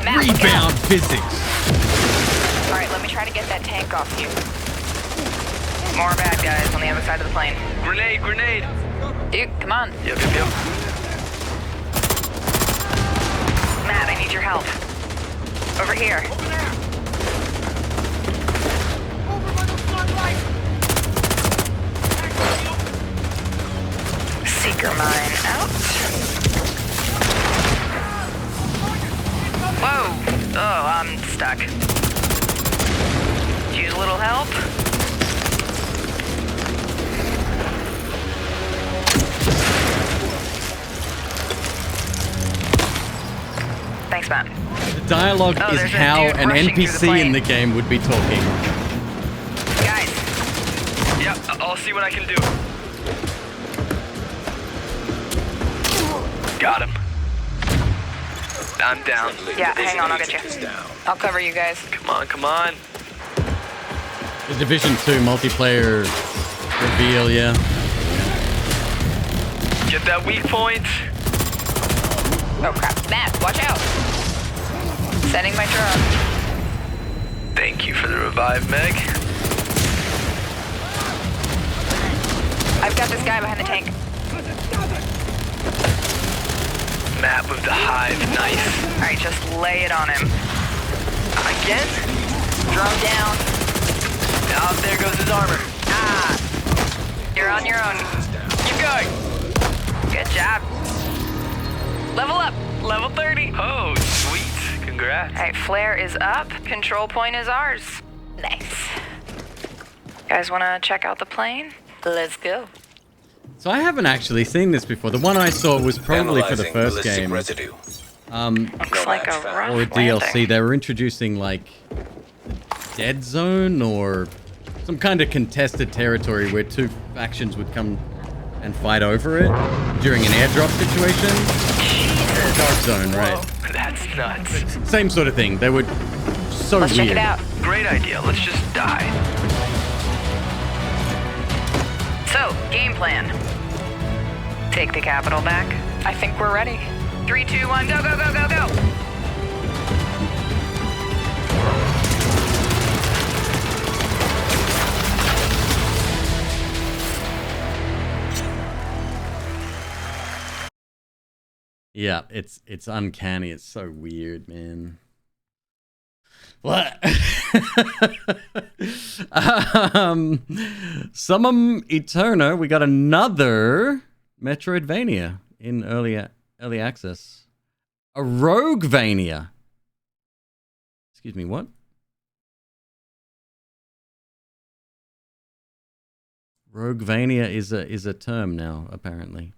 Matt, look Rebound out. physics. Alright, let me try to get that tank off you. More bad guys on the other side of the plane. Grenade, grenade. Dude, come on. Yep. Matt, I need your help. Over here. Seeker mine out. Whoa. Oh, I'm stuck. Use a little help. Thanks, Matt. The dialogue Oh, is there's a how dude an rushing through the NPC in plane. the game would be talking. Guys, Yep, I'll see what I can do. Got him. I'm down. yeah, hang on, I'll get you. I'll cover you guys. Come on, come on. The Division 2 multiplayer reveal, yeah. Get that weak point. Oh crap. Matt, watch out. Setting my drone. Thank you for the revive, Meg. I've got this guy behind the tank. Matt with the hive, nice. Alright, just lay it on him. Again? Drone down. Oh, there goes his armor. Ah. You're on your own. Keep going. Good job. Level up. Level 30. Oh, sweet. Congrats. Alright, flare is up. Control point is ours. Nice. Guys wanna check out the plane? Let's go. So I haven't actually seen this before. The one I saw was probably for the Analyzing first ballistic game. residue. Looks like a rough Or a DLC. landing. They were introducing like Dead Zone or some kind of contested territory where two factions would come and fight over it during an airdrop situation. Dark Zone, right? Whoa, that's nuts. Same sort of thing. They would so Let's weird. check it out. Great idea. Let's just die. So, game plan. Take the capital back. I think we're ready. 3, 2, 1, go, go, go, go, go! Yeah, it's uncanny. It's so weird, man. What? Summum Eterna. We got another Metroidvania in early access. A Roguevania. Excuse me, what? Roguevania is a term now, apparently.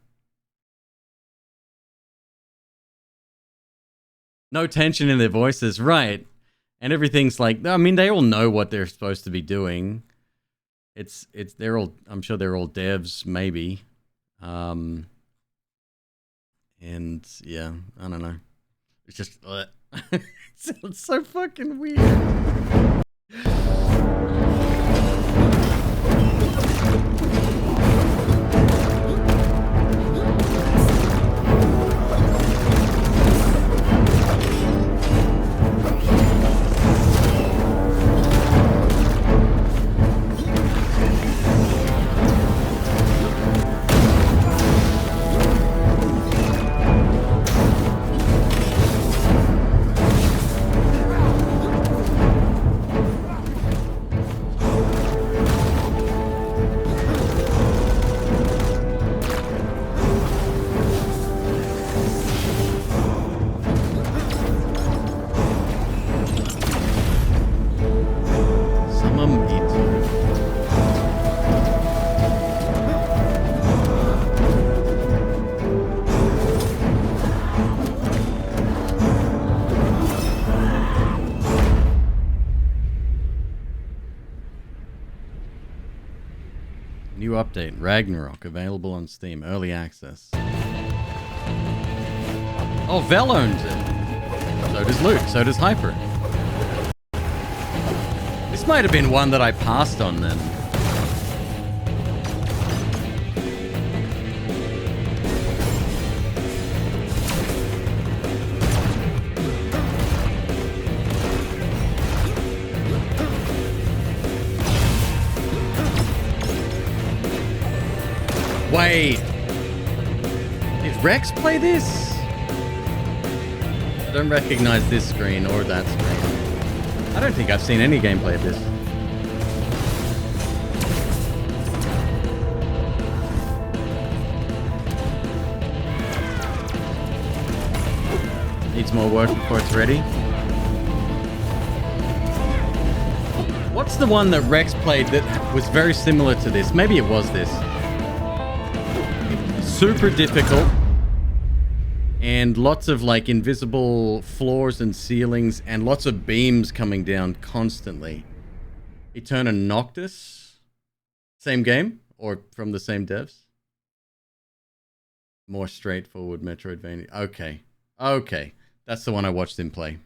No tension in their voices, right? And everything's like, I mean, they all know what they're supposed to be doing. They're all, I'm sure they're all devs, maybe. And yeah, I don't know. It's just, it sounds so fucking weird. New update, Ragnarok, available on Steam, early access. Oh, Vel owns it. So does Luke, so does Hyper. This might have been one that I passed on then. Wait, did Rex play this? I don't recognize this screen or that screen. I don't think I've seen any gameplay of this. Needs more work before it's ready. What's the one that Rex played that was very similar to this? Maybe it was this. Super difficult and lots of like invisible floors and ceilings and lots of beams coming down constantly. Eterna Noctis, same game or from the same devs? More straightforward Metroidvania. Okay, that's the one I watched him play.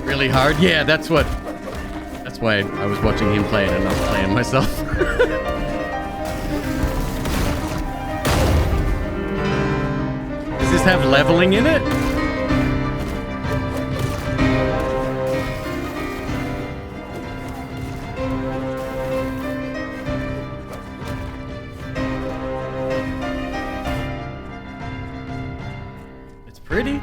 Really hard? Yeah, that's why I was watching him play it and not playing myself. Does this have leveling in it? It's pretty.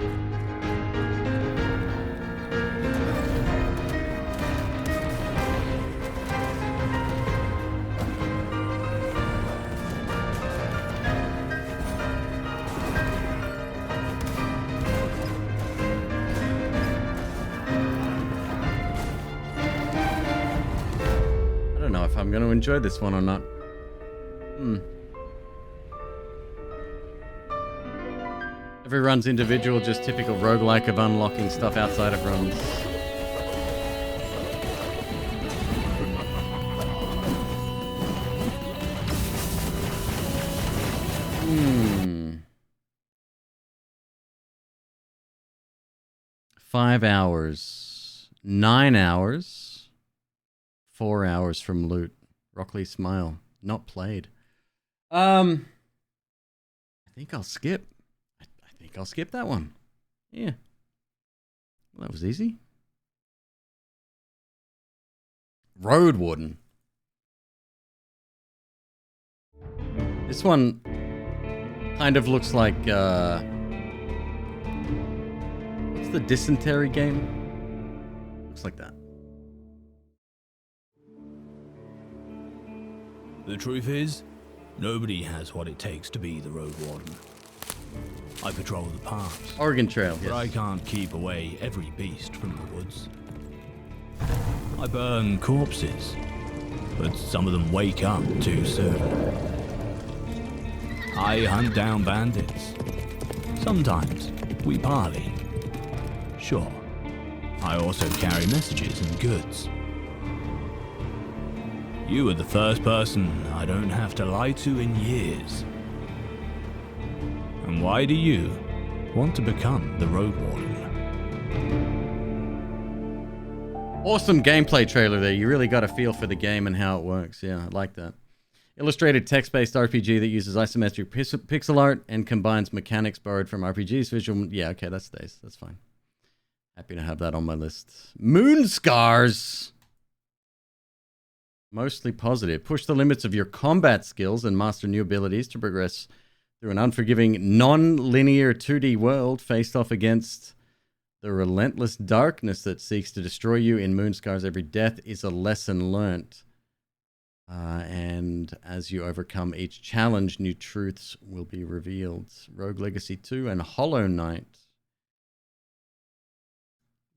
I'm going to enjoy this one or not. Every run's individual, just typical roguelike of unlocking stuff outside of runs. 5 hours. 9 hours. 4 hours from loot. Rockley Smile. Not played. I think I'll skip. I think I'll skip that one. Yeah. Well, that was easy. Road Warden. This one kind of looks like, what's the dysentery game? Looks like that. The truth is, nobody has what it takes to be the Road Warden. I patrol the paths. Oregon Trail, but I can't keep away every beast from the woods. I burn corpses, but some of them wake up too soon. I hunt down bandits. Sometimes we parley. Sure, I also carry messages and goods. You are the first person I don't have to lie to in years. And why do you want to become the Road Warden? Awesome gameplay trailer there. You really got a feel for the game and how it works. Yeah, I like that. Illustrated text-based RPG that uses isometric pixel art and combines mechanics borrowed from RPGs. Visual... Yeah, okay, that stays. That's fine. Happy to have that on my list. Moon Scars! Mostly positive. Push the limits of your combat skills and master new abilities to progress through an unforgiving, non-linear 2D world faced off against the relentless darkness that seeks to destroy you. In Moon Scars, every death is a lesson learnt. And as you overcome each challenge, new truths will be revealed. Rogue Legacy 2 and Hollow Knight.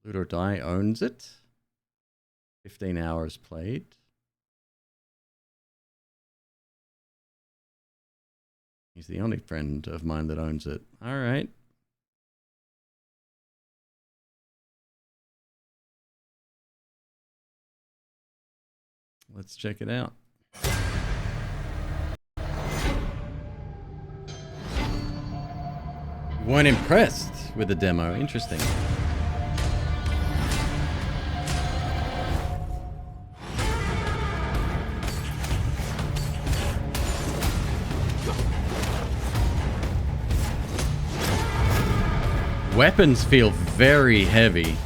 Loot or Die owns it. 15 hours played. He's the only friend of mine that owns it. All right. Let's check it out. You weren't impressed with the demo. Interesting. Weapons feel very heavy.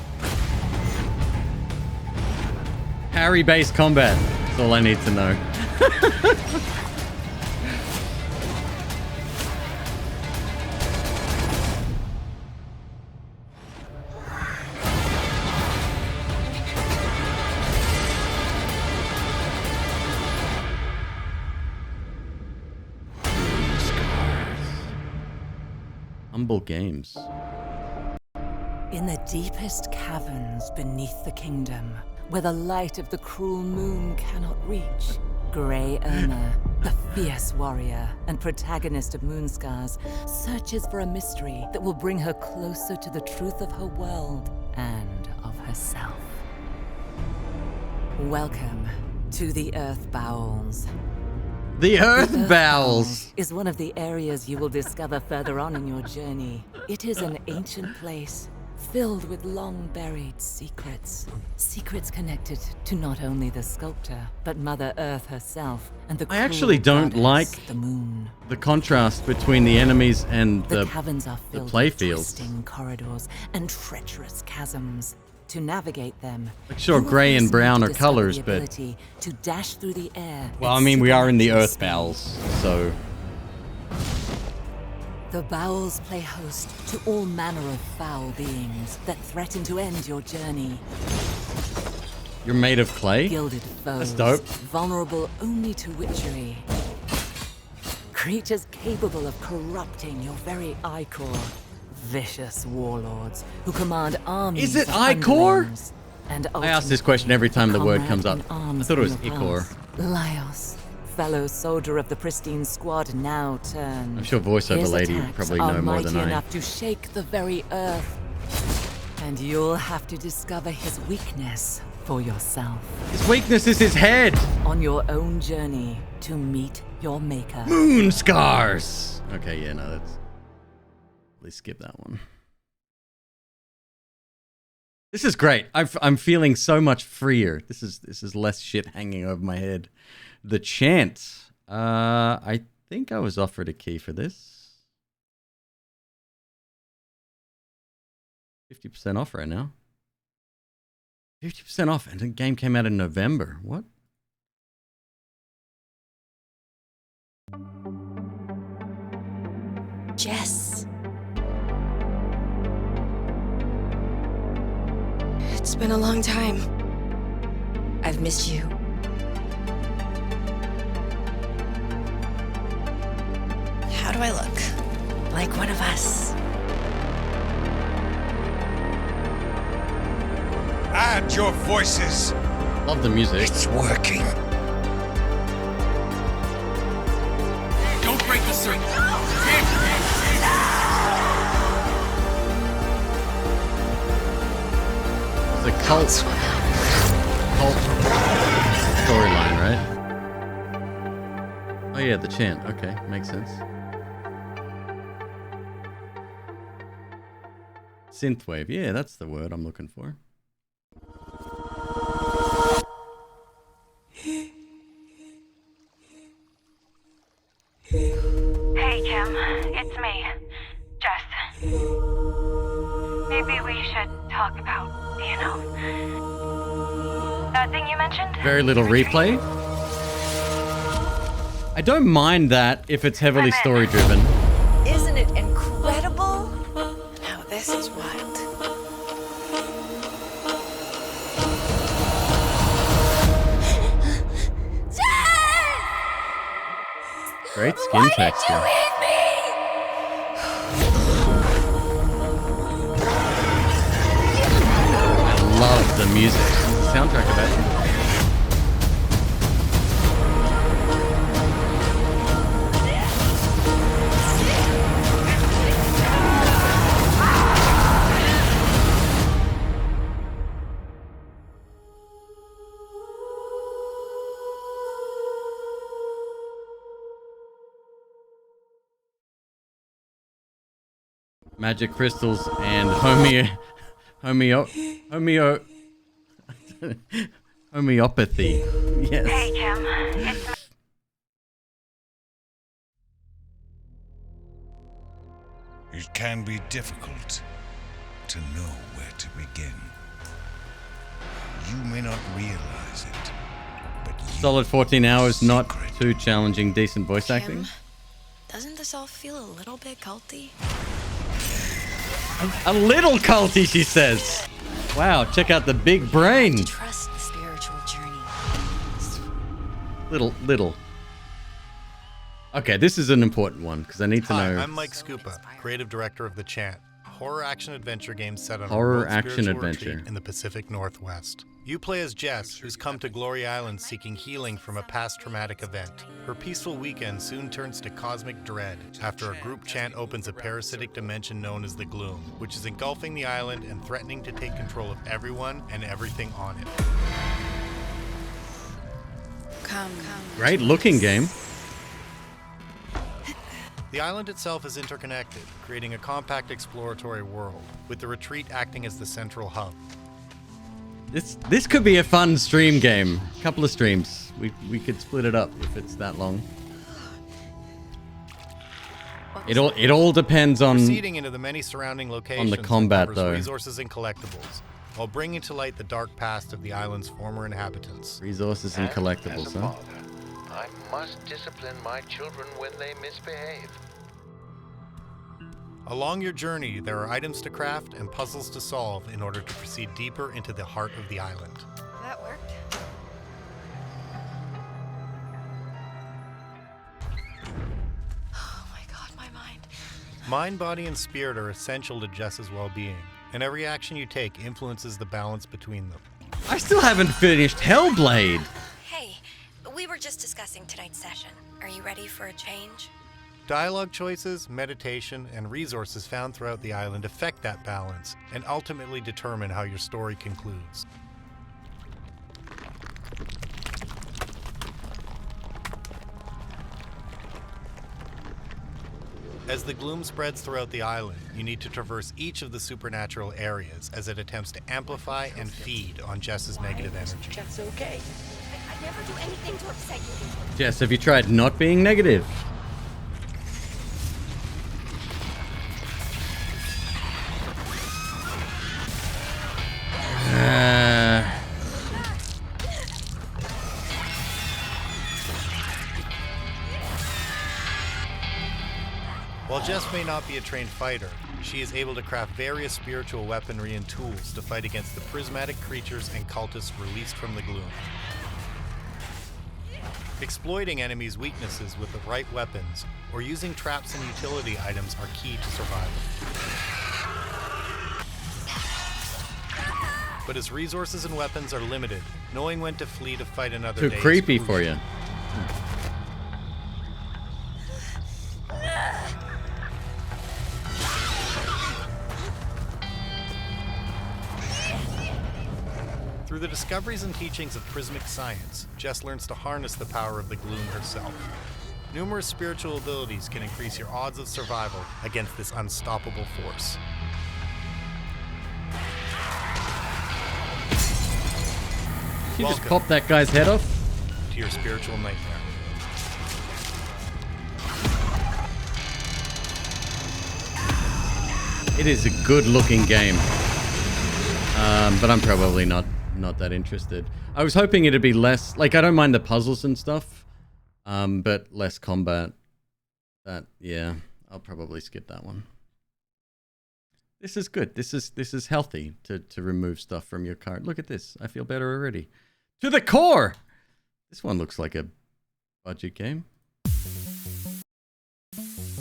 Parry-based combat. That's all I need to know. Humble Games. In the deepest caverns beneath the kingdom, where the light of the cruel moon cannot reach, Grey Irma, the fierce warrior and protagonist of Moonscars, searches for a mystery that will bring her closer to the truth of her world and of herself. Welcome to the Earth Bowels. The Earth Bowels is one of the areas you will discover further on in your journey. It is an ancient place filled with long-buried secrets. Secrets connected to not only the sculptor, but Mother Earth herself and the I actually don't like the moon. The contrast between the enemies and the caverns are filled with playfields. twisting corridors and treacherous chasms. To navigate them, like sure, gray and brown are colors, but to dash through the air. Well, I mean, we are in the Earth Bowels, so the bowels play host to all manner of foul beings that threaten to end your journey. You're made of clay? Gilded foes, that's dope. Vulnerable only to witchery. Creatures capable of corrupting your very ichor. Vicious warlords who command armies. Is it Ichor? And I ask this question every time the word comes up. I thought it was Ichor. Laios, fellow soldier of the pristine squad, now turn. I'm sure voiceover lady would probably know more than I. Enough to shake the very earth. And you'll have to discover his weakness for yourself. His weakness is his head. On your own journey to meet your maker. Moon Scars. Okay, yeah, no, that's. At least skip that one. This is great. I'm feeling so much freer. This is less shit hanging over my head. The Chant. I think I was offered a key for this. 50% off right now. 50% off, and the game came out in November. What? Jess. It's been a long time. I've missed you. How do I look? Like one of us. Add your voices. Love the music. It's working. Don't break the circle. It's a cult storyline, right? Oh yeah, the chant. Okay, makes sense. Synthwave. Yeah, that's the word I'm looking for. Hey, Kim. It's me, Jess. Maybe we should talk about, that thing you mentioned? Very little replay. I don't mind that if it's heavily story driven. Isn't it incredible? Now this is wild. Great skin texture. I love the music. Soundtrack of it. Magic crystals and homeopathy. Yes. Hey, Kim. It's It can be difficult to know where to begin. You may not realize it, but Solid 14 hours, not too challenging, decent voice acting. Doesn't this all feel a little bit culty? A little culty, she says. Wow, check out the big brain. Trust the spiritual journey. Little. Okay, this is an important one because I need to know. Hi, I'm Mike Scupa, creative director of The Chant, a horror action adventure game set on Horror a remote action spiritual adventure. retreat in the Pacific Northwest. You play as Jess, who's come to Glory Island seeking healing from a past traumatic event. Her peaceful weekend soon turns to cosmic dread after a group chant opens a parasitic dimension known as the Gloom, which is engulfing the island and threatening to take control of everyone and everything on it. Come. Great looking game. The island itself is interconnected, creating a compact exploratory world, with the retreat acting as the central hub. This could be a fun stream game. A couple of streams. We could split it up if it's that long. It all depends on Proceeding into the many surrounding locations the combat, covers though. resources and collectibles, while bringing to light the dark past of the island's former inhabitants. Resources and collectibles, As a huh? father, I must discipline my children when they misbehave. Along your journey, there are items to craft and puzzles to solve in order to proceed deeper into the heart of the island. That worked. Oh my god, my mind. Mind, body, and spirit are essential to Jess's well-being, and every action you take influences the balance between them. I still haven't finished Hellblade. Hey, we were just discussing tonight's session. Are you ready for a change? Dialogue choices, meditation, and resources found throughout the island affect that balance and ultimately determine how your story concludes. As the gloom spreads throughout the island, you need to traverse each of the supernatural areas as it attempts to amplify and feed on Jess's negative energy. Jess, okay. I never do anything to upset you. Jess, have you tried not being negative? While Jess may not be a trained fighter, she is able to craft various spiritual weaponry and tools to fight against the prismatic creatures and cultists released from the gloom. Exploiting enemies' weaknesses with the right weapons or using traps and utility items are key to survival. But as resources and weapons are limited, knowing when to flee to fight another day Too creepy is for you. Through the discoveries and teachings of prismic science, Jess learns to harness the power of the gloom herself. Numerous spiritual abilities can increase your odds of survival against this unstoppable force. You just pop that guy's head off? To your spiritual nightmare. It is a good-looking game, but I'm probably not that interested. I was hoping it'd be less, like, I don't mind the puzzles and stuff, but less combat. Yeah, I'll probably skip that one. This is good. This is healthy to remove stuff from your card. Look at this. I feel better already. To the core! This one looks like a budget game.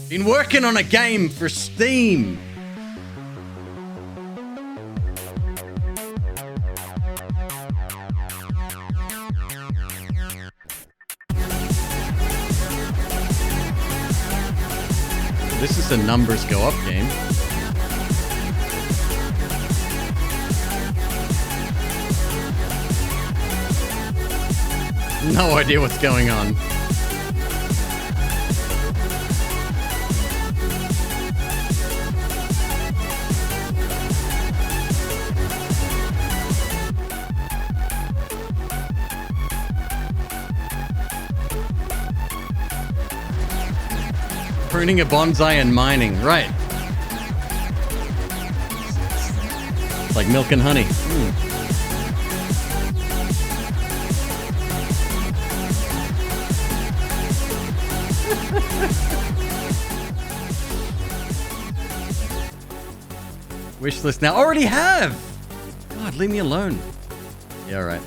Been working on a game for Steam. This is a numbers go up game. No idea what's going on. Pruning a bonsai and mining, right. It's like milk and honey. Wishlist now. Already have! God, leave me alone. Yeah, alright.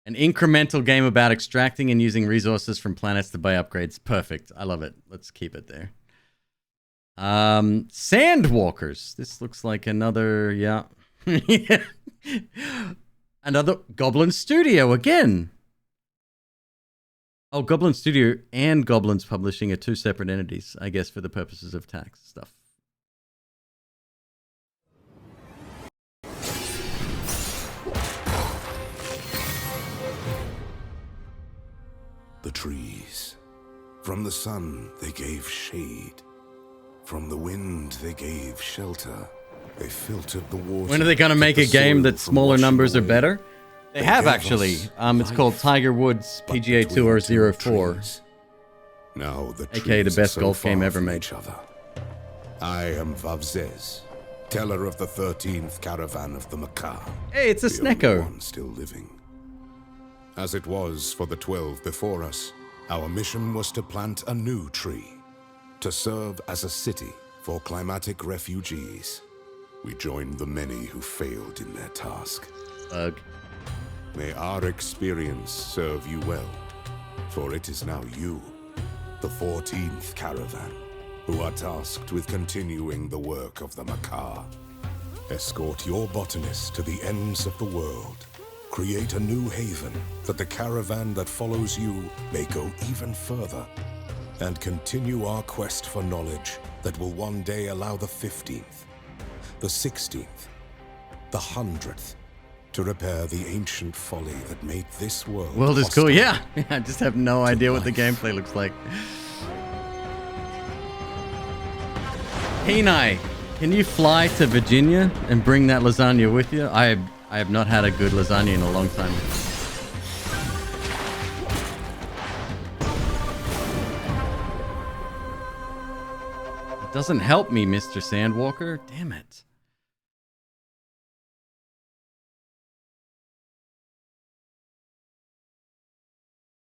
An incremental game about extracting and using resources from planets to buy upgrades. Perfect. I love it. Let's keep it there. Sandwalkers. This looks like another, yeah. Another Goblin Studio again. Oh, Goblin Studio and Goblins Publishing are two separate entities, I guess, for the purposes of tax stuff. The trees. From the sun, they gave shade. From the wind, they gave shelter. They filtered the water. When are they going to make a game that smaller numbers are better? They have, actually. It's called Tiger Woods PGA Tour 04. Now the aka the best golf game ever made. I am Vavzez, teller of the 13th caravan of the Macaw. Hey, it's a Snecko. One still living. As it was for the 12 before us, our mission was to plant a new tree, to serve as a city for climatic refugees. We joined the many who failed in their task. May our experience serve you well, for it is now you, the 14th caravan, who are tasked with continuing the work of the Macaw. Escort your botanists to the ends of the world. Create a new haven that the caravan that follows you may go even further, and continue our quest for knowledge that will one day allow the 15th, the 16th, the 100th to repair the ancient folly that made this world World is cool, hostile. yeah. I just have no idea what the gameplay looks like. Kenai, can you fly to Virginia and bring that lasagna with you? I have not had a good lasagna in a long time. It doesn't help me, Mr. Sandwalker. Damn it.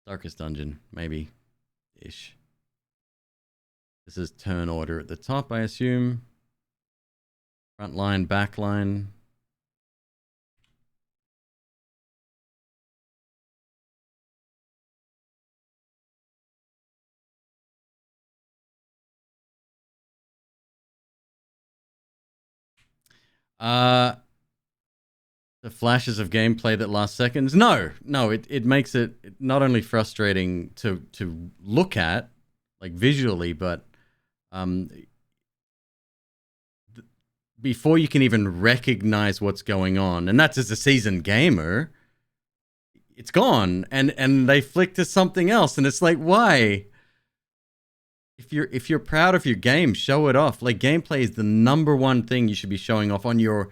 Darkest Dungeon, maybe. Ish. This is turn order at the top, I assume. Front line, back line. The flashes of gameplay that last seconds. No, it makes it not only frustrating to look at, like visually, but before you can even recognize what's going on, and that's as a seasoned gamer, it's gone, and they flick to something else, and it's like, why? If you're proud of your game, show it off. Like, gameplay is the #1 thing you should be showing off on your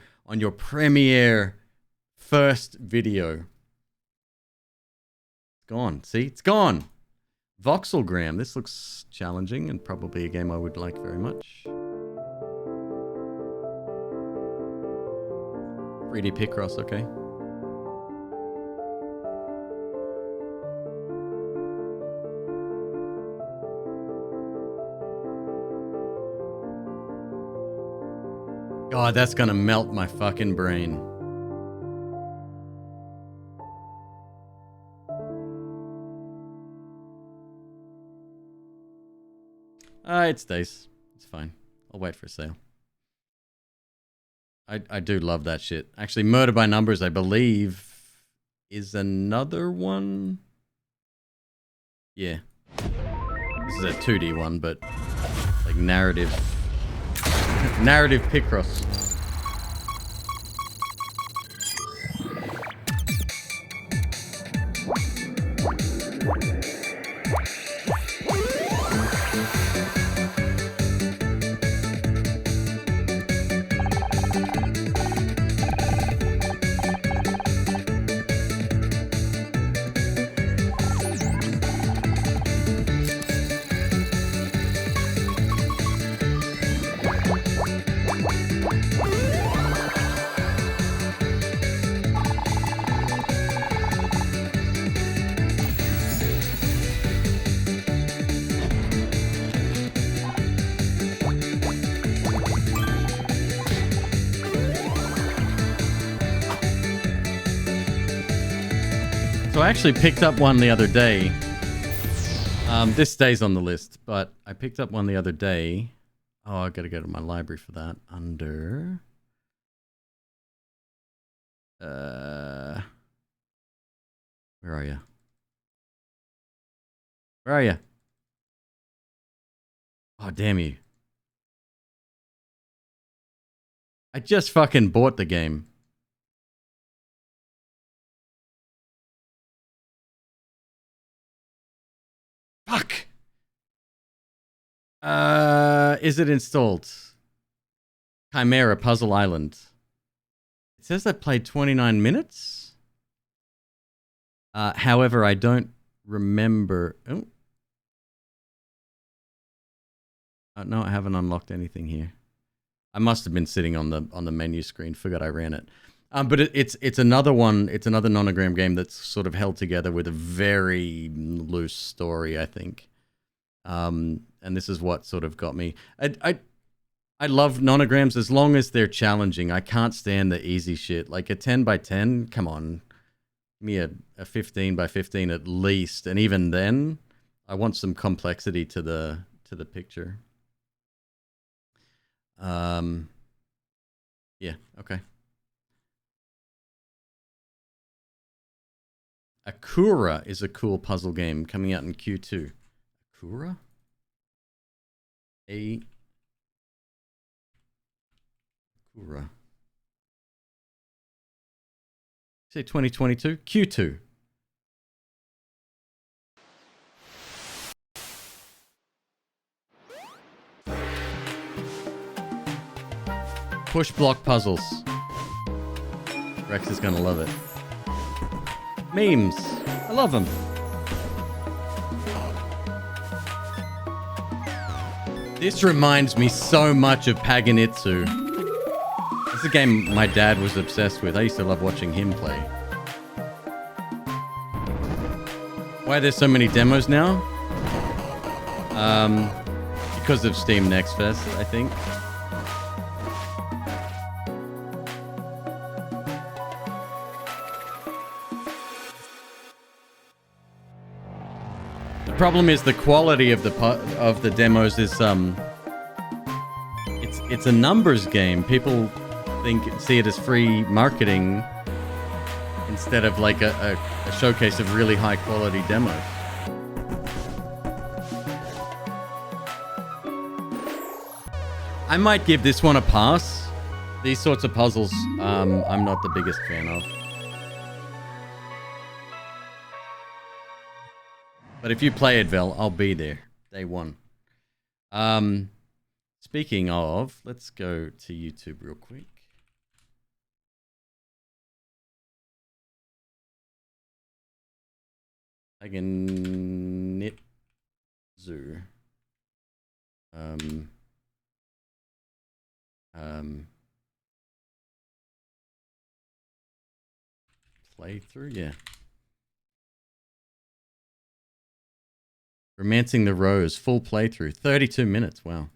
premiere first video. It's gone. See, it's gone. Voxelgram. This looks challenging and probably a game I would like very much. 3D Picross, okay. God, that's gonna melt my fucking brain. It stays. It's fine. I'll wait for sale. I do love that shit. Actually, Murder by Numbers, I believe, is another one. Yeah. This is a 2D one, but like narrative Picross. So I actually picked up one the other day. This stays on the list, but I picked up one the other day. Oh, I gotta go to my library for that. Under... Where are you? Where are you? Oh, damn you. I just fucking bought the game. Fuck! Is it installed? Chimera Puzzle Island. It says I played 29 minutes. However, I don't remember... Oh. No, I haven't unlocked anything here. I must have been sitting on the menu screen. Forgot I ran it. But it's another one. It's another nonogram game that's sort of held together with a very loose story, I think. And this is what sort of got me. I love nonograms as long as they're challenging. I can't stand the easy shit. Like a 10 by 10. Come on, give me a 15 by 15 at least. And even then, I want some complexity to the picture. Yeah, okay. Akura is a cool puzzle game coming out in Q2. Akura? Akura. Say 2022? Q2. Push block puzzles. Rex is gonna love it. Memes. I love them. This reminds me so much of Paganitsu. This is a game my dad was obsessed with. I used to love watching him play. Why are there so many demos now? because of Steam Next Fest, I think. The problem is the quality of the demos is it's a numbers game. People see it as free marketing instead of like a showcase of really high quality demos. I might give this one a pass. These sorts of puzzles, I'm not the biggest fan of. But if you play it, Vel, I'll be there. Day one. Speaking of, let's go to YouTube real quick. I can knit zoo. Playthrough, yeah. Romancing the Rose, full playthrough, 32 minutes. Wow.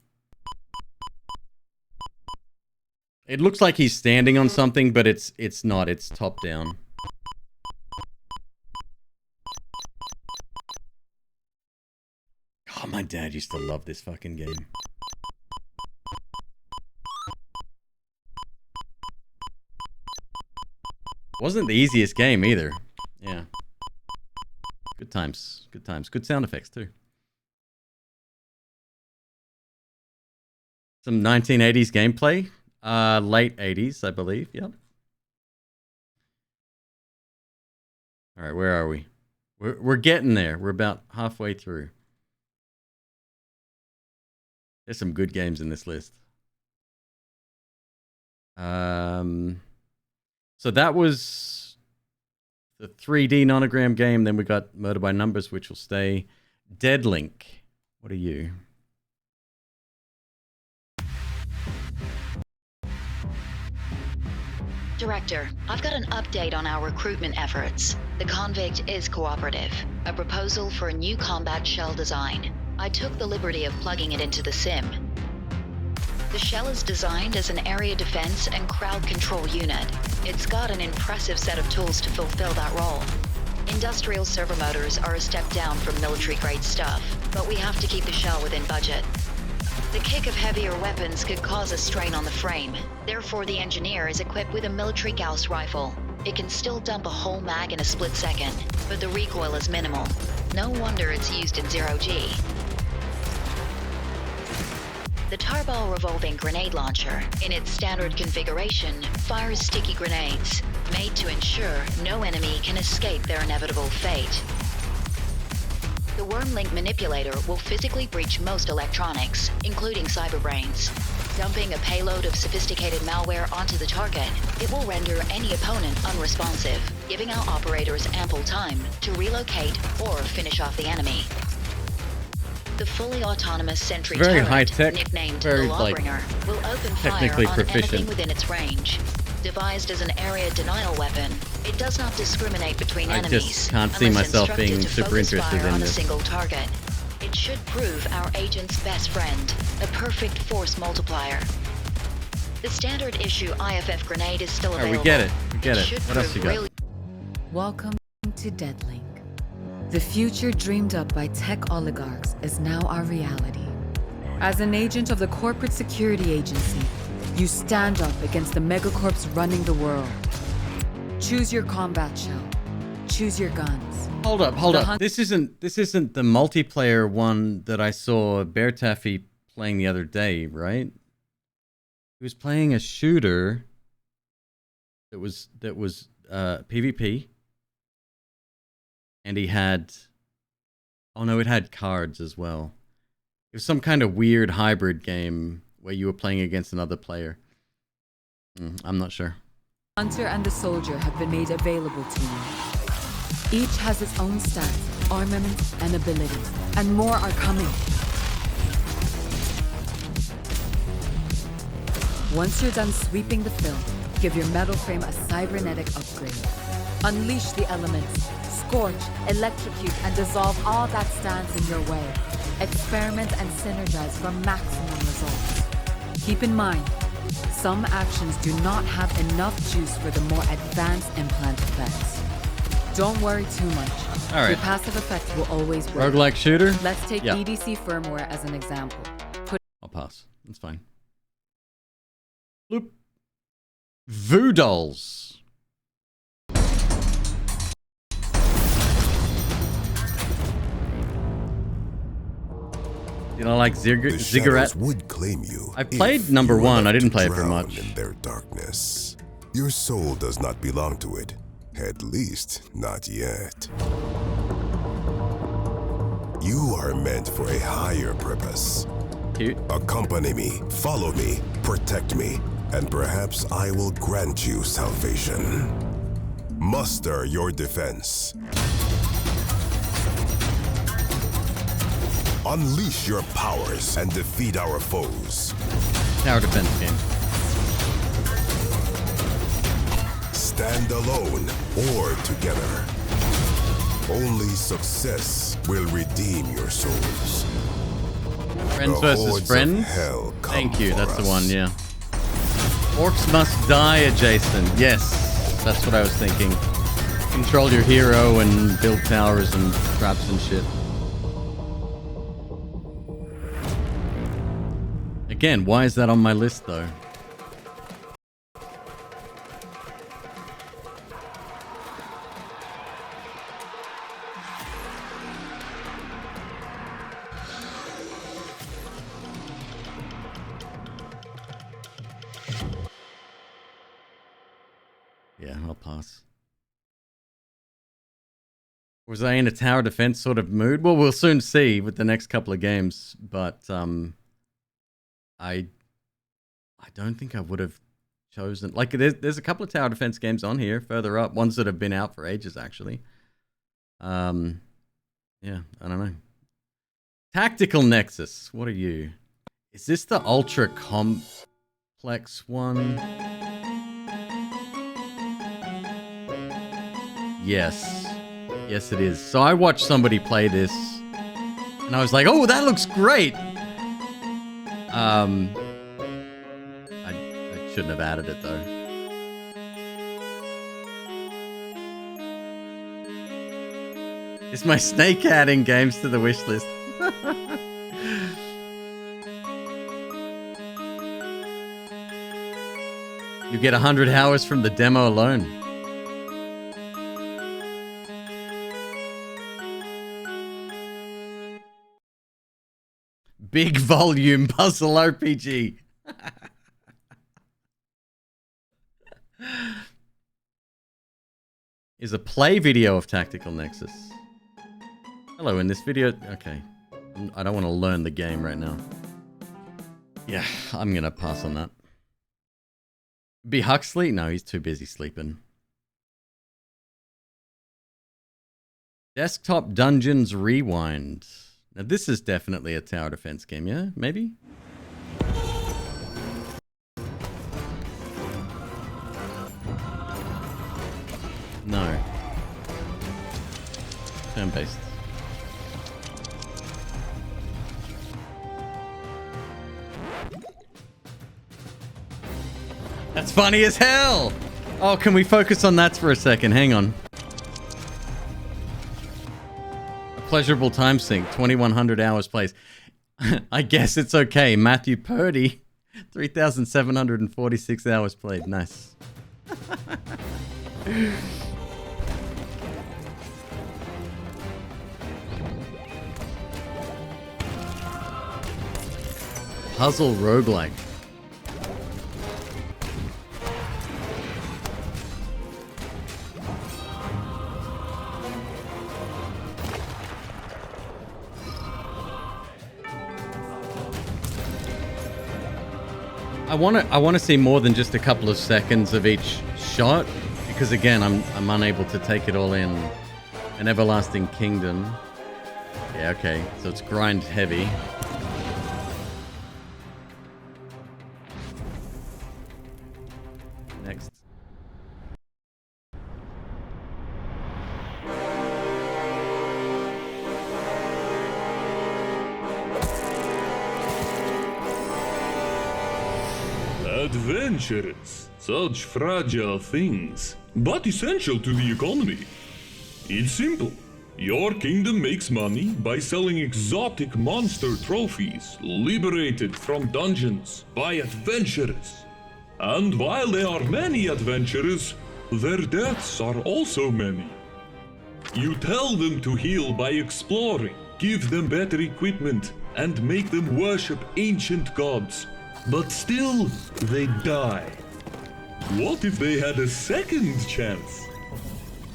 It looks like he's standing on something, but it's not. It's top down. Oh, my dad used to love this fucking game. Wasn't the easiest game either. Yeah. Good times. Good times. Good sound effects too. Some 1980s gameplay. Late 80s, I believe. Yep. All right, where are we? We're getting there. We're about halfway through. There's some good games in this list. So that was the 3D nonogram game. Then we got Murder by Numbers, which will stay. Deadlink. What are you? Director, I've got an update on our recruitment efforts. The convict is cooperative. A proposal for a new combat shell design. I took the liberty of plugging it into the sim. The shell is designed as an area defense and crowd control unit. It's got an impressive set of tools to fulfill that role. Industrial servo motors are a step down from military-grade stuff, but we have to keep the shell within budget. The kick of heavier weapons could cause a strain on the frame. Therefore, the engineer is equipped with a military Gauss rifle. It can still dump a whole mag in a split second, but the recoil is minimal. No wonder it's used in zero-G. The Tarball revolving grenade launcher, in its standard configuration, fires sticky grenades, made to ensure no enemy can escape their inevitable fate. The Wormlink manipulator will physically breach most electronics, including cyberbrains. Dumping a payload of sophisticated malware onto the target, it will render any opponent unresponsive, giving our operators ample time to relocate or finish off the enemy. The fully autonomous sentry very turret, high tech, nicknamed very the Lawbringer, will open fire on anything within its range. Devised as an area denial weapon, it does not discriminate between enemies. I just can't see myself being super interested in on this. A single target. It should prove our agent's best friend, a perfect force multiplier. The standard issue IFF grenade is still available. Alright, we get it. We get it. What else you got? Welcome to Deadlink. The future dreamed up by tech oligarchs is now our reality. As an agent of the corporate security agency, you stand up against the megacorps running the world. Choose your combat shell. Choose your guns. Hold up. This isn't the multiplayer one that I saw Bear Taffy playing the other day, right? He was playing a shooter that was PvP. And he had... Oh no, it had cards as well. It was some kind of weird hybrid game where you were playing against another player. I'm not sure. Hunter and the soldier have been made available to you. Each has its own stats, armaments, and abilities, and more are coming. Once you're done sweeping the film, give your metal frame a cybernetic upgrade. Unleash the elements. Scorch, electrocute, and dissolve all that stands in your way. Experiment and synergize for maximum results. Keep in mind, some actions do not have enough juice for the more advanced implant effects. Don't worry too much. All right. Your passive effects will always work. Roguelike shooter? Let's take Yeah. EDC firmware as an example. I'll pass. That's fine. Bloop. Voodolls. You know, like The Ziggurat? shadows would claim you. I played if number you were one. I left didn't to play it for drown much. in their darkness. Your soul does not belong to it. At least, not yet. You are meant for a higher purpose. Cute. Accompany me, follow me, protect me, and perhaps I will grant you salvation. Muster your defense. Unleash your powers and defeat our foes. Tower defense game. Stand alone or together. Only success will redeem your souls. Friends The versus hordes of friends? hell come Thank you, for that's the us. one, yeah. Orcs must die adjacent. Yes, that's what I was thinking. Control your hero and build towers and traps and shit. Again, why is that on my list though? Yeah, I'll pass. Was I in a tower defense sort of mood? Well, we'll soon see with the next couple of games, but I don't think I would have chosen, like, there's a couple of tower defense games on here further up, ones that have been out for ages actually. Yeah, I don't know. Tactical Nexus, what are you? Is this the ultra complex one? Yes. Yes, it is. So I watched somebody play this, and I was like, oh, that looks great! I shouldn't have added it, though. Is my snake adding games to the wish list? You get 100 hours from the demo alone. Big volume puzzle RPG. Is a play video of Tactical Nexus. Hello, in this video... Okay. I don't want to learn the game right now. Yeah, I'm going to pass on that. Be Huxley? No, he's too busy sleeping. Desktop Dungeons Rewind. Now this is definitely a tower defense game, yeah? Maybe? No. Turn-based. That's funny as hell! Oh, can we focus on that for a second? Hang on. A pleasurable time sink, 2100 hours plays. I guess it's okay. Matthew Purdy, 3,746 hours played. Nice. Puzzle roguelike. I want to see more than just a couple of seconds of each shot, because again, I'm unable to take it all in. An Everlasting Kingdom. Yeah, okay. So it's grind heavy. Next. Adventurous. Such fragile things, but essential to the economy. It's simple. Your kingdom makes money by selling exotic monster trophies liberated from dungeons by adventurers. And while there are many adventurers, their deaths are also many. You tell them to heal by exploring, give them better equipment, and make them worship ancient gods. But still, they die. What if they had a second chance?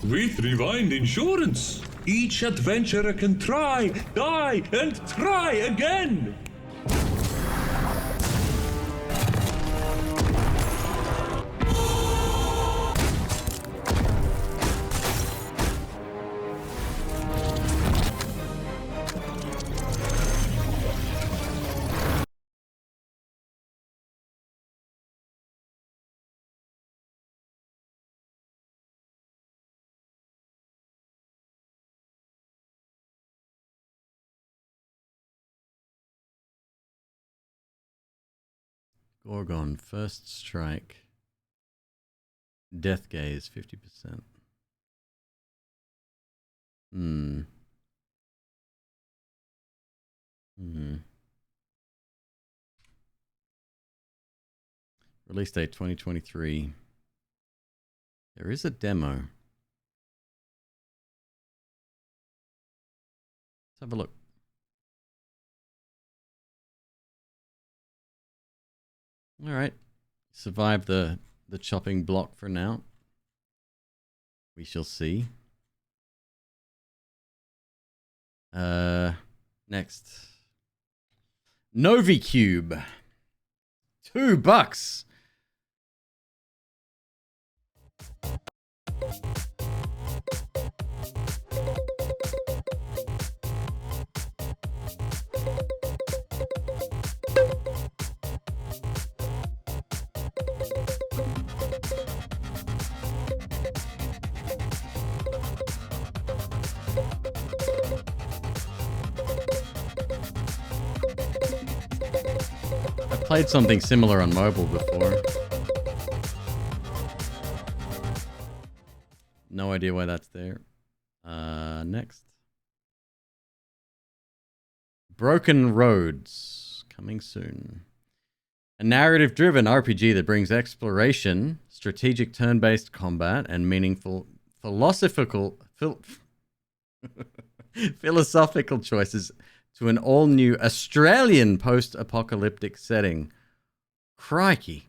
With Rewind Insurance, each adventurer can try, die, and try again! Gorgon, first strike. Death gaze, 50%. Release date 2023. There is a demo. Let's have a look. All right. Survive the chopping block for now. We shall see. Next. NoviCube. $2. I've played something similar on mobile before. No idea why that's there. Next. Broken Roads. Coming soon. A narrative-driven RPG that brings exploration, strategic turn-based combat, and meaningful philosophical choices to an all-new Australian post-apocalyptic setting. Crikey.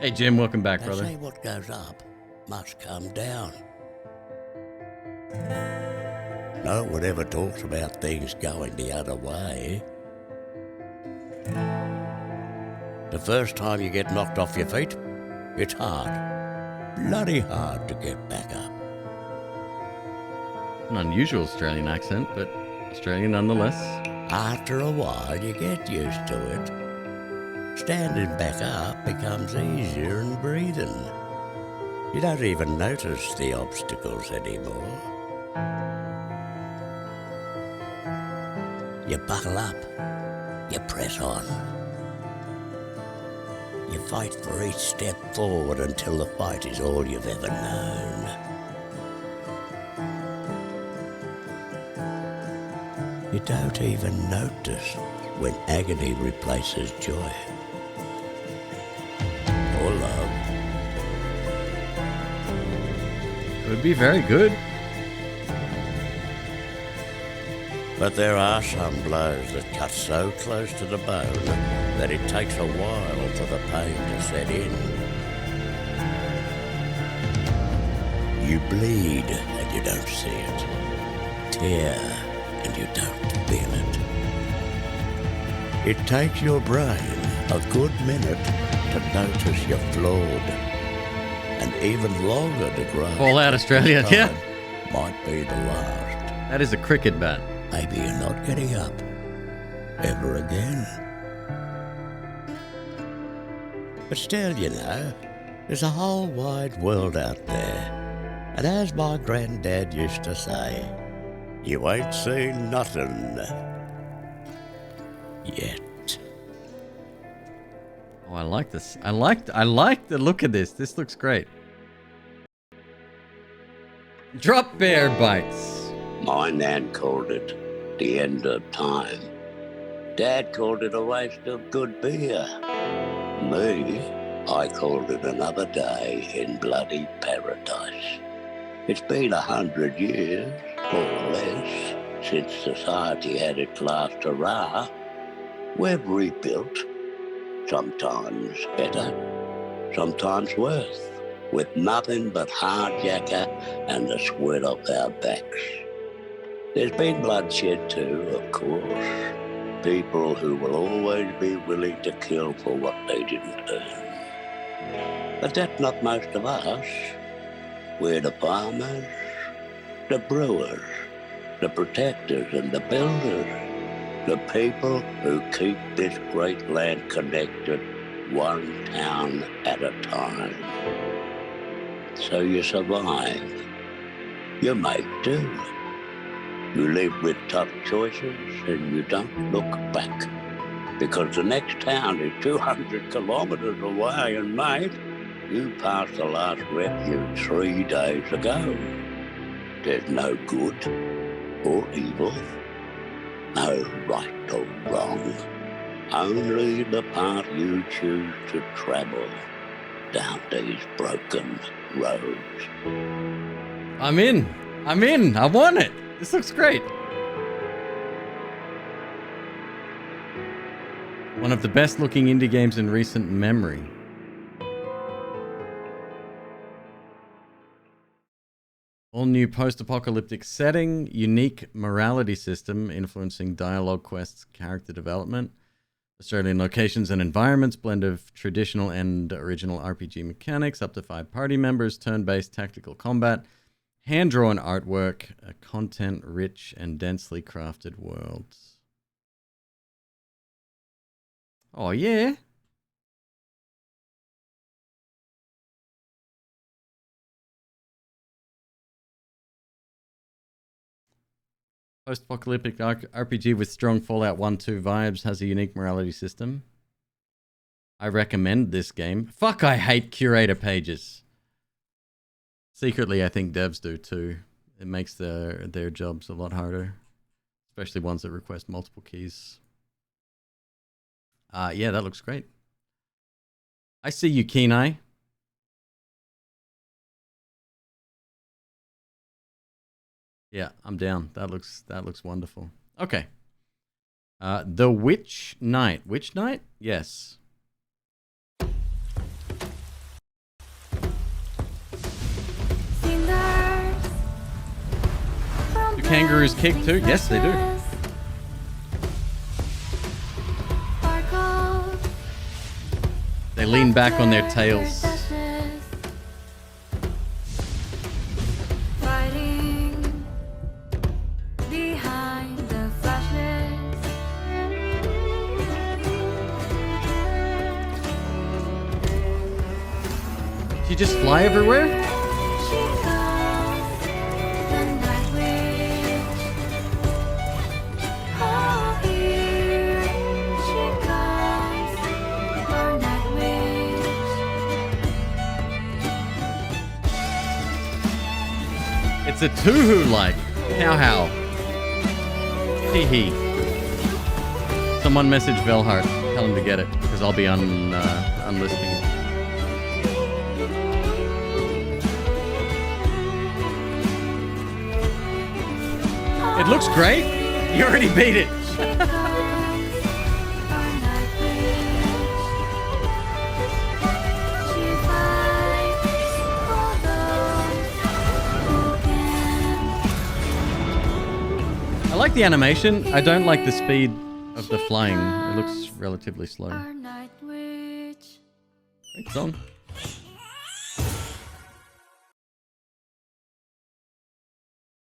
Hey Jim, welcome back, brother. They say what goes up must come down. No one ever talks about things going the other way. The first time you get knocked off your feet, it's hard. Bloody hard to get back up. An unusual Australian accent, but Australian nonetheless. After a while, you get used to it. Standing back up becomes easier than breathing. You don't even notice the obstacles anymore. You buckle up. You press on. You fight for each step forward until the fight is all you've ever known. You don't even notice when agony replaces joy. Or love. Could be very good. But there are some blows that cut so close to the bone that it takes a while for the pain to set in. You bleed and you don't see it. Tear and you don't feel it. It takes your brain a good minute to notice you're flawed, and even longer to grow. Fallout Australia, yeah. Might be the last. That is a cricket bat. Maybe you're not getting up ever again. But still, you know, there's a whole wide world out there. And as my granddad used to say, You ain't seen nothing yet. Oh, I like this. I like the look of this. This looks great. Drop bear bites. My nan called it the end of time. Dad called it a waste of good beer. Me, I called it another day in bloody paradise. It's been 100 years, more or less, since society had its last hurrah. We've rebuilt, sometimes better, sometimes worse, with nothing but hardjacker and the sweat off our backs. There's been bloodshed too, of course. People who will always be willing to kill for what they didn't earn. But that's not most of us. We're the farmers, the brewers, the protectors and the builders. The people who keep this great land connected, one town at a time. So you survive. You make do. You live with tough choices and you don't look back. Because the next town is 200 kilometers away, and mate, you passed the last refuge 3 days ago. There's no good or evil. No right or wrong, only the path you choose to travel down these broken roads. I'm in. I want it. This looks great. One of the best looking indie games in recent memory. All new post-apocalyptic setting, unique morality system influencing dialogue, quests, character development, Australian locations and environments, blend of traditional and original RPG mechanics, up to 5 party members, turn-based tactical combat, hand-drawn artwork, a content-rich and densely crafted worlds. Oh yeah. Post-apocalyptic RPG with strong Fallout 1-2 vibes, has a unique morality system. I recommend this game. Fuck, I hate curator pages. Secretly, I think devs do too. It makes their jobs a lot harder. Especially ones that request multiple keys. Yeah, that looks great. I see you, Kenai. Yeah, I'm down. That looks wonderful. Okay. The Witch Knight. Witch Knight? Yes. Do kangaroos kick too? Yes, they do. They lean back on their tails. You just fly everywhere? It's a Tuhu-like. How? Hee hee. Someone message Velhart. Tell him to get it, because I'll be unlisting it. It looks great. You already beat it. I like the animation. I don't like the speed of the flying. It looks relatively slow. Great song.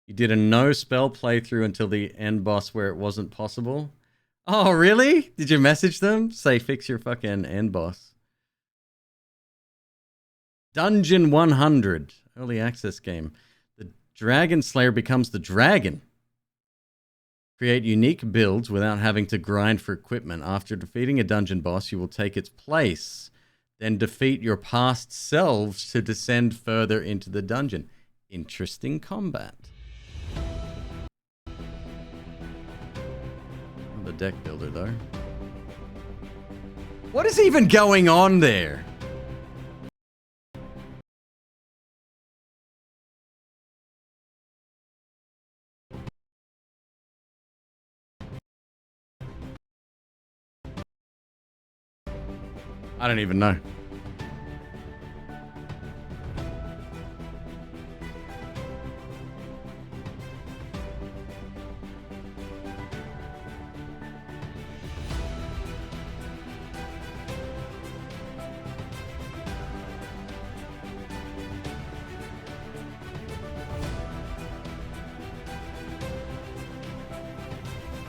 You did a no spell playthrough until the end boss where it wasn't possible. Oh, really? Did you message them? Say fix your fucking end boss. Dungeon 100. Early access game. The Dragon Slayer becomes the dragon. Create unique builds without having to grind for equipment. After defeating a dungeon boss, you will take its place. Then defeat your past selves to descend further into the dungeon. Interesting combat. Oh, the deck builder, though. What is even going on there? I don't even know.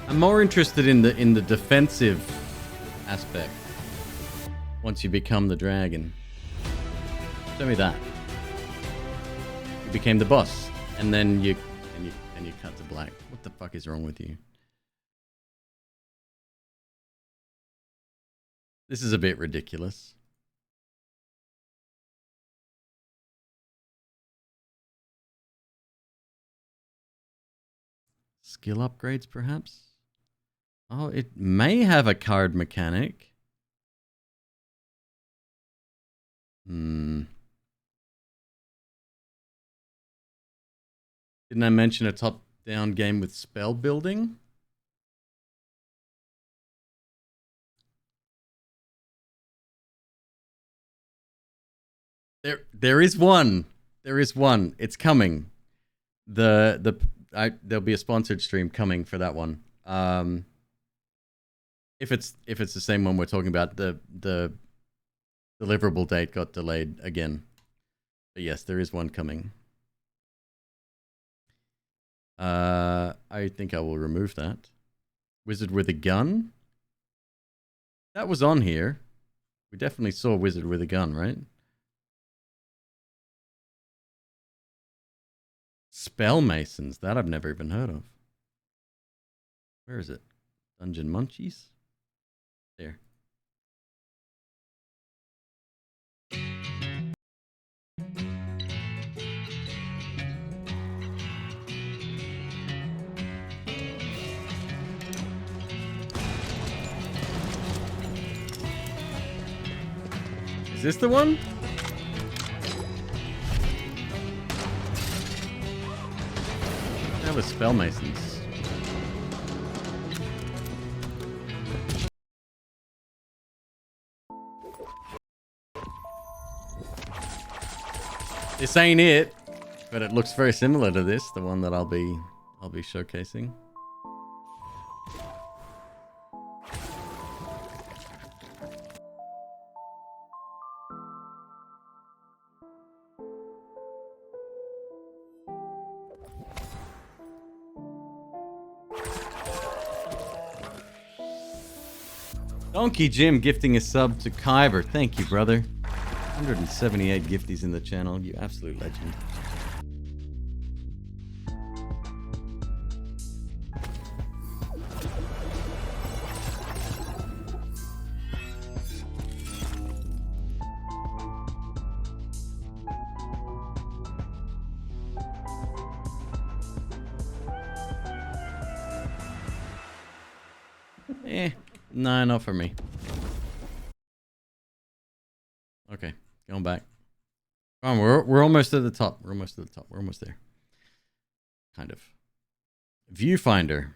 I'm more interested in the defensive aspect. Once you become the dragon. Show me that. You became the boss, and then you cut to black. What the fuck is wrong with you? This is a bit ridiculous. Skill upgrades, perhaps? Oh, it may have a card mechanic. Didn't I mention a top-down game with spell building? There is one. There is one. It's coming. There'll be a sponsored stream coming for that one. If it's the same one we're talking about, the deliverable date got delayed again. But yes, there is one coming. I think I will remove that. Wizard with a gun? That was on here. We definitely saw Wizard with a gun, right? Spell Masons. That I've never even heard of. Where is it? Dungeon Munchies? There. Is this the one? That was Spell Masons. This ain't it, but it looks very similar to this, the one that I'll be showcasing. Donkey Jim gifting a sub to Kyber. Thank you, brother. 178 gifties in the channel. You absolute legend. No, not for me. Okay, going back. Come on, we're almost at the top. We're almost at the top. We're almost there. Kind of. Viewfinder.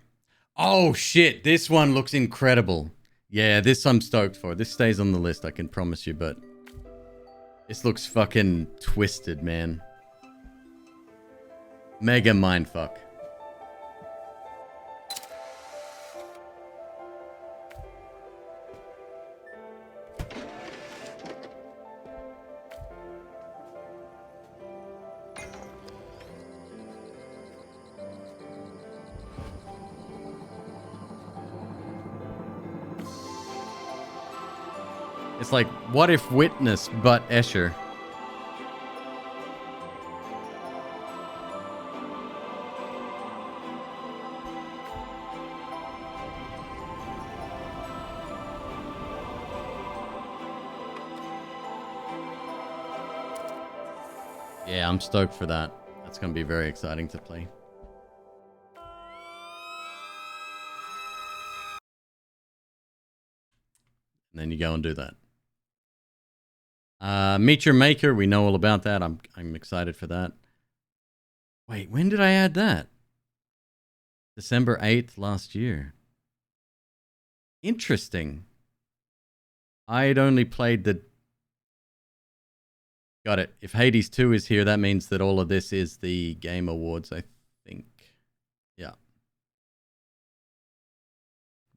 Oh shit, this one looks incredible. Yeah, this I'm stoked for. This stays on the list, I can promise you, but this looks fucking twisted, man. Mega mindfuck. It's like, what if Witness but Escher? Yeah, I'm stoked for that. That's going to be very exciting to play. And then you go and do that. Meet Your Maker, we know all about that. I'm excited for that. Wait, when did I add that? December 8th last year. Interesting. I had only played the... Got it. If Hades 2 is here, that means that all of this is the Game Awards, I think. Yeah.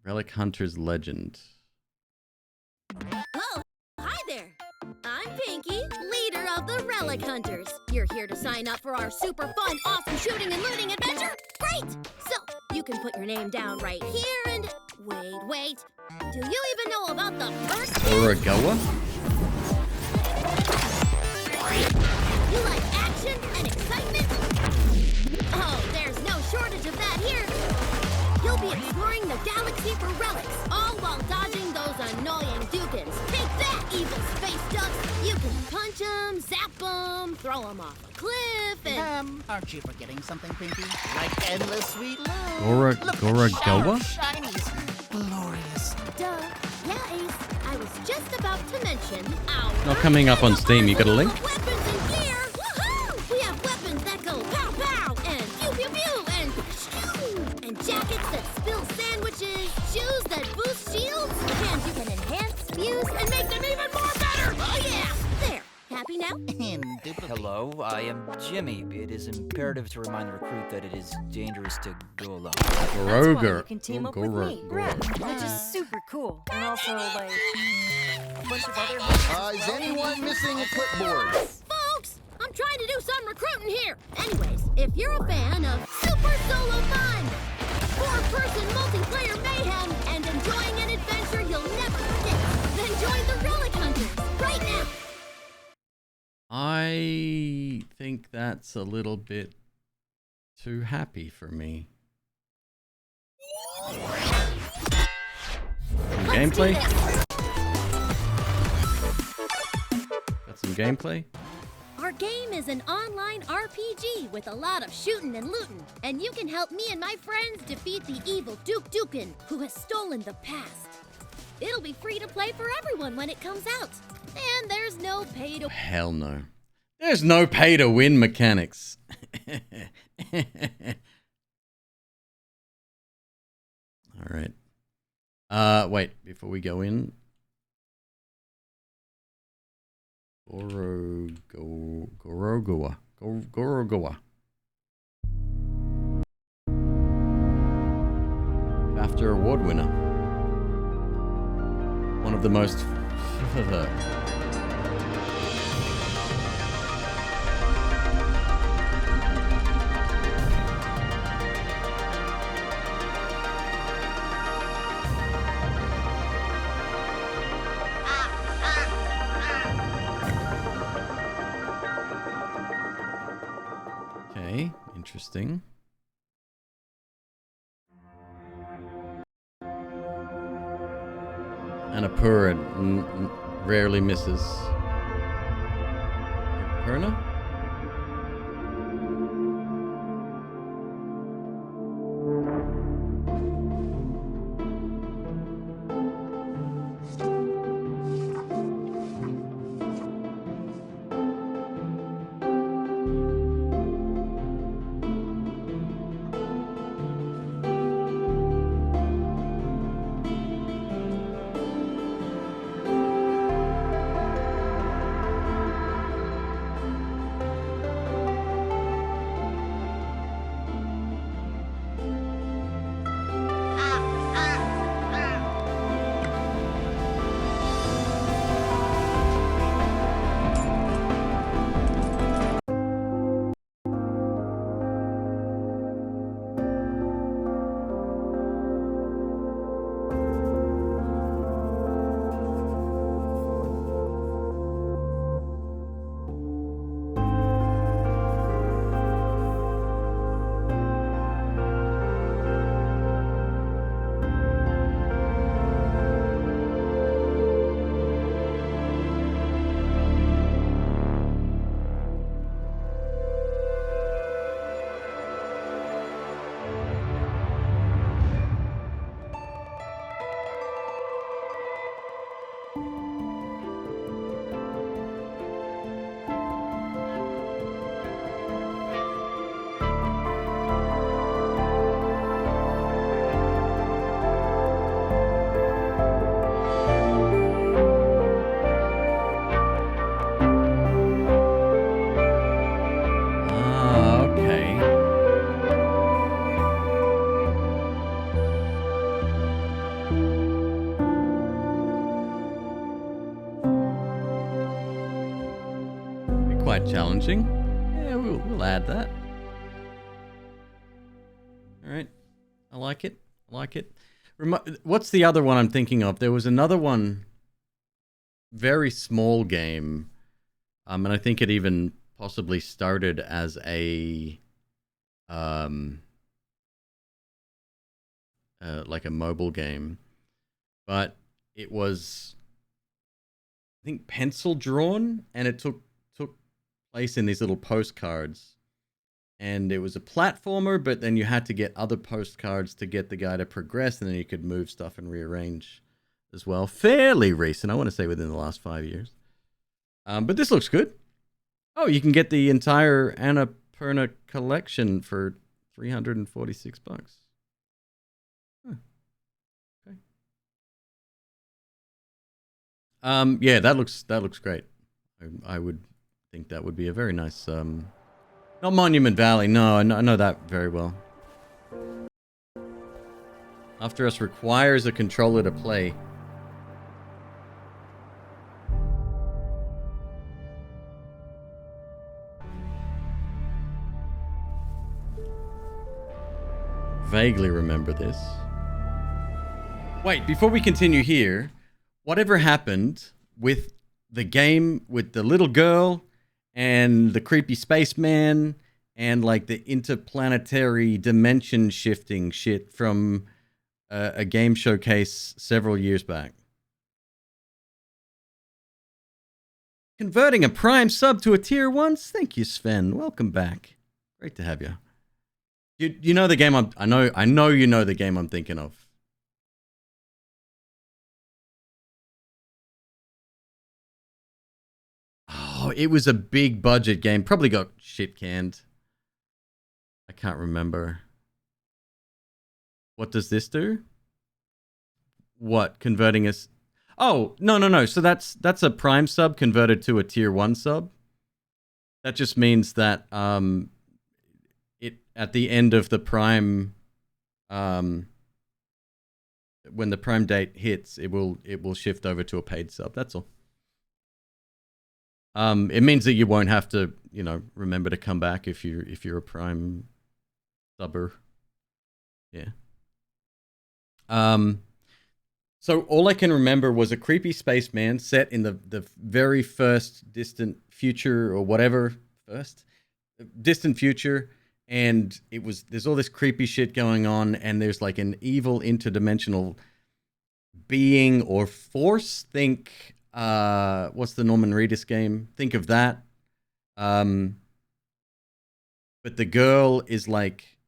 Relic Hunter's Legend. Oh, hi there. I'm Pinky, leader of the Relic Hunters. You're here to sign up for our super fun, awesome shooting and looting adventure? Great! So, you can put your name down right here and... Wait. Do you even know about the first... Orogoa? You like action and excitement? Oh, there's no shortage of that here. You'll be exploring the galaxy for relics, all while dodging those annoying Dukins. Take that, evil space ducks! You can punch them, zap them, throw them off a cliff, and... aren't you forgetting something, Pinky? Like endless sweet love. Orogoa? Shinies. Glorious. Duh. Yeah, Ace. I was just about to mention our... Not coming up on Steam, you got a link? Weapons and gear! Woohoo! We have weapons that go pow pow and pew pew pew and shoo! And jackets that spill sandwiches, shoes that boost shields, and you can enhance views and make them even more better! Oh yeah! There. Happy now? Hello, I am Jimmy. It is imperative to remind the recruit that it is dangerous to go alone. Groger. You can team up with me, Brad, which is super cool. And also, like, a bunch of other... Is anyone missing a clipboard? Folks, I'm trying to do some recruiting here. Anyways, if you're a fan of super solo fun, four-person multiplayer mayhem, and enjoying an adventure you'll never forget, then join the Relic Hunters right now. I think that's a little bit too happy for me. Some gameplay? Got some gameplay? Our game is an online RPG with a lot of shooting and looting, and you can help me and my friends defeat the evil Duke Dukin, who has stolen the past. It'll be free to play for everyone when it comes out. And there's no pay to... Hell no. There's no pay to win mechanics. Alright. Wait, before we go in. Gorogoa. BAFTA award winner. One of the most... Okay, interesting. Annapurna rarely misses. Annapurna? quite challenging. Yeah, we'll add that. All right. I like it. I like it. What's the other one I'm thinking of? There was another one, very small game, and I think it even possibly started as a like a mobile game, but it was, I think, pencil drawn, and it took place in these little postcards, and it was a platformer, but then you had to get other postcards to get the guy to progress, and then you could move stuff and rearrange as well. Fairly recent, I want to say within the last 5 years. But this looks good. Oh, you can get the entire Annapurna collection for $346. Huh. Okay. Yeah, that looks great. I would think that would be a very nice, not Monument Valley. No, I know that very well. After Us requires a controller to play. Vaguely remember this. Wait, before we continue here, whatever happened with the game with the little girl and the creepy spaceman and like the interplanetary dimension shifting shit from a game showcase several years back? Converting a Prime sub to a tier 1? Thank you, Sven. Welcome back. Great to have you. You know the game I know you know the game I'm thinking of. Oh, it was a big budget game. Probably got shit canned. I can't remember. What does this do? What? Converting us? Oh, no. So that's a Prime sub converted to a tier 1 sub. That just means that it at the end of the Prime, when the Prime date hits, it will shift over to a paid sub. That's all. It means that you won't have to, remember to come back if you're a Prime subber. Yeah. So all I can remember was a creepy spaceman set in the very first distant future or whatever distant future, and there's all this creepy shit going on, and there's like an evil interdimensional being or force. Think what's the Norman Reedus game? Think of that. But the girl is like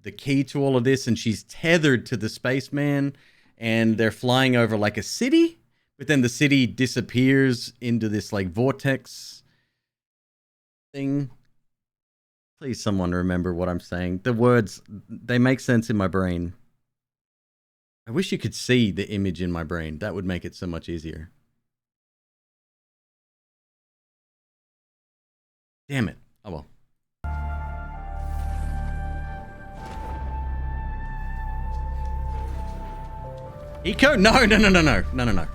the key to all of this, and she's tethered to the spaceman, and they're flying over like a city, but then the city disappears into this like vortex thing. Please, someone remember what I'm saying. The words, they make sense in my brain. I wish you could see the image in my brain. That would make it so much easier. Damn it. Oh well. Eco? No. Pragmata?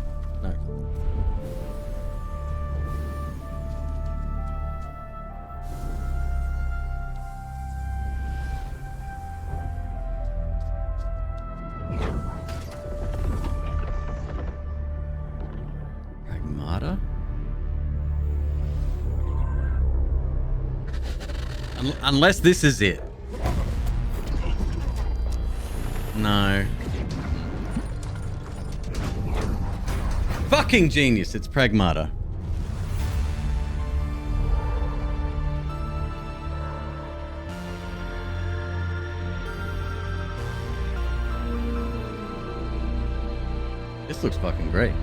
Unless this is it. No. Fucking genius, it's Pragmata. This looks fucking great.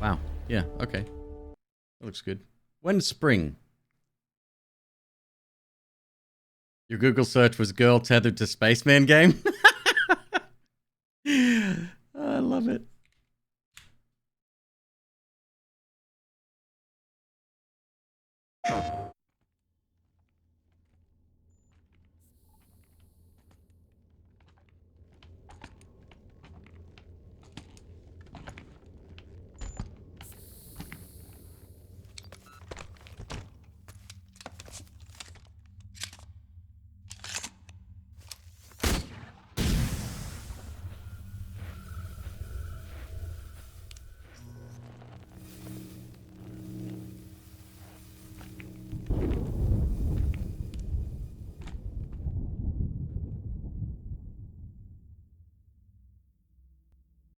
Wow. Yeah, okay. That looks good. When's spring? Your Google search was girl tethered to spaceman game? I love it.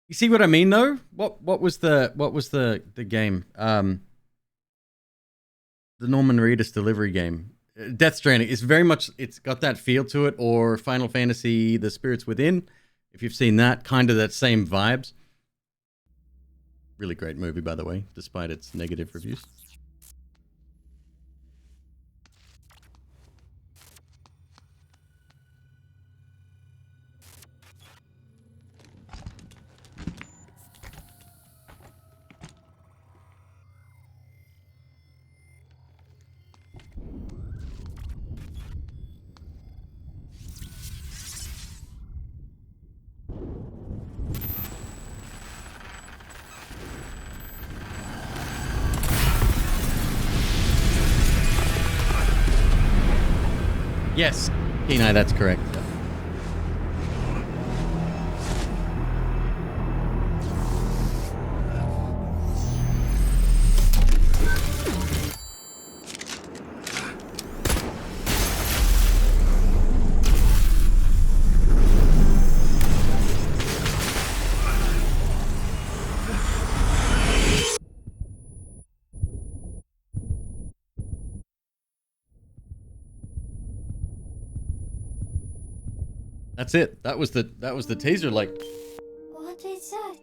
You see what I mean, though? What was the game? The Norman Reedus delivery game, Death Stranding. It's very much, it's got that feel to it, or Final Fantasy: The Spirits Within. If you've seen that, kind of that same vibes. Really great movie, by the way, despite its negative reviews. Yes, Kenai, that's correct. That's it. That was the teaser. Like, What is that?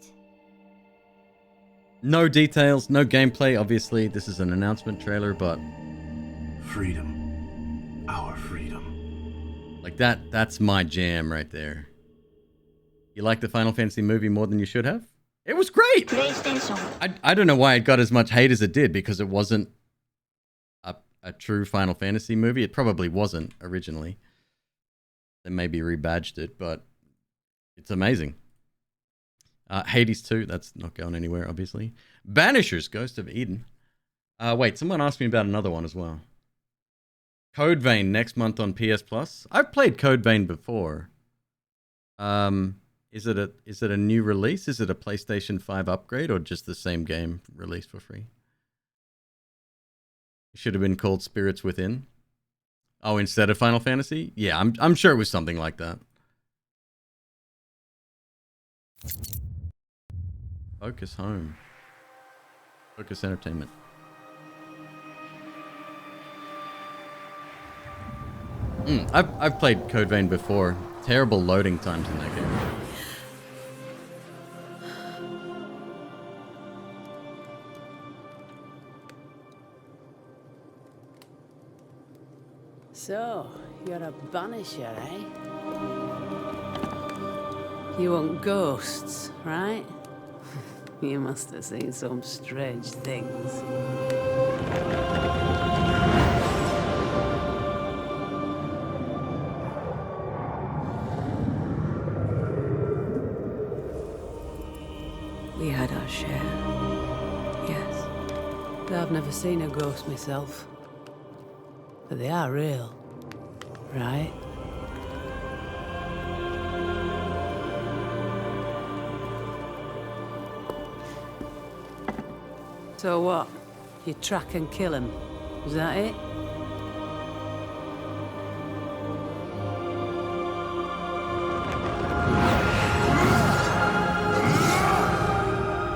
no details, no gameplay. Obviously, this is an announcement trailer, but freedom, our freedom. Like that's my jam right there. You like the Final Fantasy movie more than you should have? It was great. I don't know why it got as much hate as it did, because it wasn't a true Final Fantasy movie. It probably wasn't originally. They maybe rebadged it, but it's amazing. Hades 2, that's not going anywhere, obviously. Banishers, Ghost of Eden. Wait, someone asked me about another one as well. Code Vein next month on PS Plus. I've played Code Vein before. Is it a new release? Is it a PlayStation 5 upgrade, or just the same game released for free? It should have been called Spirits Within. Oh, instead of Final Fantasy? Yeah, I'm sure it was something like that. Focus Home. Focus Entertainment. I've played Code Vein before. Terrible loading times in that game. So, you're a banisher, eh? You want ghosts, right? You must have seen some strange things. We had our share, yes. I've never seen a ghost myself. But they are real, right? So what? You track and kill him? Is that it?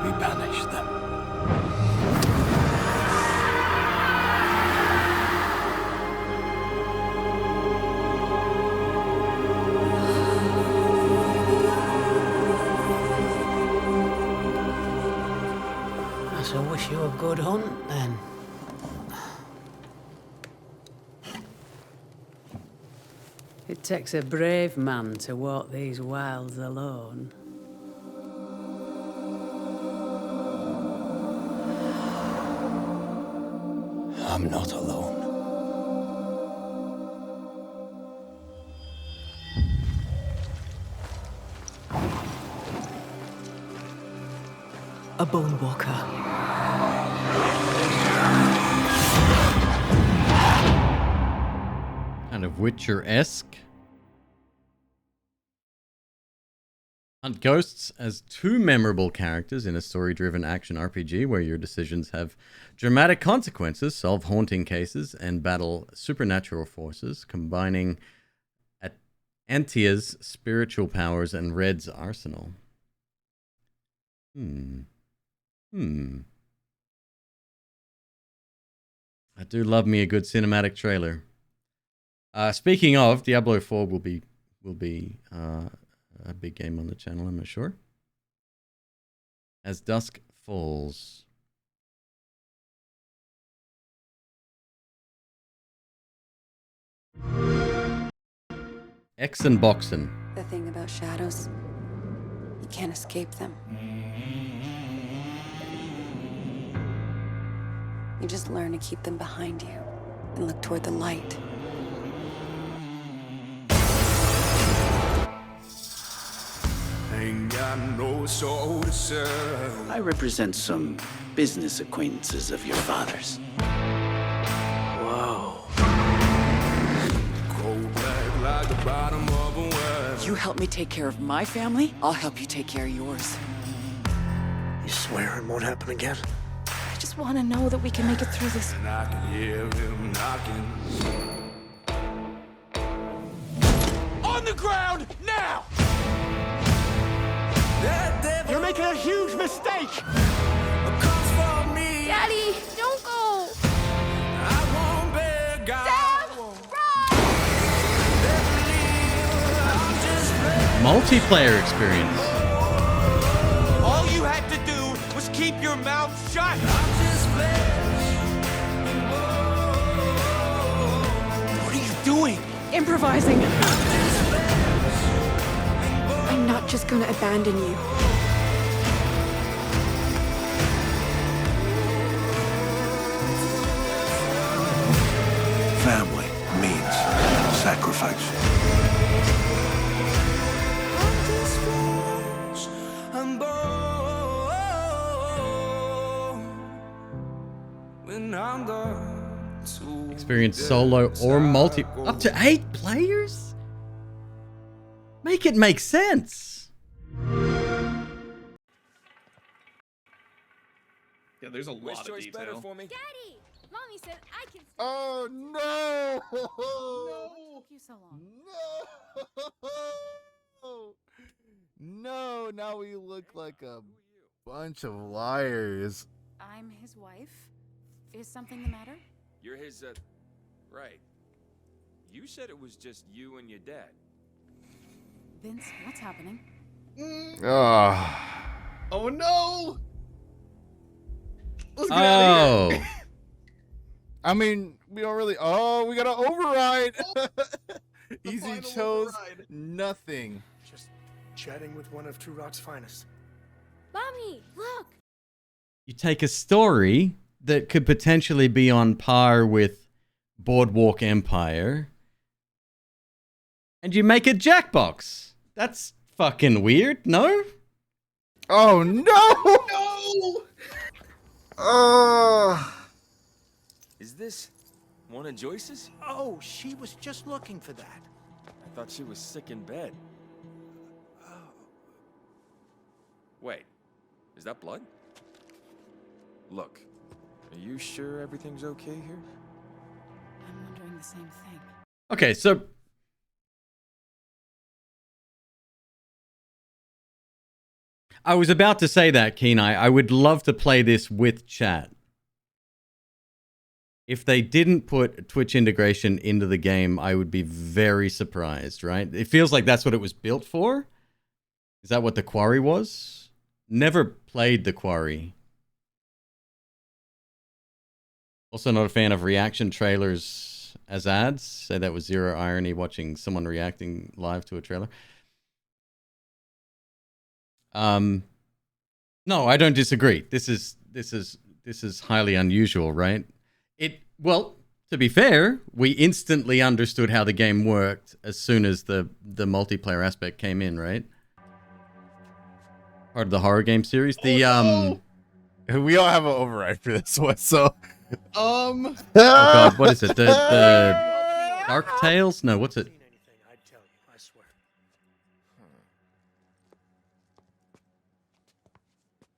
We banish them. I wish you a good hunt, then. It takes a brave man to walk these wilds alone. I'm not alone. A bone walker. Kind of Witcher-esque. Hunt ghosts as two memorable characters in a story-driven action RPG where your decisions have dramatic consequences, solve haunting cases, and battle supernatural forces, combining Antia's spiritual powers and Red's arsenal. I do love me a good cinematic trailer. Speaking of, Diablo 4 will be a big game on the channel, I'm sure. As dusk falls. X and Boxen. The thing about shadows, you can't escape them. You just learn to keep them behind you and look toward the light. Ain't got no soul to serve. I represent some business acquaintances of your father's. Whoa. Cold black like the bottom of a well. You help me take care of my family, I'll help you take care of yours. You swear it won't happen again? I just want to know that we can make it through this. And I can hear him knocking. On the ground, now! You're making a huge mistake! Daddy, don't go! Multiplayer experience. All you had to do was keep your mouth shut! What are you doing? Improvising. I'm not just gonna abandon you. Family means sacrifice. Experience solo or multi. Up to 8 players? Make it make sense. Yeah, there's a lot of detail. Daddy! Mommy said I can. Oh no! No. Took you so long. No! No! Now we look like a bunch of liars. I'm his wife. Is something the matter? You're his, right. You said it was just you and your dad. Vince, what's happening? Oh no! Let's get Oh. out of here. I mean, we don't really. Oh, we got to override. Easy chose nothing. Just chatting with one of True Rock's finest. Mommy, look! You take a story that could potentially be on par with Boardwalk Empire, and you make a Jackbox. That's fucking weird, no? Oh no! No! Is this one of Joyce's? Oh, she was just looking for that. I thought she was sick in bed. Wait, is that blood? Look, are you sure everything's okay here? I'm wondering the same thing. Okay, so I was about to say that, Kenai. I would love to play this with chat. If they didn't put Twitch integration into the game, I would be very surprised, right? It feels like that's what it was built for. Is that what the Quarry was? Never played the Quarry. Also not a fan of reaction trailers as ads. Say that was zero irony watching someone reacting live to a trailer. No, I don't disagree. This is highly unusual, right? Well, to be fair, we instantly understood how the game worked as soon as the multiplayer aspect came in, right? Part of the horror game series. We all have an override for this one, so Oh god, what is it? The Dark Tales? No, what's it?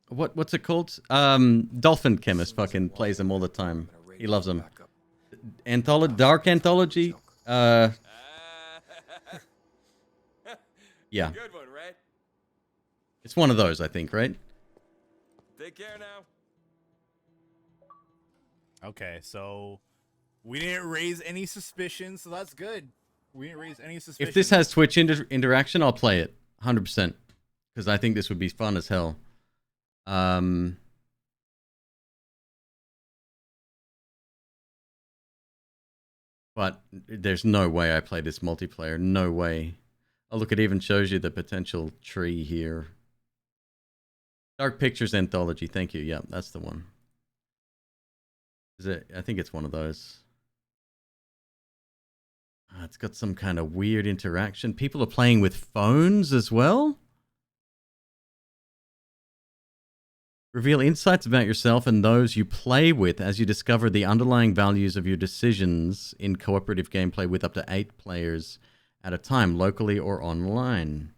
What's it called? Dolphin Chemist fucking plays them all the time. He loves them. Dark Anthology? Yeah. Good one, right? It's one of those, I think, right? Take care now. Okay, so we didn't raise any suspicions, so that's good. We didn't raise any suspicions. If this has Twitch interaction, I'll play it 100% because I think this would be fun as hell. But there's no way I play this multiplayer. No way. Oh, look, it even shows you the potential tree here. Dark Pictures Anthology. Thank you. Yeah, that's the one. Is it? I think it's one of those. It's got some kind of weird interaction. People are playing with phones as well. Reveal insights about yourself and those you play with as you discover the underlying values of your decisions in cooperative gameplay with up to 8 players at a time, locally or online.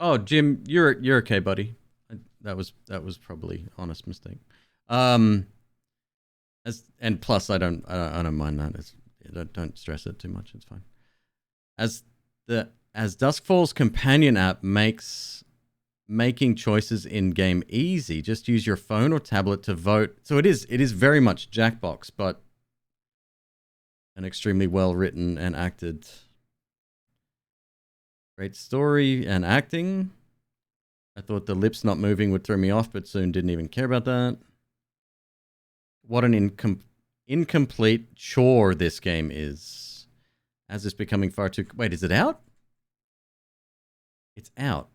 Oh, Jim, you're okay, buddy. That was probably honest mistake. And plus I don't mind that. Don't stress it too much. It's fine. As Duskfall's companion app makes making choices in game easy, just use your phone or tablet to vote. So it is very much Jackbox, but an extremely well written and acted. Great story and acting. I thought the lips not moving would throw me off, but soon didn't even care about that. What an incomplete chore this game is. As it's becoming far too... Wait, is it out? It's out.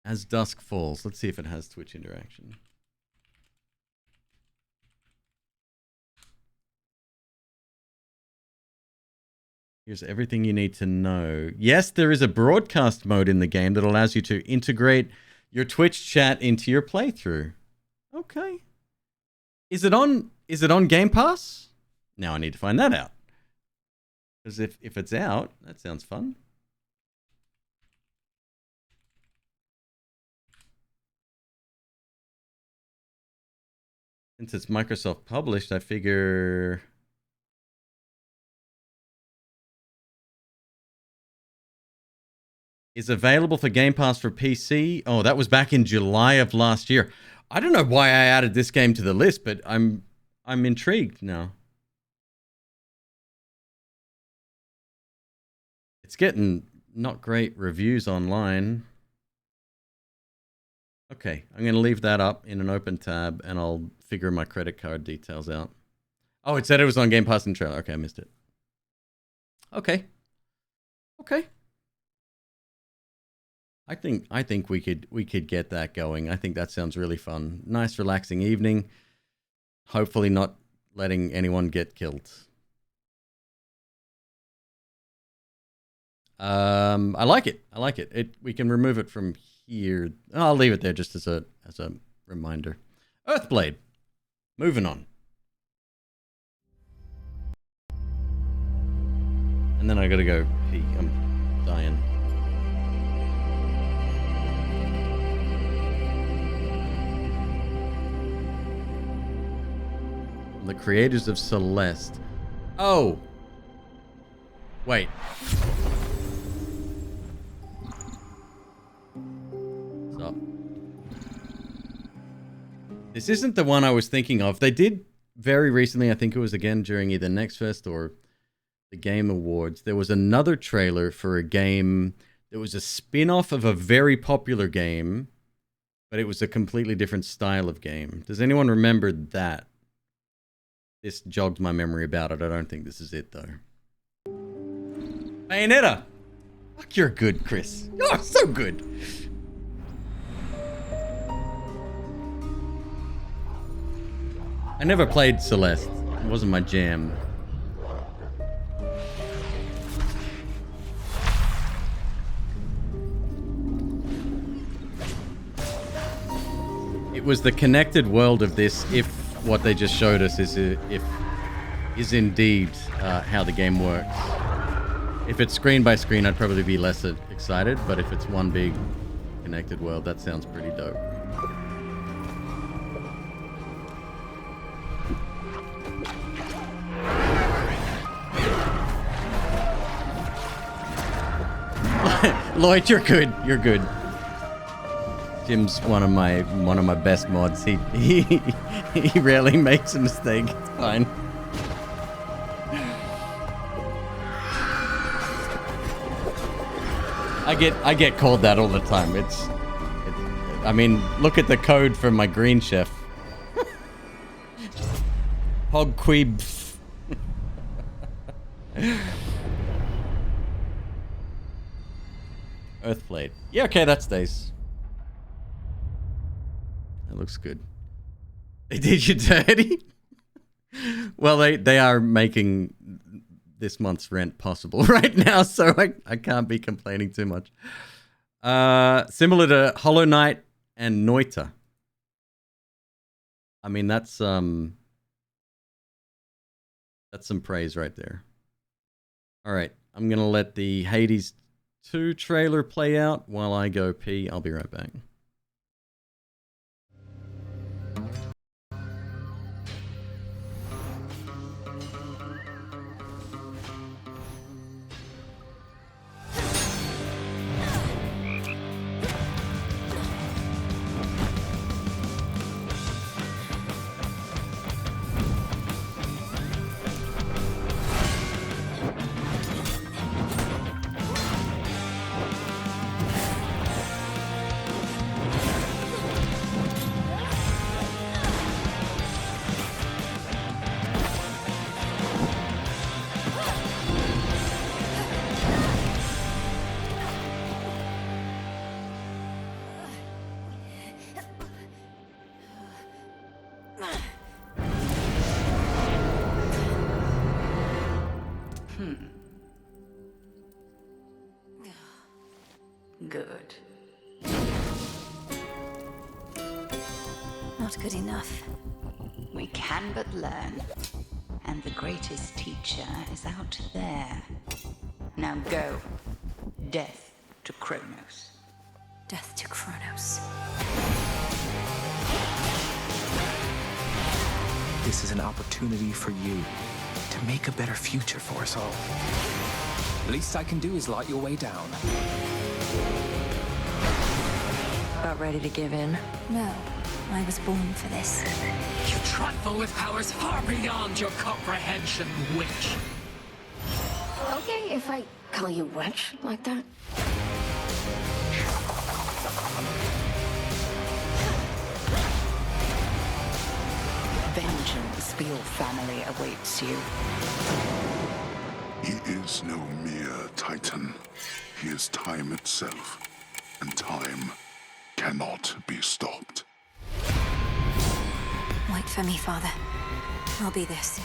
As Dusk Falls. Let's see if it has Twitch interaction. Here's everything you need to know. Yes, there is a broadcast mode in the game that allows you to integrate your Twitch chat into your playthrough. Okay. Is it on Game Pass? Now I need to find that out. Because if it's out, that sounds fun. Since it's Microsoft published, I figure... Is available for Game Pass for PC. Oh, that was back in July of last year. I don't know why I added this game to the list, but I'm intrigued now. It's getting not great reviews online. Okay, I'm going to leave that up in an open tab, and I'll figure my credit card details out. Oh, it said it was on Game Pass and trailer. Okay, I missed it. Okay. Okay. I think we could get that going. I think that sounds really fun. Nice, relaxing evening. Hopefully not letting anyone get killed. I like it. I like it. We can remove it from here. I'll leave it there just as a reminder. Earthblade. Moving on. And then I gotta go pee. I'm dying. The creators of Celeste. Oh! Wait. Stop. This isn't the one I was thinking of. They did very recently, I think it was again during either Next Fest or the Game Awards, there was another trailer for a game that was a spin-off of a very popular game, but it was a completely different style of game. Does anyone remember that? This jogged my memory about it. I don't think this is it, though. Bayonetta! Fuck, you're good, Chris. You're so good! I never played Celeste. It wasn't my jam. It was the connected world of this, if what they just showed us is indeed how the game works. If it's screen by screen, I'd probably be less excited, but if it's one big connected world, that sounds pretty dope. Lloyd, you're good. You're good. Jim's one of my best mods. He rarely makes a mistake. It's fine. I get called that all the time. I mean, look at the code for my green chef. McQueeb. Earthblade. Yeah, okay, that stays. That looks good. They did you dirty? Well, they are making this month's rent possible right now, so I can't be complaining too much. Similar to Hollow Knight and Noita. I mean, that's some praise right there. All right, I'm gonna let the Hades 2 trailer play out while I go pee. I'll be right back. Good. Not good enough. We can but learn. And the greatest teacher is out there. Now go. Death to Kronos. Death to Kronos. This is an opportunity for you to make a better future for us all. Least I can do is light your way down. About ready to give in? No, I was born for this. You trifle with powers far beyond your comprehension, witch. Okay, if I call you witch like that. Vengeance for your family awaits you. He is no mere titan. He is time itself, and time cannot be stopped. Wait for me, Father. I'll be this.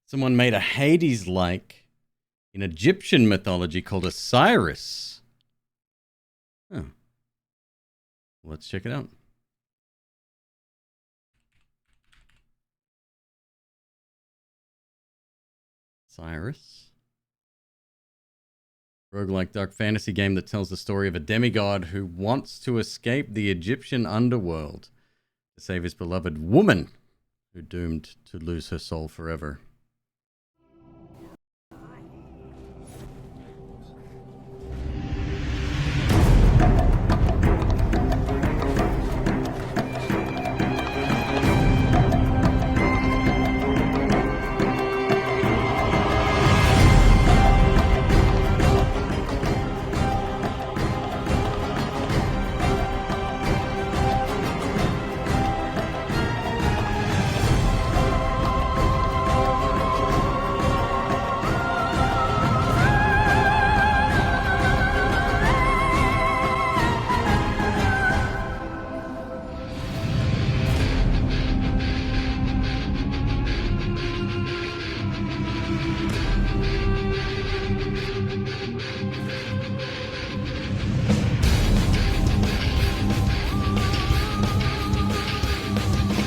Someone made a Hades-like in Egyptian mythology called Osiris. Oh. Let's check it out. Osiris. Roguelike dark fantasy game that tells the story of a demigod who wants to escape the Egyptian underworld to save his beloved woman, who doomed to lose her soul forever.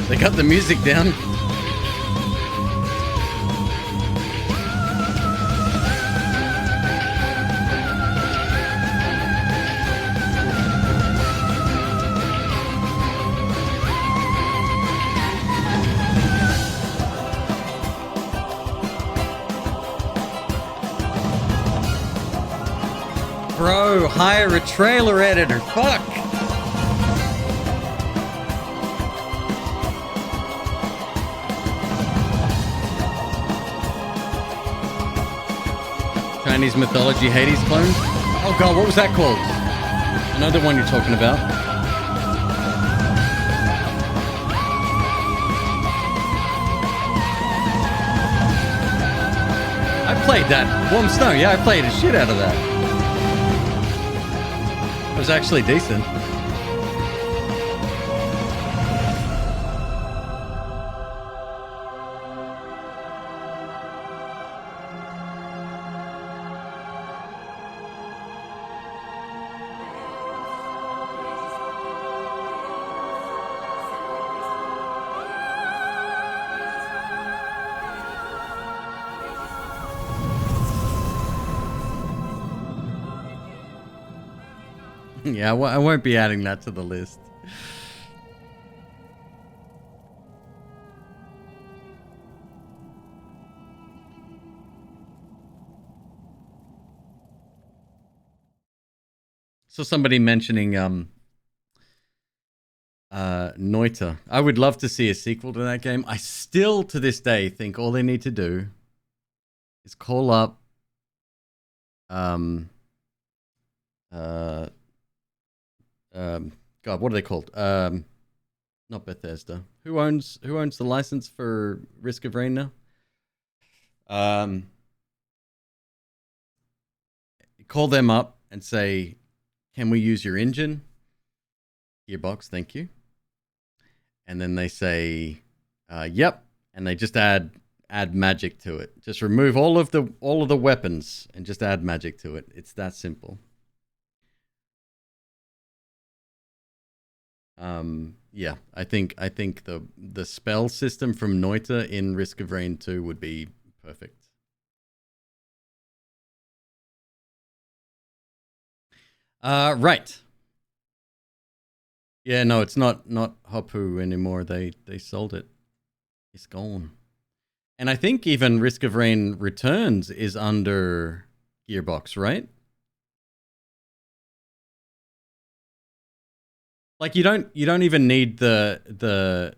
They got the music down. Bro, hire a trailer editor. Fuck. Chinese mythology Hades clone? Oh god, what was that called? Another one you're talking about. I played that. Warm Snow, yeah, I played the shit out of that. It was actually decent. Yeah, I won't be adding that to the list. So somebody mentioning Noita. I would love to see a sequel to that game. I still to this day think all they need to do is call up God, what are they called? Not Bethesda. Who owns the license for Risk of Rain now? Call them up and say, "Can we use your engine?" Gearbox, thank you. And then they say, "Yep," and they just add magic to it. Just remove all of the weapons and just add magic to it. It's that simple. Yeah, I think the spell system from Noita in Risk of Rain 2 would be perfect. Right. Yeah, no, it's not Hoppu anymore. They sold it. It's gone. And I think even Risk of Rain Returns is under Gearbox, right? Like you don't even need the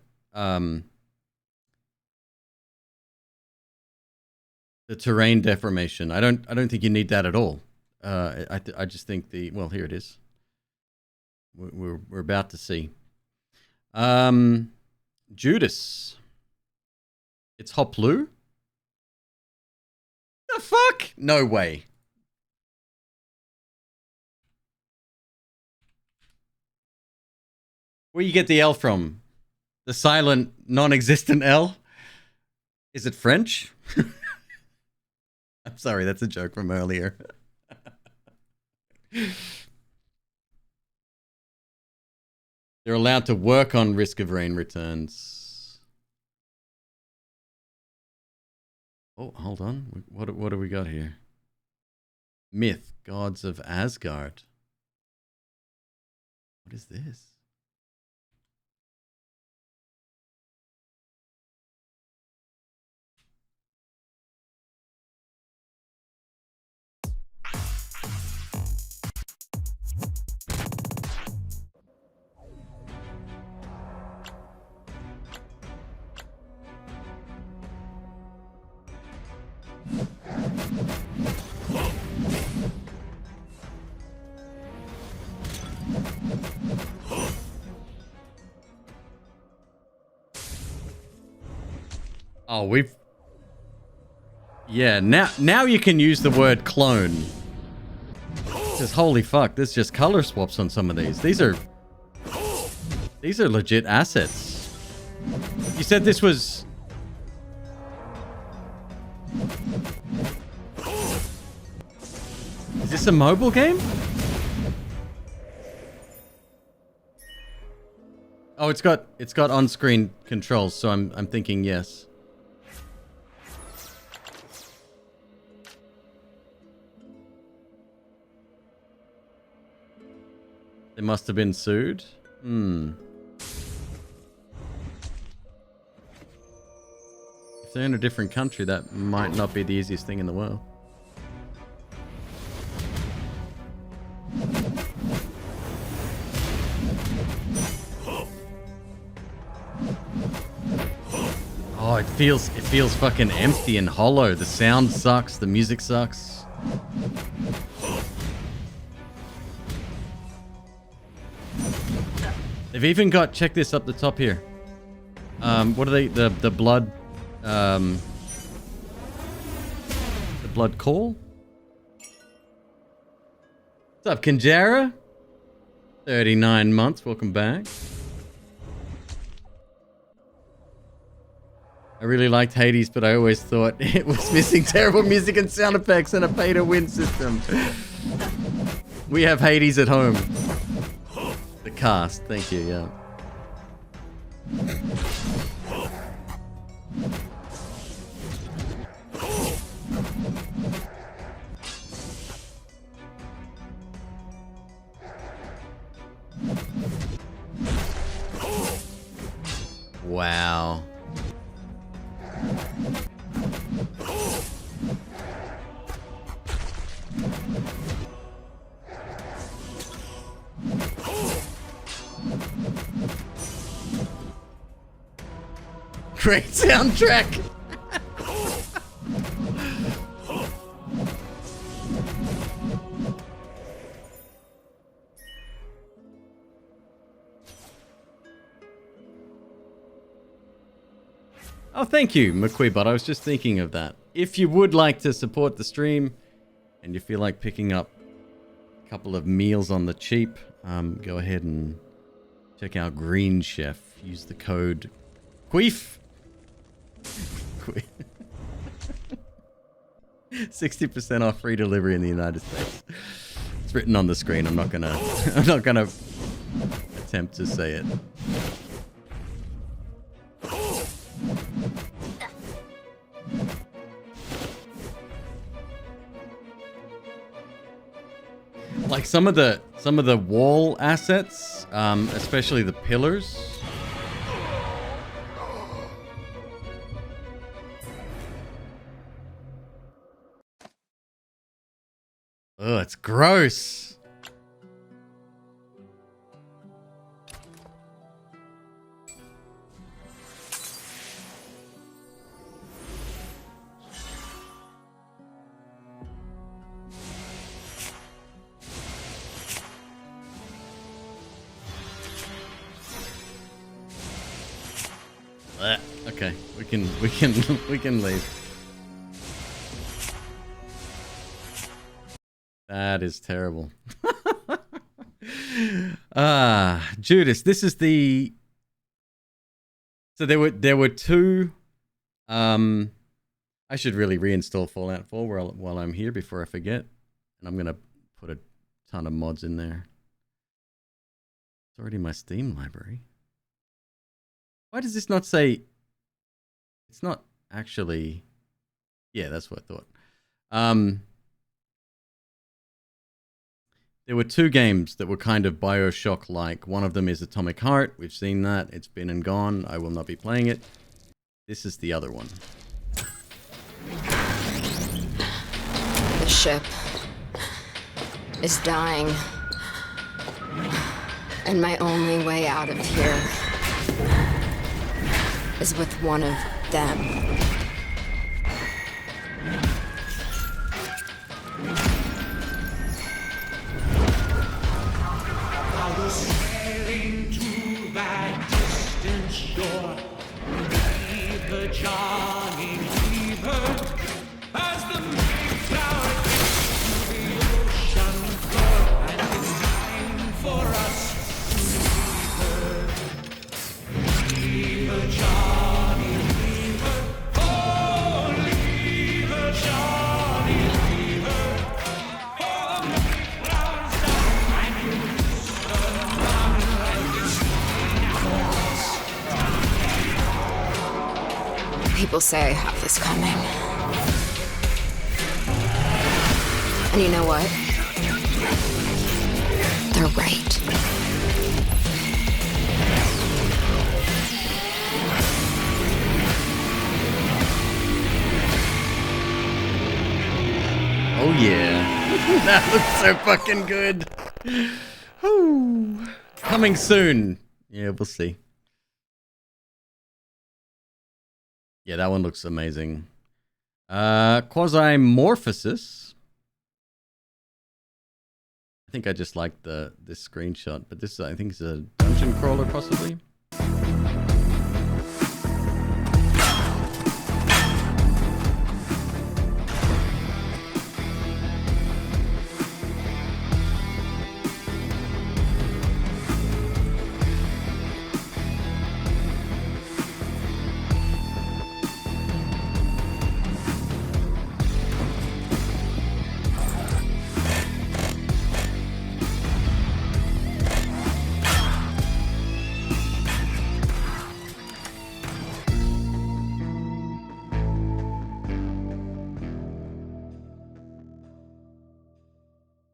terrain deformation. I don't think you need that at all. I just think well, here it is. We're about to see. Judas. It's Hoplu? The fuck? No way. Where you get the L from? The silent, non-existent L? Is it French? I'm sorry, that's a joke from earlier. They're allowed to work on Risk of Rain Returns. Oh, hold on. What do we got here? Myth, Gods of Asgard. What is this? Oh, we've... Yeah, now you can use the word clone. Because holy fuck, there's just color swaps on some of these. These are legit assets. You said this was... Is this a mobile game? Oh, it's got on-screen controls, so I'm thinking yes. They must have been sued. If they're in a different country, that might not be the easiest thing in the world. Oh, it feels fucking empty and hollow. The sound sucks, the music sucks. They've even got, check this up the top here. What are they? The blood, the blood call? What's up, Kinjara? 39 months, welcome back. I really liked Hades, but I always thought it was missing terrible music and sound effects and a pay-to-win system. We have Hades at home. The cast, thank you, yeah. Wow. Great soundtrack. Oh, thank you, McQueeb, but I was just thinking of that. If you would like to support the stream and you feel like picking up a couple of meals on the cheap, go ahead and check out Green Chef. Use the code QUEEF. 60% off free delivery in the United States. It's written on the screen. I'm not gonna attempt to say it. Like some of the wall assets, especially the pillars. Oh, it's gross. Okay, we can leave. That is terrible. Judas, this is the... So there were two... I should really reinstall Fallout 4 while I'm here before I forget. And I'm going to put a ton of mods in there. It's already in my Steam library. Why does this not say... It's not actually... Yeah, that's what I thought. There were two games that were kind of Bioshock-like. One of them is Atomic Heart. We've seen that. It's been and gone. I will not be playing it. This is the other one. The ship is dying. And my only way out of here is with one of them. I was sailing to that distant shore. Leave the John People say I have this coming. And you know what? They're right. Oh yeah. That looks so fucking good. Whew. Coming soon. Yeah, we'll see. Yeah, that one looks amazing. Quasi-morphosis. I think I just like this screenshot, but this I think is a dungeon crawler possibly.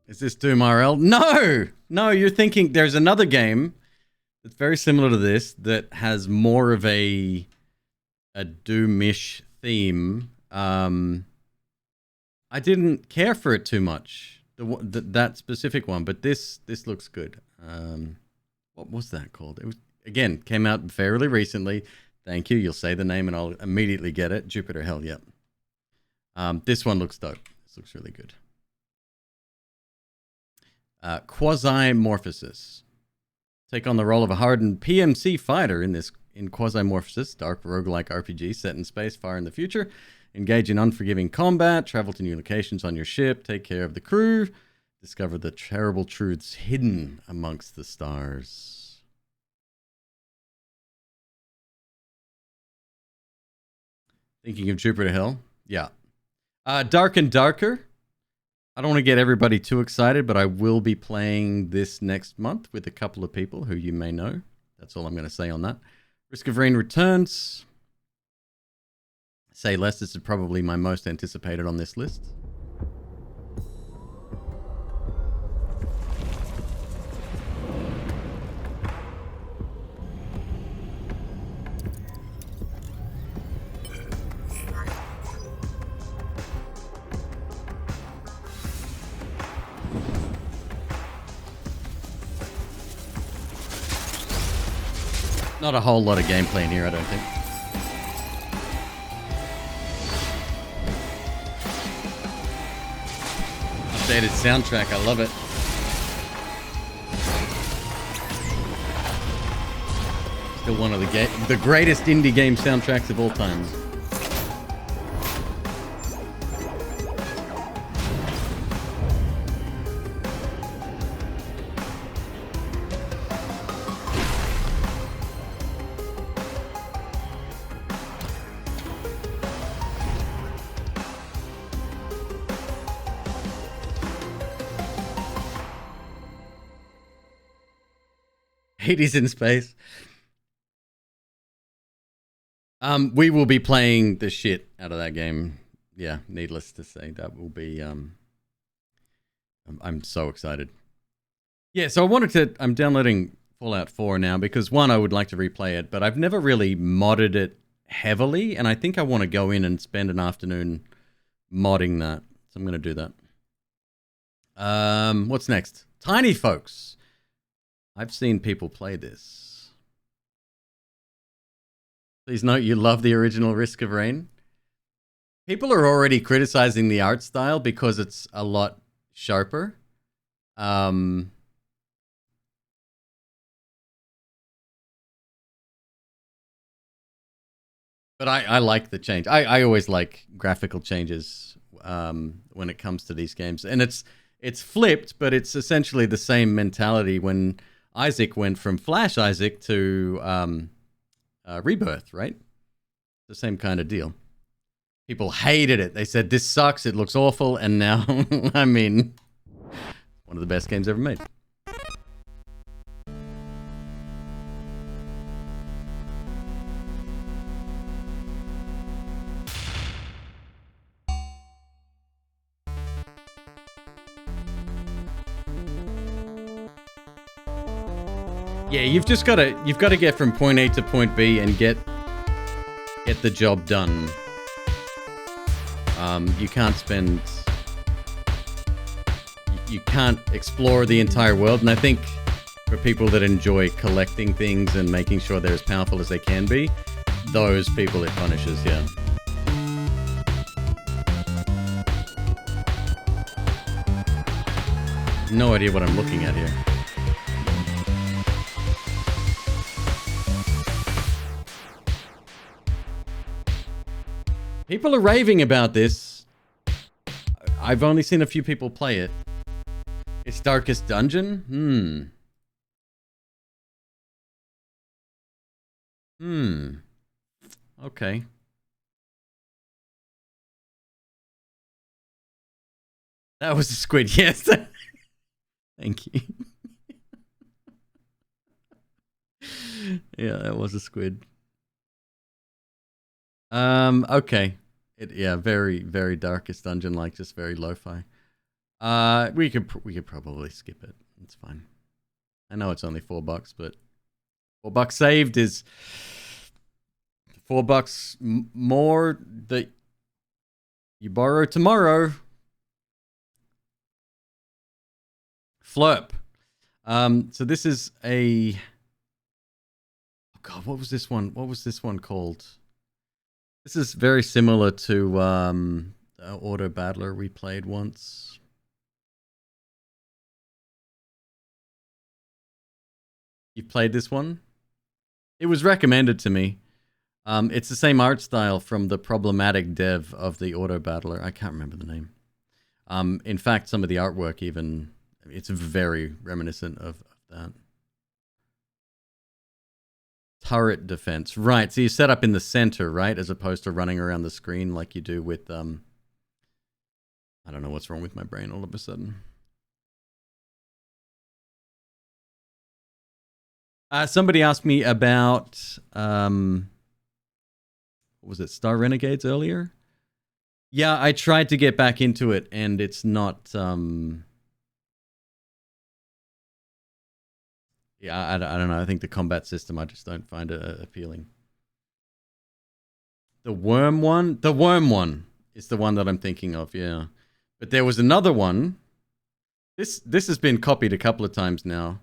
Is this Doom RL? No! No, you're thinking there's another game that's very similar to this that has more of a Doom-ish theme. I didn't care for it too much, that specific one, but this looks good. What was that called? It was, again, came out fairly recently. Thank you. You'll say the name and I'll immediately get it. Jupiter Hell, yep. This one looks dope. This looks really good. Quasi-morphosis. Take on the role of a hardened PMC fighter in Quasi-morphosis, dark roguelike RPG set in space far in the future. Engage in unforgiving combat, travel to new locations on your ship, take care of the crew, discover the terrible truths hidden amongst the stars. Thinking of Jupiter Hill? Yeah. Dark and Darker. I don't want to get everybody too excited, but I will be playing this next month with a couple of people who you may know. That's all I'm going to say on that. Risk of Rain returns. Say less, this is probably my most anticipated on this list. Not a whole lot of gameplay in here, I don't think. Updated soundtrack, I love it. Still one of the greatest indie game soundtracks of all time. Hades in space. We will be playing the shit out of that game. Yeah, needless to say, that will be. I'm so excited. Yeah, so I'm downloading Fallout 4 now because one, I would like to replay it, but I've never really modded it heavily, and I think I want to go in and spend an afternoon modding that. So I'm going to do that. What's next? Tiny Folks. I've seen people play this. Please note you love the original Risk of Rain. People are already criticizing the art style because it's a lot sharper. But I like the change. I always like graphical changes when it comes to these games. And it's flipped, but it's essentially the same mentality when Isaac went from Flash Isaac to Rebirth, right? The same kind of deal. People hated it. They said, this sucks, it looks awful, and now, I mean, one of the best games ever made. Yeah, you've got to get from point A to point B and get the job done. You can't spend. You can't explore the entire world, and I think for people that enjoy collecting things and making sure they're as powerful as they can be, those people it punishes. Yeah. No idea what I'm looking at here. People are raving about this. I've only seen a few people play it. It's Darkest Dungeon? Okay. That was a squid, yes. Thank you. Yeah, that was a squid. Okay. Very, very Darkest Dungeon, like just very lo-fi. We could probably skip it. It's fine. I know it's only $4, but $4 saved is $4 more that you borrow tomorrow. Flurp. So this is a. Oh God, what was this one? What was this one called? This is very similar to Auto Battler we played once. You've played this one? It was recommended to me. It's the same art style from the problematic dev of the Auto Battler. I can't remember the name. In fact, some of the artwork even, it's very reminiscent of that. Turret defense. Right, so you set up in the center, right? As opposed to running around the screen like you do with, I don't know what's wrong with my brain all of a sudden. Somebody asked me about, what was it, Star Renegades earlier? Yeah, I tried to get back into it, and it's not, yeah, I don't know. I think the combat system, I just don't find it appealing. The worm one? The worm one is the one that I'm thinking of, yeah. But there was another one. This has been copied a couple of times now,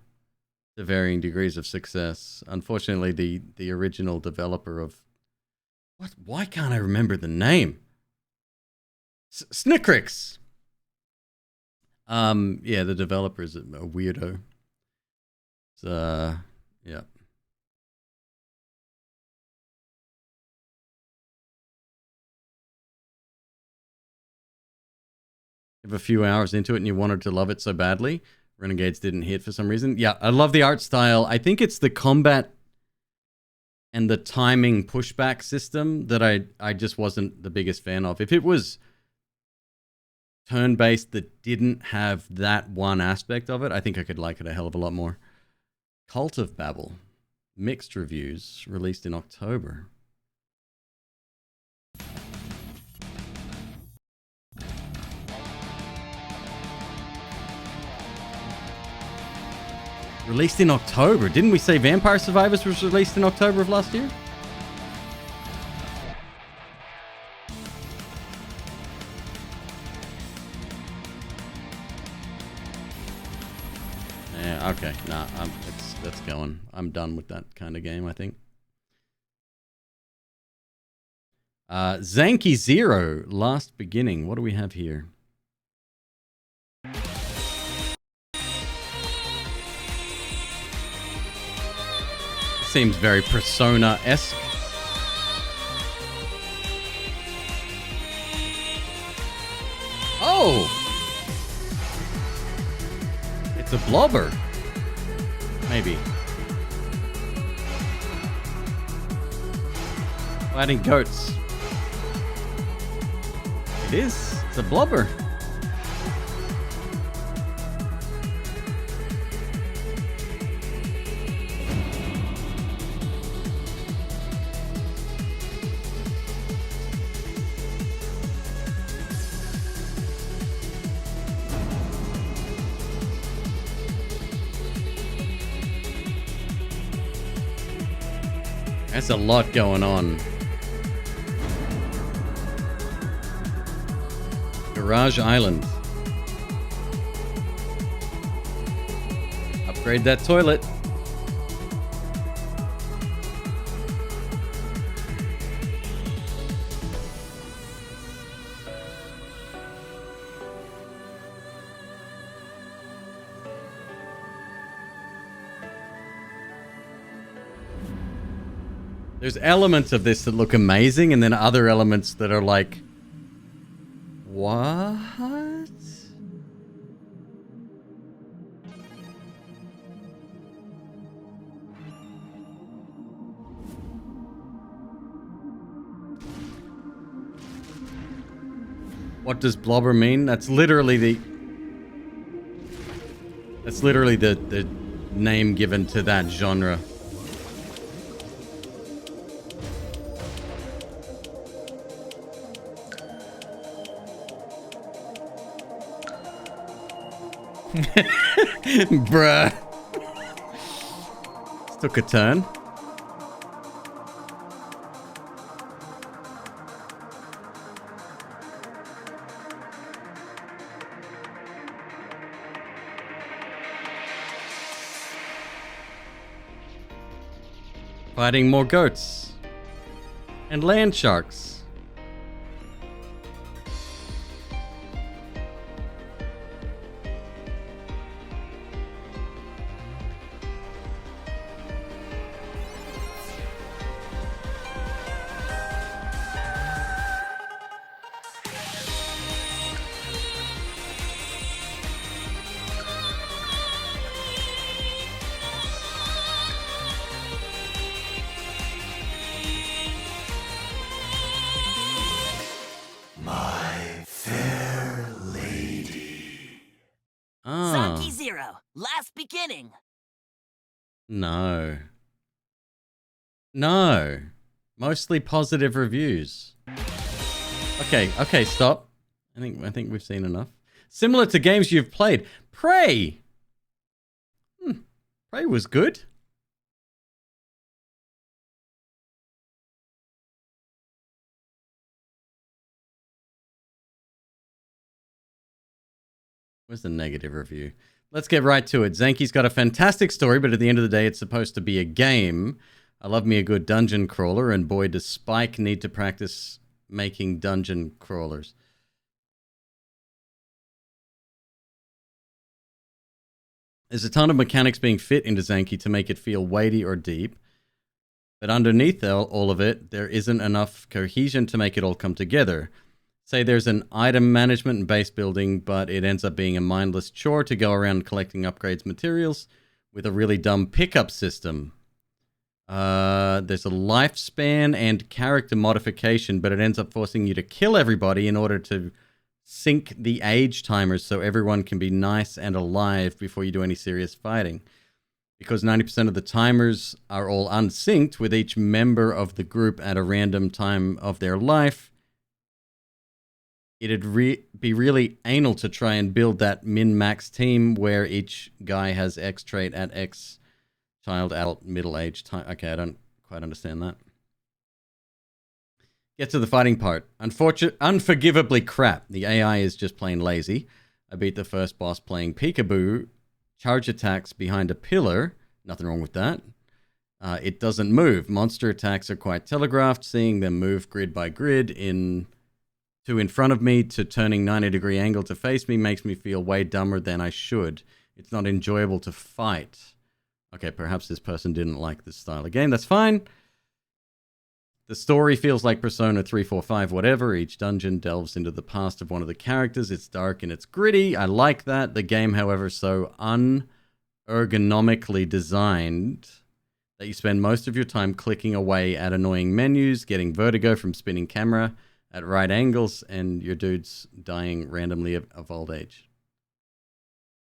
to varying degrees of success. Unfortunately, the original developer of... Why can't I remember the name? Snickrix! Yeah, the developer is a weirdo. Yeah. If a few hours into it and you wanted to love it so badly, Renegades didn't hit for some reason. Yeah, I love the art style. I think it's the combat and the timing pushback system that I just wasn't the biggest fan of. If it was turn-based that didn't have that one aspect of it, I think I could like it a hell of a lot more. Cult of Babel. Mixed reviews. Released in October. Released in October. Didn't we say Vampire Survivors was released in October of last year? Yeah, okay. Nah, that's going. I'm done with that kind of game, I think. Zanky Zero, Last Beginning. What do we have here? Seems very Persona-esque. Oh! It's a blobber. Maybe. Fighting goats. It is. It's a blobber. That's a lot going on. Garage Island. Upgrade that toilet. There's elements of this that look amazing, and then other elements that are like, what? What does blobber mean? That's literally the name given to that genre. Bruh. This took a turn. Fighting more goats. And land sharks. Zanki Zero, last beginning. No. No. Mostly positive reviews. Okay, stop. I think we've seen enough. Similar to games you've played. Prey. Prey was good. Where's the negative review? Let's get right to it. Zanki's got a fantastic story, but at the end of the day, it's supposed to be a game. I love me a good dungeon crawler, and boy, does Spike need to practice making dungeon crawlers. There's a ton of mechanics being fit into Zanki to make it feel weighty or deep, but underneath all of it, there isn't enough cohesion to make it all come together. Say there's an item management and base building, but it ends up being a mindless chore to go around collecting upgrades materials with a really dumb pickup system. There's a lifespan and character modification, but it ends up forcing you to kill everybody in order to sync the age timers so everyone can be nice and alive before you do any serious fighting. Because 90% of the timers are all unsynced with each member of the group at a random time of their life, it'd be really anal to try and build that min-max team where each guy has X trait at X child, adult, middle-aged time. Okay, I don't quite understand that. Get to the fighting part. Unforgivably crap. The AI is just plain lazy. I beat the first boss playing peekaboo. Charge attacks behind a pillar. Nothing wrong with that. It doesn't move. Monster attacks are quite telegraphed. Seeing them move grid by grid in front of me to turning 90-degree angle to face me makes me feel way dumber than I should. It's not enjoyable to fight. Okay, perhaps this person didn't like this style of game. That's fine. The story feels like Persona 3, 4, 5, whatever. Each dungeon delves into the past of one of the characters. It's dark and it's gritty. I like that. The game, however, is so unergonomically designed that you spend most of your time clicking away at annoying menus, getting vertigo from spinning camera at right angles, and your dude's dying randomly of old age.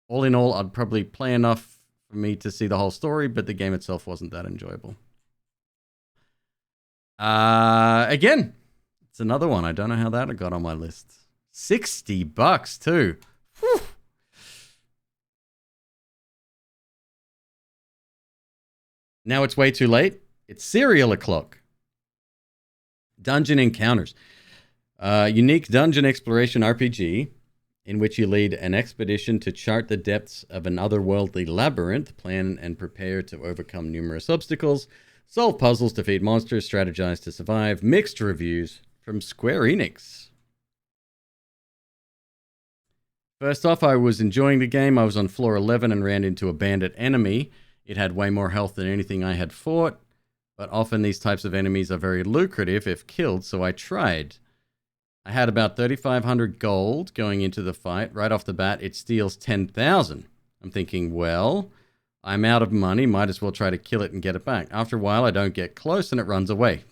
All in all, I'd probably play enough for me to see the whole story, but the game itself wasn't that enjoyable. Again, it's another one. I don't know how that got on my list. $60 too. Whew. Now it's way too late. It's Serial O'Clock. Dungeon Encounters. Unique dungeon exploration RPG in which you lead an expedition to chart the depths of an otherworldly labyrinth, plan and prepare to overcome numerous obstacles, solve puzzles, defeat monsters, strategize to survive. Mixed reviews from Square Enix. First off, I was enjoying the game. I was on floor 11 and ran into a bandit enemy. It had way more health than anything I had fought, but often these types of enemies are very lucrative if killed, so I tried. I had about 3,500 gold going into the fight. Right off the bat, it steals 10,000. I'm thinking, well, I'm out of money. Might as well try to kill it and get it back. After a while, I don't get close and it runs away.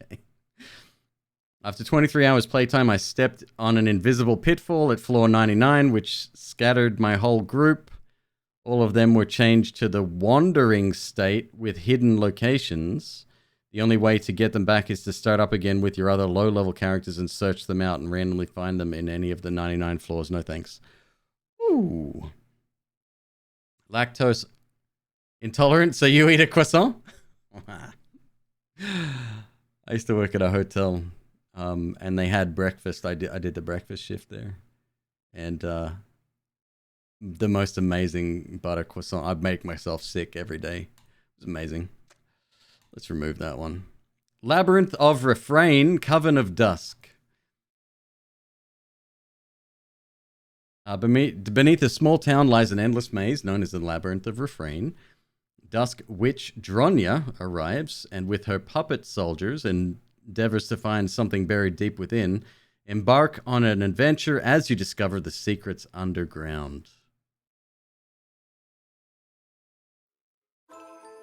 Okay. After 23 hours playtime, I stepped on an invisible pitfall at floor 99, which scattered my whole group. All of them were changed to the wandering state with hidden locations. The only way to get them back is to start up again with your other low-level characters and search them out and randomly find them in any of the 99 floors. No thanks. Ooh. Lactose intolerant, so you eat a croissant? I used to work at a hotel, and they had breakfast. I did the breakfast shift there. And the most amazing butter croissant. I'd make myself sick every day. It was amazing. Let's remove that one. Labyrinth of Refrain, Coven of Dusk. Beneath a small town lies an endless maze known as the Labyrinth of Refrain. Dusk witch Dronya arrives, and with her puppet soldiers endeavors to find something buried deep within. Embark on an adventure as you discover the secrets underground.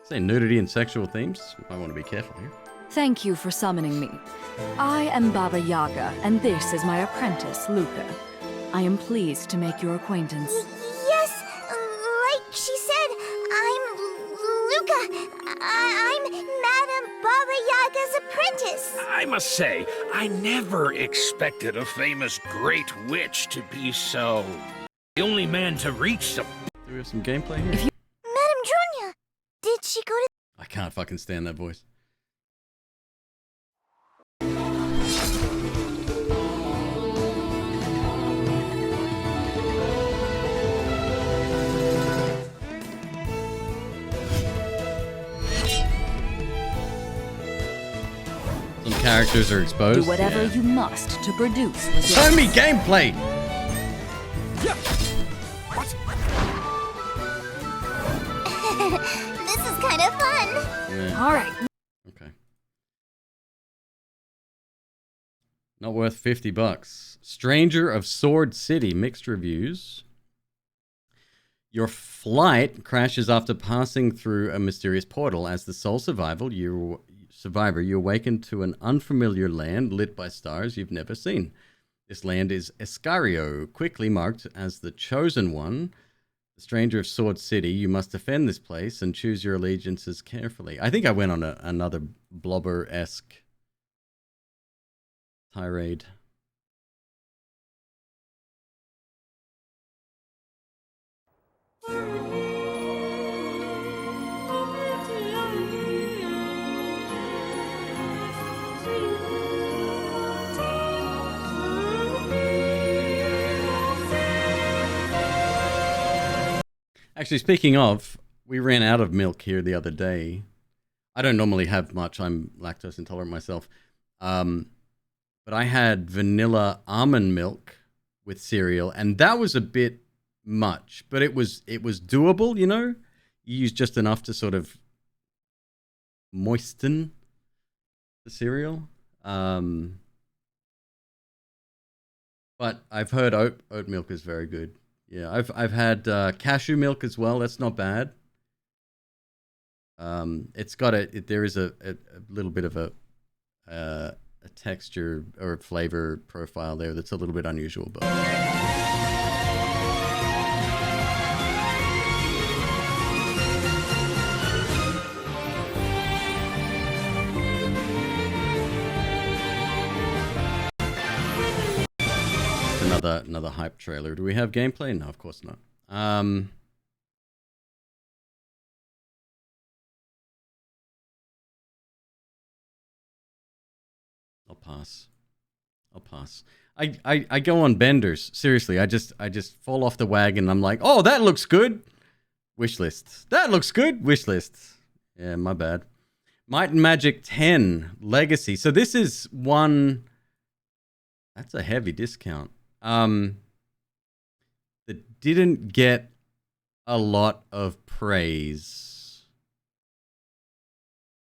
Say nudity and sexual themes. I want to be careful here. Thank you for summoning me. I am Baba Yaga, and this is my apprentice, Luca. I am pleased to make your acquaintance. Yes, like she said, I'm Luca. I'm Madame Baba Yaga's apprentice. I must say, I never expected a famous great witch to be so... the only man to reach the... Do we have some gameplay here? Madame Dronya, did she go to... I can't fucking stand that voice. Some characters are exposed. Do whatever you must to produce results. Show me gameplay! This is kind of fun. Yeah. All right. Okay. Not worth $50. Stranger of Sword City, mixed reviews. Your flight crashes after passing through a mysterious portal. As the sole survivor, you awaken to an unfamiliar land lit by stars you've never seen. This land is Escario, quickly marked as the Chosen One. The Stranger of Sword City, you must defend this place and choose your allegiances carefully. I think I went on another Blobber-esque tirade. Actually, speaking of, we ran out of milk here the other day. I don't normally have much. I'm lactose intolerant myself. But I had vanilla almond milk with cereal, and that was a bit much. But it was doable, you know? You use just enough to sort of moisten the cereal. But I've heard oat milk is very good. Yeah, I've had cashew milk as well. That's not bad. It's got there is a little bit of a texture or a flavor profile there that's a little bit unusual, but. Another hype trailer. Do we have gameplay? No, of course not. pass. I'll pass. I go on benders. Seriously, I just fall off the wagon. I'm like, oh, that looks good. Wishlist. That looks good. Wishlist. Yeah, my bad. Might and Magic 10 Legacy. So this is one. That's a heavy discount. That didn't get a lot of praise.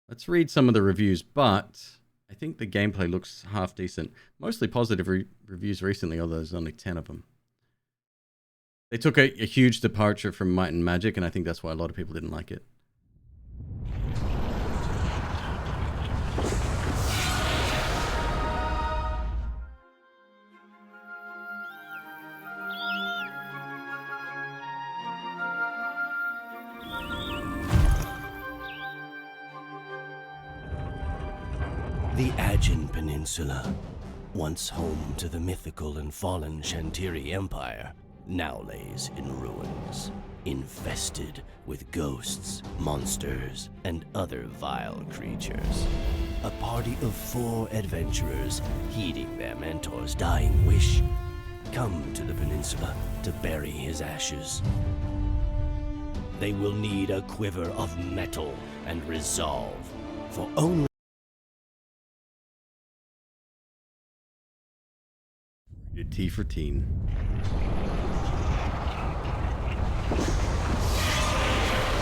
Let's read some of the reviews, but I think the gameplay looks half decent. Mostly positive reviews recently, although there's only 10 of them. They took a huge departure from Might and Magic, and I think that's why a lot of people didn't like it. The Aegean Peninsula, once home to the mythical and fallen Shantiri Empire, now lays in ruins, infested with ghosts, monsters, and other vile creatures. A party of 4 adventurers, heeding their mentor's dying wish, come to the peninsula to bury his ashes. They will need a quiver of metal and resolve, for only T for teen.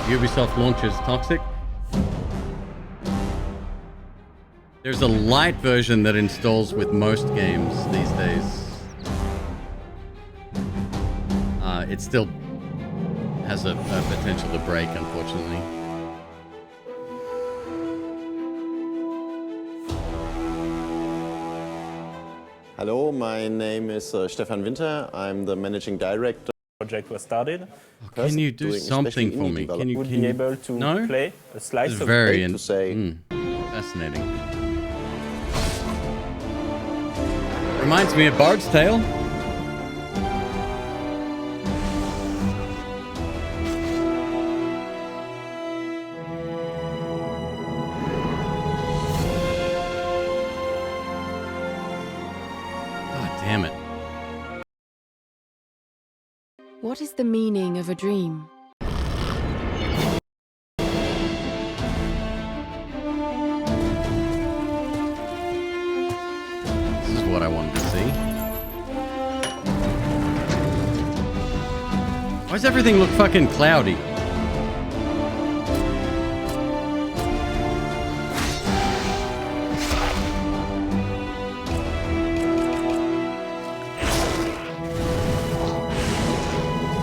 Ubisoft launches Toxic. There's a light version that installs with most games these days. It still has a potential to break, unfortunately. Hello, my name is Stefan Winter. I'm the managing director. Project was started. Can you do something for me? Can you be able to no? play a slice It's of very cake to say. fascinating. Reminds me of Bard's Tale. Damn it. What is the meaning of a dream? This is what I wanted to see. Why does everything look fucking cloudy?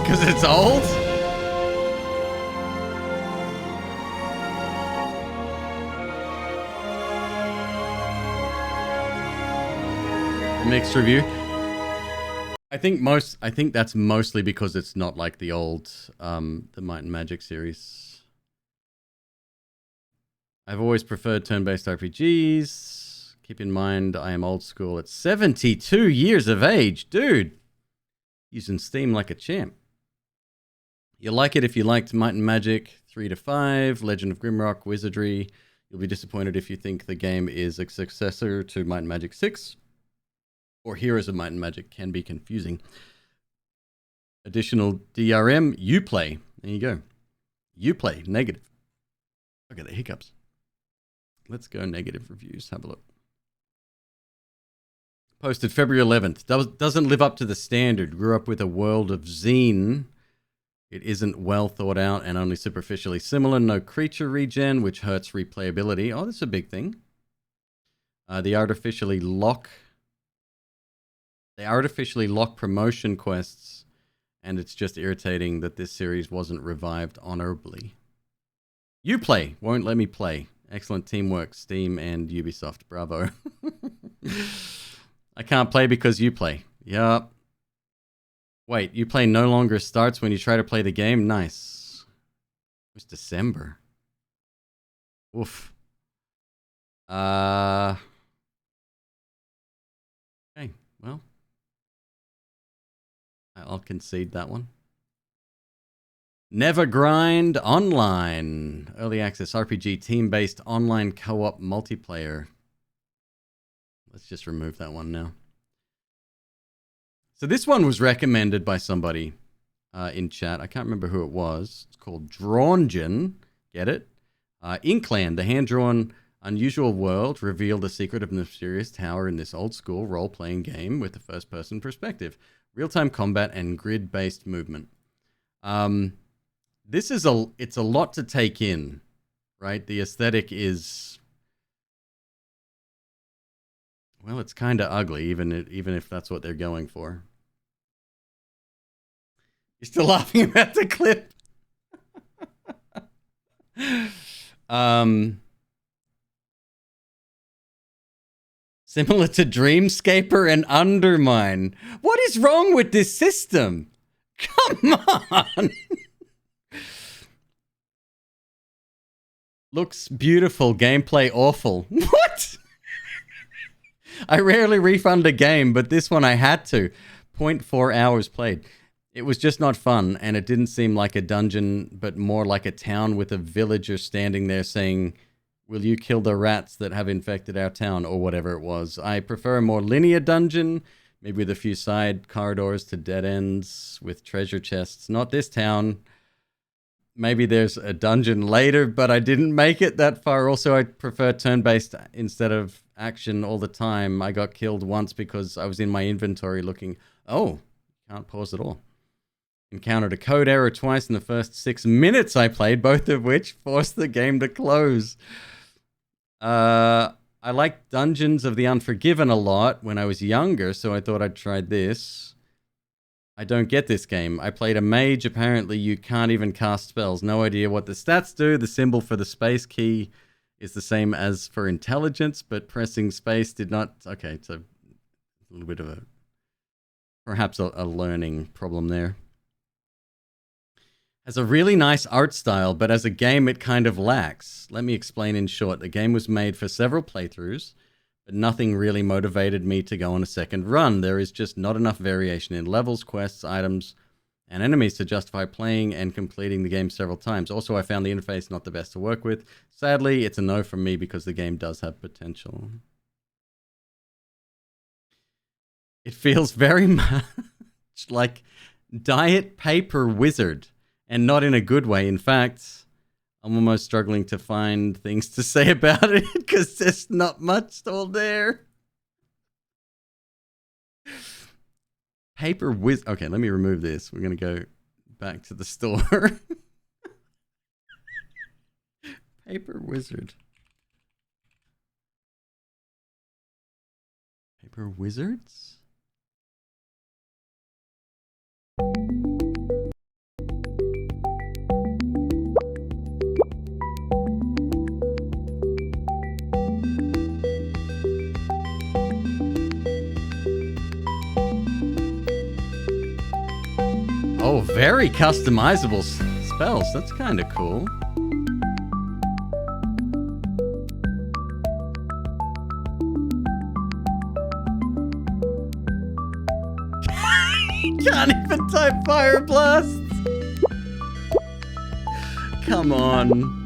Because it's old? Mixed review. I think that's mostly because it's not like the old the Might and Magic series. I've always preferred turn-based RPGs. Keep in mind I am old school at 72 years of age, dude. Using Steam like a champ. You'll like it if you liked Might and Magic 3 to 5, Legend of Grimrock, Wizardry. You'll be disappointed if you think the game is a successor to Might and Magic 6. Or Heroes of Might and Magic can be confusing. Additional DRM, Uplay. There you go. Uplay, negative. Look at the hiccups. Let's go negative reviews. Have a look. Posted February 11th. Doesn't live up to the standard. Grew up with a world of zine. It isn't well thought out and only superficially similar. No creature regen, which hurts replayability. Oh, that's a big thing. They artificially lock promotion quests, and it's just irritating that this series wasn't revived honorably. Uplay won't let me play. Excellent teamwork, Steam and Ubisoft. Bravo. I can't play because Uplay. Yup. Wait, Uplay no longer starts when you try to play the game? Nice. It was December. Oof. Okay, well. I'll concede that one. Never Grind Online. Early access RPG team-based online co-op multiplayer. Let's just remove that one now. So this one was recommended by somebody in chat. I can't remember who it was. It's called Drawngen. Get it? Inkland, the hand-drawn unusual world, revealed the secret of the mysterious tower in this old-school role-playing game with a first-person perspective, real-time combat, and grid-based movement. This is it's a lot to take in, right? The aesthetic is, well, it's kind of ugly, even if that's what they're going for. You're still laughing about the clip. Similar to Dreamscaper and Undermine. What is wrong with this system? Come on. Looks beautiful, gameplay awful. What? I rarely refund a game, but this one I had to. 0.4 hours played. It was just not fun, and it didn't seem like a dungeon, but more like a town with a villager standing there saying, "Will you kill the rats that have infected our town?" or whatever it was. I prefer a more linear dungeon, maybe with a few side corridors to dead ends with treasure chests. Not this town. Maybe there's a dungeon later, but I didn't make it that far. Also, I prefer turn-based instead of action all the time. I got killed once because I was in my inventory looking. Oh, can't pause at all. Encountered a code error twice in the first 6 minutes I played, both of which forced the game to close. I liked Dungeons of the Unforgiven a lot when I was younger, so I thought I'd try this. I don't get this game. I played a mage. Apparently, you can't even cast spells. No idea what the stats do. The symbol for the space key is the same as for intelligence, but pressing space did not... Okay, it's a little bit of a... perhaps a learning problem there. Has a really nice art style, but as a game it kind of lacks. Let me explain in short. The game was made for several playthroughs, but nothing really motivated me to go on a second run. There is just not enough variation in levels, quests, items, and enemies to justify playing and completing the game several times. Also, I found the interface not the best to work with. Sadly, it's a no from me because the game does have potential. It feels very much like Diet Paper Wizard. And not in a good way. In fact, I'm almost struggling to find things to say about it because there's not much still there. Paper Wizard. Okay, let me remove this. We're going to go back to the store. Paper Wizard. Paper Wizards? Oh, very customizable spells. That's kind of cool. Can't even type Fire Blast. Come on.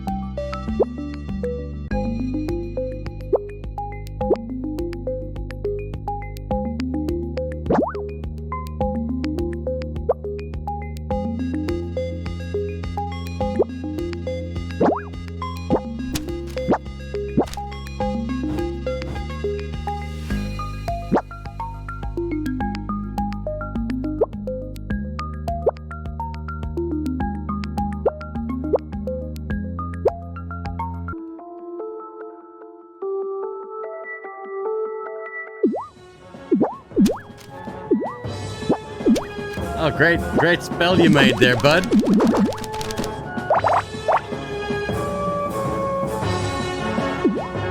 Oh, great spell you made there, bud.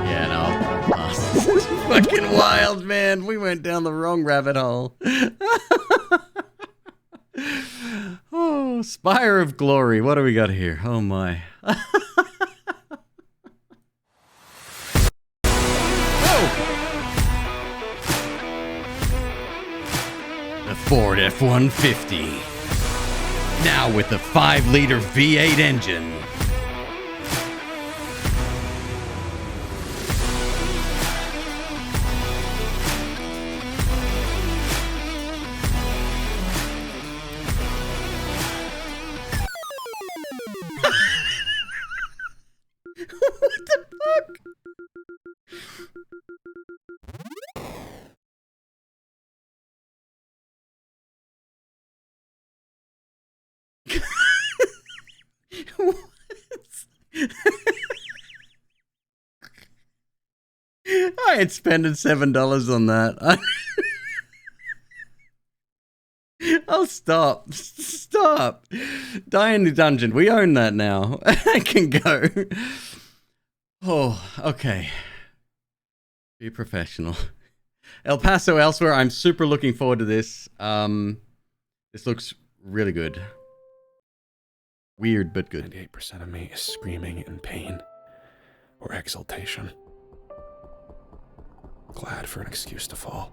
Yeah, no. Oh, this is fucking wild, man. We went down the wrong rabbit hole. Oh, Spire of Glory. What do we got here? Oh, my. Ford F-150. Now with a 5-liter V8 engine. I ain't spending $7 on that. Oh, stop. Stop. Die in the dungeon. We own that now. I can go. Oh, okay. Be professional. El Paso elsewhere. I'm super looking forward to this. This looks really good. Weird, but good. 98% of me is screaming in pain or exultation. Glad for an excuse to fall.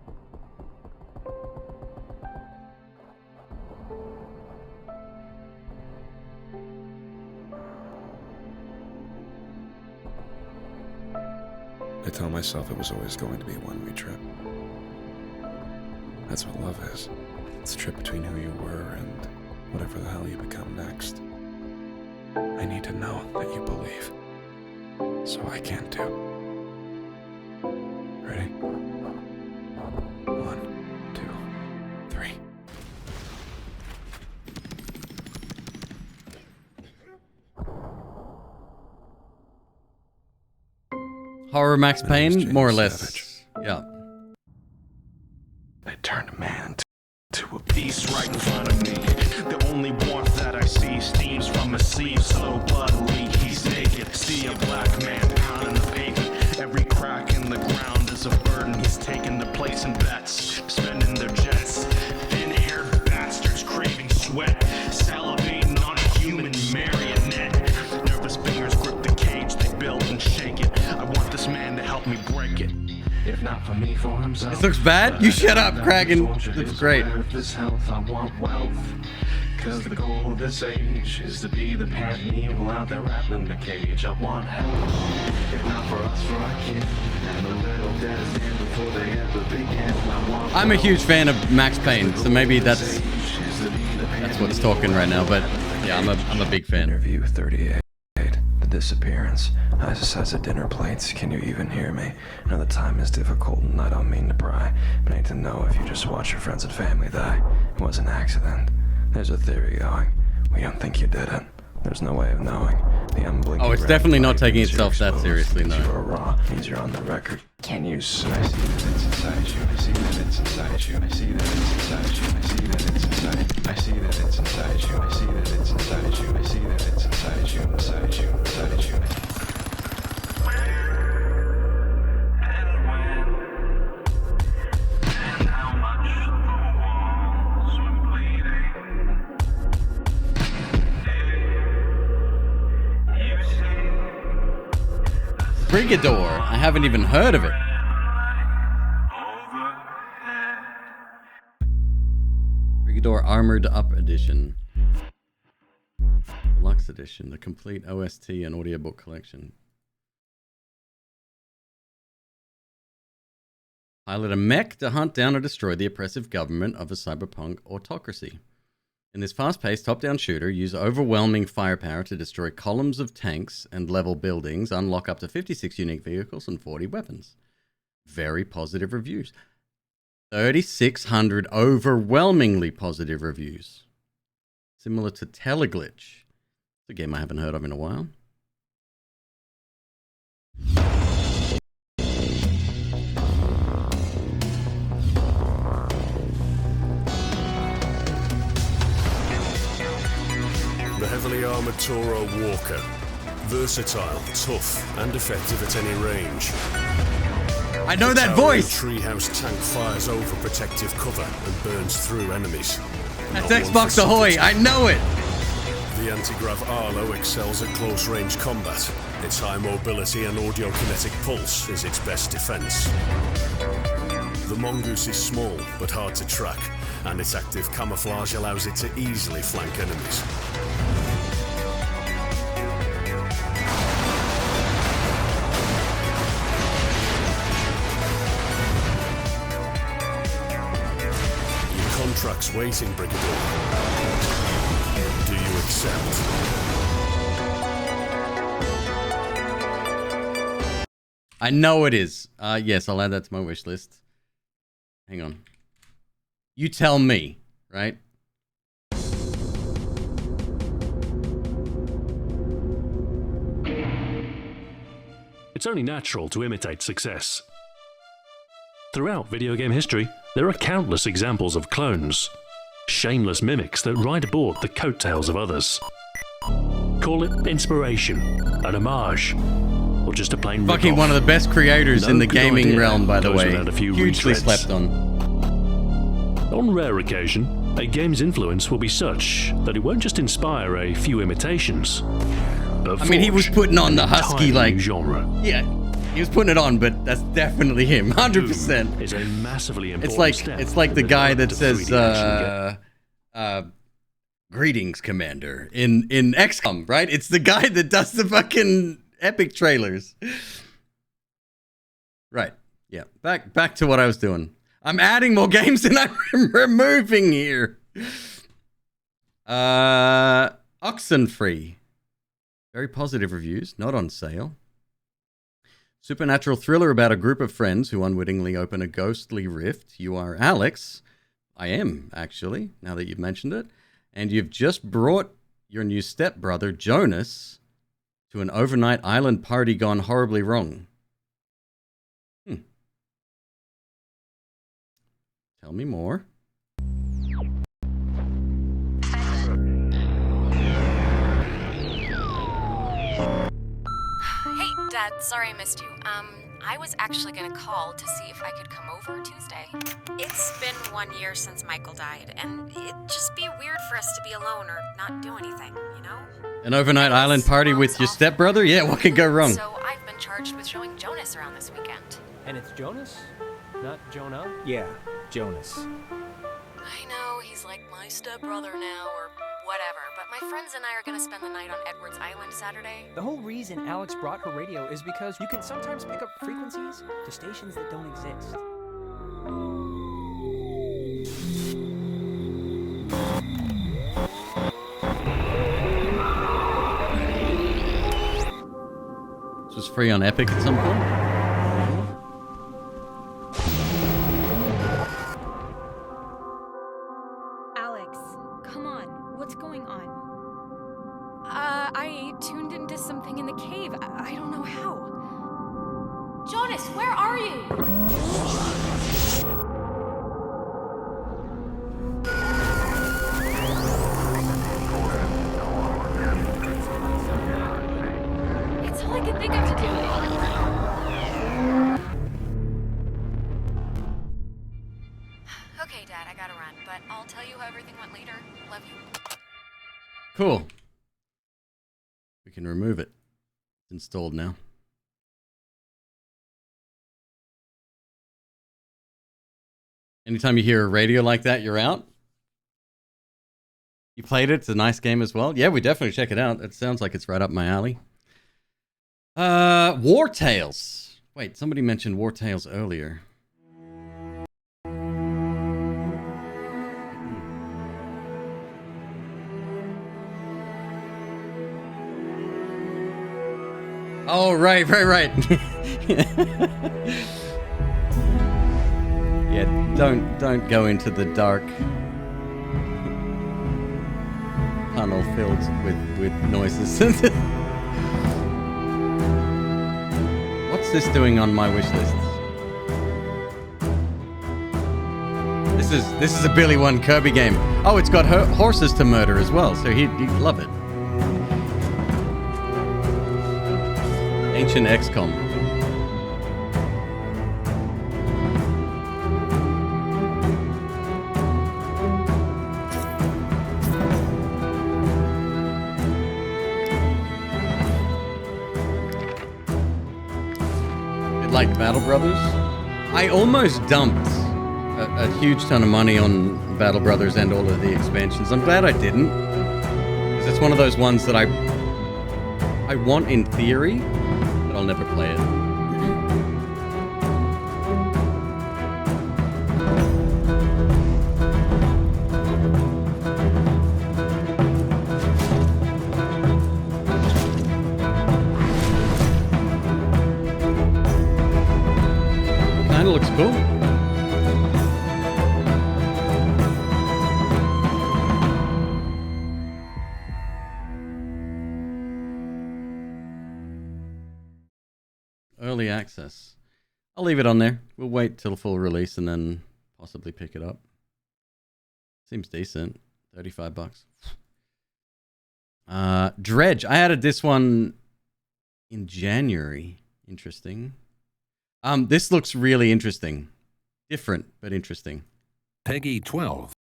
I tell myself it was always going to be a one-way trip. That's what love is. It's a trip between who you were and whatever the hell you become next. I need to know that you believe, so I can too. Ready? 1, 2, 3. Horror Max Payne, more or less. Yeah. I turned a man to a beast right in front of me. The only warmth that I see steams from his sleeve so bloodily. He's naked, see a black man pounding the pavement. Every crack in the ground is a burden. He's taking their place in bets, spending their jets. Thin-haired bastards craving sweat, salivating on a human marionette. Nervous fingers grip the cage, they build and shake it. I want this man to help me break it. If not for me, for himself. This looks bad? You shut up, Kragan. Looks great. This health, I want wealth. Cause the goal of this age is to be the panting evil out there rattling the cage. I want help. If not for us, for our kid. And the little dead stand before they ever begin. I'm a huge fan of Max Payne, so maybe that's what's talking right now. But yeah, I'm a big fan. Interview 38. The disappearance. Isis has a dinner plates. Can you even hear me? I know the time is difficult and I don't mean to pry, but I need to know if you just watch your friends and family die. It was an accident. There's a theory going. We don't think you did it. There's no way of knowing. The unblinking. Oh, it's definitely not taking itself that seriously, no. You're raw. Means you're on the record. Can you see? I see that it's inside you. I see that it's inside you. I see that it's inside you. I see that it's inside. I see that it's inside you. I see that it's inside you. I see that it's inside you. Inside you. Inside you. Brigador. I haven't even heard of it. Brigador Armored Up Edition. Deluxe Edition. The complete OST and audiobook collection. Pilot a mech to hunt down or destroy the oppressive government of a cyberpunk autocracy. In this fast-paced top-down shooter, use overwhelming firepower to destroy columns of tanks and level buildings, unlock up to 56 unique vehicles and 40 weapons. Very positive reviews. 3,600 overwhelmingly positive reviews. Similar to Teleglitch. It's a game I haven't heard of in a while. The heavily armored Toro Walker. Versatile, tough, and effective at any range. I know that voice! The treehouse tank fires over protective cover and burns through enemies. That's Xbox Ahoy, I know it! The anti-grav Arlo excels at close-range combat. Its high mobility and audio-kinetic pulse is its best defense. The Mongoose is small, but hard to track, and its active camouflage allows it to easily flank enemies. Contracts waiting, Brigador. Do you accept? I know it is. Yes, I'll add that to my wish list. Hang on. You tell me, right? it's only natural to imitate success. Throughout video game history, there are countless examples of clones, shameless mimics that ride aboard the coattails of others. Call it inspiration, an homage, or just a plain Fucking rip-off. one of the best creators No in the good gaming idea realm, by the goes way. without a few Hugely retreads. slept on. On rare occasion, a game's influence will be such that it won't just inspire a few imitations, but I mean, he was forge putting on an the husky, entirely like... new genre. Yeah, he was putting it on, but that's definitely him, 100%. Is a massively important step It's like in the guy that development of says, 3D action greetings, Commander, in XCOM, right? It's the guy that does the fucking epic trailers. Right, yeah. Back to what I was doing. I'm adding more games than I'm removing here. Oxenfree. Very positive reviews, not on sale. Supernatural thriller about a group of friends who unwittingly open a ghostly rift. You are Alex. I am, actually, now that you've mentioned it. And you've just brought your new stepbrother, Jonas, to an overnight island party gone horribly wrong. Tell me more. Hey, Dad, sorry I missed you. I was actually gonna call to see if I could come over Tuesday. It's been 1 year since Michael died, and it'd just be weird for us to be alone or not do anything, you know? An overnight island party with your stepbrother? Yeah, what could go wrong? So I've been charged with showing Jonas around this weekend. And it's Jonas? Not Jonah? Yeah, Jonas. I know, he's like my stepbrother now, or whatever, but my friends and I are gonna spend the night on Edwards Island Saturday. The whole reason Alex brought her radio is because you can sometimes pick up frequencies to stations that don't exist. This was free on Epic at some point. Alex, come on. What's going on? I tuned into something in the cave. I don't know how. Jonas, where are you? It's all I can think of to do. Okay, Dad, I gotta run, but I'll tell you how everything went later. Love you. Cool. We can remove it. It's installed now. Anytime you hear a radio like that, you're out. You played it. It's a nice game as well. Yeah, we definitely check it out. It sounds like it's right up my alley. War Tales. Wait, somebody mentioned War Tales earlier. Oh, right. Yeah, don't go into the dark tunnel filled with noises. What's this doing on my wish list? This is a Billy One Kirby game. Oh, it's got horses to murder as well, so he'd love it. Ancient XCOM. Like Battle Brothers. I almost dumped a huge ton of money on Battle Brothers and all of the expansions. I'm glad I didn't, because it's one of those ones that I want in theory, but I'll never play it. Kinda looks cool. early access. I'll leave it on there. We'll wait till full release and then possibly pick it up. Seems decent. $35. Dredge. I added this one in January. Interesting. This looks really interesting. Different, but interesting. Peggy 12.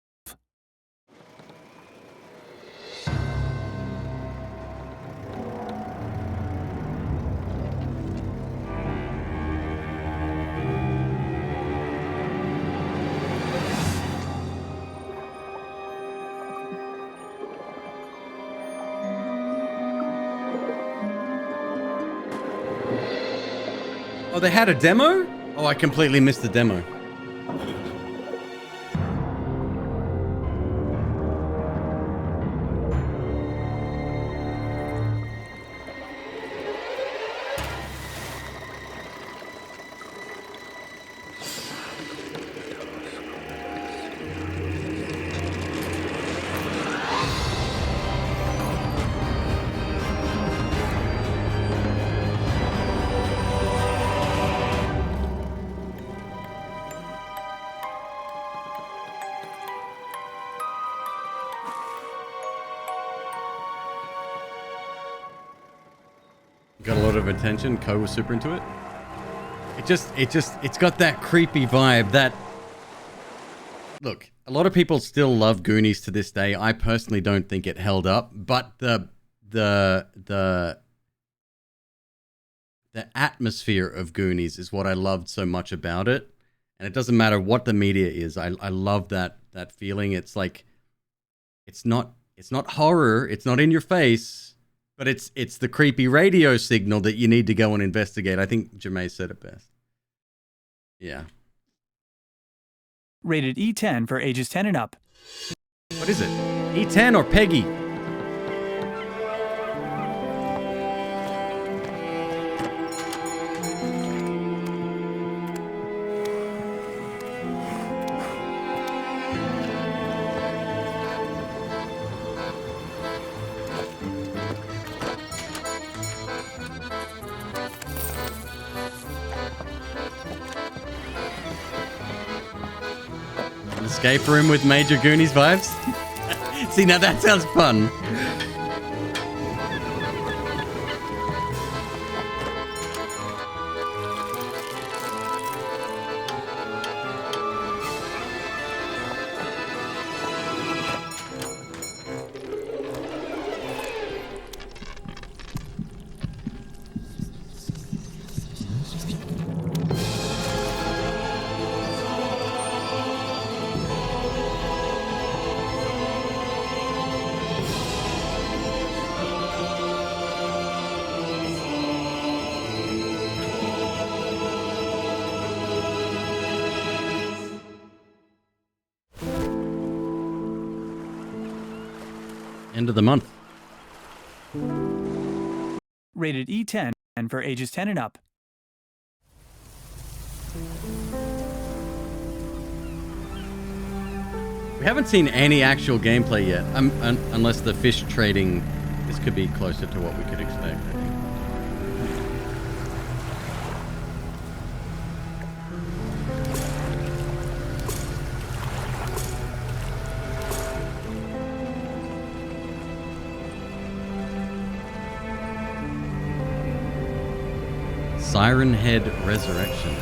Oh, they had a demo? Oh, I completely missed the demo. Got a lot of attention. Ko was super into it. It's got that creepy vibe that... Look, a lot of people still love Goonies to this day. I personally don't think it held up, but the atmosphere of Goonies is what I loved so much about it. And it doesn't matter what the media is. I love that feeling. It's like, it's not horror. It's not in your face. But it's the creepy radio signal that you need to go and investigate. I think Jermaine said it best. Yeah. Rated E10 for ages 10 and up. What is it? E10 or Peggy? Escape room with major Goonies vibes? See, now that sounds fun. End of the month. Rated E10 for ages 10 and up. We haven't seen any actual gameplay yet, unless the fish trading. This could be closer to what we could expect, I think. Siren Head Resurrection.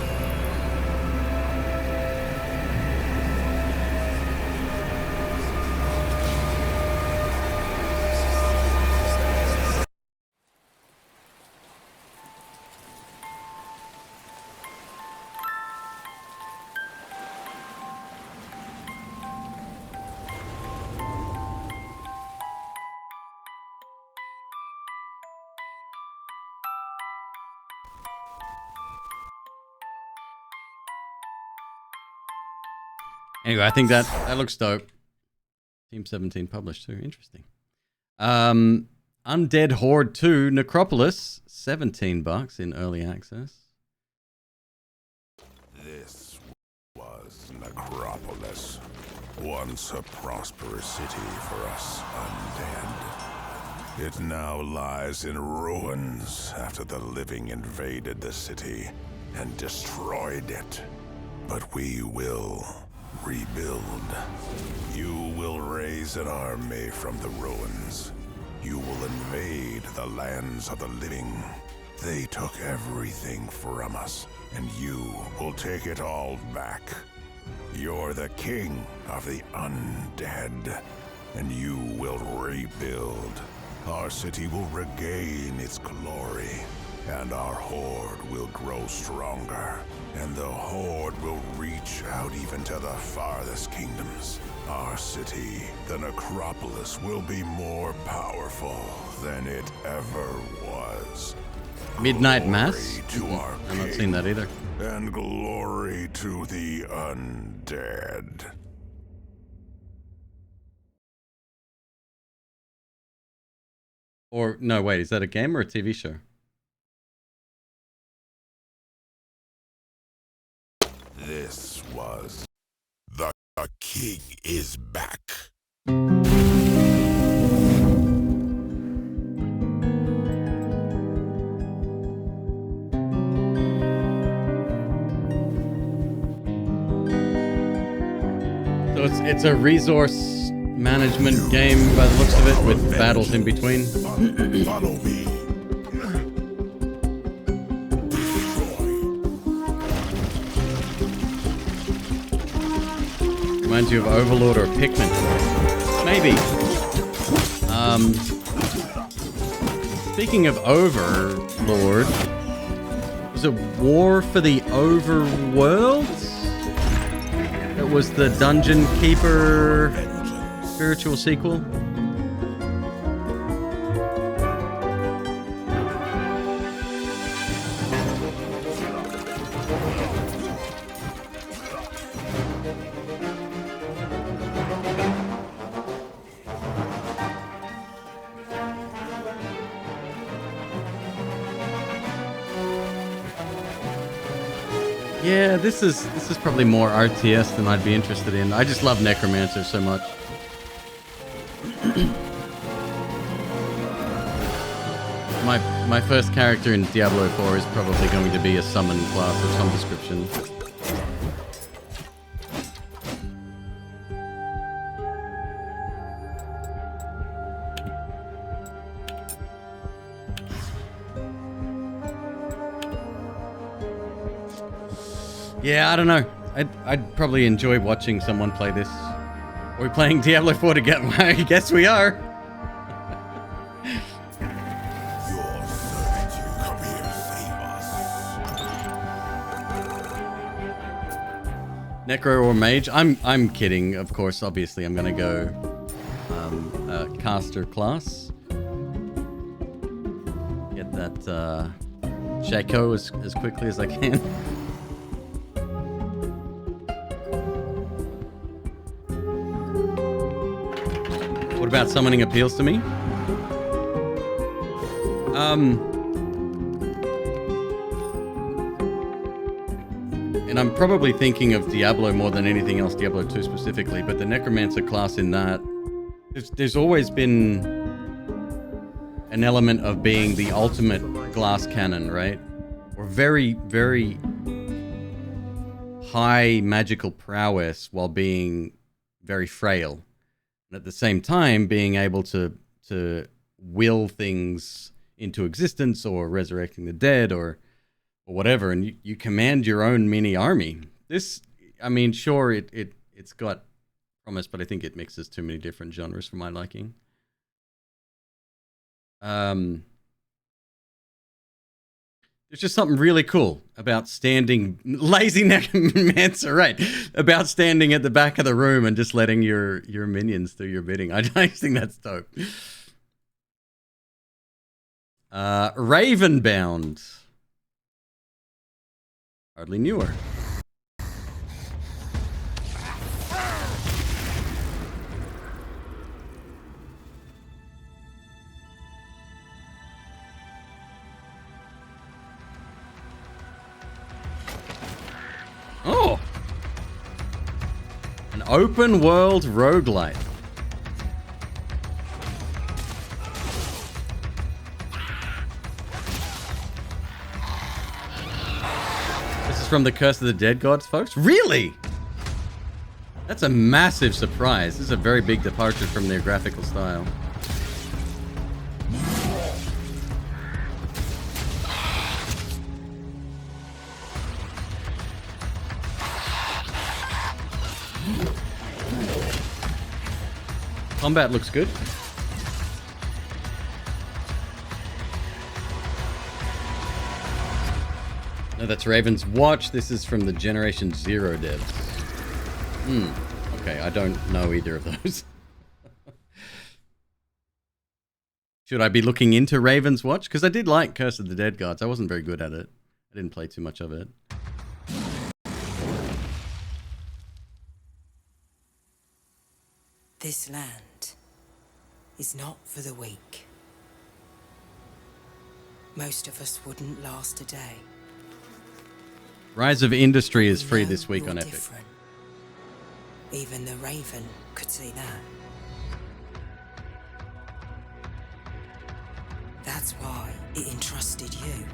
Anyway, I think that looks dope. Team 17 published too. Interesting. Undead Horde 2 Necropolis, $17 in early access. This was Necropolis, once a prosperous city for us undead. It now lies in ruins after the living invaded the city and destroyed it. But we will rebuild. You will raise an army from the ruins. You will invade the lands of the living. They took everything from us, and you will take it all back. You're the king of the undead, and you will rebuild. Our city will regain its glory, and our horde will grow stronger. And the horde will reach out even to the farthest kingdoms. Our city, the Necropolis, will be more powerful than it ever was. Midnight Mass? To our I've not seen that either. And glory to the undead. Or, no, wait, is that a game or a TV show? This was the king is back. So it's a resource management game by the looks of it, with battles in between. Follow me. Reminds you of Overlord or Pikmin. Maybe. Speaking of Overlord, was it War for the Overworld? It was the Dungeon Keeper spiritual sequel. Yeah, this is probably more RTS than I'd be interested in. I just love Necromancer so much. My first character in Diablo 4 is probably going to be a summon class of some description. Yeah, I don't know. I'd probably enjoy watching someone play this. Are we playing Diablo 4 together? I guess we are. Necro or Mage? I'm kidding, of course. Obviously, I'm gonna go caster class. Get that Shaco as quickly as I can. What about summoning appeals to me? And I'm probably thinking of Diablo more than anything else, Diablo 2 specifically, but the Necromancer class in that, there's always been an element of being the ultimate glass cannon, right? Or very, very high magical prowess while being very frail. And at the same time, being able to will things into existence, or resurrecting the dead, or whatever, and you command your own mini army. This, I mean, sure, it's got promise, but I think it mixes too many different genres for my liking. There's just something really cool about standing, lazy Necromancer, right? About standing at the back of the room and just letting your minions do your bidding. I just think that's dope. Ravenbound. Hardly knew her. Oh! An open world roguelite. is from the Curse of the Dead Gods, folks. Really? That's a massive surprise. This is a very big departure from their graphical style. Combat looks good. No, that's Raven's Watch. This is from the Generation Zero devs. Okay, I don't know either of those. Should I be looking into Raven's Watch? Because I did like Curse of the Dead Gods. I wasn't very good at it. I didn't play too much of it. This land is not for the weak. Most of us wouldn't last a day. Rise of Industry is free this week on Epic. Different. Even the Raven could see that. That's why it entrusted you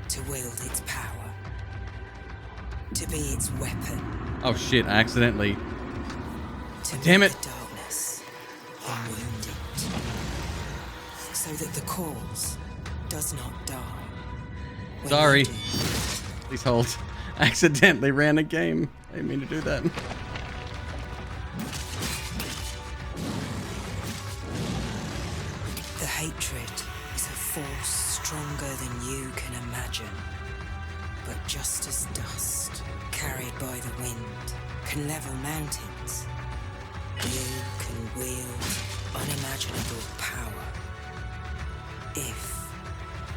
to wield its power, to be its weapon. Oh shit, I accidentally... To Damn it! The darkness and wound it, so that the cause does not die. When Sorry. you do, Please hold. I accidentally ran a game. I didn't mean to do that. the hatred is a force stronger than you can imagine. But just as dust, carried by the wind, can level mountains, you can wield unimaginable power if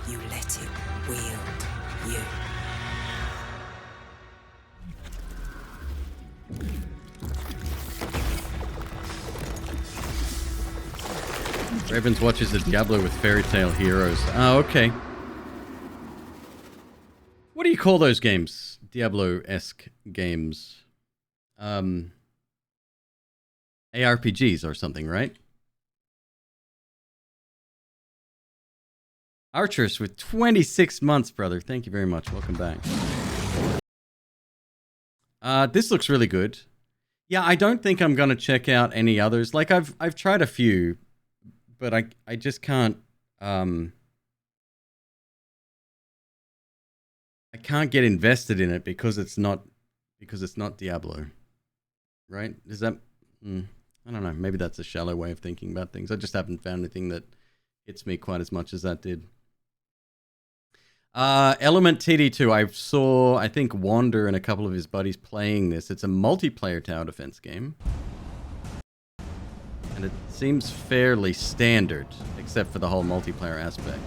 you let it wield you. Raven's Watch is a Diablo with fairy tale heroes. Oh, okay. What do you call those games? Diablo-esque games. ARPGs or something, right? Archers with 26 months, brother. Thank you very much. Welcome back. This looks really good. Yeah, I don't think I'm gonna check out any others. Like I've tried a few, but I just can't I can't get invested in it because it's not Diablo. Right? Is that I don't know, maybe that's a shallow way of thinking about things. I just haven't found anything that hits me quite as much as that did. Element TD2, I think Wander and a couple of his buddies playing this. It's a multiplayer tower defense game. And it seems fairly standard, except for the whole multiplayer aspect.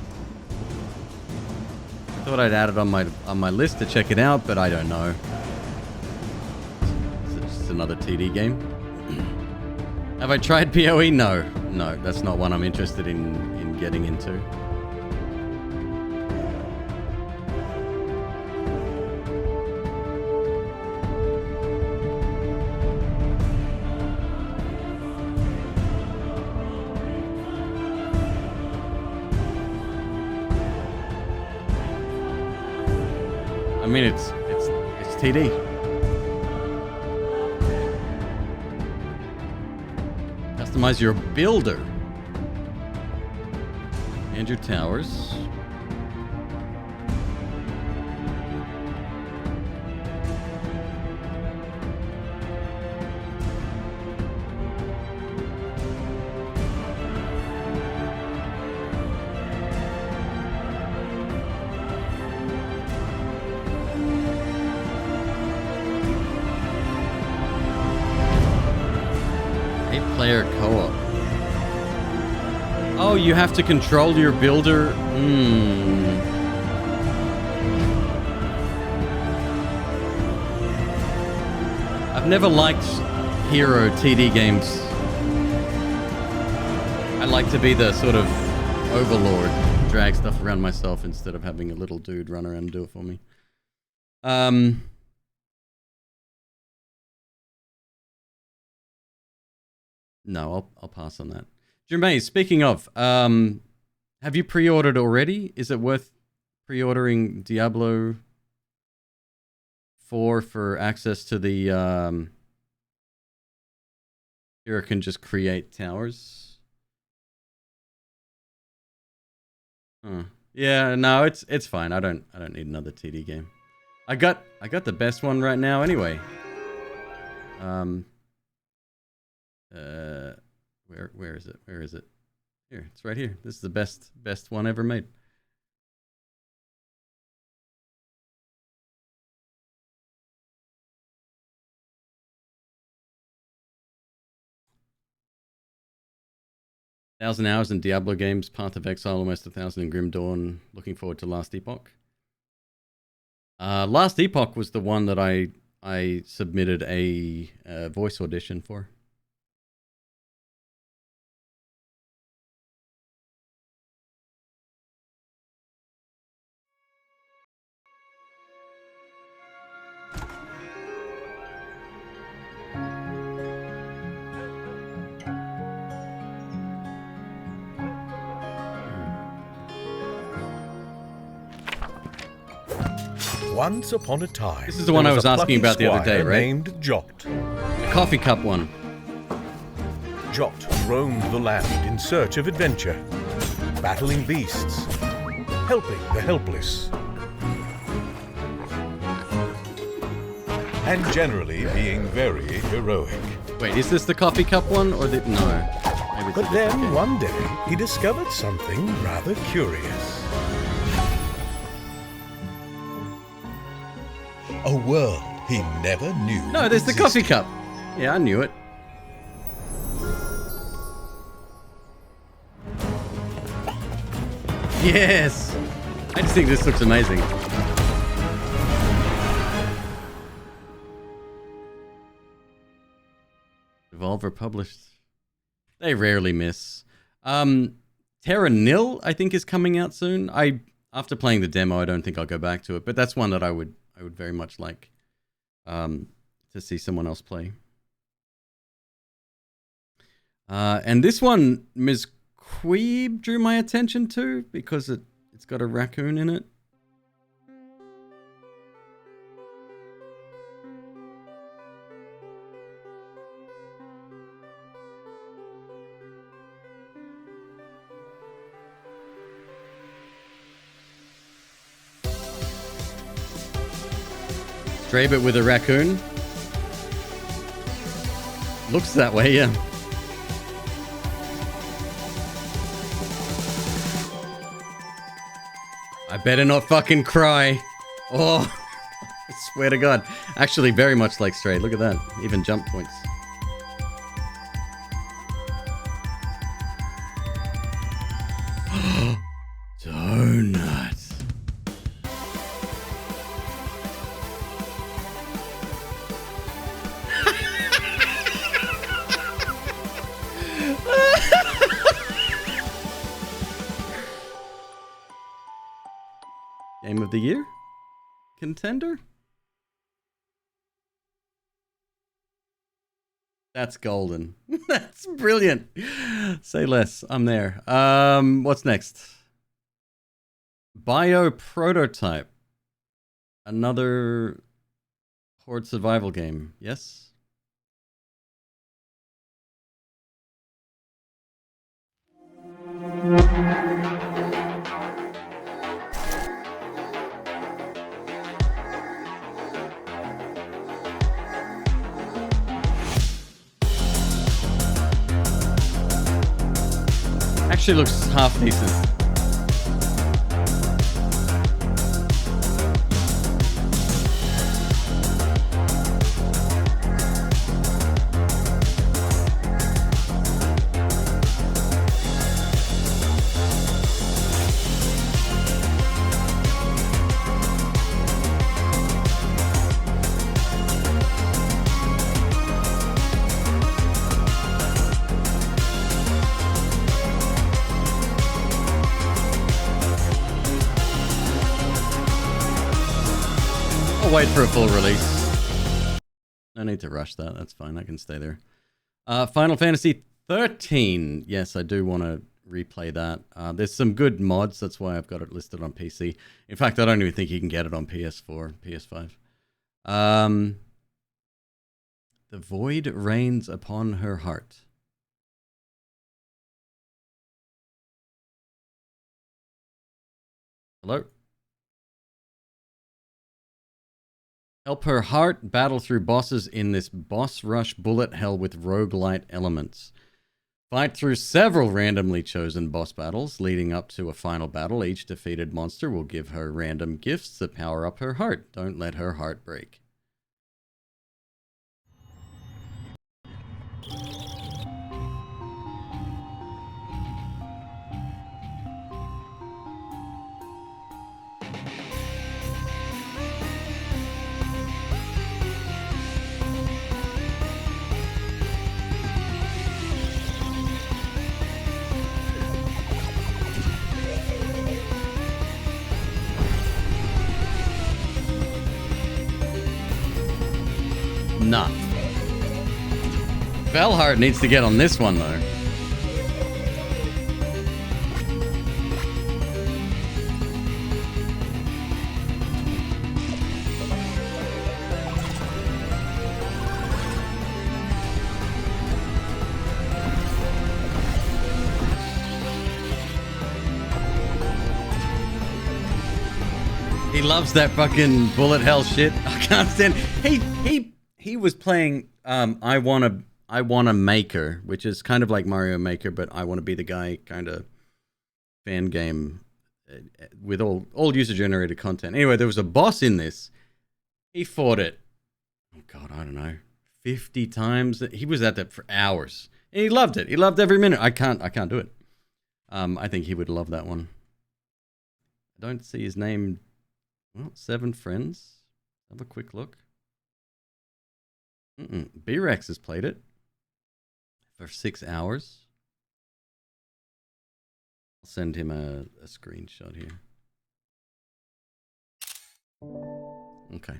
I thought I'd add it on my list to check it out, but I don't know. It's just another TD game. Have I tried PoE? No, that's not one I'm interested in getting into. I mean, it's TD. Customize your builder and your towers. Player co-op. Oh, you have to control your builder. I've never liked hero TD games. I like to be the sort of overlord, drag stuff around myself instead of having a little dude run around and do it for me. No, I'll pass on that. Jermaine, speaking of, have you pre-ordered already? Is it worth pre-ordering Diablo 4 for access to the here I can just create towers. Yeah, no, it's fine. I don't need another TD game. I got the best one right now anyway. Where is it? Where is it? Here, it's right here. This is the best one ever made. Thousand hours in Diablo games, Path of Exile, almost 1,000 in Grim Dawn. Looking forward to Last Epoch. Last Epoch was the one that I submitted a voice audition for. Once upon a time, this is the one I was asking about the other day, right? Named Jot. The coffee cup one. Jot roamed the land in search of adventure, battling beasts, helping the helpless, and generally being very heroic. Wait, is this the coffee cup one or the no? Maybe it's but then one day he discovered something rather curious. A world he never knew. No, there's the coffee cup. Yeah, I knew it. Yes! I just think this looks amazing. Devolver published. They rarely miss. Terra Nil, I think, is coming out soon. After playing the demo, I don't think I'll go back to it, but that's one that I would very much like to see someone else play. And this one, McQueeb drew my attention to because it's got a raccoon in it. Stray but with a raccoon. Looks that way, yeah. I better not fucking cry. Oh, I swear to God. Actually, very much like Stray. Look at that. Even jump points. Donut. Game of the year? Contender? That's golden. That's brilliant. Say less. I'm there. What's next? Bio Prototype. Another horde survival game. Yes? Actually looks half decent. Wait for a full release. No need to rush that. That's fine. I can stay there. Final Fantasy 13. Yes, I do want to replay that. There's some good mods. That's why I've got it listed on PC. In fact, I don't even think you can get it on PS4, PS5. The void reigns upon her heart. Hello? Help her heart battle through bosses in this boss rush bullet hell with roguelite elements. Fight through several randomly chosen boss battles leading up to a final battle. Each defeated monster will give her random gifts that power up her heart. Don't let her heart break. Nah. Bellheart needs to get on this one, though. He loves that fucking bullet hell shit. I can't stand. He was playing I Wanna Maker, which is kind of like Mario Maker, but I Want to Be the Guy kind of fan game with all user generated content. Anyway, there was a boss in this. He fought it. Oh god, I don't know, 50 times. He was at that for hours. And he loved it. He loved every minute. I can't do it. I think he would love that one. I don't see his name. Well, 7 friends. Have a quick look. B-Rex has played it for 6 hours. I'll send him a screenshot here. Okay.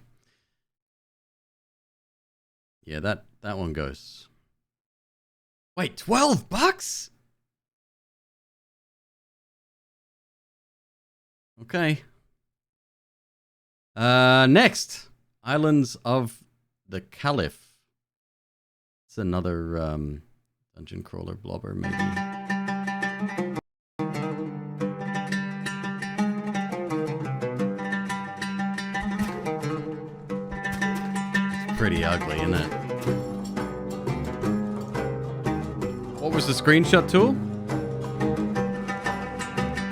Yeah, that one goes. Wait, $12? Okay. Next, Islands of the Caliph. It's another dungeon crawler blobber, maybe. It's pretty ugly, isn't it? What was the screenshot tool?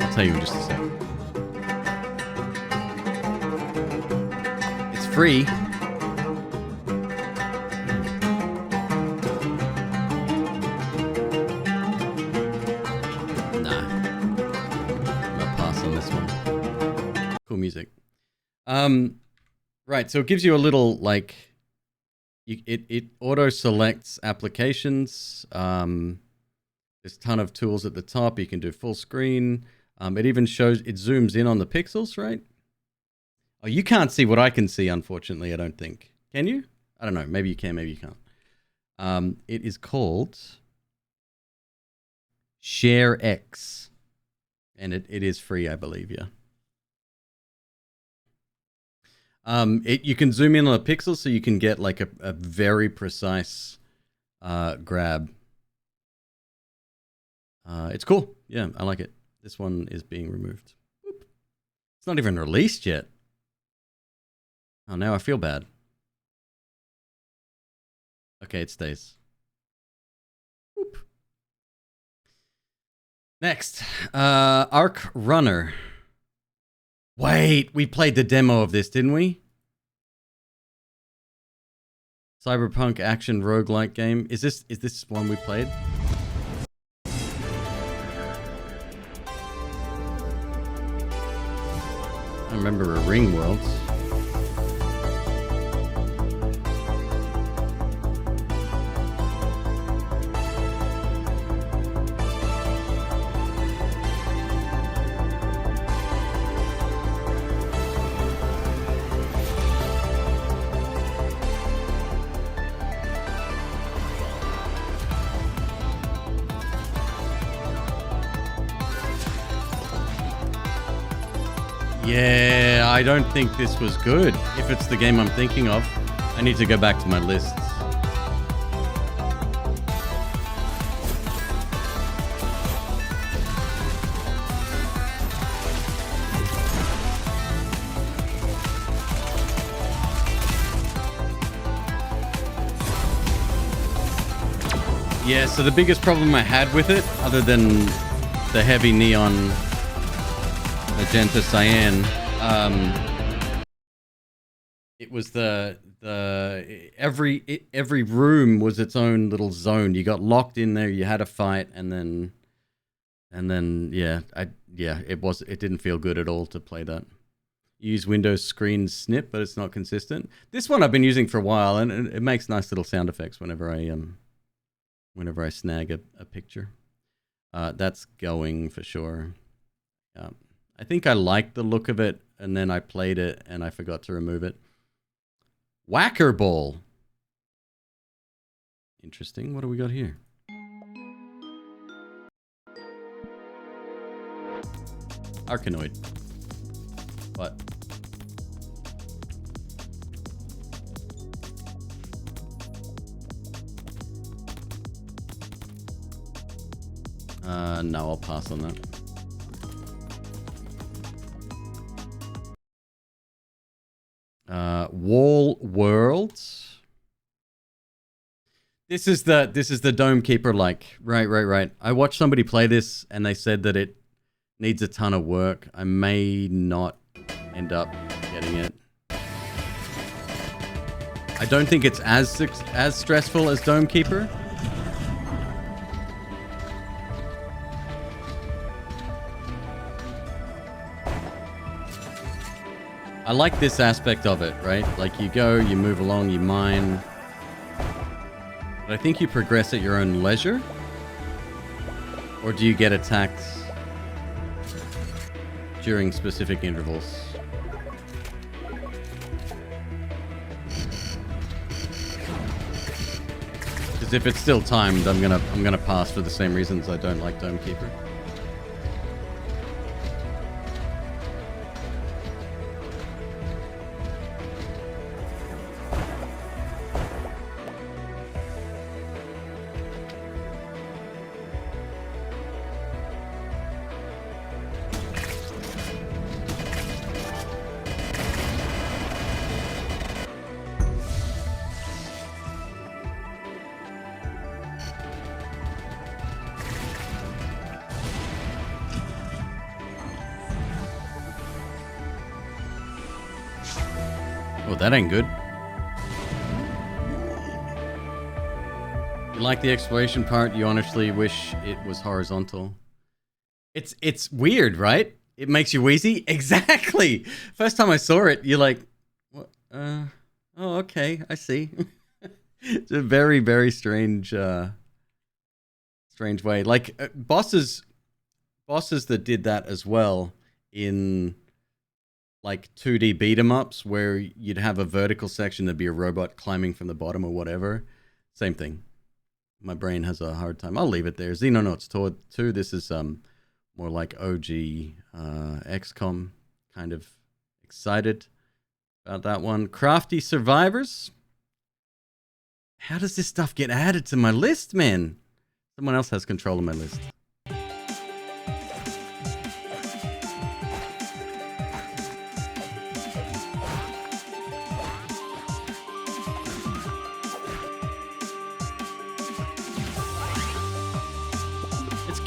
I'll tell you in just a second. It's free. Music. Right, so it gives you a little, like, it auto selects applications. There's a ton of tools at the top. You can do full screen. It even shows, it zooms in on the pixels, right? Oh, you can't see what I can see, unfortunately, I don't think. Can you? I don't know. Maybe you can, maybe you can't. It is called Share X. And it is free, I believe, yeah. You can zoom in on the pixels so you can get like a very precise grab. It's cool. Yeah, I like it. This one is being removed. Oop. It's not even released yet. Oh, now I feel bad. Okay, it stays. Oop. Next, Arc Runner. Wait, we played the demo of this, didn't we? Cyberpunk action roguelike game. Is this one we played? I remember a Ring Worlds. Yeah, I don't think this was good. If it's the game I'm thinking of, I need to go back to my lists. Yeah, so the biggest problem I had with it, other than the heavy neon magenta cyan, it was every room was its own little zone. You got locked in there, you had a fight, and then it didn't feel good at all to play that. Use Windows screen snip, but it's not consistent. This one I've been using for a while, and it makes nice little sound effects whenever I snag a picture. That's going for sure. I think I liked the look of it, and then I played it and I forgot to remove it. Whacker Ball. Interesting. What do we got here? Arkanoid. What? No, I'll pass on that. Wall Worlds. This is the Dome Keeper like. Right. I watched somebody play this and they said that it needs a ton of work. I may not end up getting it. I don't think it's as stressful as Dome Keeper. I like this aspect of it, right? Like you go, you move along, you mine. But I think you progress at your own leisure. Or do you get attacked during specific intervals? Because if it's still timed, I'm gonna pass for the same reasons I don't like Dome Keeper. Oh, that ain't good. You like the exploration part? You honestly wish it was horizontal. It's weird, right? It makes you wheezy. Exactly. First time I saw it, you're like, what? Oh, okay, I see. It's a very, very strange, strange way. Like bosses that did that as well in like 2D beat 'em ups where you'd have a vertical section, there'd be a robot climbing from the bottom or whatever. Same thing. My brain has a hard time. I'll leave it there. Xenonauts 2. This is more like OG XCOM. Kind of excited about that one. Crafty Survivors. How does this stuff get added to my list, man? Someone else has control of my list.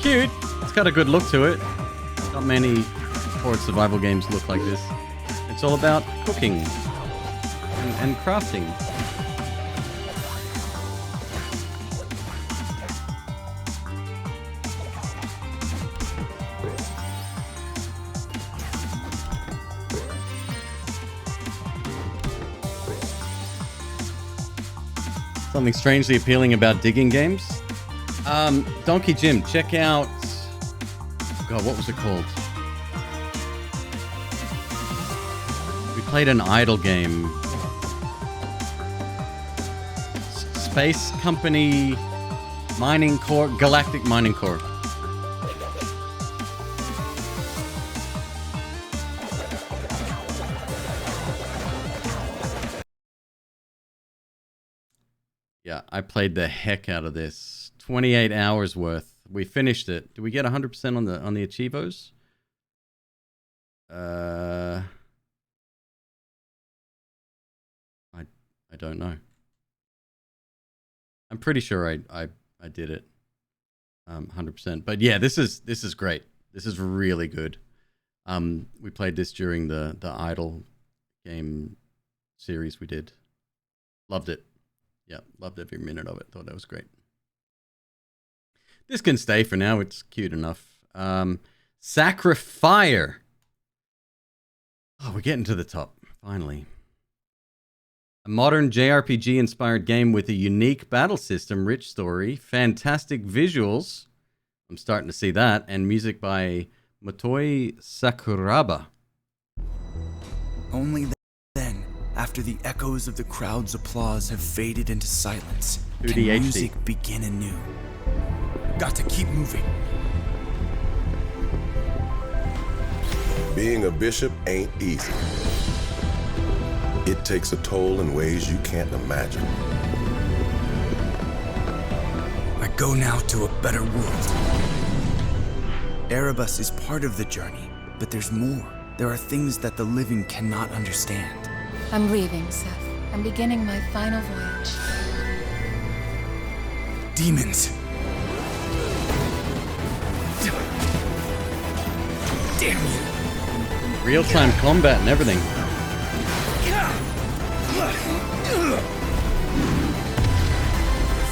Cute. It's got a good look to it. Not many horde survival games look like this. It's all about cooking and crafting. Something strangely appealing about digging games. Donkey Jim, check out... God, what was it called? We played an idle game. Space Company Mining Core, Galactic Mining Core. Yeah, I played the heck out of this. 28 hours worth. We finished it. Did we get 100% on the Achievos? I don't know. I'm pretty sure I did it 100%. But yeah, this is great. This is really good. We played this during the Idle game series we did. Loved it. Yeah, loved every minute of it. Thought that was great. This can stay for now. It's cute enough. Sacrifier. Oh, we're getting to the top, finally. A modern JRPG-inspired game with a unique battle system, rich story, fantastic visuals. I'm starting to see that. And music by Motoi Sakuraba. Only then, after the echoes of the crowd's applause have faded into silence, can UDHD. music begin anew. Got to keep moving. Being a bishop ain't easy. It takes a toll in ways you can't imagine. I go now to a better world. Erebus is part of the journey, but there's more. There are things that the living cannot understand. I'm leaving, Seth. I'm beginning my final voyage. Demons. Damn you. Real-time combat and everything.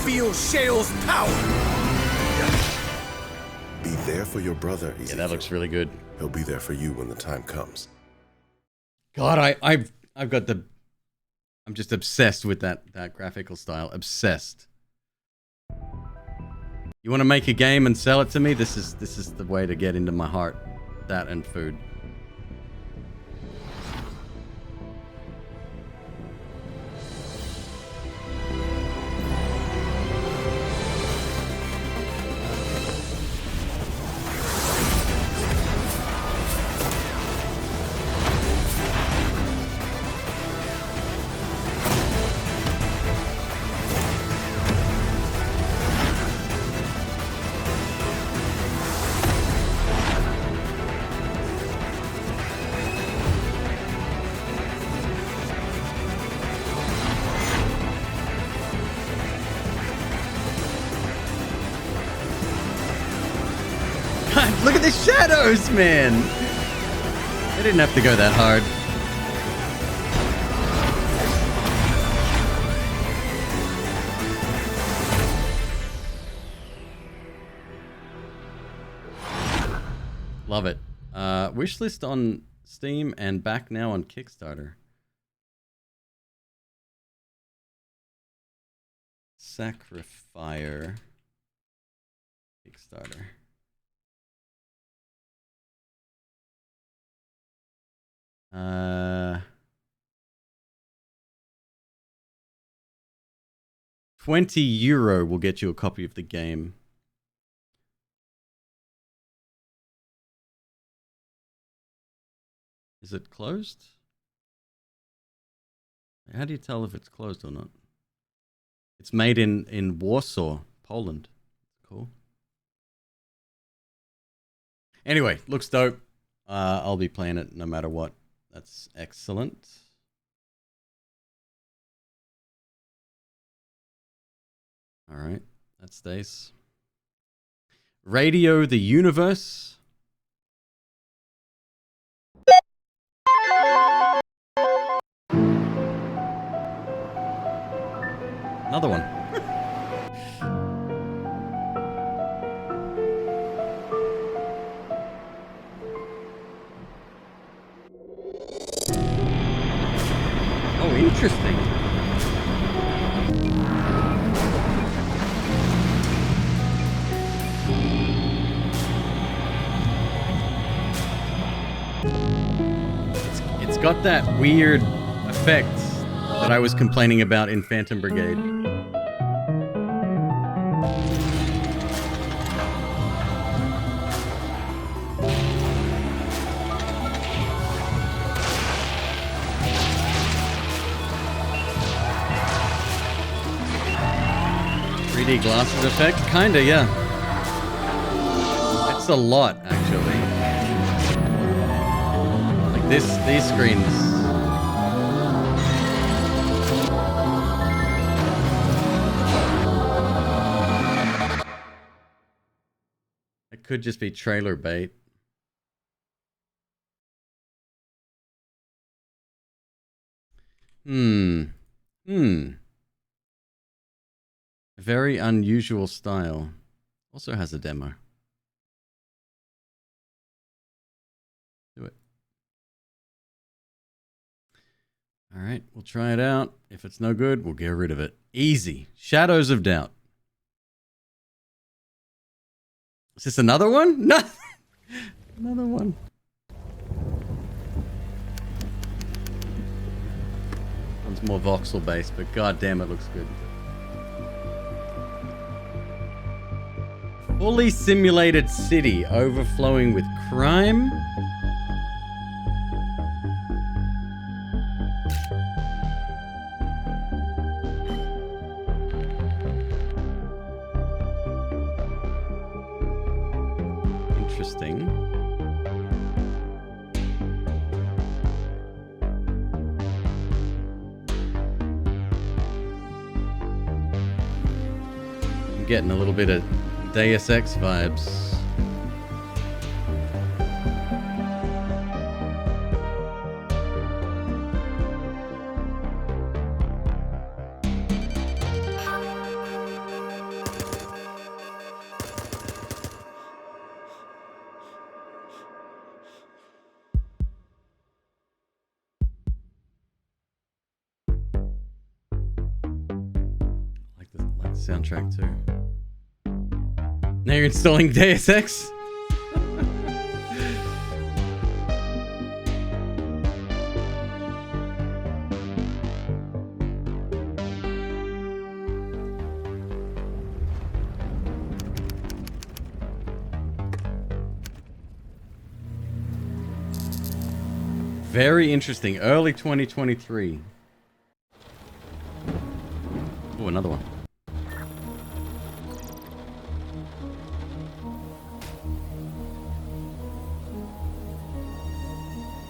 Feel Shale's power. Be there for your brother, Ezekiel. Yeah, that looks really good. He'll be there for you when the time comes. God, I've got the... I'm just obsessed with that graphical style. Obsessed. You want to make a game and sell it to me? This is the way to get into my heart. That and food. Look at the shadows, man! They didn't have to go that hard. Love it. Wishlist on Steam and back now on Kickstarter. Sacrifier. Kickstarter. €20 will get you a copy of the game. Is it closed? How do you tell if it's closed or not? It's made in Warsaw, Poland. Cool. Anyway, looks dope. I'll be playing it no matter what. That's excellent. All right, that stays. Radio the Universe. Another one. Oh, interesting. It's got that weird effect that I was complaining about in Phantom Brigade. 3D glasses effect? Kinda, yeah. It's a lot, actually. Like these screens. It could just be trailer bait. A very unusual style. Also has a demo. Do it. Alright, we'll try it out. If it's no good, we'll get rid of it. Easy. Shadows of Doubt. Is this another one? No! Another one. One's more voxel based, but goddamn, it looks good. Fully simulated city overflowing with crime. Interesting. I'm getting a little bit of Deus Ex vibes. Like the soundtrack too. Now you're installing Deus Ex? Very interesting. Early 2023. Oh, another one.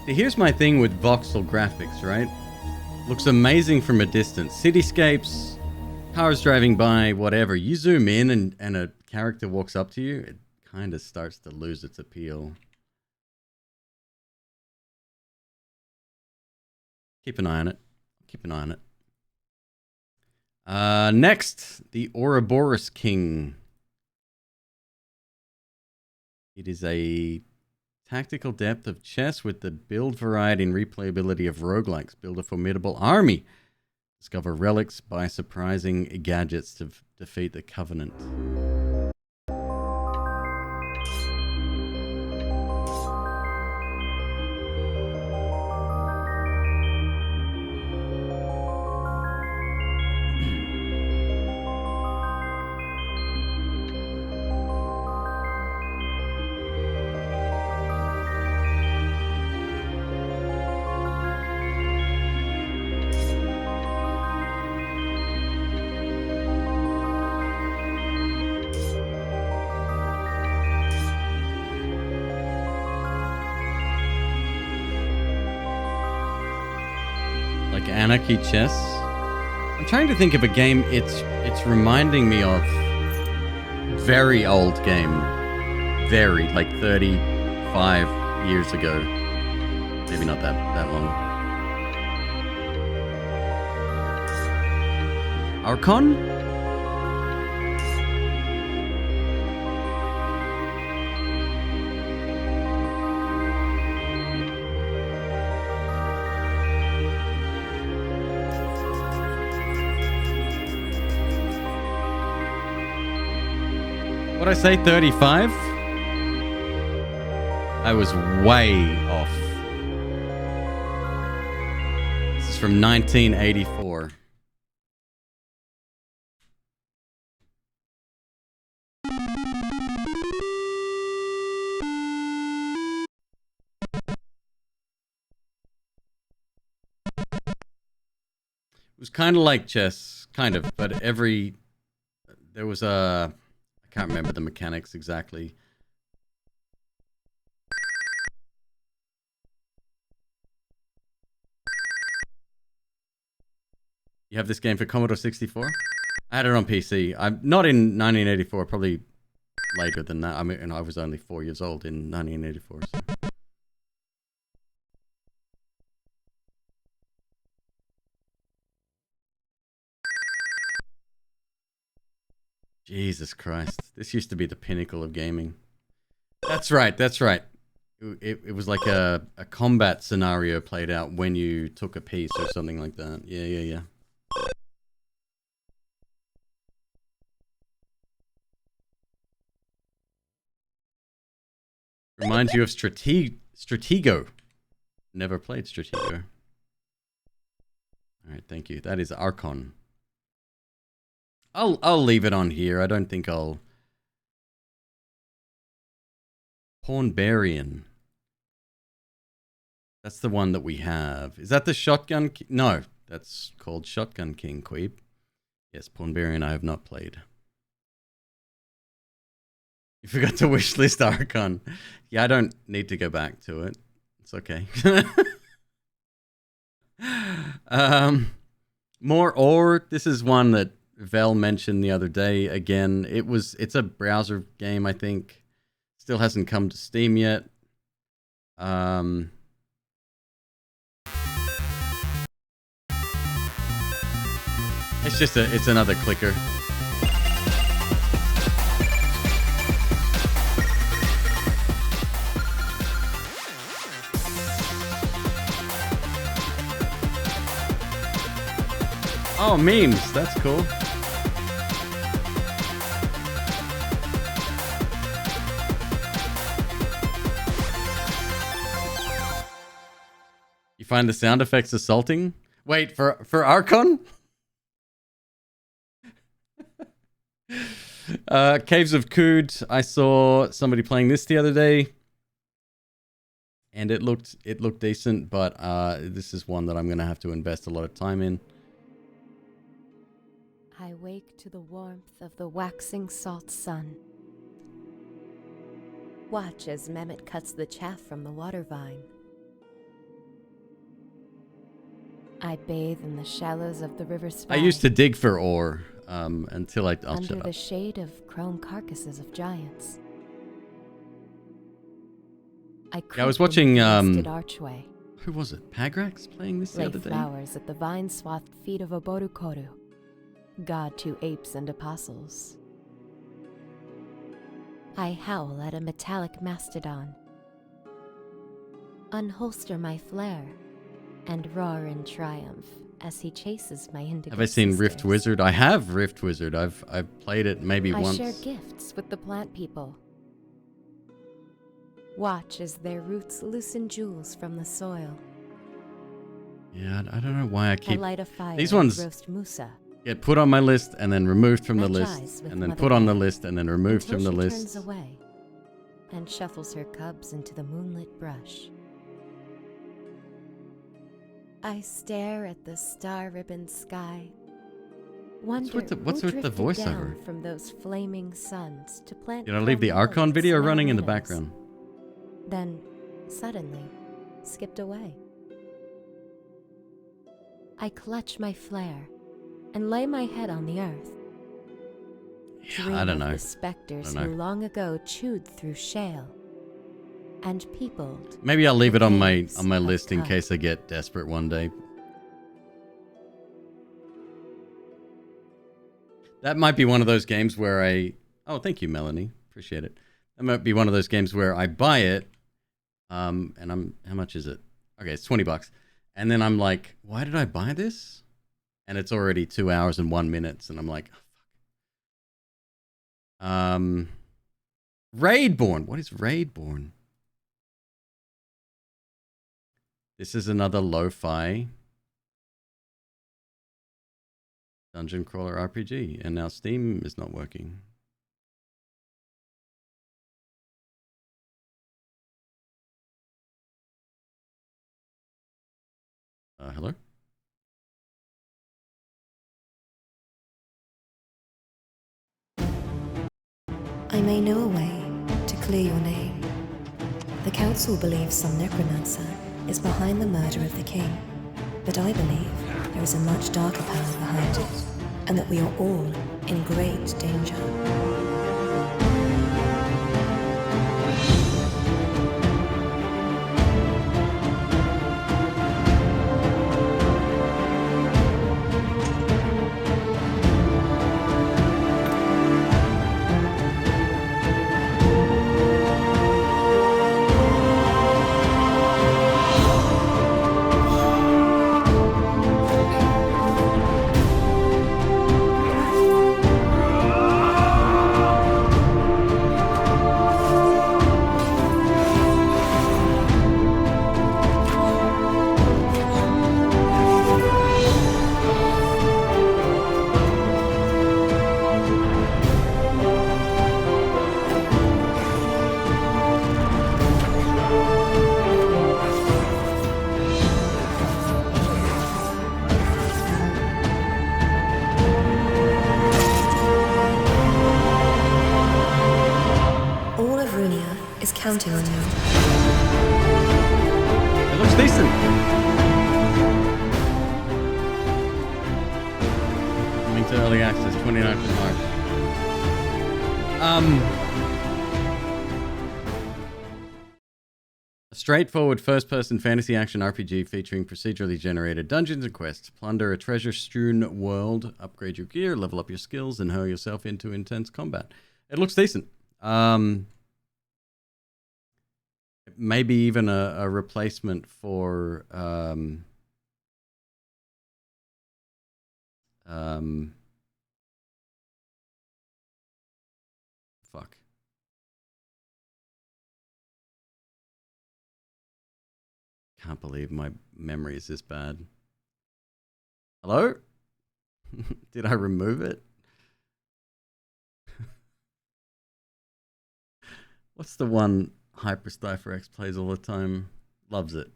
Here's my thing with voxel graphics, right? Looks amazing from a distance. Cityscapes, cars driving by, whatever. You zoom in and a character walks up to you, it kind of starts to lose its appeal. Keep an eye on it. Keep an eye on it. Next, the Ouroboros King. It is a tactical depth of chess with the build variety and replayability of roguelikes. Build a formidable army. Discover relics by surprising gadgets to defeat the Covenant. Anarchy Chess. I'm trying to think of a game it's reminding me of. Very old game. Very, like 35 years ago. Maybe not that long. Archon? What'd I say, 35? I was way off. This is from 1984. It was kind of like chess, kind of, but every there was a... I can't remember the mechanics exactly. You have this game for Commodore 64? I had it on PC. I'm not in 1984, probably later than that. I mean, and I was only 4 years old in 1984. So. Jesus Christ. This used to be the pinnacle of gaming. That's right, that's right. It was like a combat scenario played out when you took a piece or something like that. Yeah. Reminds you of Stratego. Never played Stratego. Alright, thank you. That is Archon. I'll leave it on here. I don't think I'll... Pornbarian. That's the one that we have. Is that the Shotgun King? No, that's called Shotgun King, Queeb. Yes, Pornbarian I have not played. You forgot to wishlist Archon. Yeah, I don't need to go back to it. It's okay. More Ore. This is one that Vel mentioned the other day. Again, it's a browser game, I think. Still hasn't come to Steam yet. It's another clicker. Oh, memes. That's cool. You find the sound effects assaulting? Wait, for Archon? Caves of Kood. I saw somebody playing this the other day. And it looked decent, but this is one that I'm going to have to invest a lot of time in. I wake to the warmth of the waxing salt sun. Watch as Mehmet cuts the chaff from the water vine. I bathe in the shallows of the river spine. I used to dig for ore until I'll under shut up. the shade of chrome carcasses of giants. I was watching archway. who was it? Pagrax playing this the Lay other day? flowers at the vine-swathed feet of Oborukoru, god to apes and apostles. I howl at a metallic mastodon, unholster my flare, and roar in triumph as he chases my indigo Have I seen Rift sisters. Wizard? I have Rift Wizard. I've played it maybe I once. share gifts with the plant people. Watch as their roots loosen jewels from the soil. Yeah, I don't know why I keep... light a fire These and ones roast Musa. get put on my list and then removed from the Match list eyes with and then Mother put on the Bear list and then removed until from the she list. turns away and shuffles her cubs into the moonlit brush. I stare at the star-ribboned sky. Wonder What's who with the drifted voiceover? down from those flaming suns to plant. You know, leave the chrome Archon lilies video now running in the meadows. background. Then, suddenly, skipped away. I clutch my flare and lay my head on the earth. Dream I don't of know. the specters I don't who know. long ago chewed through shale and peopled. Maybe I'll leave it on my caves list in of case I get desperate one day. That might be one of those games where I... Oh, thank you, Melanie. Appreciate it. That might be one of those games where I buy it, and I'm... How much is it? Okay, it's $20. And then I'm like, why did I buy this? And it's already 2 hours and 1 minute, and I'm like, oh, fuck. Raidborn. What is Raidborn? This is another lo-fi dungeon crawler RPG, and now Steam is not working. Hello? may know a way to clear your name. The council believes some necromancer is behind the murder of the king, but I believe there is a much darker power behind it, and that we are all in great danger. Counting on you. It looks decent. Coming to early access, 29th of March. A straightforward first-person fantasy action RPG featuring procedurally generated dungeons and quests. Plunder a treasure-strewn world, upgrade your gear, level up your skills, and hurl yourself into intense combat. It looks decent. Maybe even a replacement for fuck. Can't believe my memory is this bad. Hello? Did I remove it? What's the one Hypercipher X plays all the time? Loves it.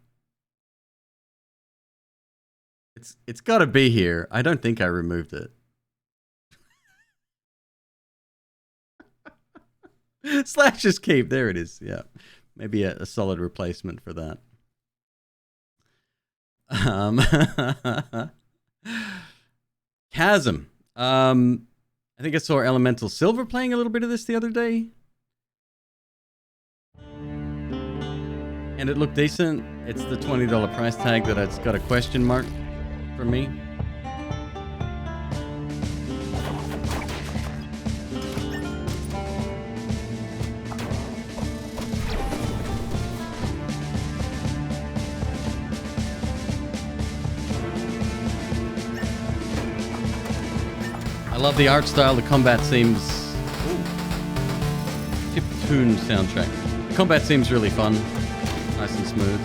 It's got to be here. I don't think I removed it. Slash's Keep. There it is. Yeah. Maybe a solid replacement for that. Chasm. I think I saw Elemental Silver playing a little bit of this the other day. And it looked decent. It's the $20 price tag that it's got a question mark for me. I love the art style. The combat seems... Chiptune soundtrack. The combat seems really fun. Nice and smooth.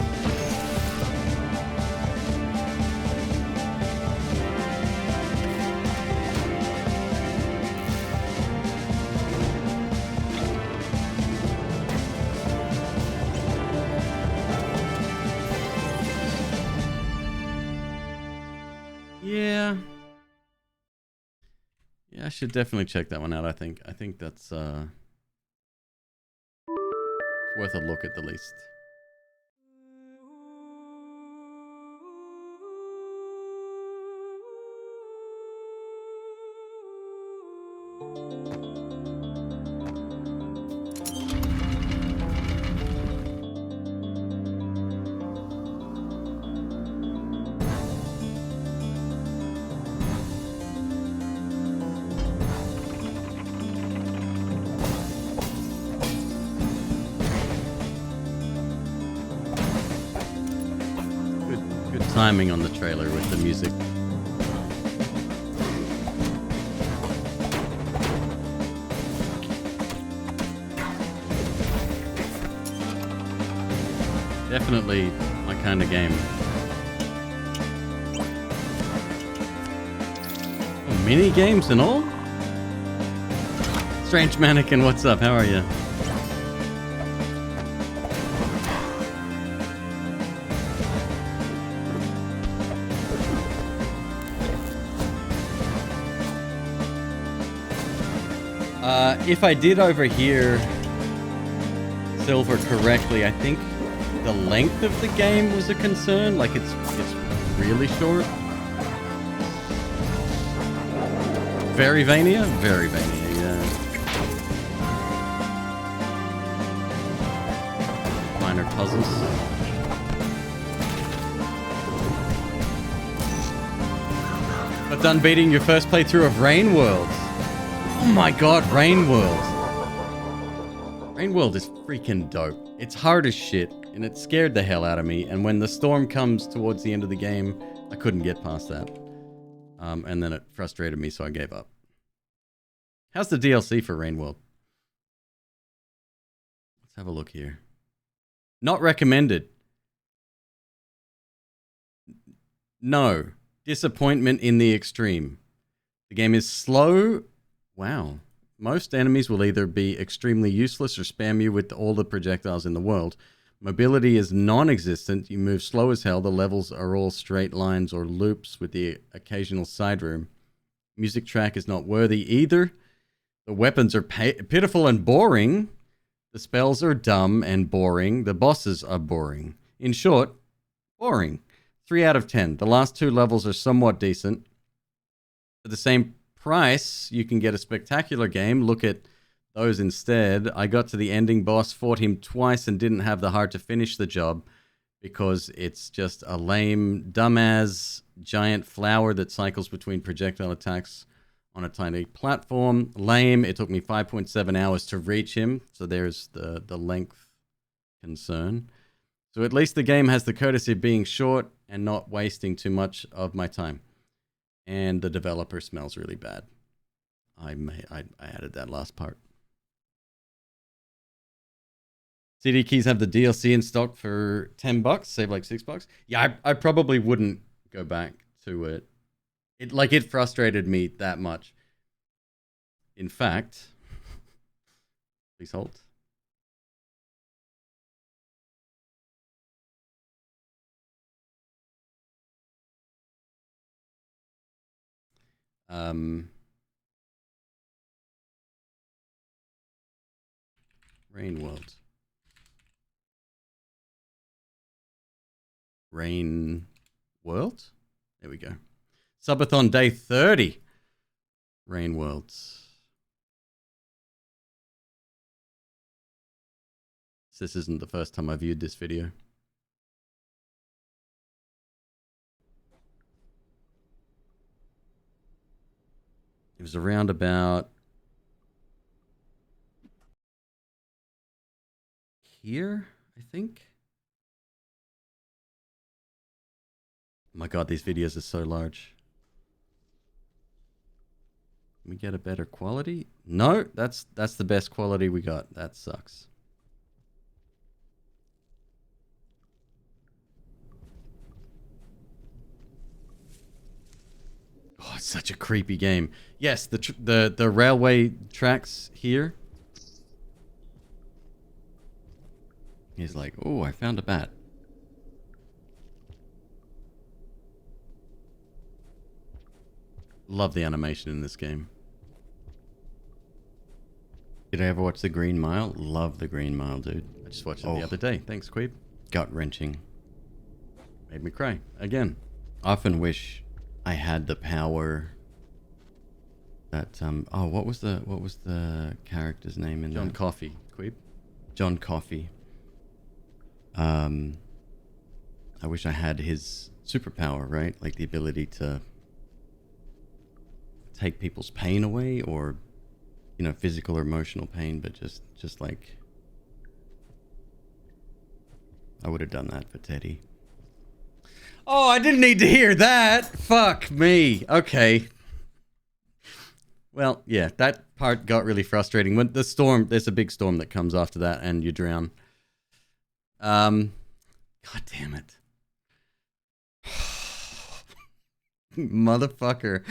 Yeah. Yeah, I should definitely check that one out, I think. I think that's worth a look at the least. Timing on the trailer with the music. Definitely my kind of game. Oh, mini games and all? Strange Mannequin, what's up? How are you? If I did overhear Silver correctly, I think the length of the game was a concern. Like it's really short. Very Vania? Very Vania, yeah. Minor puzzles. But done beating your first playthrough of Rain World. Oh my god, Rain World. Rain World is freaking dope. It's hard as shit, and it scared the hell out of me, and when the storm comes towards the end of the game, I couldn't get past that. And then it frustrated me, so I gave up. How's the DLC for Rain World? Let's have a look here. Not recommended. No. Disappointment in the extreme. The game is slow. Wow. Most enemies will either be extremely useless or spam you with all the projectiles in the world. Mobility is non-existent. You move slow as hell. The levels are all straight lines or loops with the occasional side room. Music track is not worthy either. The weapons are pitiful and boring. The spells are dumb and boring. The bosses are boring. In short, boring. 3 out of 10. The last 2 levels are somewhat decent. For the same price, you can get a spectacular game. Look at those instead. I got to the ending boss, fought him twice, and didn't have the heart to finish the job because it's just a lame, dumbass giant flower that cycles between projectile attacks on a tiny platform. Lame. It took me 5.7 hours to reach him, so there's the length concern. So at least the game has the courtesy of being short and not wasting too much of my time. And the developer smells really bad. I added that last part. CD Keys have the DLC in stock for $10, save like $6. Yeah, I probably wouldn't go back to it. It frustrated me that much. In fact, please hold. Rain World. Rain World? There we go. Subathon Day 30. Rain Worlds. This isn't the first time I viewed this video. It was around about here, I think. Oh my god, these videos are so large. Can we get a better quality? No, that's the best quality we got. That sucks. Oh, it's such a creepy game. Yes, the railway tracks here. He's like, oh, I found a bat. Love the animation in this game. Did I ever watch The Green Mile? Love The Green Mile, dude. I just watched it the other day. Thanks, Queeb. Gut-wrenching. Made me cry. Again. Often wish I had the power that oh, what was the character's name in John Coffey, Queeb? John Coffey. I wish I had his superpower, right? Like the ability to take people's pain away, or you know, physical or emotional pain, but just like I would have done that for Teddy. Oh, I didn't need to hear that. Fuck me. Okay. Well, yeah, that part got really frustrating. When the storm, there's a big storm that comes after that and you drown. God damn it. Motherfucker.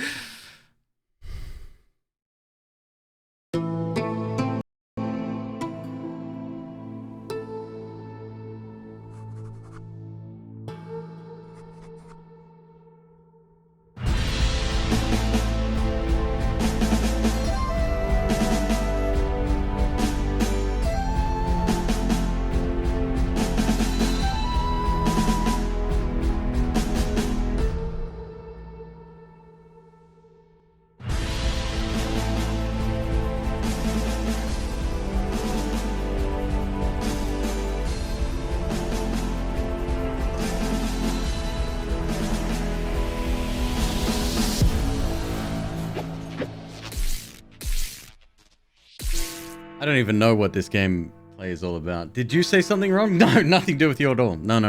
I don't even know what this gameplay is all about. Did you say something wrong? No, nothing to do with you at all. No.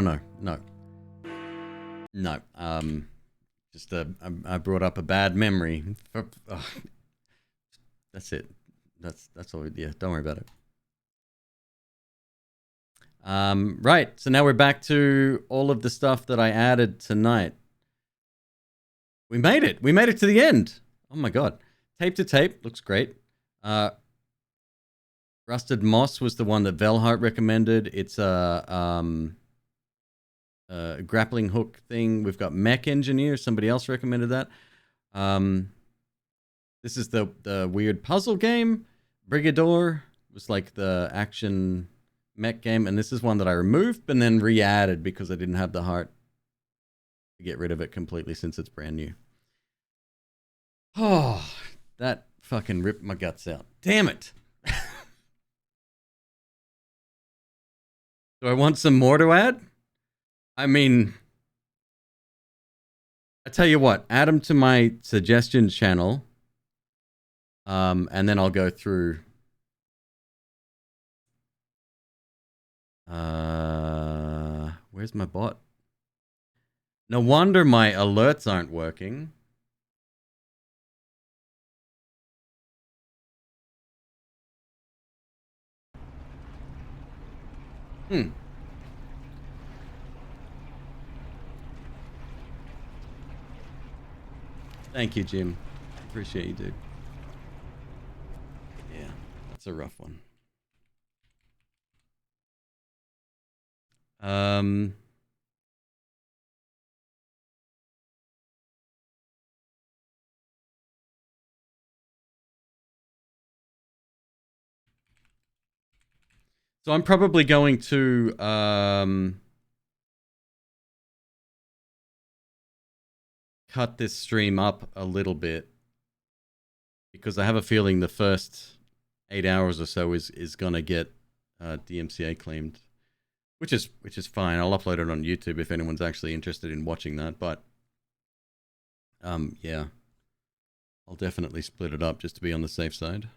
Just I brought up a bad memory. That's it. That's all. Yeah, don't worry about it. Right. So now we're back to all of the stuff that I added tonight. We made it. We made it to the end. Oh my god. Tape to Tape looks great. Rusted Moss was the one that Velhart recommended. It's a grappling hook thing. We've got Mech Engineer. Somebody else recommended that. This is the weird puzzle game. Brigador was like the action mech game, and this is one that I removed and then re-added because I didn't have the heart to get rid of it completely since it's brand new. Oh, that fucking ripped my guts out. Damn it. Do I want some more to add? I mean, I tell you what, add them to my suggestions channel, and then I'll go through. Where's my bot? No wonder my alerts aren't working. Thank you, Jim. Appreciate you, dude. Yeah, that's a rough one. So I'm probably going to cut this stream up a little bit because I have a feeling the first 8 hours or so is gonna get DMCA claimed, which is fine. I'll upload it on YouTube if anyone's actually interested in watching that. But yeah, I'll definitely split it up just to be on the safe side.